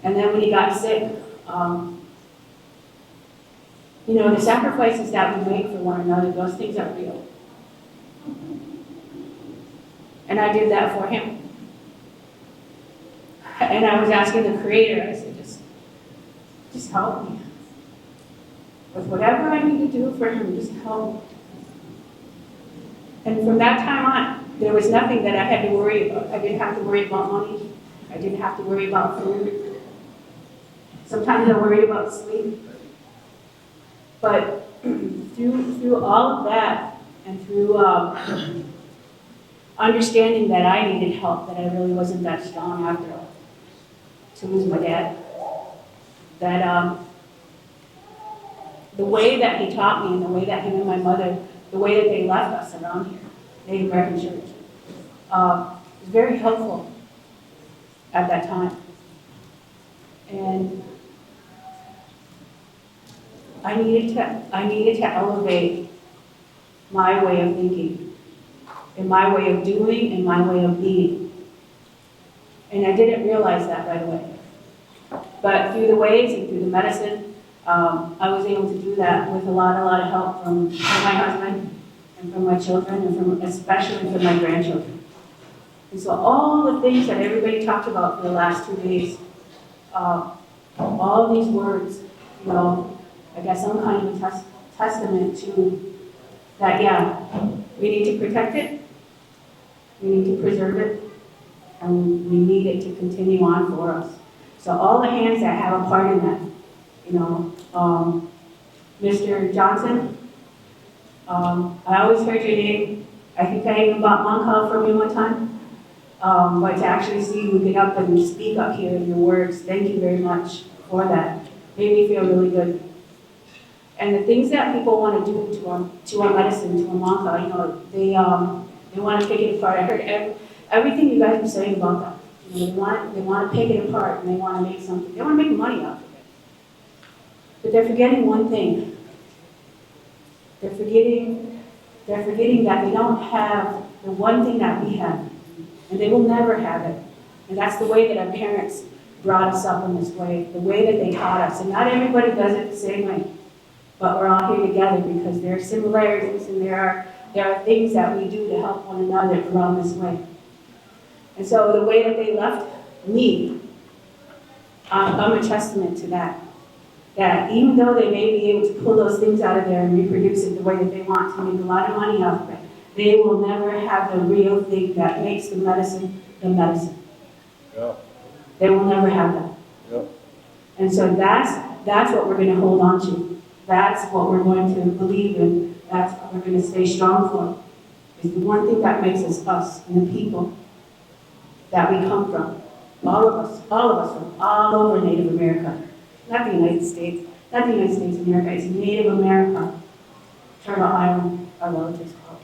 And then when he got sick, the sacrifices that we make for one another, those things are real. And I did that for him. And I was asking the Creator, I said, just help me. With whatever I need to do for him, just help me. And from that time on, there was nothing that I had to worry about. I didn't have to worry about money. I didn't have to worry about food. Sometimes I worried about sleep. But through all of that, and through understanding that I needed help, that I really wasn't that strong after all, to lose my dad, that the way that he taught me and the way that him and my mother, the way that they left us around here, Native American Church, was very helpful at that time. And I needed to elevate my way of thinking, and my way of doing, and my way of being. And I didn't realize that right away. But through the ways and through the medicine, I was able to do that with a lot of help from my husband and from my children and especially from my grandchildren. And so all the things that everybody talked about for the last 2 days, all of these words, I guess I'm kind of a testament to that, we need to protect it, we need to preserve it, and we need it to continue on for us. So all the hands that have a part in that, Mr. Johnson, I always heard your name. I think I even bought Moncal from you one time. But to actually see you get up and speak up here in your words, thank you very much for that. Made me feel really good. And the things that people want to do to our medicine, to our Moncal, they want to pick it apart. I heard everything you guys were saying about that. They want to pick it apart and they want to make something. They want to make money off of it. But they're forgetting one thing. They're forgetting that they don't have the one thing that we have, and they will never have it. And that's the way that our parents brought us up in this way, the way that they taught us. And not everybody does it the same way, but we're all here together because there are similarities and there are things that we do to help one another around this way. And so the way that they left me, I'm a testament to that. That even though they may be able to pull those things out of there and reproduce it the way that they want to make a lot of money off of it, they will never have the real thing that makes the medicine the medicine. Yeah. They will never have that. Yeah. And so that's what we're going to hold on to. That's what we're going to believe in. That's what we're going to stay strong for. Is the one thing that makes us us and the people that we come from. All of us from all over Native America. Not the United States, not the United States of America, it's Native America. Turtle Island, our relatives call it.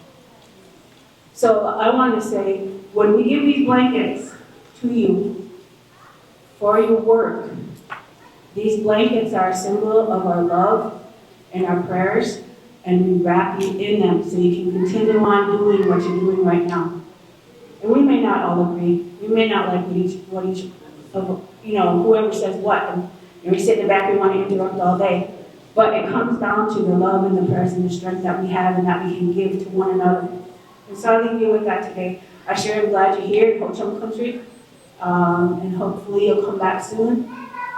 So I want to say, when we give these blankets to you for your work, these blankets are a symbol of our love and our prayers, and we wrap you in them so you can continue on doing what you're doing right now. And we may not all agree. We may not like whoever says what, and we sit in the back and want to interrupt all day. But it comes down to the love and the prayers and the strength that we have and that we can give to one another. And so I'll leave you with that today. I sure am glad you're here in Ho Chunk country, and hopefully you'll come back soon.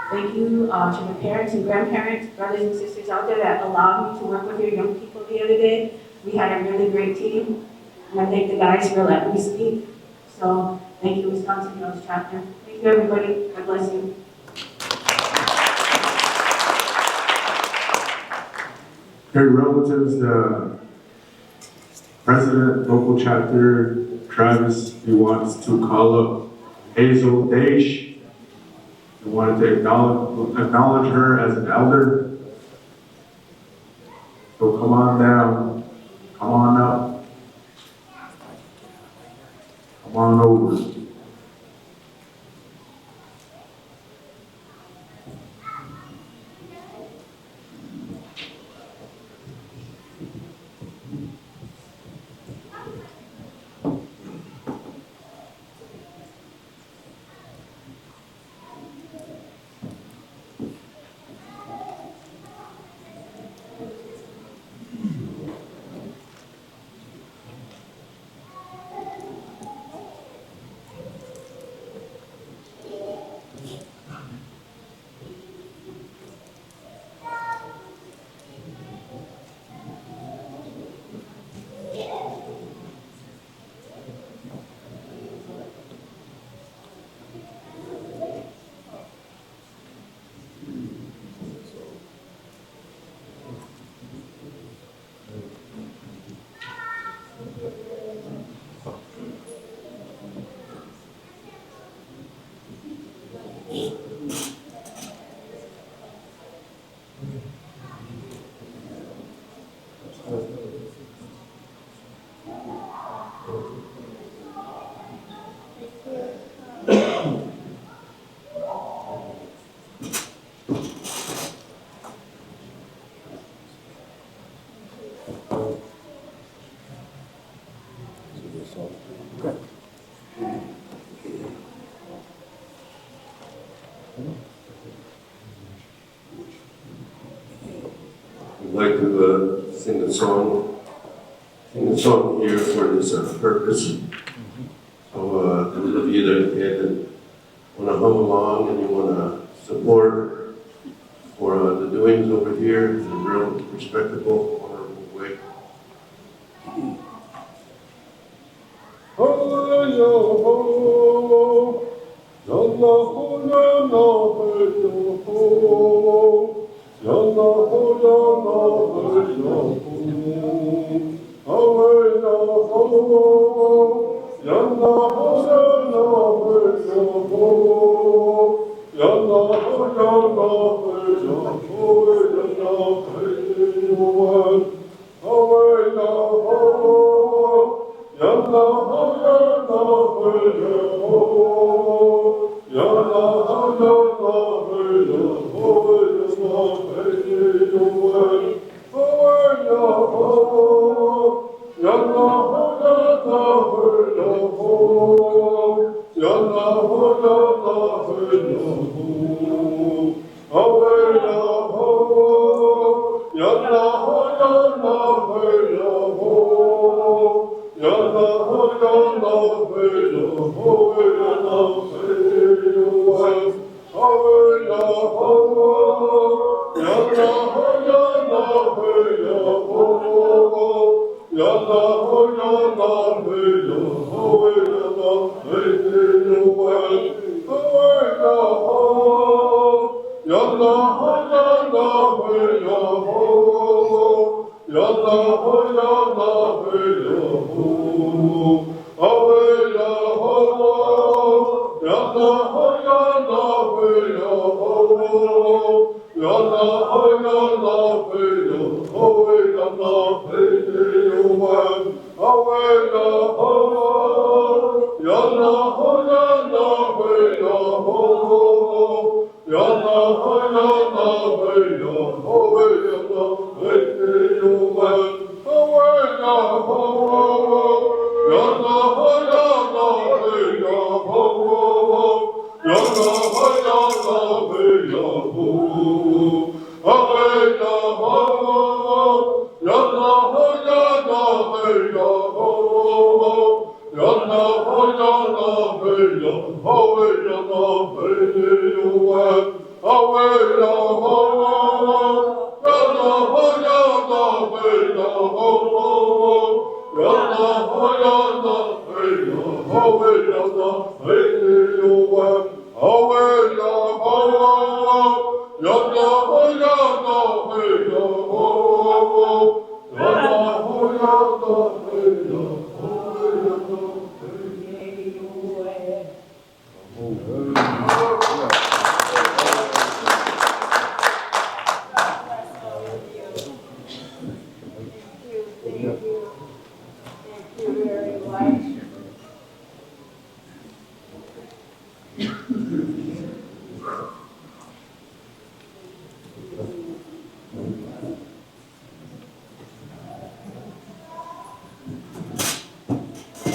Thank you to the parents and grandparents, brothers and sisters out there that allowed me to work with your young people the other day. We had a really great team, and I thank the guys for letting me speak. So thank you, Wisconsin Hills chapter. Thank you, everybody. God bless you. Okay, relatives, the president, local chapter, Travis, he wants to call up Hazel Daish. He wanted to acknowledge her as an elder. So come on down, come on up, come on over. I'd like to sing a song here for this purpose. So those of you that want to hum along and you want to support for the doings over here in a real respectable, honorable way. Oh,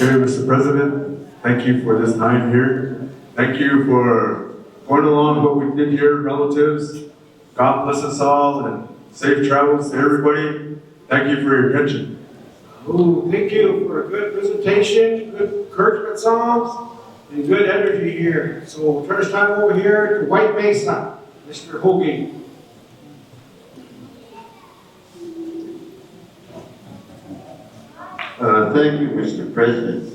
Okay, Mr. President, thank you for this night here. Thank you for going along what we did here, relatives. God bless us all and safe travels to everybody. Thank you for your attention. Ooh, thank you for a good presentation, good encouragement songs, and good energy here. So we'll turn this time over here to White Mesa, Mr. Hoagie. Thank you, Mr. President.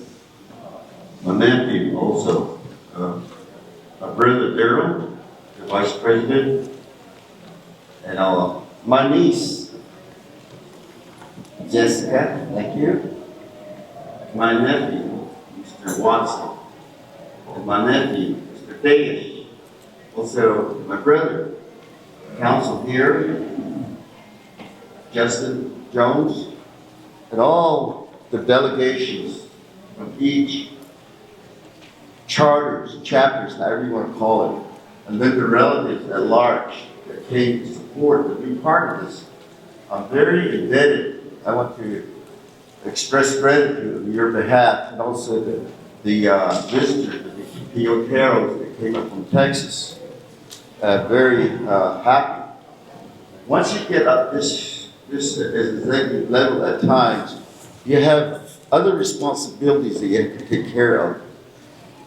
My nephew also, my brother Daryl, the Vice President, and my niece, Jessica, thank you. My nephew, Mr. Watson, and my nephew, Mr. Davis. Also, my brother, counsel here, Justin Jones, and all the delegations from each charters, chapters, however you want to call it, and then the relatives at large that came to support to be part of this. I'm very indebted. I want to express gratitude on your behalf, and also the visitors, the Pioteros that came up from Texas. Very happy. Once you get up this executive level at times, you have other responsibilities that you have to take care of.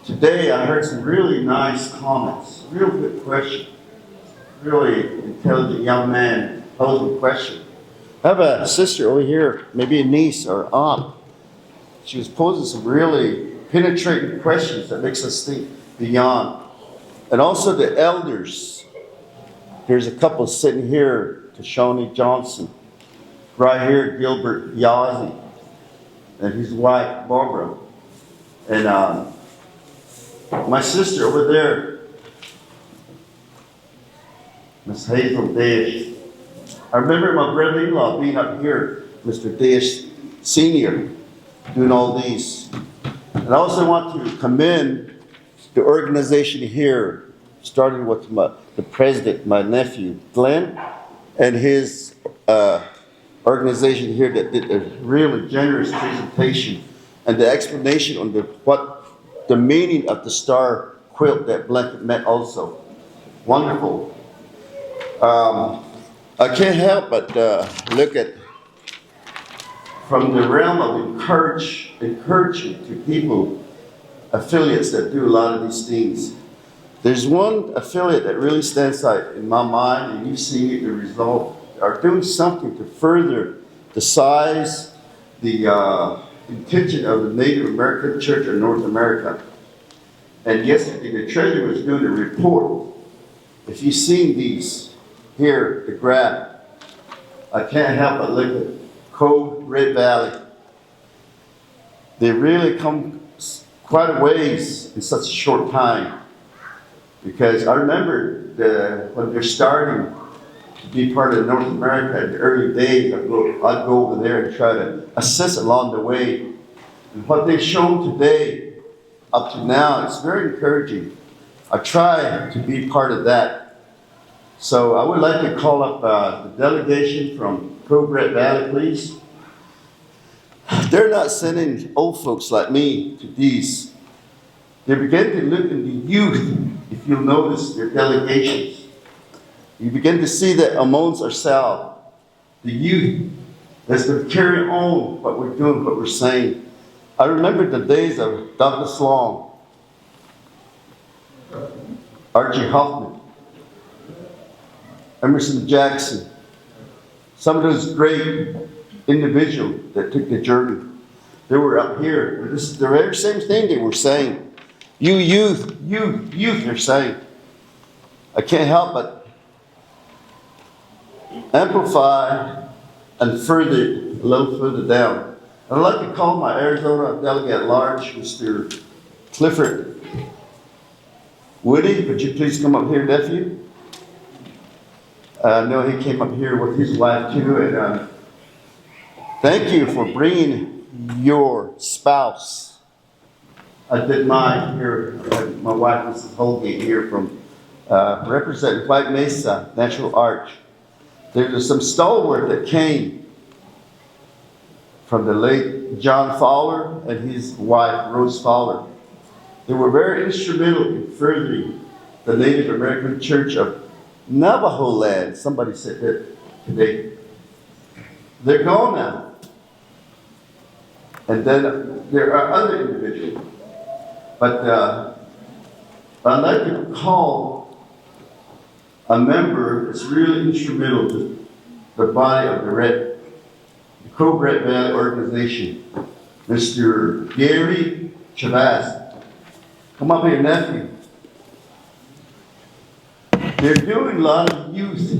Today, I heard some really nice comments, real good question. Really intelligent young man posing a question. I have a sister over here, maybe a niece or aunt. She was posing some really penetrating questions that makes us think beyond. And also the elders. There's a couple sitting here, Kashoni Johnson. Right here, Gilbert Yazzie. And his wife, Barbara. And my sister over there, Miss Hazel Dash. I remember my brother-in-law being up here, Mr. Dash Sr., doing all these. And I also want to commend the organization here, starting with the president, my nephew, Glenn, and his organization here that did a really generous presentation and the explanation on what the meaning of the star quilt, that blanket, meant also. Wonderful. I can't help but look at from the realm of encouragement to people, affiliates that do a lot of these things. There's one affiliate that really stands out in my mind, and you see the result, are doing something to further the size, the intention of the Native American Church of North America. And yesterday, the treasurer was doing a report. If you've seen these, here to grab. I can't help but look at Cove Red Valley. They really come quite a ways in such a short time. Because I remember when they're starting to be part of North America in the early days, I'd go over there and try to assist along the way. And what they've shown today, up to now, is very encouraging. I try to be part of that. So I would like to call up the delegation from Cove Red Valley, please. They're not sending old folks like me to these. They begin to look at the youth, if you'll notice their delegations. You begin to see that amongst ourselves, the youth, that's to carry on what we're doing, what we're saying. I remember the days of Douglas Long, Archie Hoffman, Emerson Jackson, some of those great individuals that took the journey. They were up here. This is the very same thing they were saying. You youth, they're saying. I can't help but amplify and further, a little further down. I'd like to call my Arizona delegate at large, Mr. Clifford Woody. Would you please come up here, nephew? I know he came up here with his wife too, and thank you for bringing your spouse. I did mine here. My wife, Mrs. Holgate, here from representing White Mesa Natural Arch. There was some stalwart that came from the late John Fowler and his wife, Rose Fowler. They were very instrumental in furthering the Native American Church of Navajo land. Somebody said that today. They're gone now. And then there are other individuals. But I'd like to call a member that's really instrumental to the body of the Cove Red Valley organization, Mr. Gary Chavez. Come up here, nephew. They're doing a lot of youth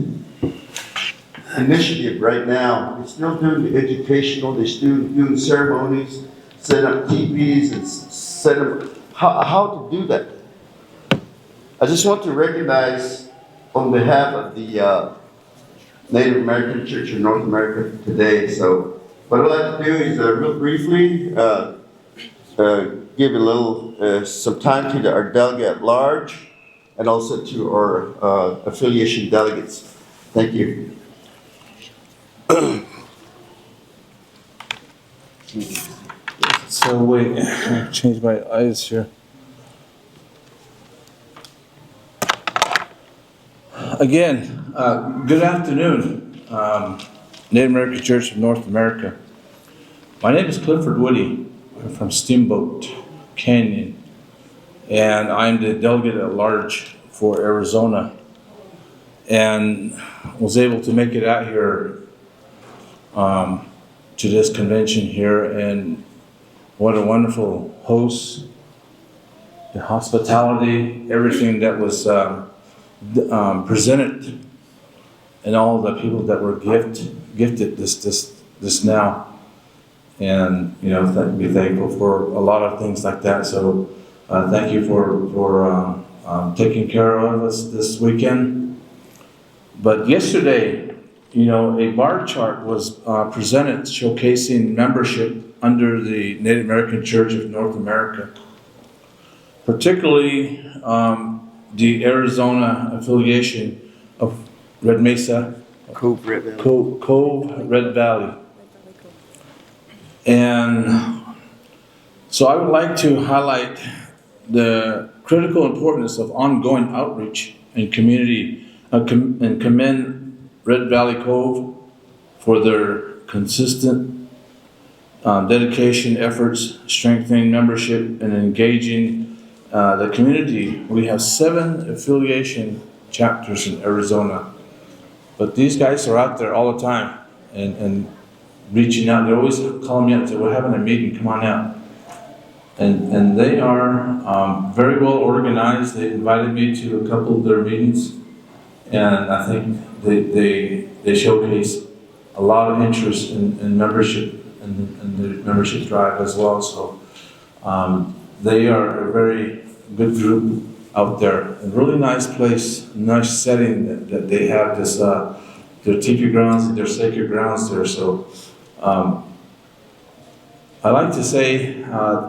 initiative right now. They're still doing the educational, they're still doing ceremonies, set up TVs and set up how to do that. I just want to recognize on behalf of the Native American Church of North America today. So what I'd like to do is real briefly give a little some time to our delegate at large and also to our affiliation delegates. Thank you. So wait, I change my eyes here. Again, good afternoon, Native American Church of North America. My name is Clifford Woody. I'm from Steamboat Canyon, and I'm the delegate at large for Arizona, and was able to make it out here to this convention here, and what a wonderful host, the hospitality, everything that was presented, and all the people that were gifted this now. And be thankful for a lot of things like that. So thank you for taking care of us this weekend. But yesterday, a bar chart was presented showcasing membership under the Native American Church of North America, particularly the Arizona affiliation of Red Mesa, Cove Red Valley. Cove Red Valley. And so I would like to highlight the critical importance of ongoing outreach and community, and commend Red Valley Cove for their consistent dedication efforts, strengthening membership, and engaging the community. We have 7 affiliation chapters in Arizona, but these guys are out there all the time and reaching out. They're always calling me up and say, we're having a meeting, come on out. And they are very well organized. They invited me to a couple of their meetings, and I think they showcase a lot of interest in membership and the membership drive as well. So they are a very good group out there. A really nice place, nice setting that they have this, their teepee grounds, their sacred grounds there. So I'd like to say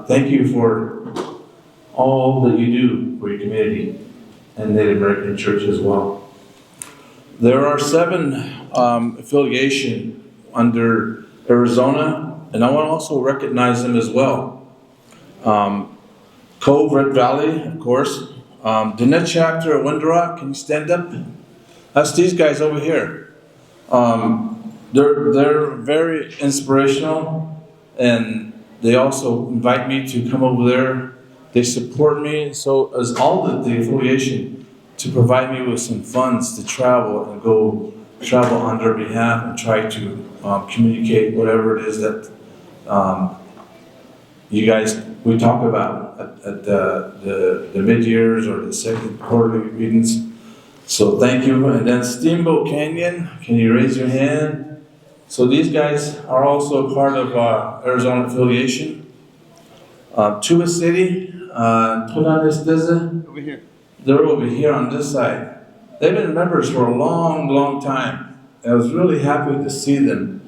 thank you for all that you do for your community and Native American Church as well. There are 7 affiliations under Arizona, and I want to also recognize them as well. Cove, Red Valley, of course. The net chapter of Windrock, can you stand up? That's these guys over here. They're very inspirational, and they also invite me to come over there. They support me, so as all the affiliation, to provide me with some funds to travel and go travel on their behalf and try to communicate whatever it is that you guys, we talk about at the mid-years or the second quarterly meetings. So thank you. And then Steamboat Canyon, can you raise your hand? So these guys are also part of Arizona affiliation. Tuba City, over here. They're over here on this side. They've been members for a long, long time. I was really happy to see them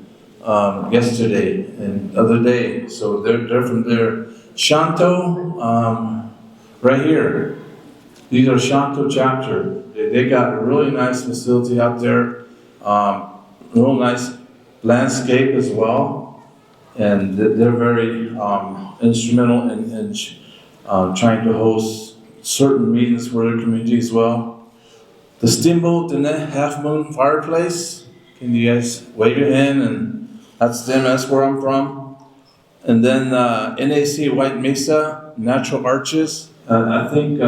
yesterday and the other day. So they're from there. Shanto, right here. These are Shanto chapter. They got a really nice facility out there. Real nice landscape as well. And they're very instrumental in trying to host certain meetings for their community as well. The Steamboat and the Half Moon Fireplace. Can you guys wave your hand? And that's them, that's where I'm from. And then NAC White Mesa, Natural Arches. I think,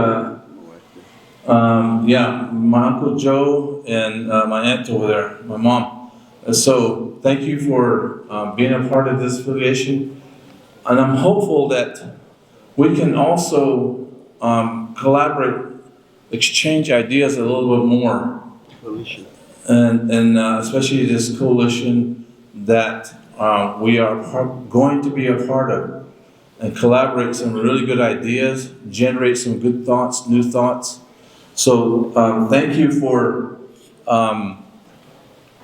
yeah, my Uncle Joe and my aunt over there, my mom. So thank you for being a part of this affiliation. And I'm hopeful that we can also collaborate, exchange ideas a little bit more. And especially this coalition that we are going to be a part of, and collaborate some really good ideas, generate some good thoughts, new thoughts. So thank you for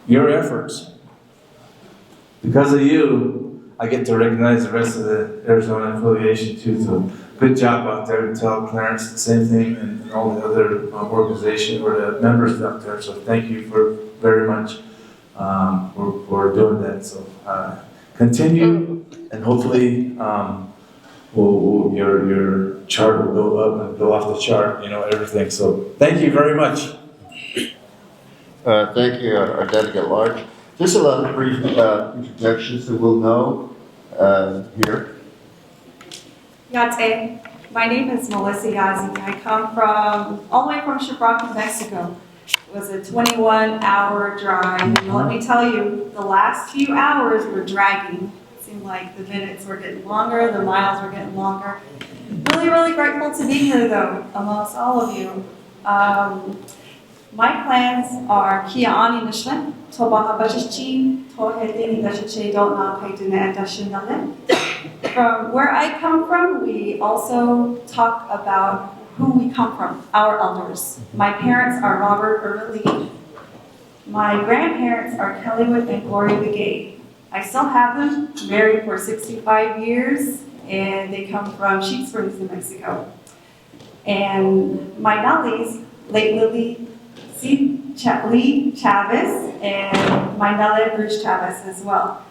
your efforts. Because of you, I get to recognize the rest of the Arizona affiliation too. So good job out there to tell Clarence the same thing, and all the other organizations or the members out there. So thank you for very much for doing that. So continue, and hopefully your chart will go up and go off the chart, everything. So thank you very much. Thank you, our delegate large. Just a brief introduction so we'll know here. Yate. My name is Melissa Yazi. I come from all the way from Shiprock, Mexico. It was a 21-hour drive. And let me tell you, the last few hours were dragging. It seemed like the minutes were getting longer, the miles were getting longer. Really, really grateful to be here, though, amongst all of you. My plans are Kia'ani Nishlan, Tobaha Bajichin, Tohedini Dashiche Dotna Kaituna and Dashinale. From where I come from, we also talk about who we come from, our elders. My parents are Robert Early. My grandparents are Kellywood and Gloria Begay. I still have them, married for 65 years, and they come from Sheep Springs, New Mexico. And my Nallies, late Lily Lee Chavez, and my Nale Bruce Chavez as well.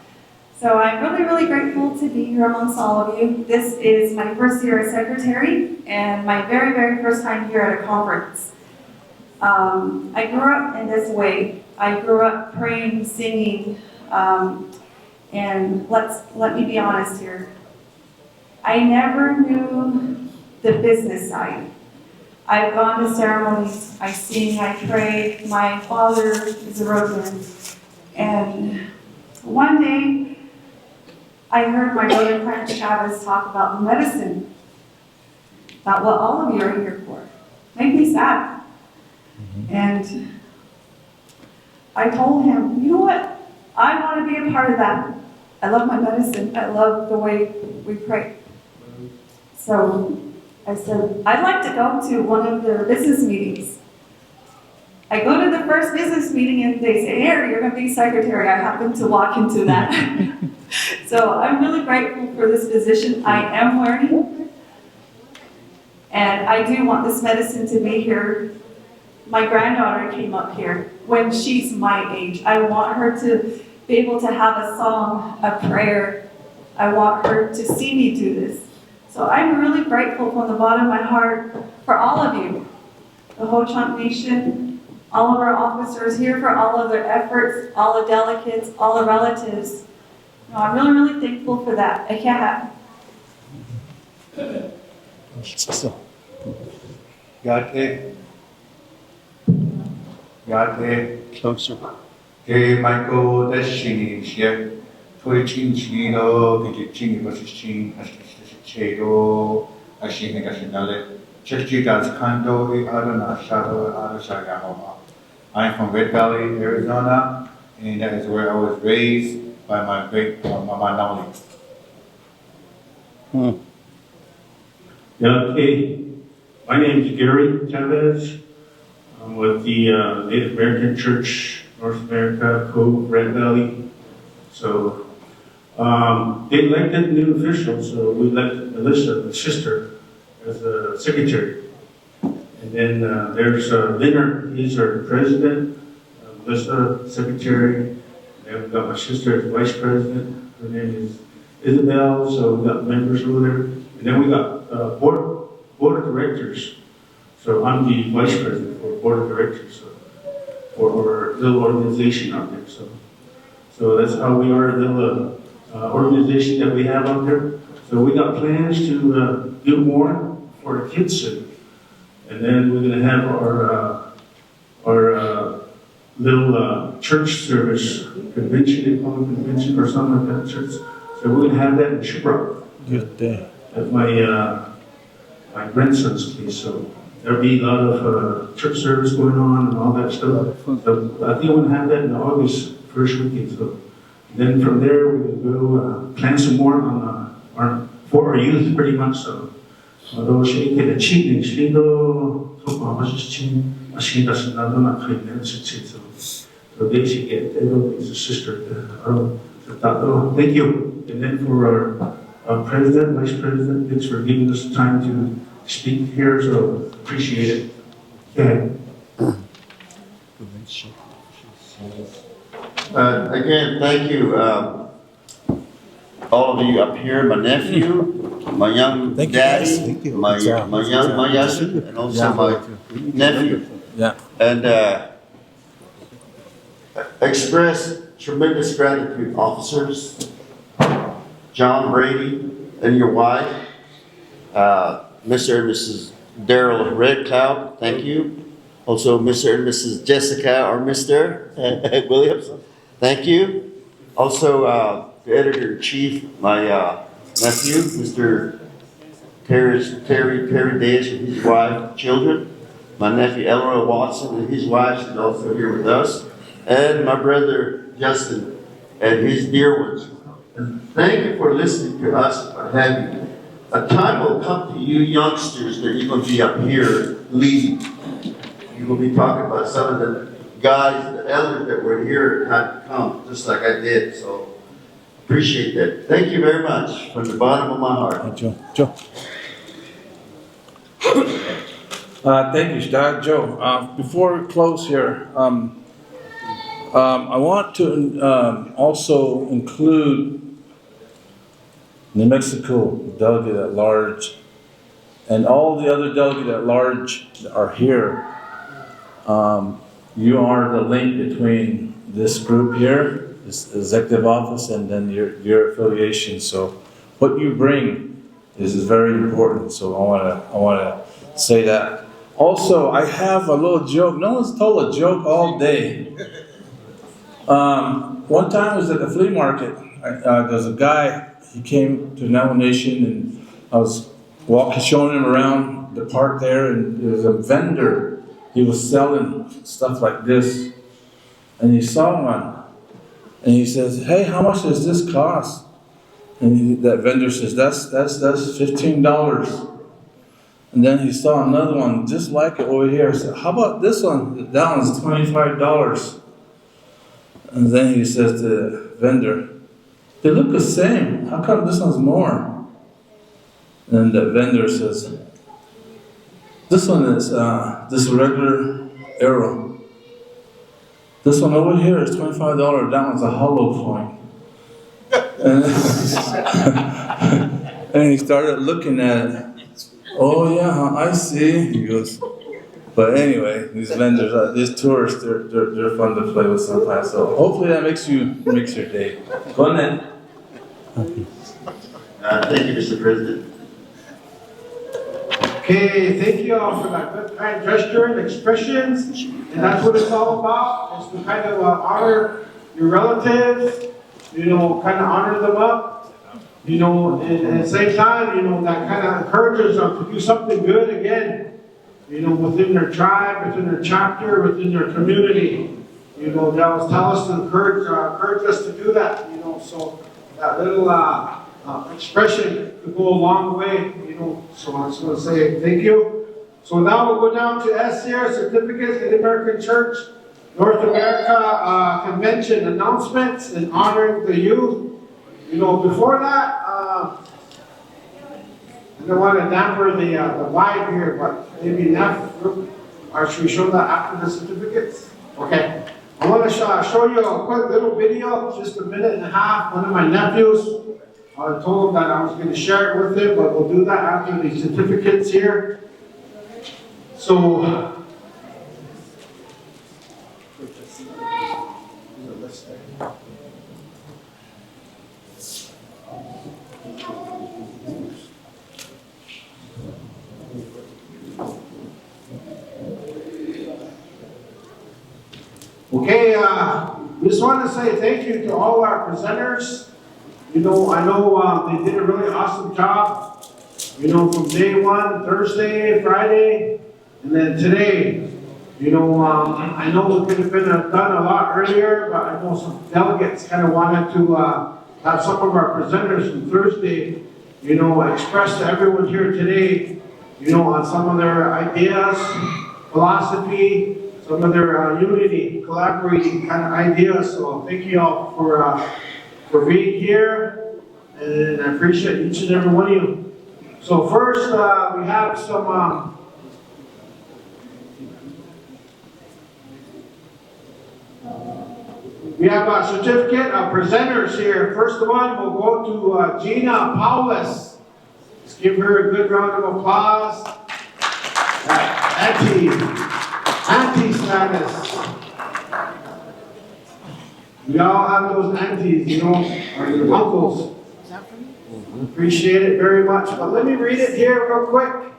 So I'm really, really grateful to be here amongst all of you. This is my first year as secretary and my very, very first time here at a conference. I grew up in this way. I grew up praying, singing, and let me be honest here. I never knew the business side. I've gone to ceremonies, I sing, I pray. My father is a roadman. And one day, I heard my brother Clarence Chavez talk about medicine, about what all of you are here for. Made me sad. And I told him, you know what? I want to be a part of that. I love my medicine. I love the way we pray. So I said, I'd like to go to one of their business meetings. I go to the first business meeting and they say, here, you're going to be secretary. I happen to walk into that. So I'm really grateful for this position. I am learning. And I do want this medicine to be here. My granddaughter came up here when she's my age. I want her to be able to have a song, a prayer. I want her to see me do this. So I'm really grateful from the bottom of my heart for all of you, the Ho-Chunk Nation, all of our officers here for all of their efforts, all the delegates, all the relatives. No, I'm really, really thankful for that. I can't Closer. Que Michael Destiny, yeah. Twitching Chino, Pitching versus Chin, Chado, Ashin Nationale, Churchitas Kando, Adana Shadow, Adashaya Homa. I'm from Red Valley, Arizona, and that is where I was raised by my great Mama Noli. Yeah, okay. My name is Gary Chavez. I'm with the Native American Church, North America, Cove, Red Valley. So they elected new officials, so we elected Melissa, my sister, as the secretary. And then there's Leonard, he's our president, Melissa, secretary. And then we've got my sister as vice president. Her name is Isabel, so we got members over there. And then we got board of directors. So I'm the vice president for board of directors for our little organization out there. So that's how we are, a little organization that we have out there. So we got plans to do more for our kids soon. And then we're going to have our little church service convention, they call it convention or something like that, church. So we're going to have that in Shiprock. Good day. At my grandson's place. So there'll be a lot of church service going on and all that stuff. So I think we're going to have that in August, first weekend. So then from there, we're going to go plan some more on for our youth, pretty much. So although she get a cheating, she go so she doesn't know so they should get a sister. Thank you. And then for our president, vice president, thanks for giving us time to speak here, so appreciate it. Go ahead. Again, thank you, all of you up here, my nephew, my young daddy, my young Mayasin, and also my nephew. Yeah. And express tremendous gratitude, officers, John Brady and your wife, Mr. and Mrs. Daryl Red Cloud, thank you. Also, Mr. and Mrs. Jessica or Mr. Williams, thank you. Also, the editor-in-chief, my nephew, Mr. Terry Dash and his wife, children. My nephew Elroy Watson and his wife is also here with us. And my brother Justin and his dear ones. And thank you for listening to us and what have you. A time will come to you youngsters that you're going to be up here leading. You're going to be talking about some of the guys, the elders that were here had come, just like I did. So appreciate that. Thank you very much from the bottom of my heart. Joe. Thank you, Doug. Joe, before we close here, I want to also include New Mexico delegate at large and all the other delegates at large that are here. You are the link between this group here, this executive office, and then your affiliation. So what you bring is very important. So I want to say that. Also, I have a little joke. No one's told a joke all day. One time I was at the flea market. There's a guy, he came to Navajo Nation, and I was showing him around the park there, and there was a vendor. He was selling stuff like this. and he saw one, and he says, "Hey, how much does this cost?" And that vendor says, "That's $15." And then he saw another one just like it over here. He said, "How about this one? That one's $25." And then he says to the vendor, "They look the same. How come this one's more?" And the vendor says, "This one is this regular arrow. This one over here is $25. That one's a hollow point." And, and he started looking at it. "Oh yeah, I see." He goes. But anyway, these vendors, these tourists, they're fun to play with sometimes. So hopefully that makes your day. Go ahead. Thank you, Mr. President. Okay, thank you all for that good kind gesture and expressions. And that's what it's all about, is to kind of honor your relatives, kind of honor them up, and at the same time, that kind of encourages them to do something good again, within their tribe, within their chapter, within their community. They always tell us to encourage us to do that, so that little expression could go a long way, so I just want to say thank you. So now we'll go down to S here, certificates in the American Church, North America Convention announcements and honoring the youth. Before that, I don't want to damper the vibe here, but maybe Neff group, or should we show that after the certificates? Okay. I want to show you a quick little video, just a minute and a half. One of my nephews, I told him that I was going to share it with him, but we'll do that after the certificates here. So, okay, just want to say thank you to all our presenters. I know they did a really awesome job, from day one, Thursday, Friday, and then today. I know it could have been done a lot earlier, but I know some delegates kind of wanted to have some of our presenters from Thursday, express to everyone here today, on some of their ideas, philosophy, some of their unity, collaborating kind of ideas. So thank you all for being here, and I appreciate each and every one of you. So first, we have some we have a certificate of presenters here. First one will go to Gina Paulus. Let's give her a good round of applause. Auntie status. We all have those aunties, or your uncles. Appreciate it very much. But let me read it here real quick.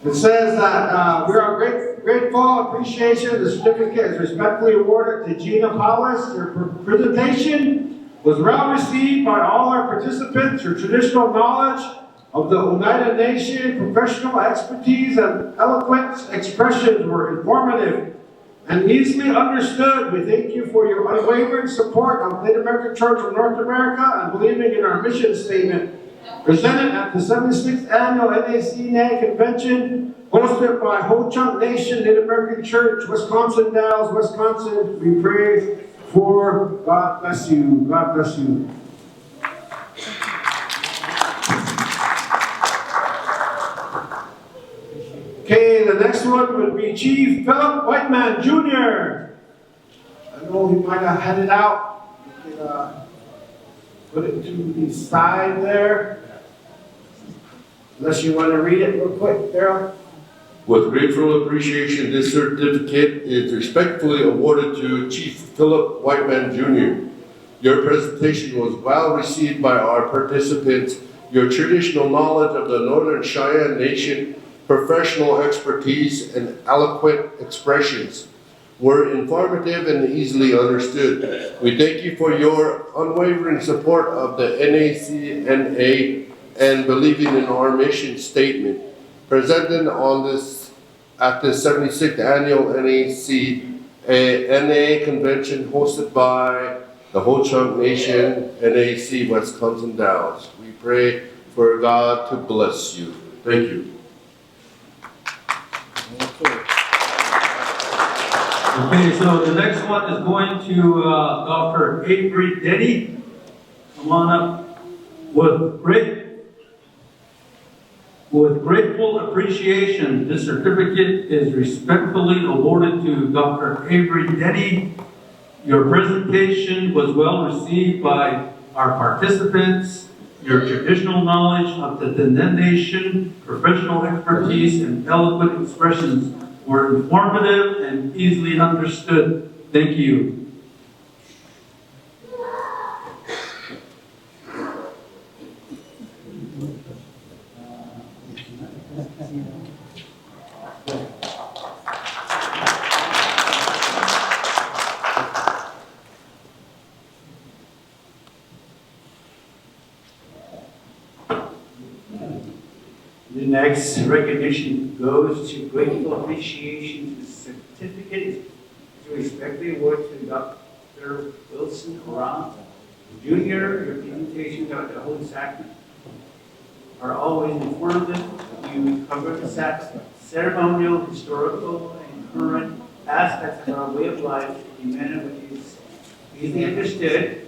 It says that we are grateful appreciation. The certificate is respectfully awarded to Gina Paulus. Her presentation was well received by all our participants. Her traditional knowledge of the United Nations, professional expertise, and eloquent expressions were informative and easily understood. We thank you for your unwavering support of Native American Church of North America and believing in our mission statement. Presented at the 76th Annual NACNA Convention, hosted by Ho Chunk Nation Native American Church, Wisconsin Dells, Wisconsin. We pray for God bless you. God bless you. Okay, the next one would be Chief Philip Whiteman Jr. I know he might have headed out. You can put it to the side there. Unless you want to read it real quick, Daryl. With grateful appreciation, this certificate is respectfully awarded to Chief Philip Whiteman Jr. Your presentation was well received by our participants. Your traditional knowledge of the Northern Cheyenne Nation, professional expertise, and eloquent expressions were informative and easily understood. We thank you for your unwavering support of the NACNA and believing in our mission statement. Presented at the 76th Annual a NA convention hosted by the Whole Chunk Nation, NAC, Wisconsin Dallas. We pray for God to bless you. Thank you. Okay, so the next one is going to Dr. Avery Denny. Come on up. With grateful appreciation, this certificate is respectfully awarded to Dr. Avery Denny. Your presentation was well received by our participants. Your traditional knowledge of the Diné Nation, professional expertise, and eloquent expressions were informative and easily understood. Thank you. The next recognition goes to grateful appreciation. The certificate is respectfully awarded to Dr. Wilson Oran Jr. Your presentations at the Holy Sacrament are always informative. You cover the ceremonial, historical, and current aspects of our way of life in a manner which is easily understood.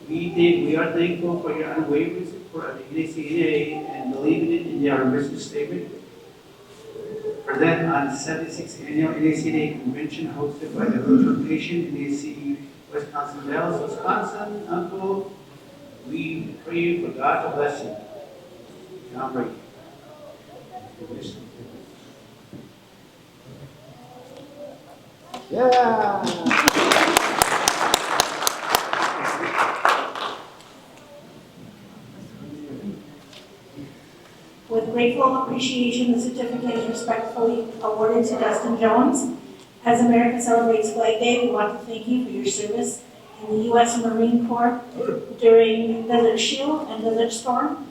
We are thankful for your unwavering support of the NACNA and believing in our mission statement. Present on the 76th Annual NACNA Convention hosted by the Whole Chunk Nation, NAC Wisconsin Dells, Wisconsin. Uncle, we pray for God to bless you. John Brady. Yeah. With grateful appreciation, the certificate is respectfully awarded to Dustin Jones. As America celebrates Flag Day, we want to thank you for your service in the U.S. Marine Corps during Desert Shield and Desert Storm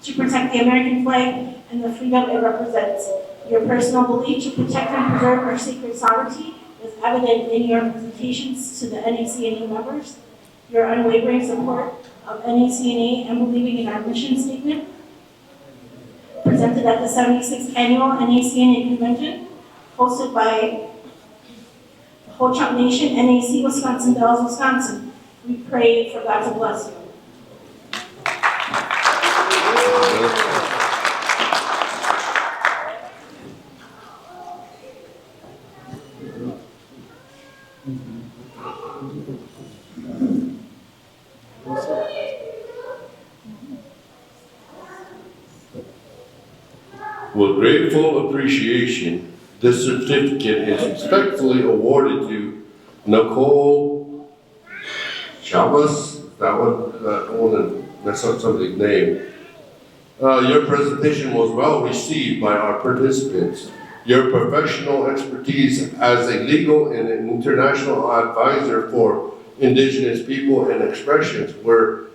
to protect the American flag and the freedom it represents. Your personal belief to protect and preserve our sacred sovereignty was evident in your presentations to the NACNA members. Your unwavering support of NACNA and believing in our mission statement presented at the 76th Annual NACNA Convention, hosted by the Whole Chunk Nation, NAC Wisconsin Dells, Wisconsin. We pray for God to bless you. With grateful appreciation, this certificate is respectfully awarded to Nicole Chavez. That one, I don't want to mess up somebody's name. Your presentation was well received by our participants. Your professional expertise as a legal and an international advisor for Indigenous people and expressions were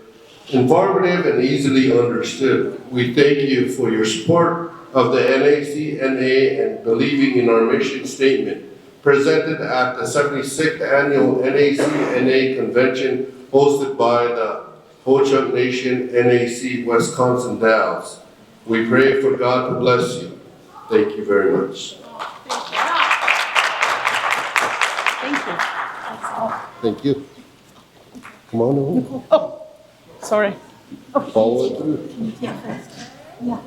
informative and easily understood. We thank you for your support of the NACNA and believing in our mission statement presented at the 76th Annual NACNA Convention hosted by the Whole Chunk Nation, NAC Wisconsin Dallas. We pray for God to bless you. Thank you very much. Thank you. That's all. Thank you. Come on over. Nicole. Oh, sorry. Follow it through. Can you take first? Yeah.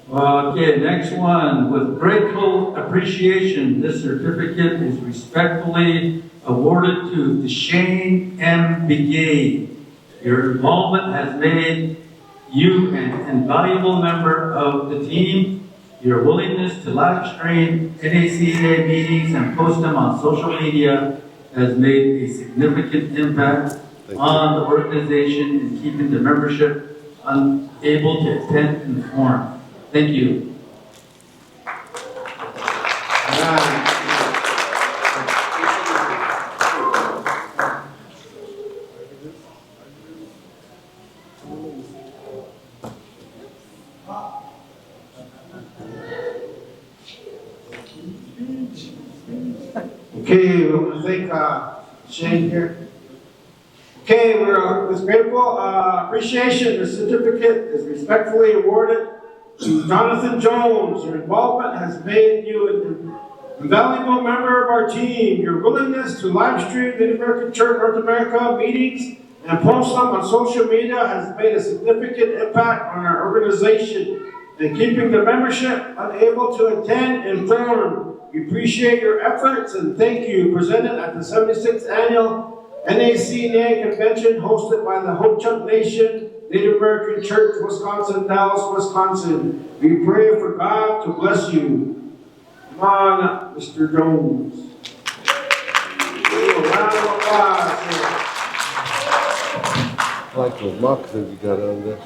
Okay, next one. With grateful appreciation, this certificate is respectfully awarded to Deshane M. Begay. Your involvement has made you an invaluable member of the team. Your willingness to live stream NACNA meetings and post them on social media has made a significant impact on the organization in keeping the membership unable to attend in the forum. Thank you. Okay, we want to thank Shane here. Okay, we're with grateful appreciation. The certificate is respectfully awarded to Jonathan Jones. Your involvement has made you an invaluable member of our team. Your willingness to live stream the American Church North America meetings and post them on social media has made a significant impact on our organization and keeping the membership unable to attend informed. We appreciate your efforts and thank you. Presented at the 76th Annual NACNA Convention hosted by the Ho-Chunk Nation, Native American Church, Wisconsin, Dallas, Wisconsin. We pray for God to bless you. Come on, Mr. Jones. A round of applause here. I like those moccasins you got on there.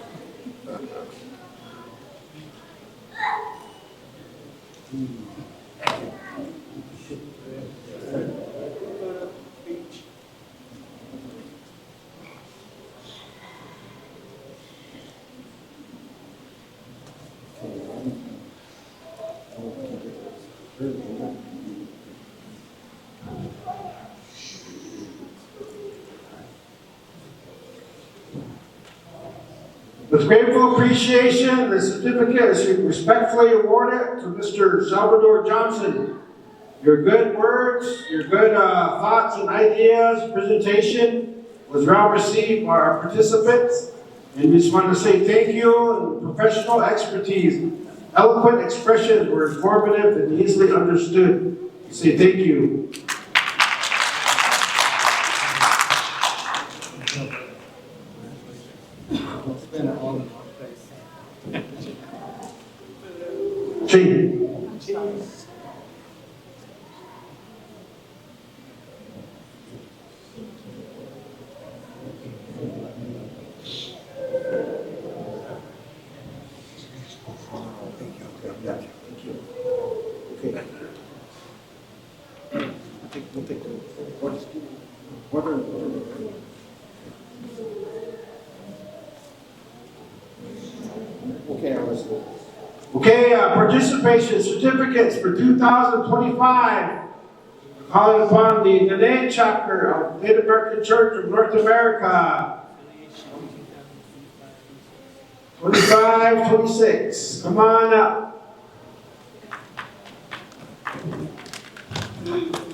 With grateful appreciation, the certificate is respectfully awarded to Mr. Salvador Johnson. Your good words, your good thoughts and ideas, presentation was well received by our participants. And we just want to say thank you and professional expertise. Eloquent expressions were informative and easily understood. We say thank you. Okay, participation certificates for 2025. Calling upon the NACNA chapter of Native American Church of North America. 25, 26. Come on up.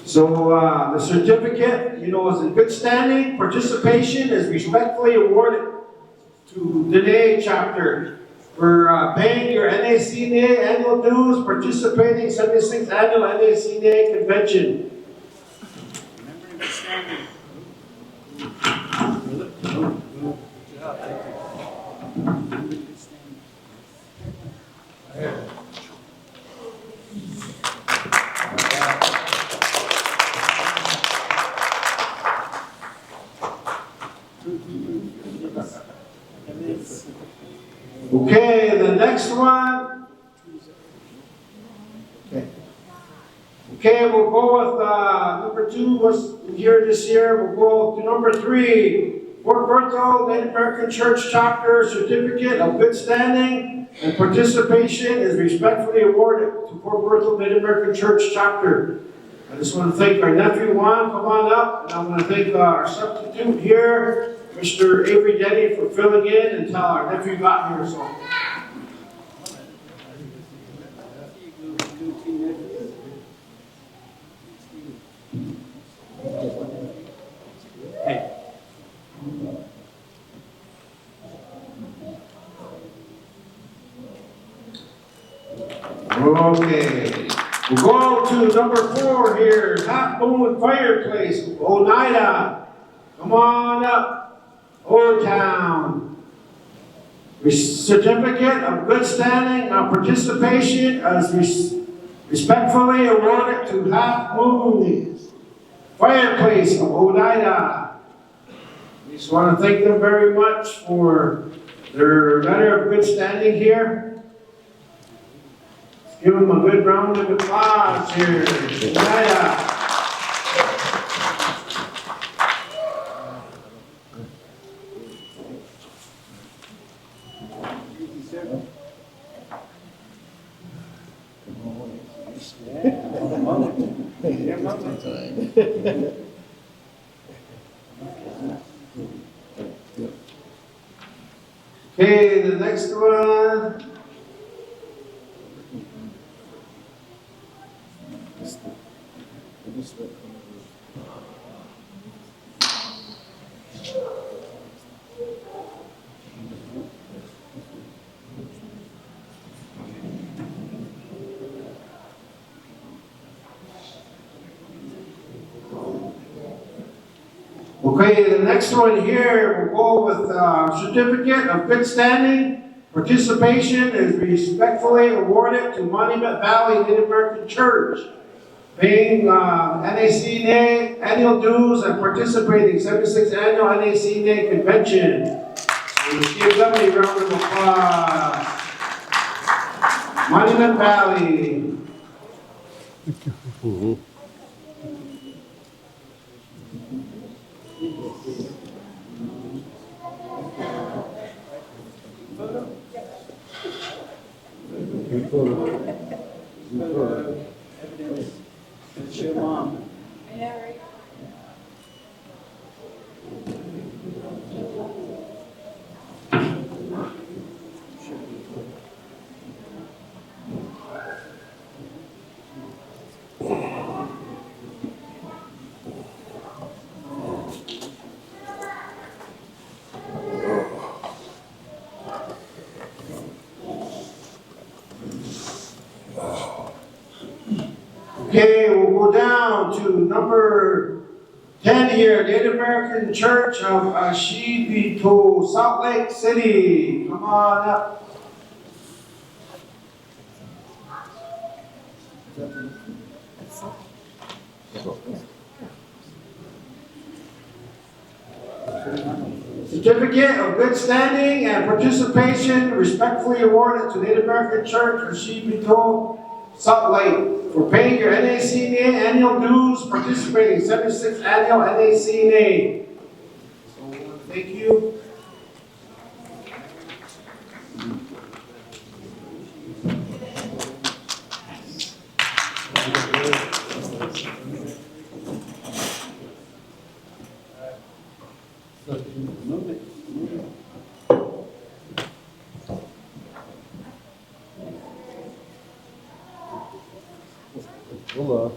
So the certificate, is in good standing. Participation is respectfully awarded to the NACNA chapter for paying your NACNA annual dues, participating 76th Annual NACNA Convention. Okay, the next one. Okay, we'll go with number 2 was here this year. We'll go to number 3. Fort Berthold Native American Church Chapter Certificate of Good Standing and Participation is respectfully awarded to Fort Berthold Native American Church Chapter. I just want to thank our nephew Juan, come on up, and I want to thank our substitute here, Mr. Avery Denny, for filling in until our nephew got here. So. Okay, we'll go to number 4 here, Half Moon Fireplace, Oneida. Come on up, Old Town. Certificate of Good Standing and Participation as respectfully awarded to Half Moon Fireplace of Oneida. We just want to thank them very much for their letter of good standing here. Give them a good round of applause here. Oneida. Okay, the next one. Okay, the next one here, we'll go with certificate of good standing. Participation is respectfully awarded to Monument Valley Native American Church, paying NACNA annual dues and participating 76th annual NACNA convention. So let's give them a round of applause. Monument Valley. It's your mom. Okay, we'll go down to number 10 here, Native American Church of Ashibito, Salt Lake City. Come on up. Certificate of good standing and participation respectfully awarded to Native American Church of Ashibito, Salt Lake, for paying your NACNA annual dues, participating 76th annual NACNA. So we want to thank you. Hold on.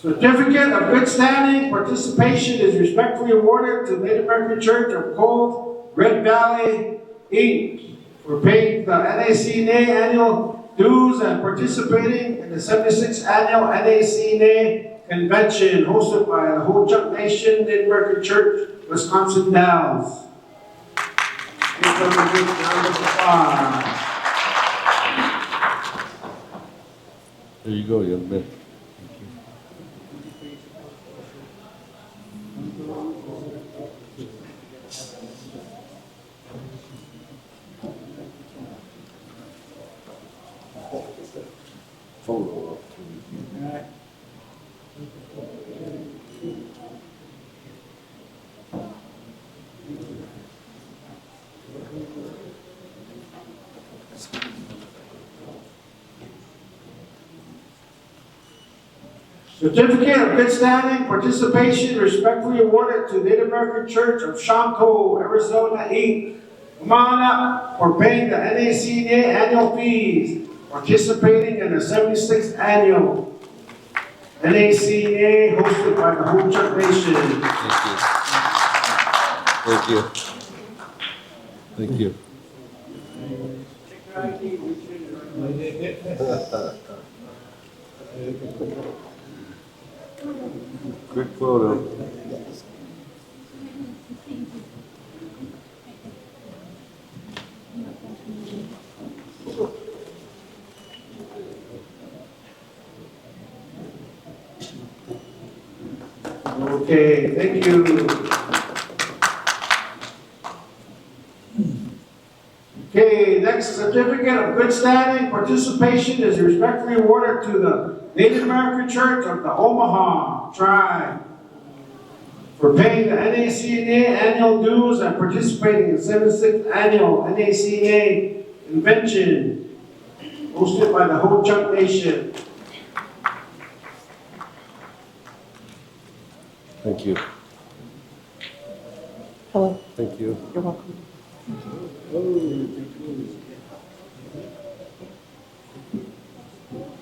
Certificate of good standing, participation is respectfully awarded to Native American Church of Cove, Red Valley, Inc. for paying the NACNA annual dues and participating in the 76th annual NACNA convention hosted by the Ho Chunk Nation Native American Church, Wisconsin Dells. Give them a big round of applause. There you go, young man. Photo. Certificate of good standing, participation respectfully awarded to Native American Church of Shanko, Arizona, Inc. Come on up for paying the NACNA annual fees, participating in the 76th annual NACNA hosted by the Ho Chunk Nation. Thank you. Thank you. Quick photo. Okay, thank you. next certificate of good standing participation is respectfully awarded to the Native American Church of the Omaha Tribe for paying the NACNA annual dues and participating in the 76th annual NACNA convention hosted by the Ho Chunk Nation. Thank you. Hello. Thank you. You're welcome.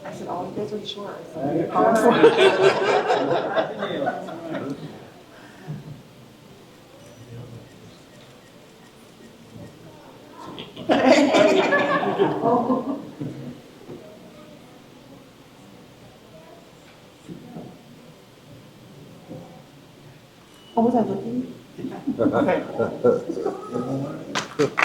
I said, all you guys are short. So you're calling for What was I looking?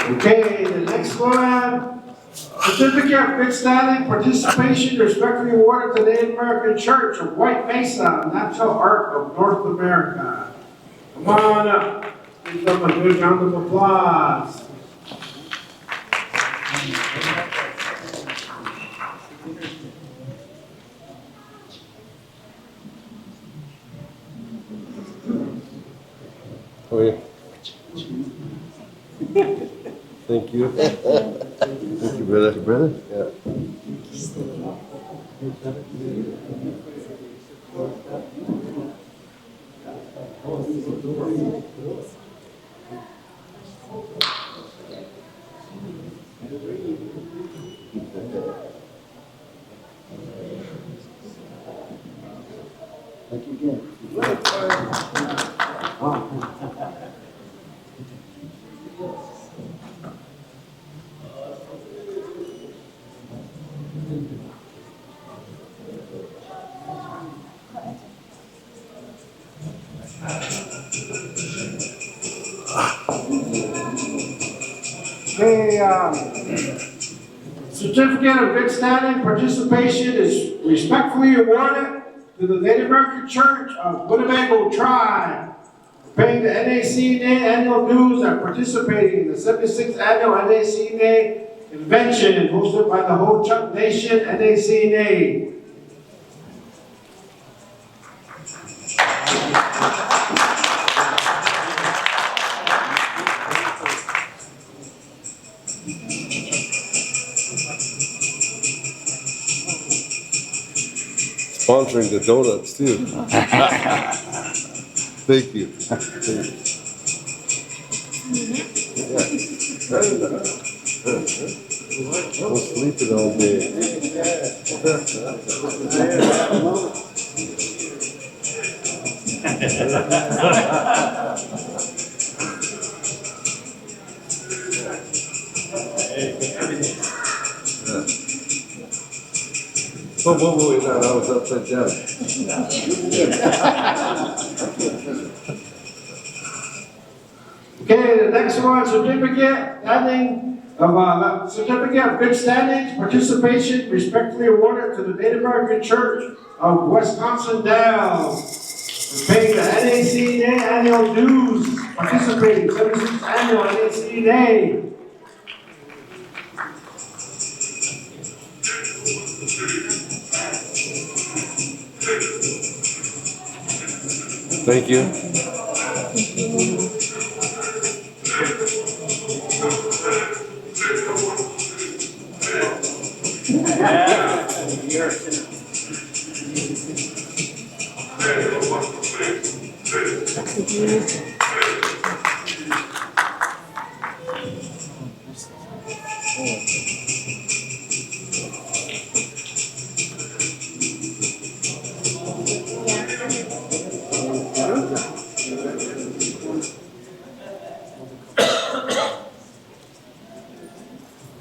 Okay, the next one, certificate of good standing participation respectfully awarded to the Native American Church of White Mesa, Natural Art of North America. Come on up, give them a good round of applause. Oh, yeah. Thank you. Thank you, brother. Brother? Yeah. Thank you again. Okay, certificate of good standing participation is respectfully awarded to the Native American Church of Winnebago Tribe, paying the NACNA annual dues and participating in the 76th annual NACNA convention hosted by the Ho Chunk Nation NACNA. Sponsoring the donuts too. Thank you. I'm sleeping all day. Whoa, wait, no, that was upside down. Okay, the next one, certificate of good standings, participation respectfully awarded to the Native American Church of Wisconsin Dells for paying the NACNA annual dues, participating in 76th annual NACNA. Thank you.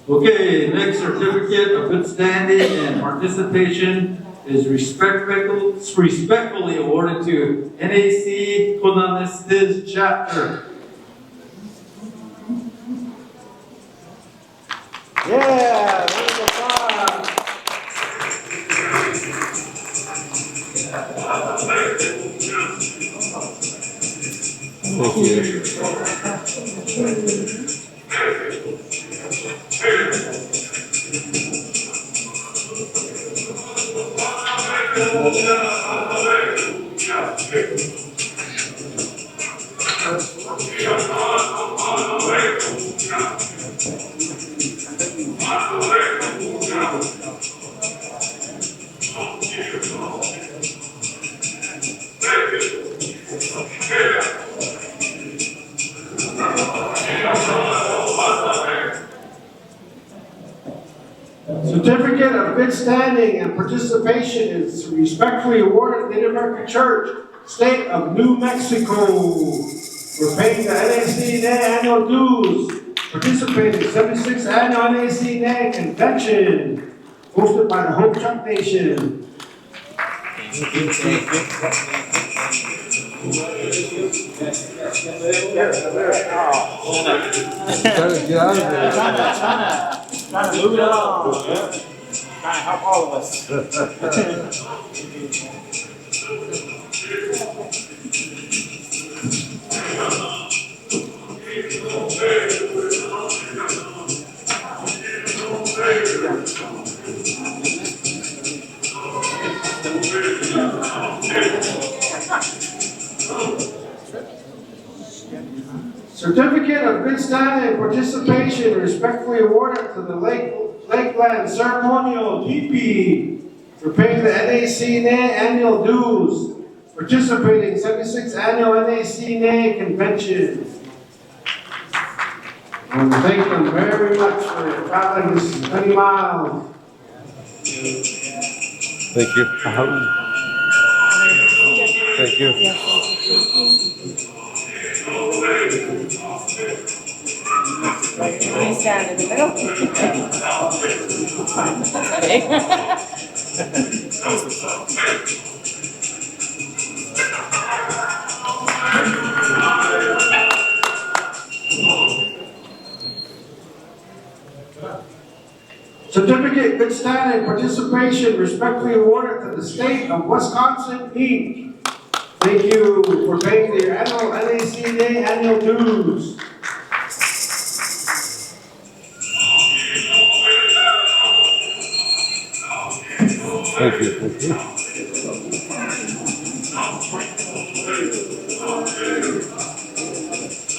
Okay, next certificate of good standing and participation is respectfully awarded to NAC Konanistis chapter. Yeah, round of applause. Thank you. Certificate of good standing and participation is respectfully awarded Native American Church, State of New Mexico, for paying the NACNA annual dues, participating in 76th Annual NACNA Convention, hosted by the Hope Chunk Nation. Trying to move it along. Trying to help all of us. Certificate of good standing and participation respectfully awarded to the Lakeland Ceremonial GP for paying the NACNA annual dues, participating in 76th Annual NACNA Convention. I want to thank them very much for traveling this 20 miles. Thank you. Thank you. You stand in the middle. Certificate good standing and participation respectfully awarded to the State of Wisconsin, Inc. Thank you for paying your annual NACNA annual dues. Thank you. Thank you.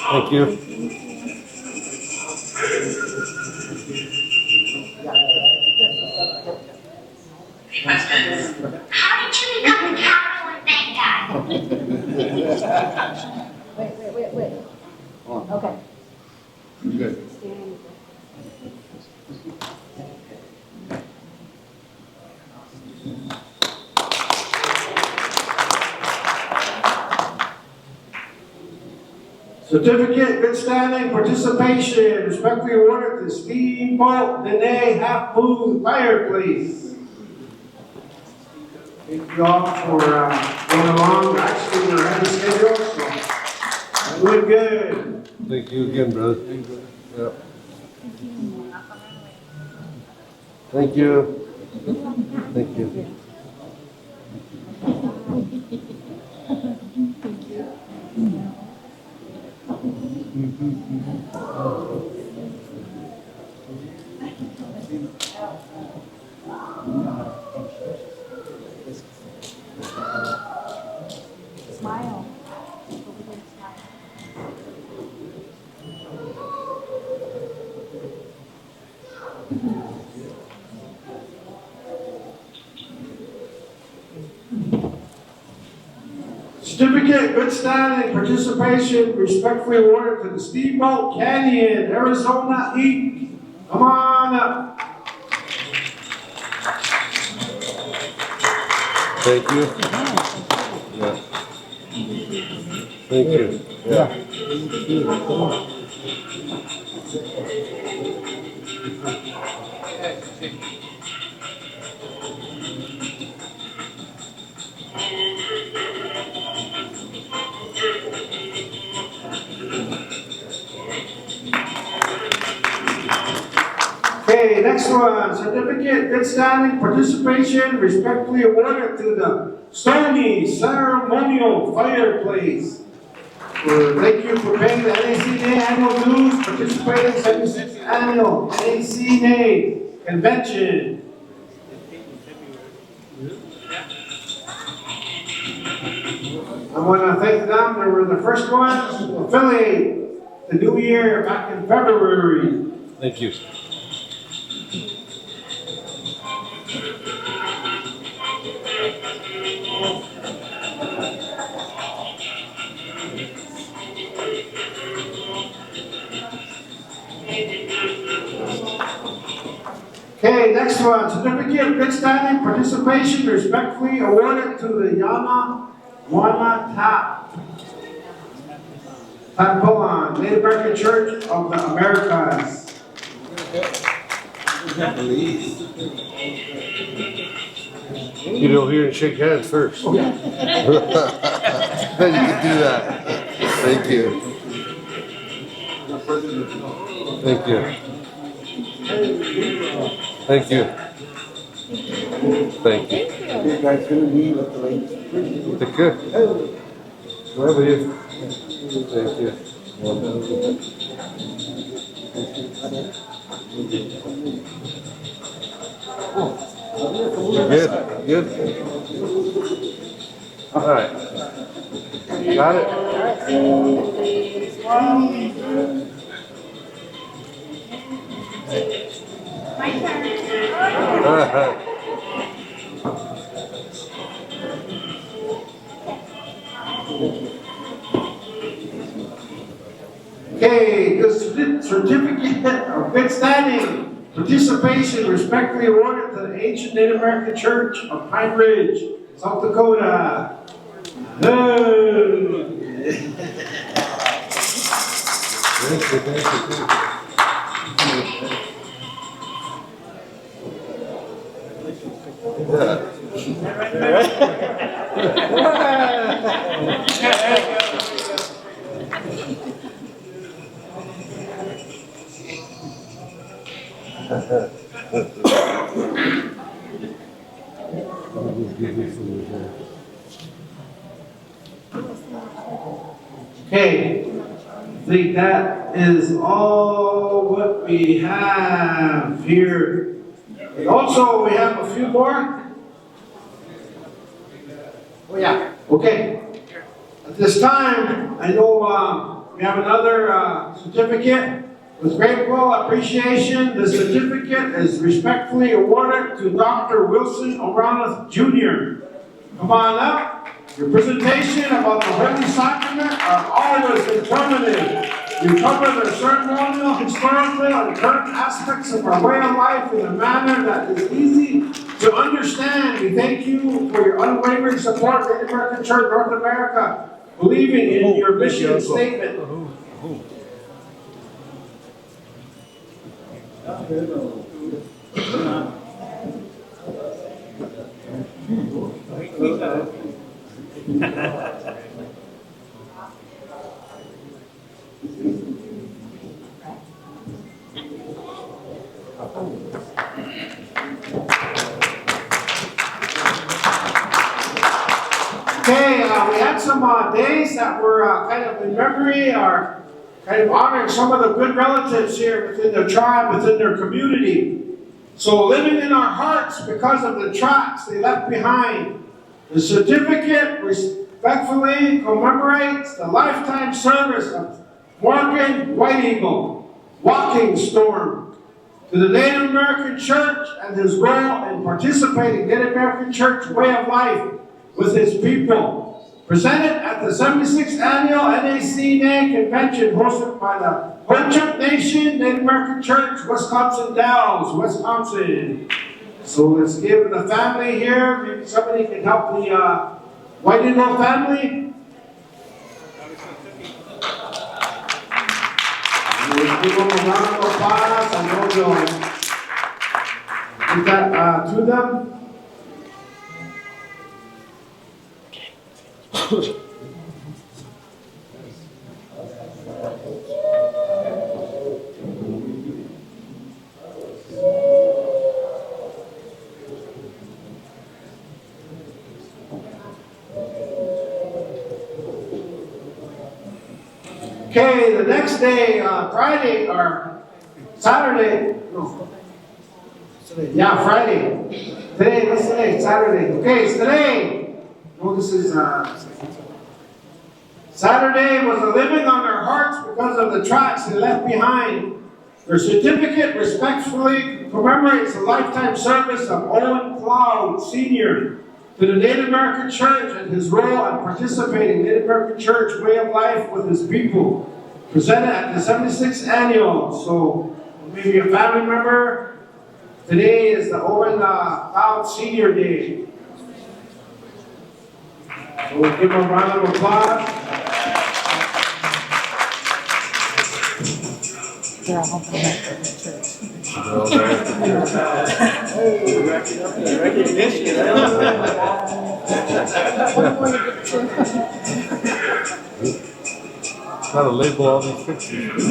Thank you. Questions? How did you become the capital and bank guy? Wait. Okay. Good. Certificate, good standing, participation, respectfully awarded to Steamboat Dene Half Moon Fireplace. Thank you all for going along. Actually, we're ahead of schedule, so we're good. Thank you again, brother. Yeah. Thank you. Thank you. Smile. Certificate, good standing, participation, respectfully awarded to the Steamboat Canyon, Arizona, Inc. Come on up. Thank you. Yeah. Thank you. Yeah. Okay, next one, certificate, good standing, participation, respectfully awarded to the Stony Ceremonial Fireplace. Thank you for paying the NACNA annual dues, participating in 76th Annual NACNA Convention. I want to thank them. They were the first ones to affiliate the new year back in February. Thank you. Okay, next one. Certificate of good standing participation respectfully awarded to the Wana Tapoan Native American Church of the Americas. You go here and shake hands first. Then you can do that. Thank you. Thank you. Thank you. Thank you. You guys gonna be with the ladies? Take care. Go ahead with you. Thank you. Good. Good. All right. Got it. My turn. Okay, the certificate of good standing participation respectfully awarded to the Ancient Native American Church of Pine Ridge, South Dakota. Thank you. Thank you. Okay, I think that is all what we have here. And also, we have a few more. Oh yeah, okay. At this time, I know we have another certificate. With grateful appreciation, the certificate is respectfully awarded to Dr. Wilson O'Rourke Jr. Come on up. Your presentation about the Holy Sacrament are always informative. You cover the ceremonial, historical, and current aspects of our way of life in a manner that is easy to understand. We thank you for your unwavering support of Native American Church North America, believing in your mission statement. Okay, we had some days that were kind of in memory, or kind of honoring some of the good relatives here within their tribe, within their community. So living in our hearts because of the tracks they left behind. The certificate respectfully commemorates the lifetime service of Morgan White Eagle, Walking Storm, to the Native American Church and his role in participating in Native American Church way of life with his people. Presented at the 76th Annual NACNA Convention hosted by the Ho-Chunk Nation Native American Church, Wisconsin Dells, Wisconsin. So let's give the family here, maybe somebody can help the White Eagle family. We'll give them a round of applause and no joy. Give that to them. Okay, the next day, Friday or Saturday, no. Yeah, Friday. Today, what's today? Saturday. Okay, it's today. No, this is Saturday was a living on their hearts because of the tracks they left behind. Their certificate respectfully commemorates the lifetime service of Owen Cloud, Sr., to the Native American Church and his role in participating in Native American Church way of life with his people. Presented at the 76th annual. So maybe a family member. Today is the Owen Cloud Senior Day. So we'll give him a round of applause. They're all from the church. Gotta label all these pictures.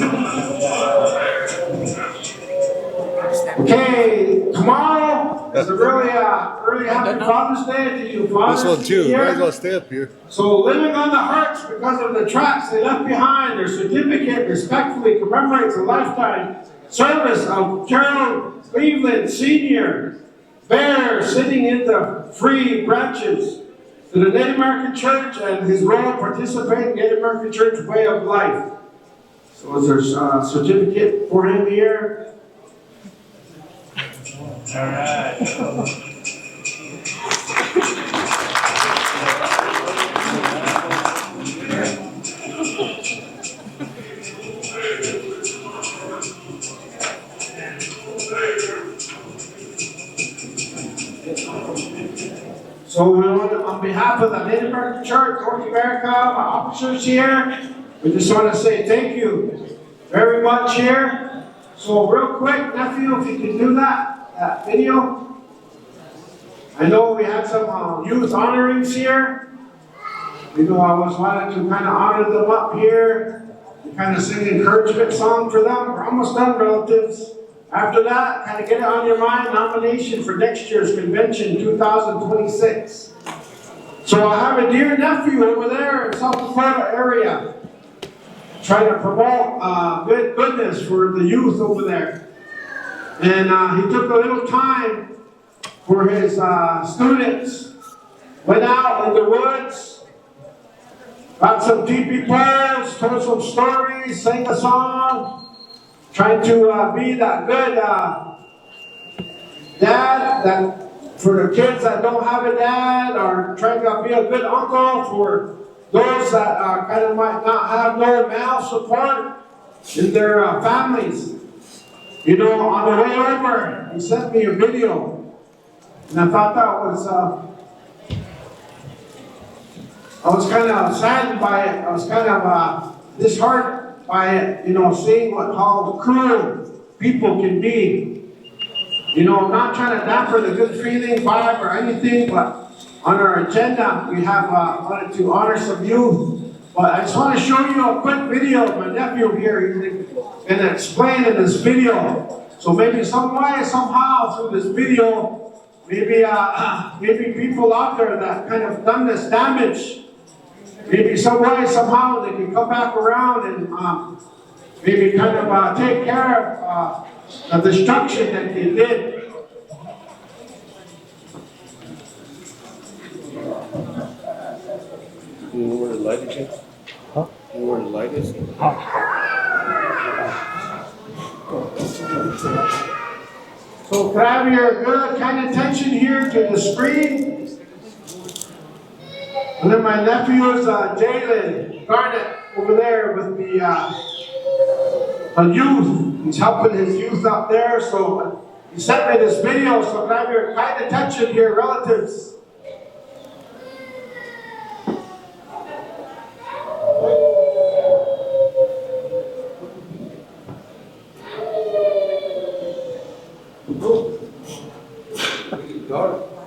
Okay, tomorrow is a really happy Father's Day to you fathers. This one too. here. Might as well stay up here. So living on the hearts because of the tracks they left behind, their certificate respectfully commemorates a lifetime service of Gerald Cleveland Sr., Bear sitting in the free branches, to the Native American Church and his role participating in Native American Church way of life. So is there a certificate for him here? All right. So we want to, on behalf of the Native American Church, North America, my officers here, we just want to say thank you very much here. So real quick, nephew, if you could do that video. I know we had some youth honorings here. You know, I was wanting to kind of honor them up here, and kind of sing an encouragement song for them. We're almost done, relatives. After that, kind of get it on your mind, nomination for next year's convention, 2026. So I have a dear nephew over there in South Dakota area, trying to promote goodness for the youth over there. And he took a little time for his students, went out in the woods, got some teepee poles, told some stories, sang a song, trying to be that good dad that for the kids that don't have a dad, or trying to be a good uncle for those that kind of might not have no male support in their families. You know, on the way over, he sent me a video, and I thought that was, I was kind of saddened by it. I was kind of disheartened by it, you know, seeing how cruel people can be. You know, I'm not trying to damper the good feeling vibe or anything, but on our agenda, we have wanted to honor some youth. But I just want to show you a quick video of my nephew here. He's going to explain in this video. So maybe some way, somehow, through this video, maybe people out there that kind of done this damage, maybe some way, somehow, they can come back around and maybe kind of take care of the destruction that they did. You know where the light is? Huh? You know where the light is? So can I have your good kind of attention here to the screen? And then my nephew is Jalen Garnett over there with the youth. He's helping his youth out there. So he sent me this video. So can I have your kind attention here, relatives?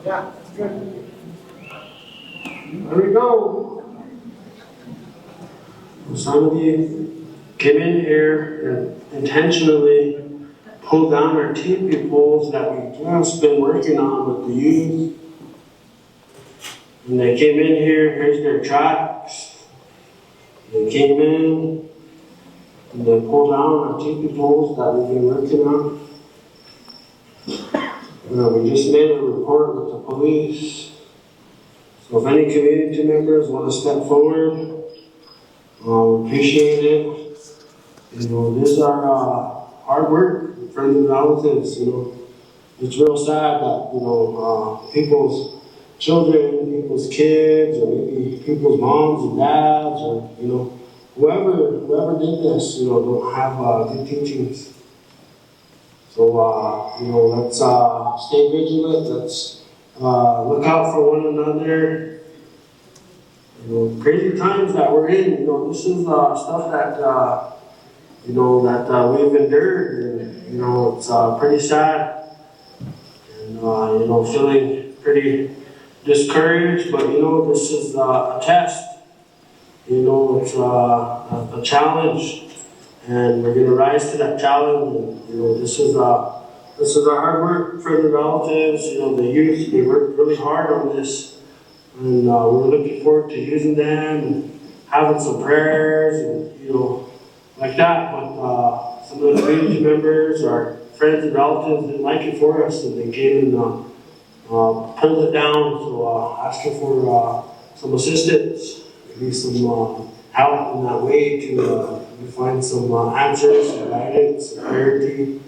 Yeah, good. There we go. Some of you came in here and intentionally pulled down our teepee poles that we've just been working on with the youth. And they came in here, here's their tracks. They came in and they pulled down our teepee poles that we've been working on. We just made a report with the police. So if any community members want to step forward, Appreciate it. You know, this is our hard work, friends and relatives. You know, it's real sad that people's children, people's kids, or maybe people's moms and dads, or whoever did this, don't have good teachings. So let's stay vigilant. Let's look out for one another. Crazy times that we're in. This is stuff that we've endured, and it's pretty sad, and feeling pretty discouraged. But this is a test. It's a challenge, and we're gonna rise to that challenge. And this is our hard work for the relatives. The youth, they worked really hard on this. And we're looking forward to using them and having some prayers and, like that. But some of the community members, our friends and relatives didn't like it for us, and they came and pulled it down. So asking for some assistance, maybe some help in that way to find some answers, some guidance, some clarity,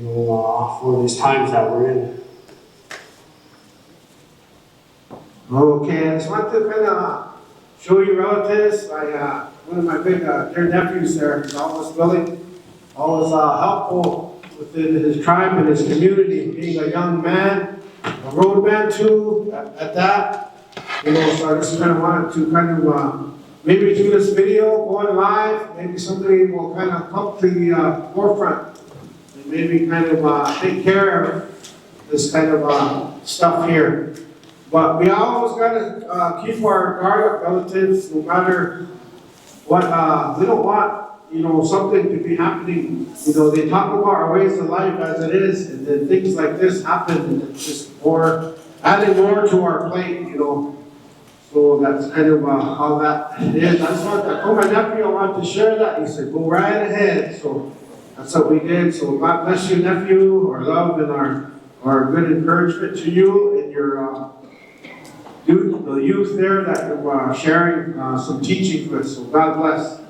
for these times that we're in. Okay, I just want to kind of show you relatives. One of my big dear nephews there, he's always willing, always helpful within his tribe and his community, being a young man, a roadman too, at that. So I just kind of wanted to maybe do this video going live. Maybe somebody will kind of come to the forefront and maybe kind of take care of this kind of stuff here. But we always got to keep our guard up, relatives, no matter what. We don't want, something to be happening. They talk about our ways of life as it is, and then things like this happen, and it's just adding more to our plate, So that's kind of how that is. I told my nephew I wanted to share that. He said, go right ahead. So that's what we did. So God bless you, nephew, our love and our good encouragement to you and your the youth there that are sharing some teachings with, so God bless.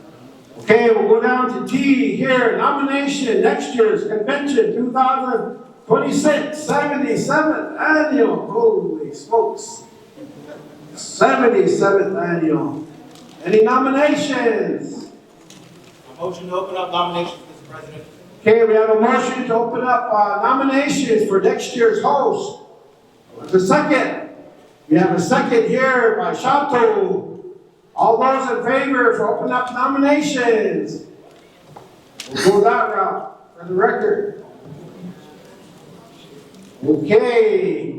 Okay, we'll go down to T here, nomination, next year's convention, 2026, 77th annual, holy smokes. 77th annual. Any nominations? A motion to open up nominations, Mr. President. Okay, we have a motion to open up nominations for next year's host. The second. We have a second here by Shato. All those in favor for opening up nominations? We'll go that route for the record. Okay.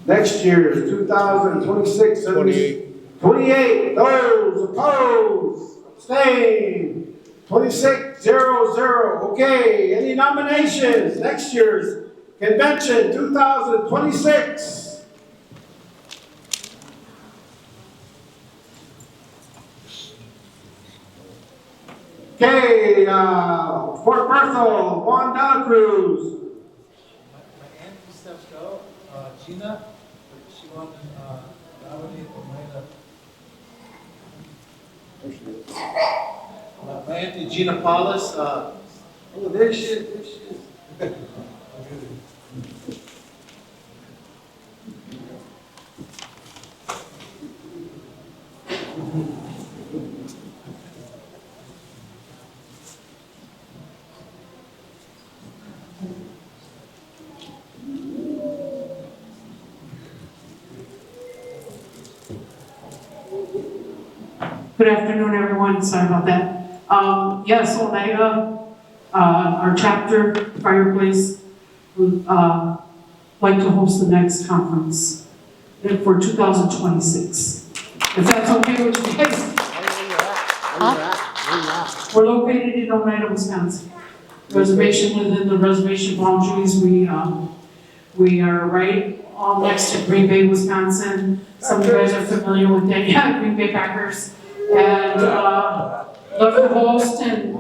Next year is 2026. 28. Those opposed, abstain. 2600. Okay, any nominations? Next year's convention 2026. Okay, Fort Berthold, Juan de la Cruz. My aunt who stepped out, Gina, she wanted nominate my auntie Gina Paulus. Oh, there she is. There she is. Good afternoon, everyone. Sorry about that. Yes, Oneida, our chapter, Fireplace, would like to host the next conference for 2026. If that's okay with you guys. We're located in Oneida, Wisconsin. Reservation within the reservation boundaries. We are right next to Green Bay, Wisconsin. Some of you guys are familiar with the Green Bay Packers. And love to host and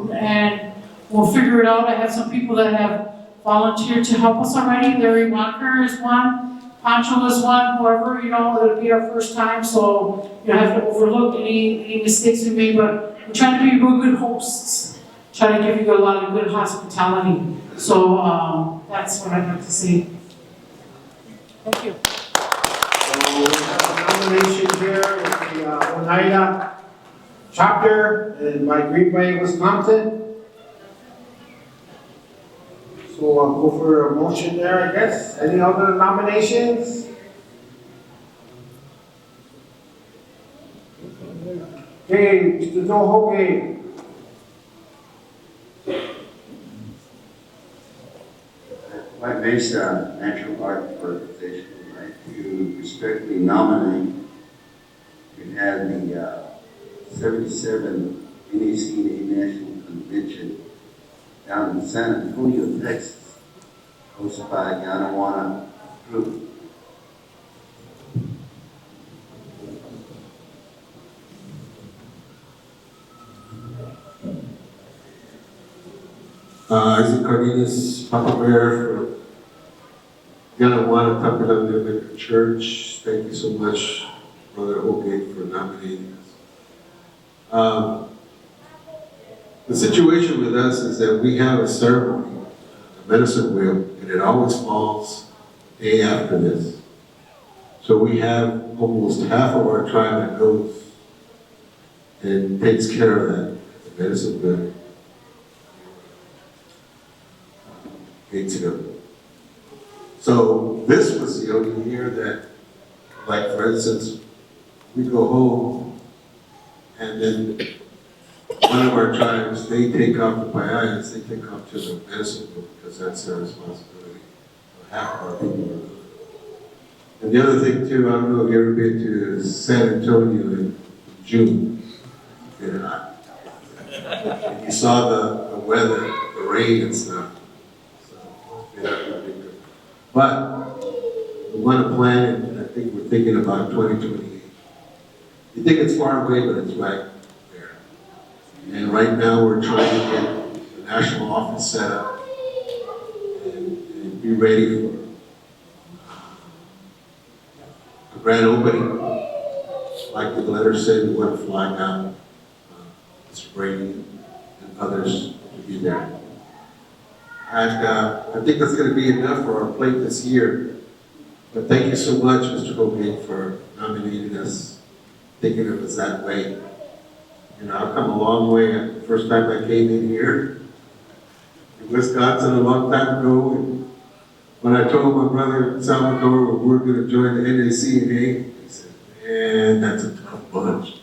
we'll figure it out. I have some people that have volunteered to help us already. Larry Walker is one, Pancho is one, whoever, it'll be our first time, so you don't have to overlook any mistakes we made, but we're trying to be real good hosts, try to give you a lot of good hospitality. So that's what I'd like to say. Thank you. So we have a nomination here with the Oneida chapter by Green Bay, Wisconsin. So I'll go for a motion there, I guess. Any other nominations? Okay, Mr. Zohoge. White Mesa Natural Art Organization would like to respectfully nominate. We have the 77 NACNA National Convention down in San Antonio, Texas, hosted by Yanawana Group. Isaac Cardenas, Papa Bear for Yanawana Tapalan Lutheran Church. Thank you so much, Brother Holgate, for nominating us. The situation with us is that we have a ceremony, the medicine wheel, and it always falls the day after this. So we have almost half of our tribe that goes and takes care of that, the medicine wheel. Weeks ago. So this was the only year that, like for instance, we go home and then one of our tribes, they take off the payayas, they take off to the medicine book because that's their responsibility. Half of our people are. And the other thing too, I don't know if you ever been to San Antonio in June. Yeah. And you saw the weather, the rain and stuff. But we want to plan it, and I think we're thinking about 2028. You think it's far away, but it's right there. And right now we're trying to get the national office set up and be ready for a grand opening. Like the letter said, we want to fly down Mr. Brady and others to be there. And I think that's going to be enough for our plate this year. But thank you so much, Mr. Hogan, for nominating us, thinking of us that way. I've come a long way. The first time I came in here in Wisconsin a long time ago, and when I told my brother Salvador we were going to join the NACNA, he said, man, that's a tough bunch.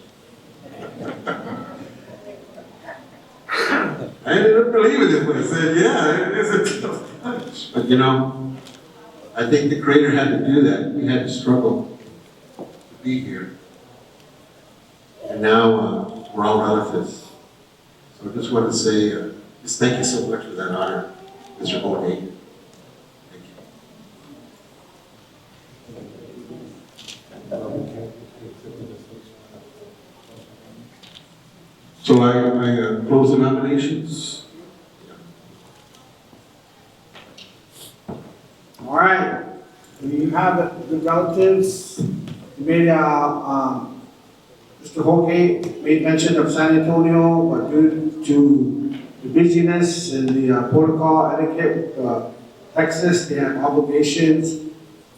I ended up believing it when I said, yeah, it is a tough bunch. But I think the Creator had to do that. We had to struggle to be here. And now we're all relatives. So I just want to say, just thank you so much for that honor, Mr. Holgate. Thank you. So I close the nominations. All right. You have the relatives. You made Mr. Holgate made mention of San Antonio, but due to the busyness and the protocol etiquette, Texas, they have obligations.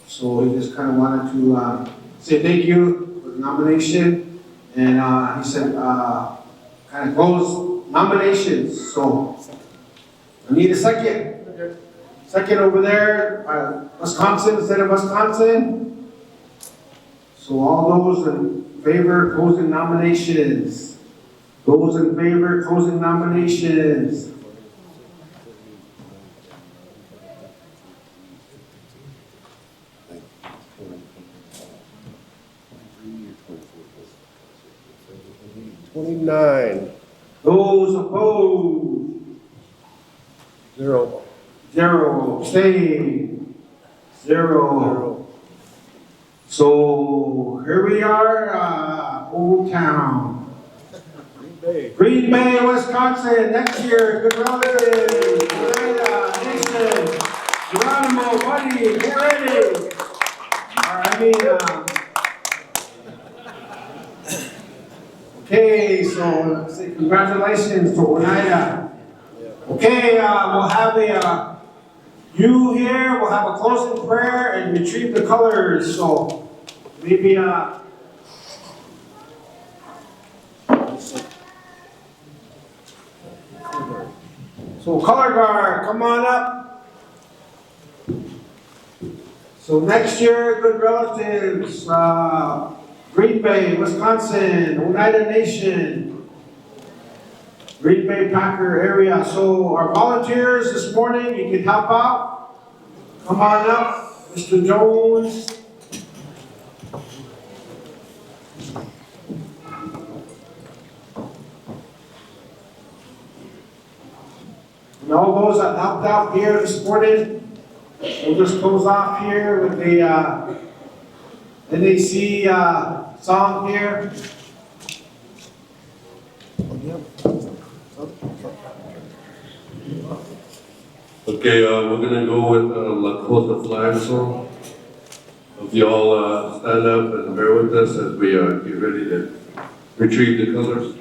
So he just kind of wanted to say thank you for the nomination. And he said, kind of close nominations. So I need a second. Second over there, Wisconsin instead of Wisconsin. So all those in favor, closing nominations. Those in favor, closing nominations. $29. Those opposed. 0. 0. Abstain. 0. So here we are, Old Town. Green Bay, Wisconsin, next year, good relatives, Oneida Nation. so say congratulations to Oneida. Okay, we'll have you here, we'll have a closing prayer and retrieve the colors, so maybe, so color guard, come on up. So next year, good relatives, Green Bay, Wisconsin, Oneida Nation, Green Bay Packer area. So our volunteers this morning, you can help out. Come on up, Mr. Jones. And all those that helped out here this morning, we'll just close off here with the NAC song here. Okay, we're gonna go with Lakota flag song. If you all stand up and bear with us as we get ready to retrieve the colors.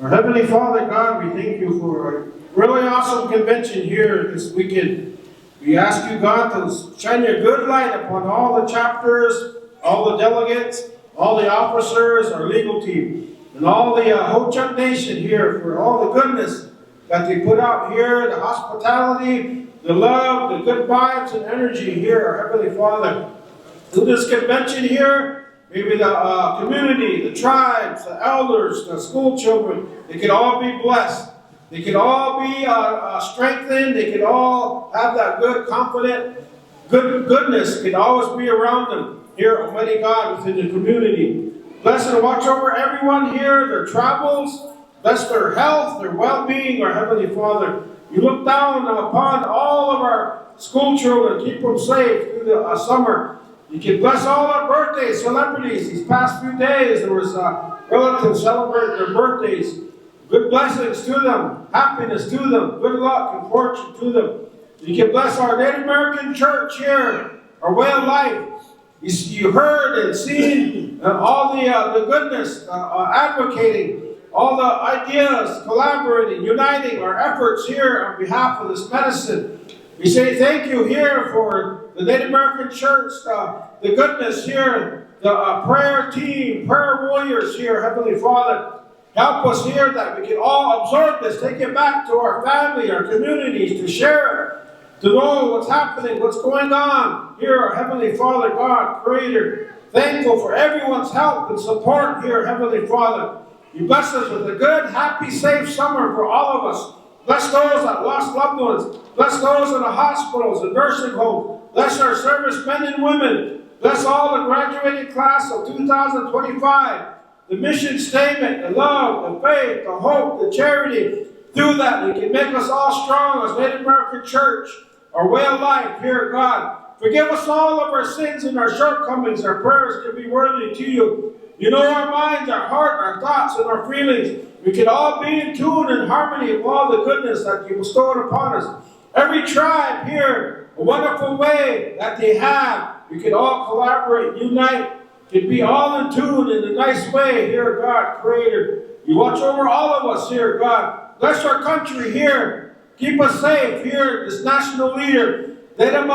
Our Heavenly Father, God, we thank you for a really awesome convention here this weekend. We ask you, God, to shine your good light upon all the chapters, all the delegates, all the officers, our legal team, and all the Ho-Chunk Nation here for all the goodness that they put out here, the hospitality, the love, the good vibes and energy here, our Heavenly Father. Through this convention here, maybe the community, the tribes, the elders, the school children, they can all be blessed. They can all be strengthened. They can all have that good, confident, goodness can always be around them here, Almighty God, within the community. Bless and watch over everyone here, their travels. Bless their health, their well-being, our Heavenly Father. You look down upon all of our school children, keep them safe through the summer. You can bless all our birthday celebrities. These past few days, there was relatives celebrating their birthdays. Good blessings to them, happiness to them, good luck and fortune to them. You can bless our Native American church here, our way of life. You heard and seen all the goodness, advocating all the ideas, collaborating, uniting our efforts here on behalf of this medicine. We say thank you here for the Native American Church, the goodness here, the prayer team, prayer warriors here, Heavenly Father. Help us here that we can all absorb this, take it back to our family, our communities, to share it, to know what's happening, what's going on here, our Heavenly Father, God, Creator. Thankful for everyone's help and support here, Heavenly Father. You bless us with a good, happy, safe summer for all of us. Bless those that lost loved ones. Bless those in the hospitals and nursing homes. Bless our servicemen and women. Bless all the graduating class of 2025. The mission statement, the love, the faith, the hope, the charity. Through that, we can make us all strong as Native American Church, our way of life here, God. Forgive us all of our sins and our shortcomings. Our prayers can be worthy to you. You know our minds, our heart, our thoughts, and our feelings. We can all be in tune and harmony of all the goodness that you bestowed upon us. Every tribe here, a wonderful way that they have. We can all collaborate, unite, can be all in tune in a nice way here, God, Creator. You watch over all of us here, God. Bless our country here. Keep us safe here, this national leader. Let him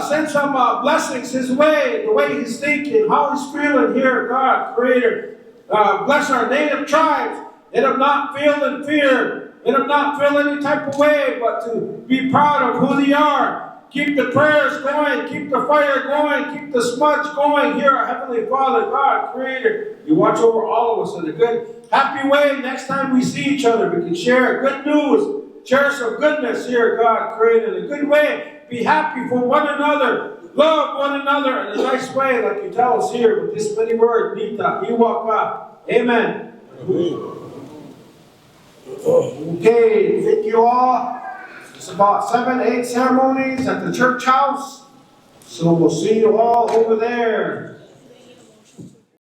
send some blessings his way, the way he's thinking, how he's feeling here, God, Creator. Bless our native tribes. Let them not feel in fear. Let them not feel any type of way, but to be proud of who they are. Keep the prayers going. Keep the fire going. Keep the smudge going here, our Heavenly Father, God, Creator. You watch over all of us in a good, happy way. Next time we see each other, we can share good news. Share some goodness here, God, Creator, in a good way. Be happy for one another. Love one another in a nice way, like you tell us here with this many words. Nita, Iwaka. Amen. Okay, thank you all. It's about 7, 8 ceremonies at the church house. So we'll see you all over there.